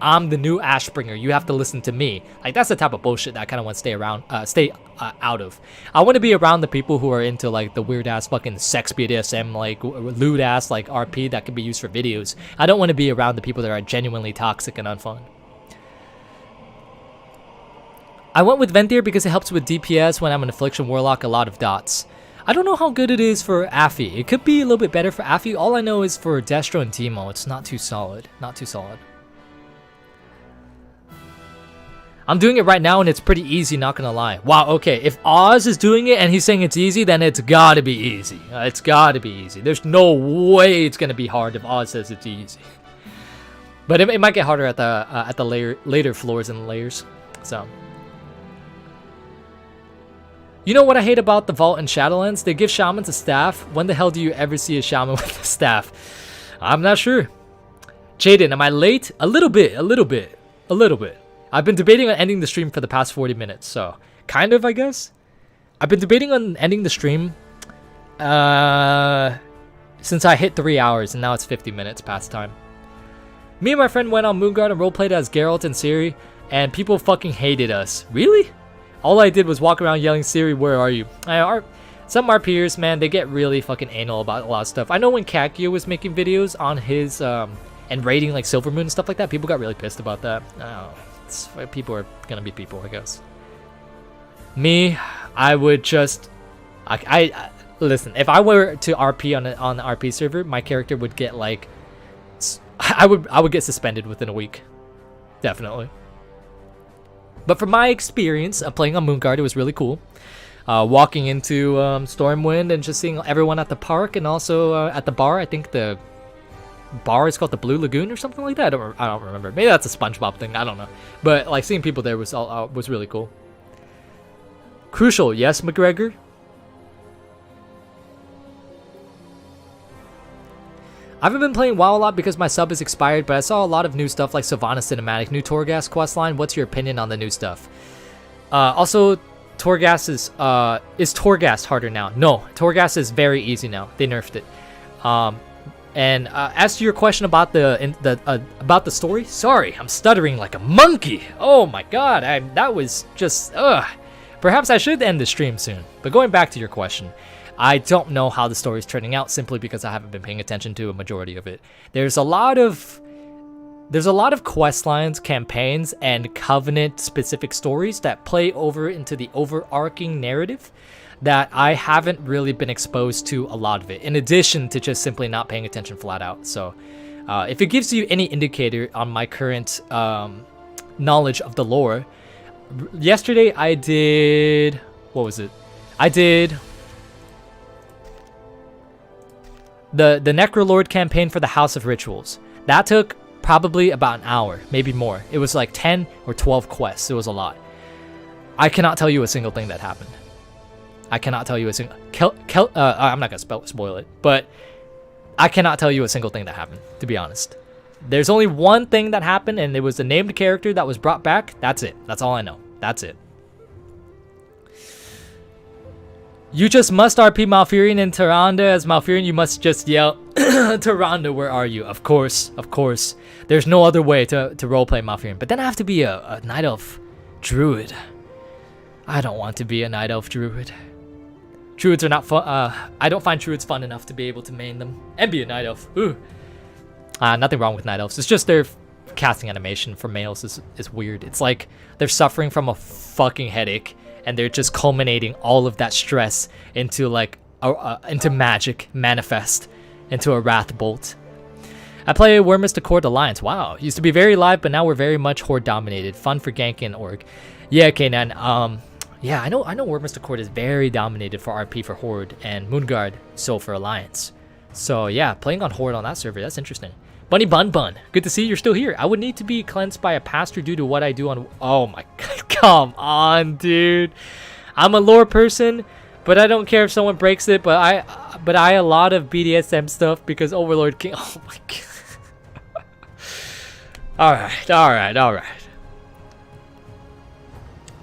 A: I'm the new Ashbringer, you have to listen to me. Like that's the type of bullshit that I kind of want to stay out of. I want to be around the people who are into like the weird ass fucking sex BDSM, like lewd ass like RP that can be used for videos. I don't want to be around the people that are genuinely toxic and unfun. I went with Venthyr because it helps with DPS when I'm an Affliction Warlock, a lot of dots. I don't know how good it is for Affy. It could be a little bit better for Affy. All I know is for Destro and Teemo, it's not too solid. Not too solid. I'm doing it right now and it's pretty easy, not gonna lie. Wow, okay. If Oz is doing it and he's saying it's easy, then it's gotta be easy. It's gotta be easy. There's no way it's gonna be hard if Oz says it's easy. But it might get harder at the later floors and layers. So. You know what I hate about the Vault in Shadowlands? They give shamans a staff. When the hell do you ever see a shaman with a staff? I'm not sure. Jaden, am I late? A little bit. I've been debating on ending the stream for the past 40 minutes, so kind of, I guess. I've been debating on ending the stream since I hit 3 hours, and now it's 50 minutes past time. Me and my friend went on Moonguard and roleplayed as Geralt and Ciri, and people fucking hated us. Really? All I did was walk around yelling, Ciri, where are you? Some RPers, man, they get really fucking anal about a lot of stuff. I know when Kakio was making videos on his, and raiding like Silvermoon and stuff like that, people got really pissed about that. People are gonna be people, I guess. Me, I would just, listen, if I were to RP on the RP server, my character would get like, I would get suspended within a week. Definitely. But from my experience of playing on Moonguard, it was really cool. Walking into Stormwind and just seeing everyone at the park and also at the bar. I think the bar is called the Blue Lagoon or something like that. I don't remember. Maybe that's a SpongeBob thing. I don't know. But like seeing people there was really cool. Crucial, yes, McGregor. I haven't been playing WoW a lot because my sub is expired, but I saw a lot of new stuff like Sylvanas Cinematic, new Torghast questline. What's your opinion on the new stuff? Also, Torghast is Torghast harder now? No, Torghast is very easy now. They nerfed it. And as to your question about the story, sorry, I'm stuttering like a monkey. Oh my god, that was just Perhaps I should end the stream soon. But going back to your question. I don't know how the story is turning out simply because I haven't been paying attention to a majority of it. There's a lot of quest lines, campaigns, and Covenant specific stories that play over into the overarching narrative that I haven't really been exposed to a lot of it, in addition to just simply not paying attention flat out. So if it gives you any indicator on my current knowledge of the lore, yesterday I did, what was it? I did the Necrolord campaign for the House of Rituals. That took probably about an hour, maybe more. It was like 10 or 12 quests. It was a lot. I cannot tell you a single thing that happened. I cannot tell you a single... I'm not going to spoil it, but I cannot tell you a single thing that happened, to be honest. There's only one thing that happened, and it was a named character that was brought back. That's it. That's all I know. That's it. You just must RP Malfurion and Tyrande. As Malfurion, you must just yell, Tyrande, where are you? Of course, of course. There's no other way to roleplay Malfurion. But then I have to be a Night Elf Druid. I don't want to be a Night Elf Druid. Druids are not fun. I don't find Druids fun enough to be able to main them. And be a Night Elf. Ooh. Nothing wrong with Night Elves. It's just their casting animation for males is weird. It's like they're suffering from a fucking headache. And they're just culminating all of that stress into like into magic manifest into a wrath bolt. I play Wormist Accord Alliance. Wow, used to be very live, but now we're very much horde dominated. Fun for ganking and org. Yeah, Kanan. Yeah, I know Wormist Accord is very dominated for RP for horde and Moonguard so for alliance. So yeah, playing on horde on that server, that's interesting. Bunny Bun Bun, good to see you're still here. I would need to be cleansed by a pastor due to what I do on... Oh my god, come on, dude. I'm a lore person, but I don't care if someone breaks it, but I a lot of BDSM stuff because Overlord King... Oh my god. Alright.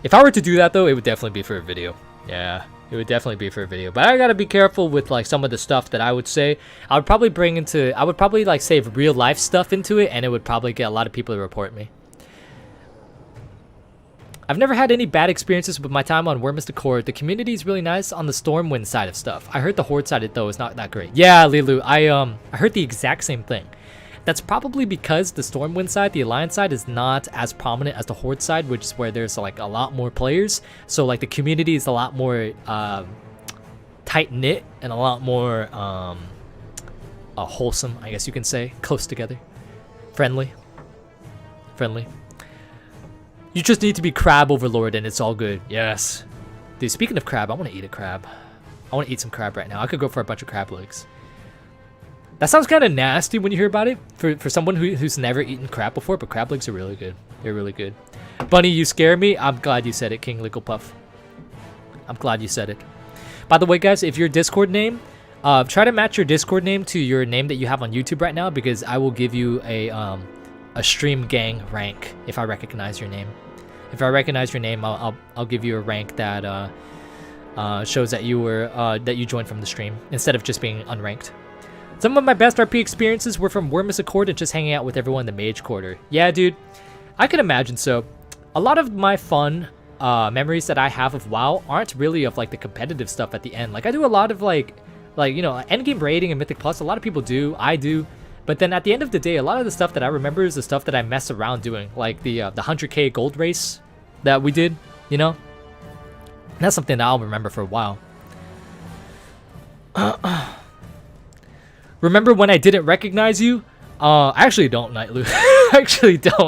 A: If I were to do that though, it would definitely be for a video. Yeah, It would definitely be for a video, but I gotta be careful with like some of the stuff that I would say. I would probably like save real life stuff into it, and it would probably get a lot of people to report me. I've never had any bad experiences with my time on Worm's Accord. The community is really nice on the Stormwind side of stuff. I heard the Horde side though is not that great. Yeah, Lilu, I heard the exact same thing. That's probably because the Stormwind side, the Alliance side, is not as prominent as the Horde side, which is where there's like a lot more players. So like the community is a lot more tight-knit and a lot more wholesome, I guess you can say. Close together. Friendly. You just need to be crab overlord and it's all good. Yes. Dude, speaking of crab, I want to eat a crab. I want to eat some crab right now. I could go for a bunch of crab legs. That sounds kind of nasty when you hear about it for someone who's never eaten crab before, but crab legs are really good. They're really good. Bunny, you scare me. I'm glad you said it, King Licklepuff. I'm glad you said it. By the way, guys, if your Discord name, try to match your Discord name to your name that you have on YouTube right now, because I will give you a stream gang rank if I recognize your name. If I recognize your name, I'll give you a rank that shows that you joined from the stream instead of just being unranked. Some of my best RP experiences were from Worm's Accord and just hanging out with everyone in the Mage Quarter. Yeah, dude, I can imagine so. A lot of my fun memories that I have of WoW aren't really of like the competitive stuff at the end. Like I do a lot of like you know, endgame raiding and Mythic Plus. A lot of people do. I do. But then at the end of the day, a lot of the stuff that I remember is the stuff that I mess around doing, like the 100k gold race that we did. You know, and that's something that I'll remember for a while. Remember when I didn't recognize you? I actually don't, Nightlu.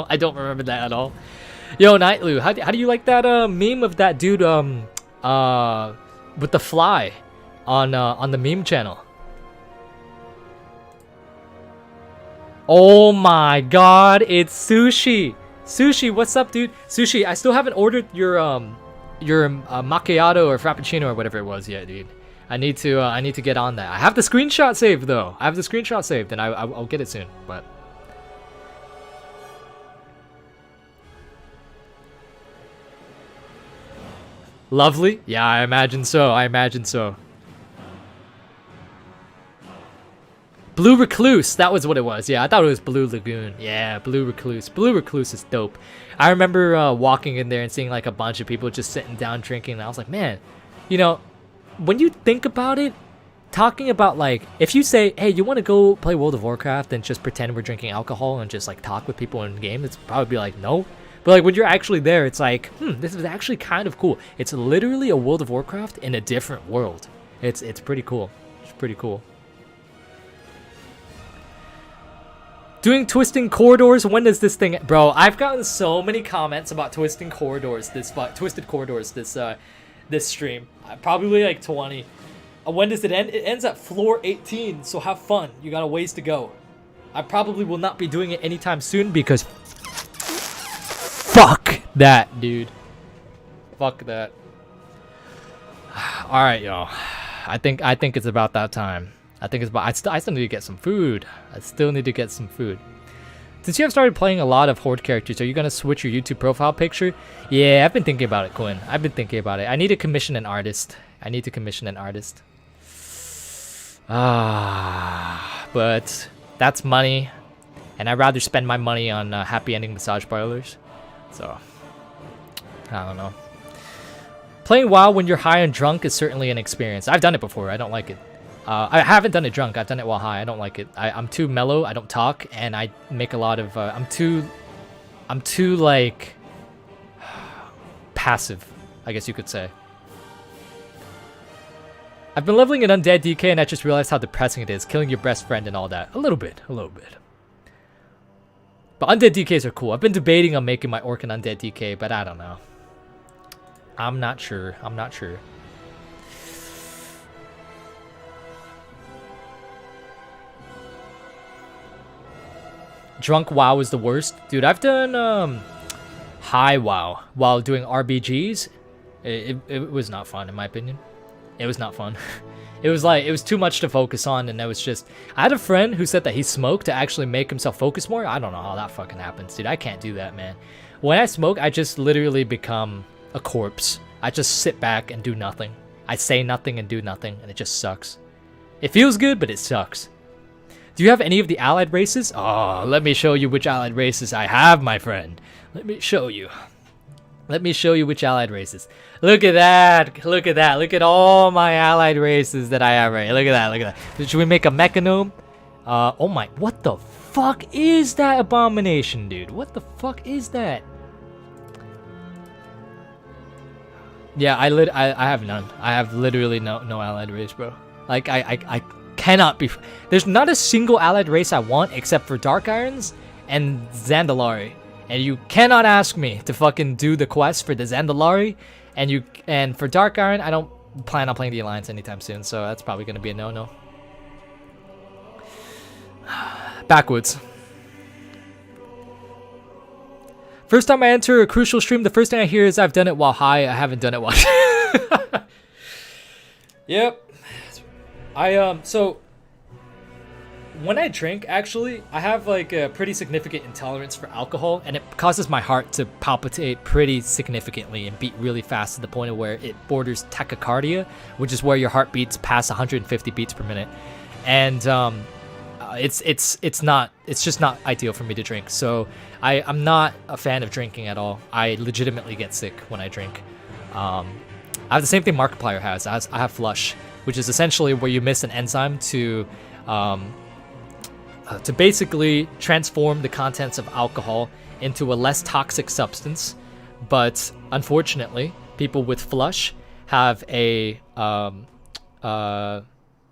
A: I don't remember that at all. Yo, Nightlu, how do you like that meme of that dude with the fly on the meme channel? Oh my god, it's Sushi. Sushi, what's up, dude? Sushi, I still haven't ordered your macchiato or frappuccino or whatever it was yet, dude. I need to get on that. I have the screenshot saved though. I have the screenshot saved, and I'll get it soon. But lovely, yeah, I imagine so. Blue Recluse, that was what it was. Yeah, I thought it was Blue Lagoon. Yeah, Blue Recluse. Blue Recluse is dope. I remember walking in there and seeing like a bunch of people just sitting down drinking, and I was like, man, you know, when you think about it, talking about like, if you say, hey, you want to go play World of Warcraft and just pretend we're drinking alcohol and just like talk with people in game, it's probably be like, no. But like when you're actually there, it's like, this is actually kind of cool. It's literally a World of Warcraft in a different world. It's pretty cool. It's pretty cool. Doing twisting corridors. When does this thing, bro? I've gotten so many comments about twisting corridors. Twisted corridors. This stream. Probably like 20. When does it end? It ends at floor 18. So have fun. You got a ways to go. I probably will not be doing it anytime soon because fuck that, dude. Fuck that. All right, y'all. I think it's about that time. I still need to get some food. Since you have started playing a lot of Horde characters, are you going to switch your YouTube profile picture? Yeah, I've been thinking about it, Quinn. I've been thinking about it. I need to commission an artist. But that's money. And I'd rather spend my money on happy ending massage parlors. So, I don't know. Playing WoW when you're high and drunk is certainly an experience. I've done it before. I don't like it. I haven't done it drunk. I've done it while high. I don't like it. I'm too mellow. I don't talk, and I make a lot of. I'm too like passive, I guess you could say. I've been leveling an undead DK, and I just realized how depressing it is, killing your best friend and all that. A little bit. But undead DKs are cool. I've been debating on making my orc an undead DK, but I don't know. I'm not sure. Drunk WoW is the worst. Dude, I've done high WoW while doing RBGs. It was not fun, in my opinion. It was not fun. It was too much to focus on, and I had a friend who said that he smoked to actually make himself focus more. I don't know how that fucking happens, dude. I can't do that, man. When I smoke, I just literally become a corpse. I just sit back and do nothing. I say nothing and do nothing, and it just sucks. It feels good, but it sucks. Do you have any of the allied races? Oh, let me show you which allied races I have, my friend. Let me show you. Let me show you which allied races. Look at that. Look at that. Look at all my allied races that I have right here. Look at that. Look at that. Should we make a mechanome? Oh my. What the fuck is that abomination, dude? What the fuck is that? Yeah, I have none. I have literally no allied race, bro. Like, I cannot be... There's not a single allied race I want except for Dark Irons and Zandalari. And you cannot ask me to fucking do the quest for the Zandalari, and for Dark Iron, I don't plan on playing the Alliance anytime soon, so that's probably going to be a no-no. Backwoods. First time I enter a Crucial stream, the first thing I hear is I've done it while high. I haven't done it while... Yep. So... When I drink, actually, I have like a pretty significant intolerance for alcohol, and it causes my heart to palpitate pretty significantly and beat really fast to the point of where it borders tachycardia, which is where your heart beats past 150 beats per minute. And it's just not ideal for me to drink. So I'm not a fan of drinking at all. I legitimately get sick when I drink. I have the same thing Markiplier has. I have flush, which is essentially where you miss an enzyme to basically transform the contents of alcohol into a less toxic substance. But unfortunately, people with flush have a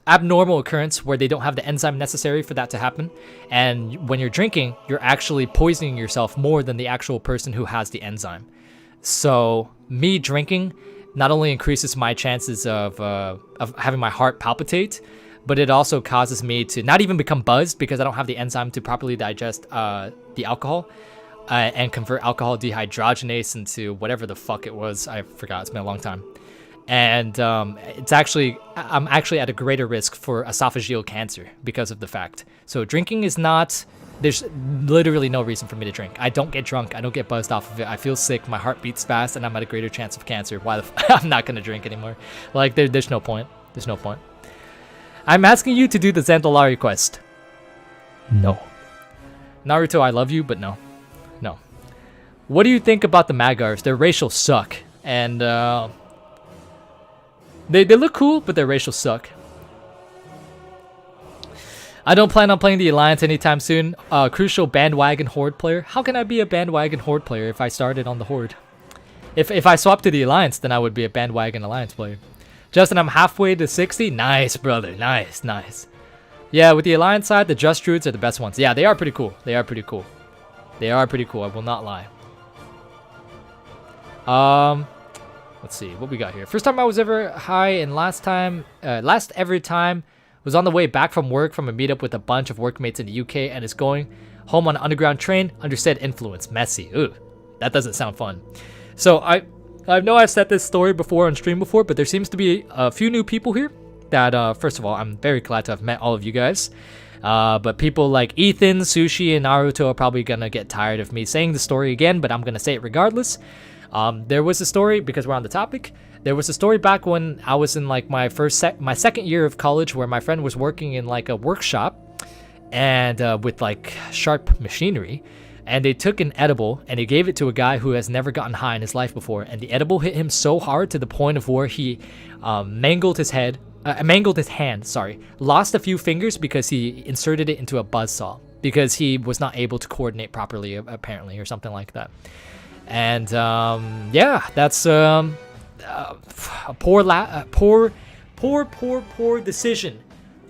A: abnormal occurrence where they don't have the enzyme necessary for that to happen. And when you're drinking, you're actually poisoning yourself more than the actual person who has the enzyme. So me drinking not only increases my chances of having my heart palpitate, but it also causes me to not even become buzzed because I don't have the enzyme to properly digest the alcohol and convert alcohol dehydrogenase into whatever the fuck it was. I forgot. It's been a long time. And I'm actually at a greater risk for esophageal cancer because of the fact. So drinking is not... There's literally no reason for me to drink. I don't get drunk. I don't get buzzed off of it. I feel sick. My heart beats fast, and I'm at a greater chance of cancer. Why I'm not going to drink anymore. Like, there's no point. There's no point. I'm asking you to do the Zandalari quest. No. Naruto, I love you, but no. No. What do you think about the Magars? Their racial suck. And, they look cool, but their racial suck. I don't plan on playing the Alliance anytime soon. Crucial bandwagon Horde player. How can I be a bandwagon Horde player if I started on the Horde? If I swap to the Alliance, then I would be a bandwagon Alliance player. Justin, I'm halfway to 60. Nice, brother. Nice, nice. Yeah, with the Alliance side, the Just Druids are the best ones. Yeah, they are pretty cool. They are pretty cool. They are pretty cool. I will not lie. Let's see what we got here. First time I was ever high, and last ever time was on the way back from work from a meetup with a bunch of workmates in the UK, and is going home on an underground train under said influence. Messy. Ooh, that doesn't sound fun. So I know I've said this story before on stream before, but there seems to be a few new people here that, first of all, I'm very glad to have met all of you guys. But people like Ethan, Sushi, and Naruto are probably going to get tired of me saying the story again, but I'm going to say it regardless. There was a story, because we're on the topic, there was a story back when I was in like my second year of college where my friend was working in like a workshop and with like sharp machinery. And they took an edible and they gave it to a guy who has never gotten high in his life before. And the edible hit him so hard to the point of where he mangled his hand, lost a few fingers because he inserted it into a buzzsaw because he was not able to coordinate properly, apparently, or something like that. And yeah, that's a poor decision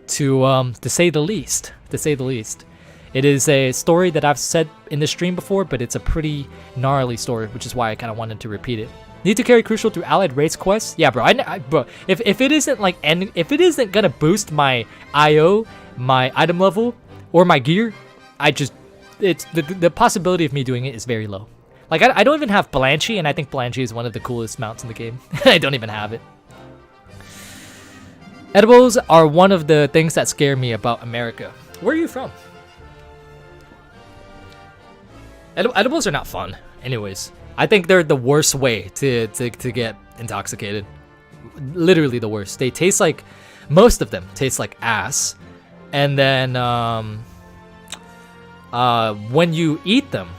A: to say the least. To say the least. It is a story that I've said in the stream before, but it's a pretty gnarly story, which is why I kind of wanted to repeat it. Need to carry Crucial through allied race quests? Yeah, bro. Bro, if it isn't like, if it isn't gonna boost my IO, my item level, or my gear, it's the possibility of me doing it is very low. Like I don't even have Blanchi, and I think Blanchi is one of the coolest mounts in the game. I don't even have it. Edibles are one of the things that scare me about America. Where are you from? Edibles are not fun, anyways. I think they're the worst way to get intoxicated. literally the worst. They taste like, most of them taste like ass. And then when you eat them,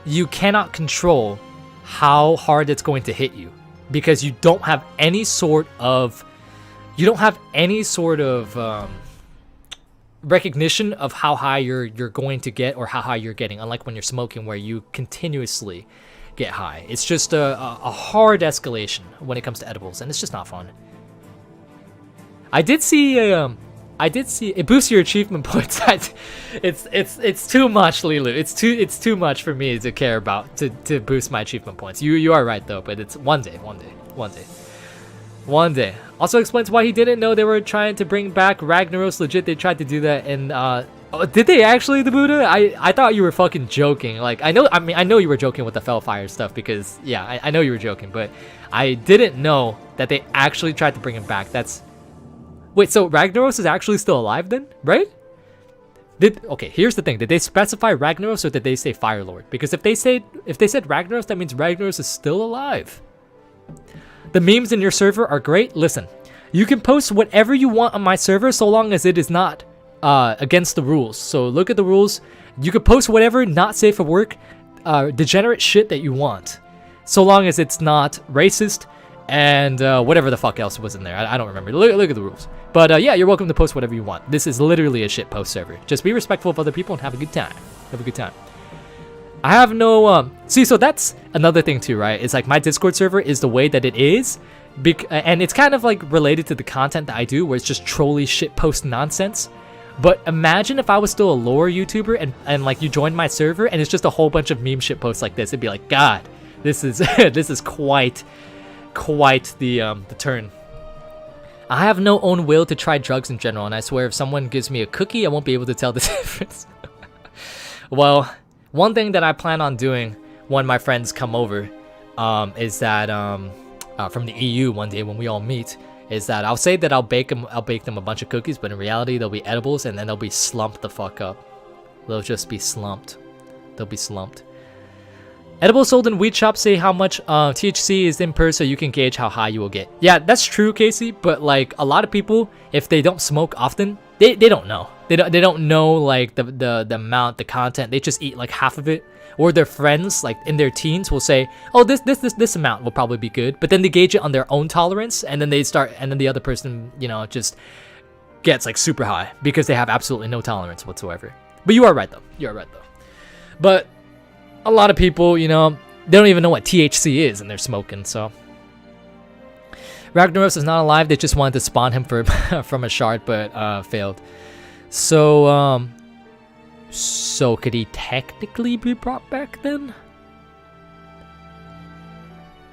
A: you cannot control how hard it's going to hit you, because you don't have any sort of recognition of how high you're going to get or how high you're getting, unlike when you're smoking, where you continuously get high. It's just a hard escalation when it comes to edibles, and it's just not fun. I did see it boosts your achievement points. It's too much, Lilu. It's too much for me to care about to boost my achievement points. You are right though, but it's one day. Also explains why he didn't know they were trying to bring back Ragnaros. Legit, they tried to do that, and did they actually, the Buddha? I thought you were fucking joking. Like, I know you were joking with the Fellfire stuff, because yeah, I know you were joking, but I didn't know that they actually tried to bring him back. Wait, so Ragnaros is actually still alive then, right? Okay, here's the thing. Did they specify Ragnaros or did they say Firelord? Because if they said Ragnaros, that means Ragnaros is still alive. The memes in your server are great. Listen, you can post whatever you want on my server so long as it is not against the rules. So look at the rules. You can post whatever not safe for work, degenerate shit that you want, so long as it's not racist and whatever the fuck else was in there. I don't remember. Look at the rules. But yeah, you're welcome to post whatever you want. This is literally a shit post server. Just be respectful of other people and have a good time. I have no see, so that's another thing too, right? It's like my Discord server is the way that it is, and it's kind of like related to the content that I do, where it's just trolly shit post nonsense. But imagine if I was still a lore YouTuber and like you joined my server and it's just a whole bunch of meme shit posts like this. It'd be like, God, this is this is quite the turn. I have no own will to try drugs in general, and I swear if someone gives me a cookie, I won't be able to tell the difference. Well, one thing that I plan on doing when my friends come over is that from the EU one day when we all meet, is that I'll say that I'll bake them a bunch of cookies, but in reality they'll be edibles, and then they'll be slumped the fuck up. They'll just be slumped. They'll be slumped. Edibles sold in weed shops say how much THC is in per, so you can gauge how high you will get. Yeah, that's true, Casey, but like a lot of people, if they don't smoke often, they don't know. They don't know like the amount, the content. They just eat like half of it. Or their friends, like in their teens, will say, "Oh, this amount will probably be good," but then they gauge it on their own tolerance, and then then the other person, you know, just gets like super high because they have absolutely no tolerance whatsoever. But you are right though. But a lot of people, you know, they don't even know what THC is, and they're smoking. So Ragnaros is not alive. They just wanted to spawn him from a shard, but failed. So could he technically be brought back then?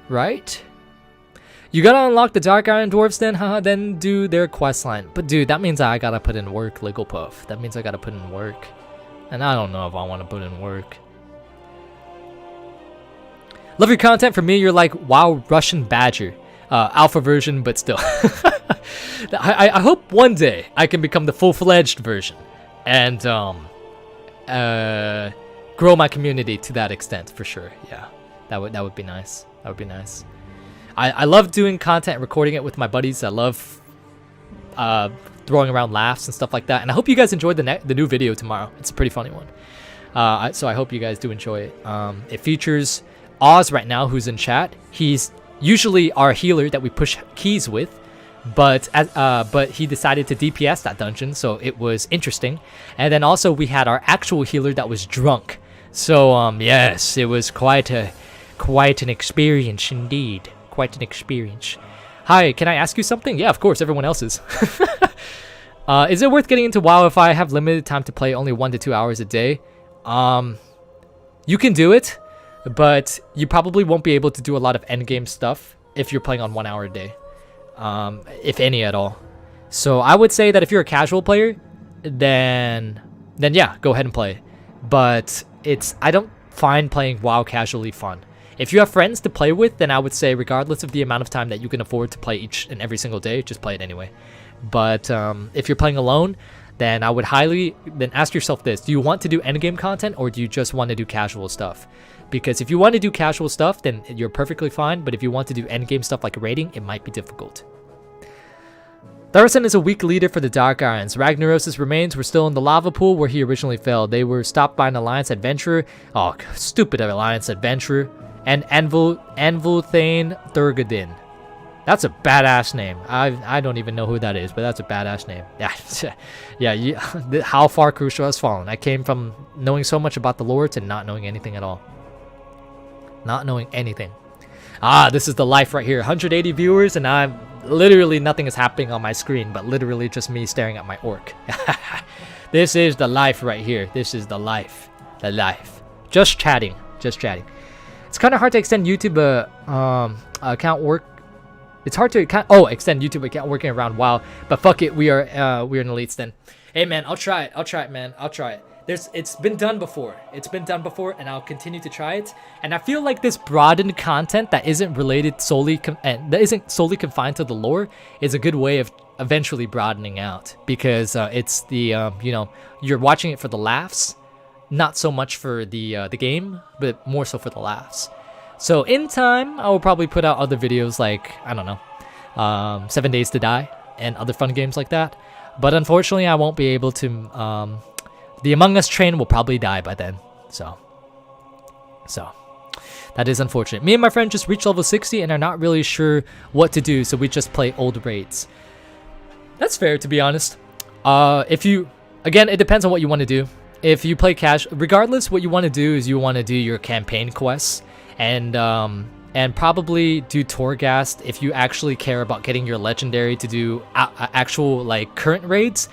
A: Right? You gotta unlock the Dark Iron Dwarves then do their questline. But dude, that means I gotta put in work, Ligglepuff. That means I gotta put in work. And I don't know if I want to put in work. Love your content. For me, you're like WoW Russian Badger. Alpha version, but still. I hope one day I can become the full-fledged version. And grow my community to that extent for sure. Yeah, that would be nice. That would be nice. I love doing content, recording it with my buddies. I love throwing around laughs and stuff like that. And I hope you guys enjoyed the new video tomorrow. It's a pretty funny one. So I hope you guys do enjoy it. It features Oz right now, who's in chat. He's usually our healer that we push keys with. But he decided to DPS that dungeon, so it was interesting. And then also we had our actual healer that was drunk. So yes, it was quite an experience indeed. Quite an experience. Hi, can I ask you something? Yeah, of course, everyone else is. Is it worth getting into WoW if I have limited time to play, only 1 to 2 hours a day? You can do it, but you probably won't be able to do a lot of endgame stuff if you're playing on 1 hour a day. If any at all. So I would say that if you're a casual player, then yeah, go ahead and play. But I don't find playing WoW casually fun. If you have friends to play with, then I would say regardless of the amount of time that you can afford to play each and every single day, just play it anyway. But if you're playing alone, then I would then ask yourself this: do you want to do endgame content, or do you just want to do casual stuff? Because if you want to do casual stuff, then you're perfectly fine, but if you want to do endgame stuff like raiding, it might be difficult. Tharson is a weak leader for the Dark Irons. Ragnaros' remains were still in the lava pool where he originally fell. They were stopped by an Alliance adventurer. Oh, stupid Alliance adventurer. And Anvilthane Thurgadin. That's a badass name. I don't even know who that is, but that's a badass name. Yeah, how far Krucial has fallen. I came from knowing so much about the lore to not knowing anything at all. Not knowing anything. Ah, this is the life right here. 180 viewers, and I'm literally nothing is happening on my screen, but literally just me staring at my orc. This is the life right here. This is the life. The life. Just chatting. Just chatting. It's kind of hard to extend YouTube account work. It's hard to extend YouTube account working around WoW, but fuck it, we're in elites then. Hey man, I'll try it. I'll try it, man. I'll try it. It's been done before. It's been done before, and I'll continue to try it. And I feel like this broadened content that isn't related solely that isn't solely confined to the lore is a good way of eventually broadening out, because it's the you know, you're watching it for the laughs, not so much for the game, but more so for the laughs. So in time, I will probably put out other videos like, I don't know, 7 Days to Die and other fun games like that. But unfortunately, I won't be able to. The Among Us train will probably die by then. So that is unfortunate. Me and my friend just reached level 60 and are not really sure what to do, so we just play old raids. That's fair, to be honest. Again, it depends on what you want to do. If you play cash, regardless, what you want to do is you want to do your campaign quests and probably do Torghast if you actually care about getting your legendary to do actual like current raids.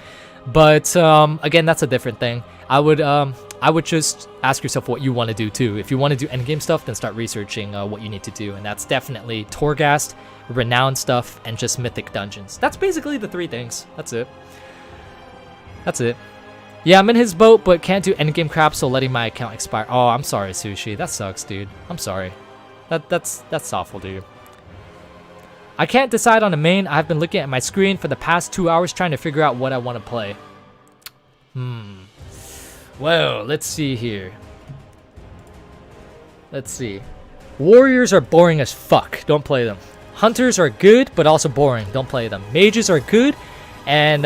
A: But again, that's a different thing. I would just ask yourself what you want to do too. If you want to do endgame stuff, then start researching what you need to do, and that's definitely Torghast, renowned stuff, and just mythic dungeons. That's basically the 3 things. That's it. That's it. Yeah, I'm in his boat, but can't do endgame crap, so letting my account expire. Oh, I'm sorry, Sushi. That sucks, dude. I'm sorry. That's awful, dude. I can't decide on a main. I've been looking at my screen for the past 2 hours trying to figure out what I want to play. Well, let's see here. Let's see. Warriors are boring as fuck. Don't play them. Hunters are good, but also boring. Don't play them. Mages are good, and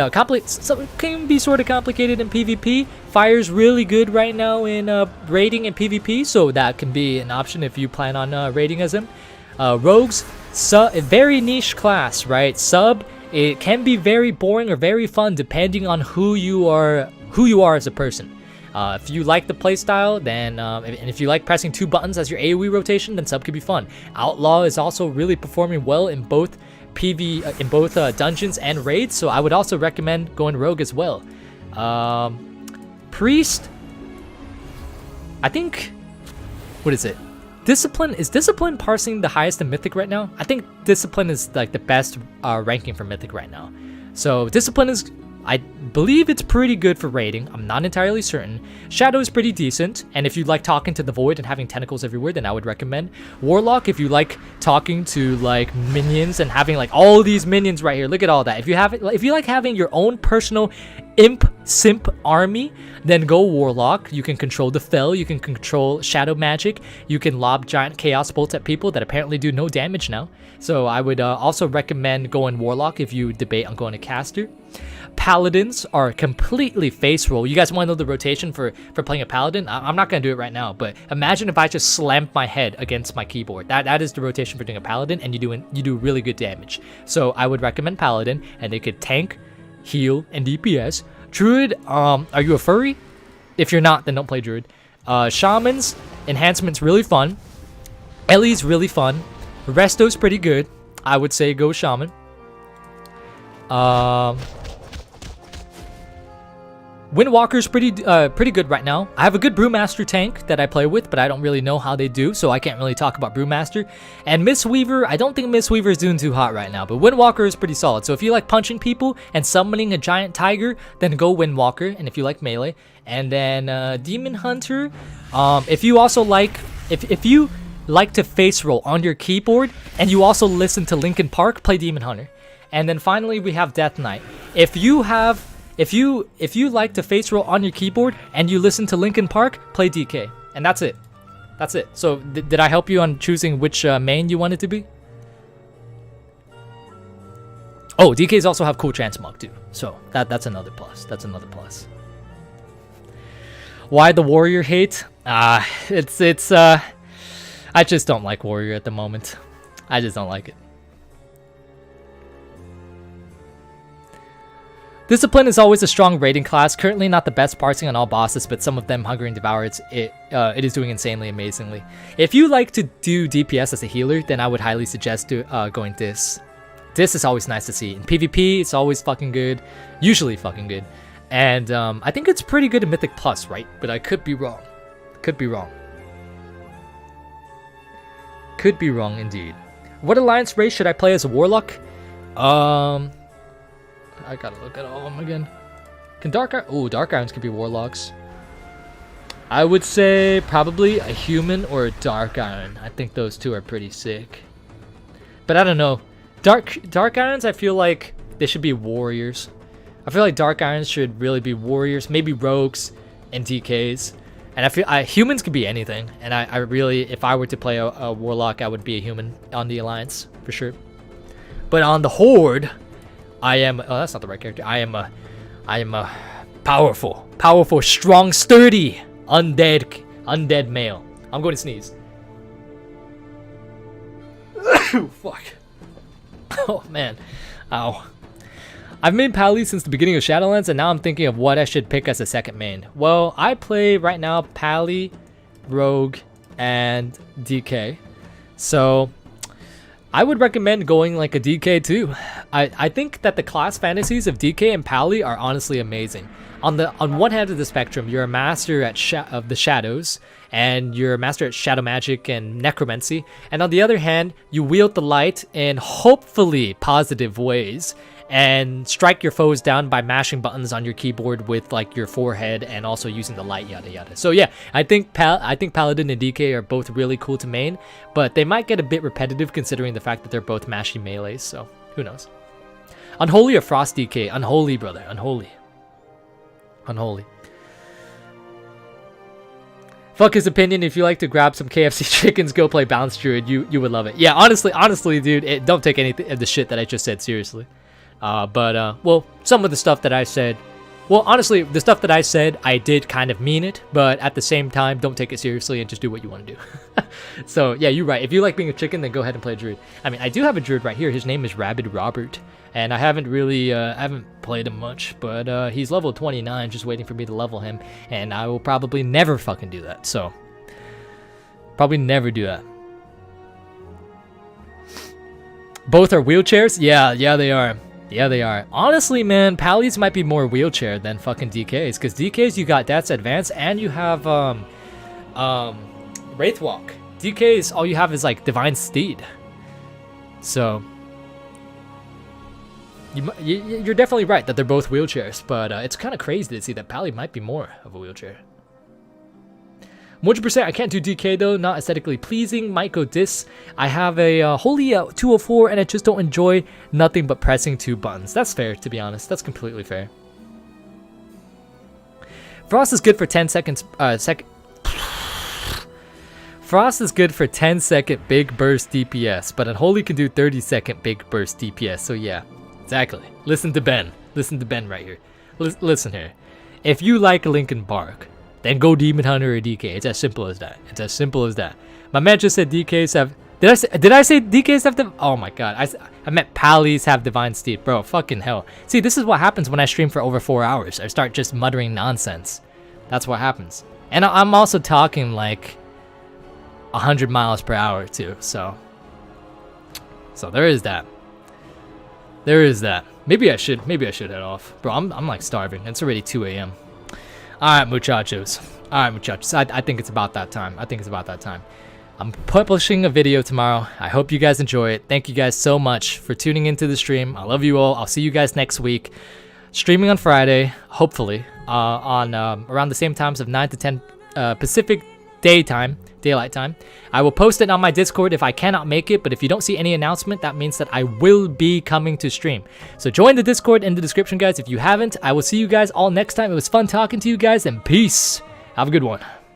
A: can be sort of complicated in PvP. Fire's really good right now in raiding and PvP, so that can be an option if you plan on raiding as him. Rogues, a very niche class, right? Sub, it can be very boring or very fun depending on who you are as a person. If you like the playstyle, then and if you like pressing 2 buttons as your AoE rotation, then sub could be fun. Outlaw is also really performing well in both dungeons and raids, so I would also recommend going rogue as well. Priest, I think, what is it? Discipline, is Discipline parsing the highest in Mythic right now? I think Discipline is like the best ranking for Mythic right now. So Discipline is, I believe it's pretty good for raiding. I'm not entirely certain. Shadow is pretty decent, and if you like talking to the void and having tentacles everywhere, then I would recommend. Warlock, if you like talking to like minions and having like all these minions right here, look at all that. If you like having your own personal imp simp army, then go Warlock. You can control the Fel, you can control shadow magic, you can lob giant chaos bolts at people that apparently do no damage now. So I would also recommend going Warlock if you debate on going to caster. Paladins are completely face roll. You guys want to know the rotation for playing a paladin? I'm not going to do it right now, but imagine if I just slammed my head against my keyboard. That is the rotation for doing a paladin, and you do really good damage. So I would recommend paladin, and they could tank, heal, and DPS. Druid, are you a furry? If you're not, then don't play Druid. Shamans, enhancement's really fun. Ellie's really fun. Resto's pretty good. I would say go Shaman. Windwalker's pretty good right now. I have a good Brewmaster tank that I play with, but I don't really know how they do, so I can't really talk about Brewmaster. And Mistweaver, I don't think Mistweaver is doing too hot right now, but Windwalker is pretty solid. So if you like punching people and summoning a giant tiger, then go Windwalker, and if you like melee. And then Demon Hunter, if you also like, if you like to face roll on your keyboard, and you also listen to Linkin Park, play Demon Hunter. And then finally we have Death Knight. If you have If you like to face roll on your keyboard and you listen to Linkin Park, play DK, and that's it. That's it. So did I help you on choosing which main you wanted to be? Oh, DKs also have cool transmog too, so that's another plus. That's another plus. Why the warrior hate? It's I just don't like warrior at the moment. I just don't like it. Discipline is always a strong rating class. Currently not the best parsing on all bosses, but some of them Hunger and Devour, it is doing insanely amazingly. If you like to do DPS as a healer, then I would highly suggest going Dis. Dis is always nice to see. In PvP, it's always fucking good. Usually fucking good. And I think it's pretty good in Mythic Plus, right? But I could be wrong. Could be wrong. Could be wrong indeed. What alliance race should I play as a warlock? I gotta look at all of them again. Can Dark Iron... Ooh, Dark Irons could be warlocks. I would say probably a human or a Dark Iron. I think those two are pretty sick. But I don't know. Dark Irons, I feel like they should be warriors. I feel like Dark Irons should really be warriors, maybe rogues and DKs. And I feel humans could be anything. And I really, if I were to play a warlock, I would be a human on the alliance for sure. But on the horde, I am. Oh, that's not the right character. I am a powerful, strong, sturdy, undead male. I'm going to sneeze. Fuck. Oh man, ow. I've made Pally since the beginning of Shadowlands, and now I'm thinking of what I should pick as a second main. Well, I play right now Pally, Rogue, and DK. So I would recommend going like a DK too. I think that the class fantasies of DK and Pally are honestly amazing. On one hand of the spectrum, you're a master of the shadows, and you're a master at shadow magic and necromancy. And on the other hand, you wield the light in hopefully positive ways and strike your foes down by mashing buttons on your keyboard with like your forehead and also using the light, yada yada. So yeah, I think Paladin and DK are both really cool to main, but they might get a bit repetitive considering the fact that they're both mashy melees, so who knows. Unholy or Frost DK? Unholy, brother. Unholy. Unholy. Fuck his opinion. If you like to grab some KFC chickens, go play Bounce Druid. You would love it. Yeah, honestly, dude, don't take any of the shit that I just said seriously. Well, some of the stuff that I said, well, honestly, the stuff that I said, I did kind of mean it, but at the same time, don't take it seriously and just do what you want to do. So, yeah, you're right. If you like being a chicken, then go ahead and play a druid. I mean, I do have a druid right here. His name is Rabid Robert, and I haven't really, haven't played him much, but he's level 29, just waiting for me to level him, and I will probably never fucking do that, so probably never do that. Both are wheelchairs? Yeah, they are. Yeah, they are. Honestly, man, Pallies might be more wheelchair than fucking DKs, because DKs you got Death's Advance and you have Wraithwalk. DKs, all you have is like Divine Steed. So you're definitely right that they're both wheelchairs, but it's kind of crazy to see that Pally might be more of a wheelchair. 100%, I can't do DK though, not aesthetically pleasing, might go Dis. I have a Holy 204 and I just don't enjoy nothing but pressing 2 buttons. That's fair, to be honest, that's completely fair. Frost is good for 10 seconds, Frost is good for 10-second big burst DPS, but Unholy can do 30-second big burst DPS, so yeah, exactly. Listen to Ben right here. Listen here, if you like Linkin Park, then go Demon Hunter or DK. It's as simple as that. It's as simple as that. My man just said DKs have... Did I say DKs have the... Oh my god. I meant Pallies have Divine Steed. Bro, fucking hell. See, this is what happens when I stream for over 4 hours. I start just muttering nonsense. That's what happens. And I'm also talking like 100 miles per hour too. So there is that. There is that. Maybe I should head off. Bro, I'm like starving. It's already 2 a.m. Alright, muchachos. I think it's about that time. I'm publishing a video tomorrow. I hope you guys enjoy it. Thank you guys so much for tuning into the stream. I love you all. I'll see you guys next week. Streaming on Friday, hopefully, on around the same times of 9 to 10 Pacific daytime, daylight time. I will post it on my Discord if I cannot make it, but if you don't see any announcement, that means that I will be coming to stream. So join the Discord in the description, guys, if you haven't. I will see you guys all next time. It was fun talking to you guys, and peace. Have a good one.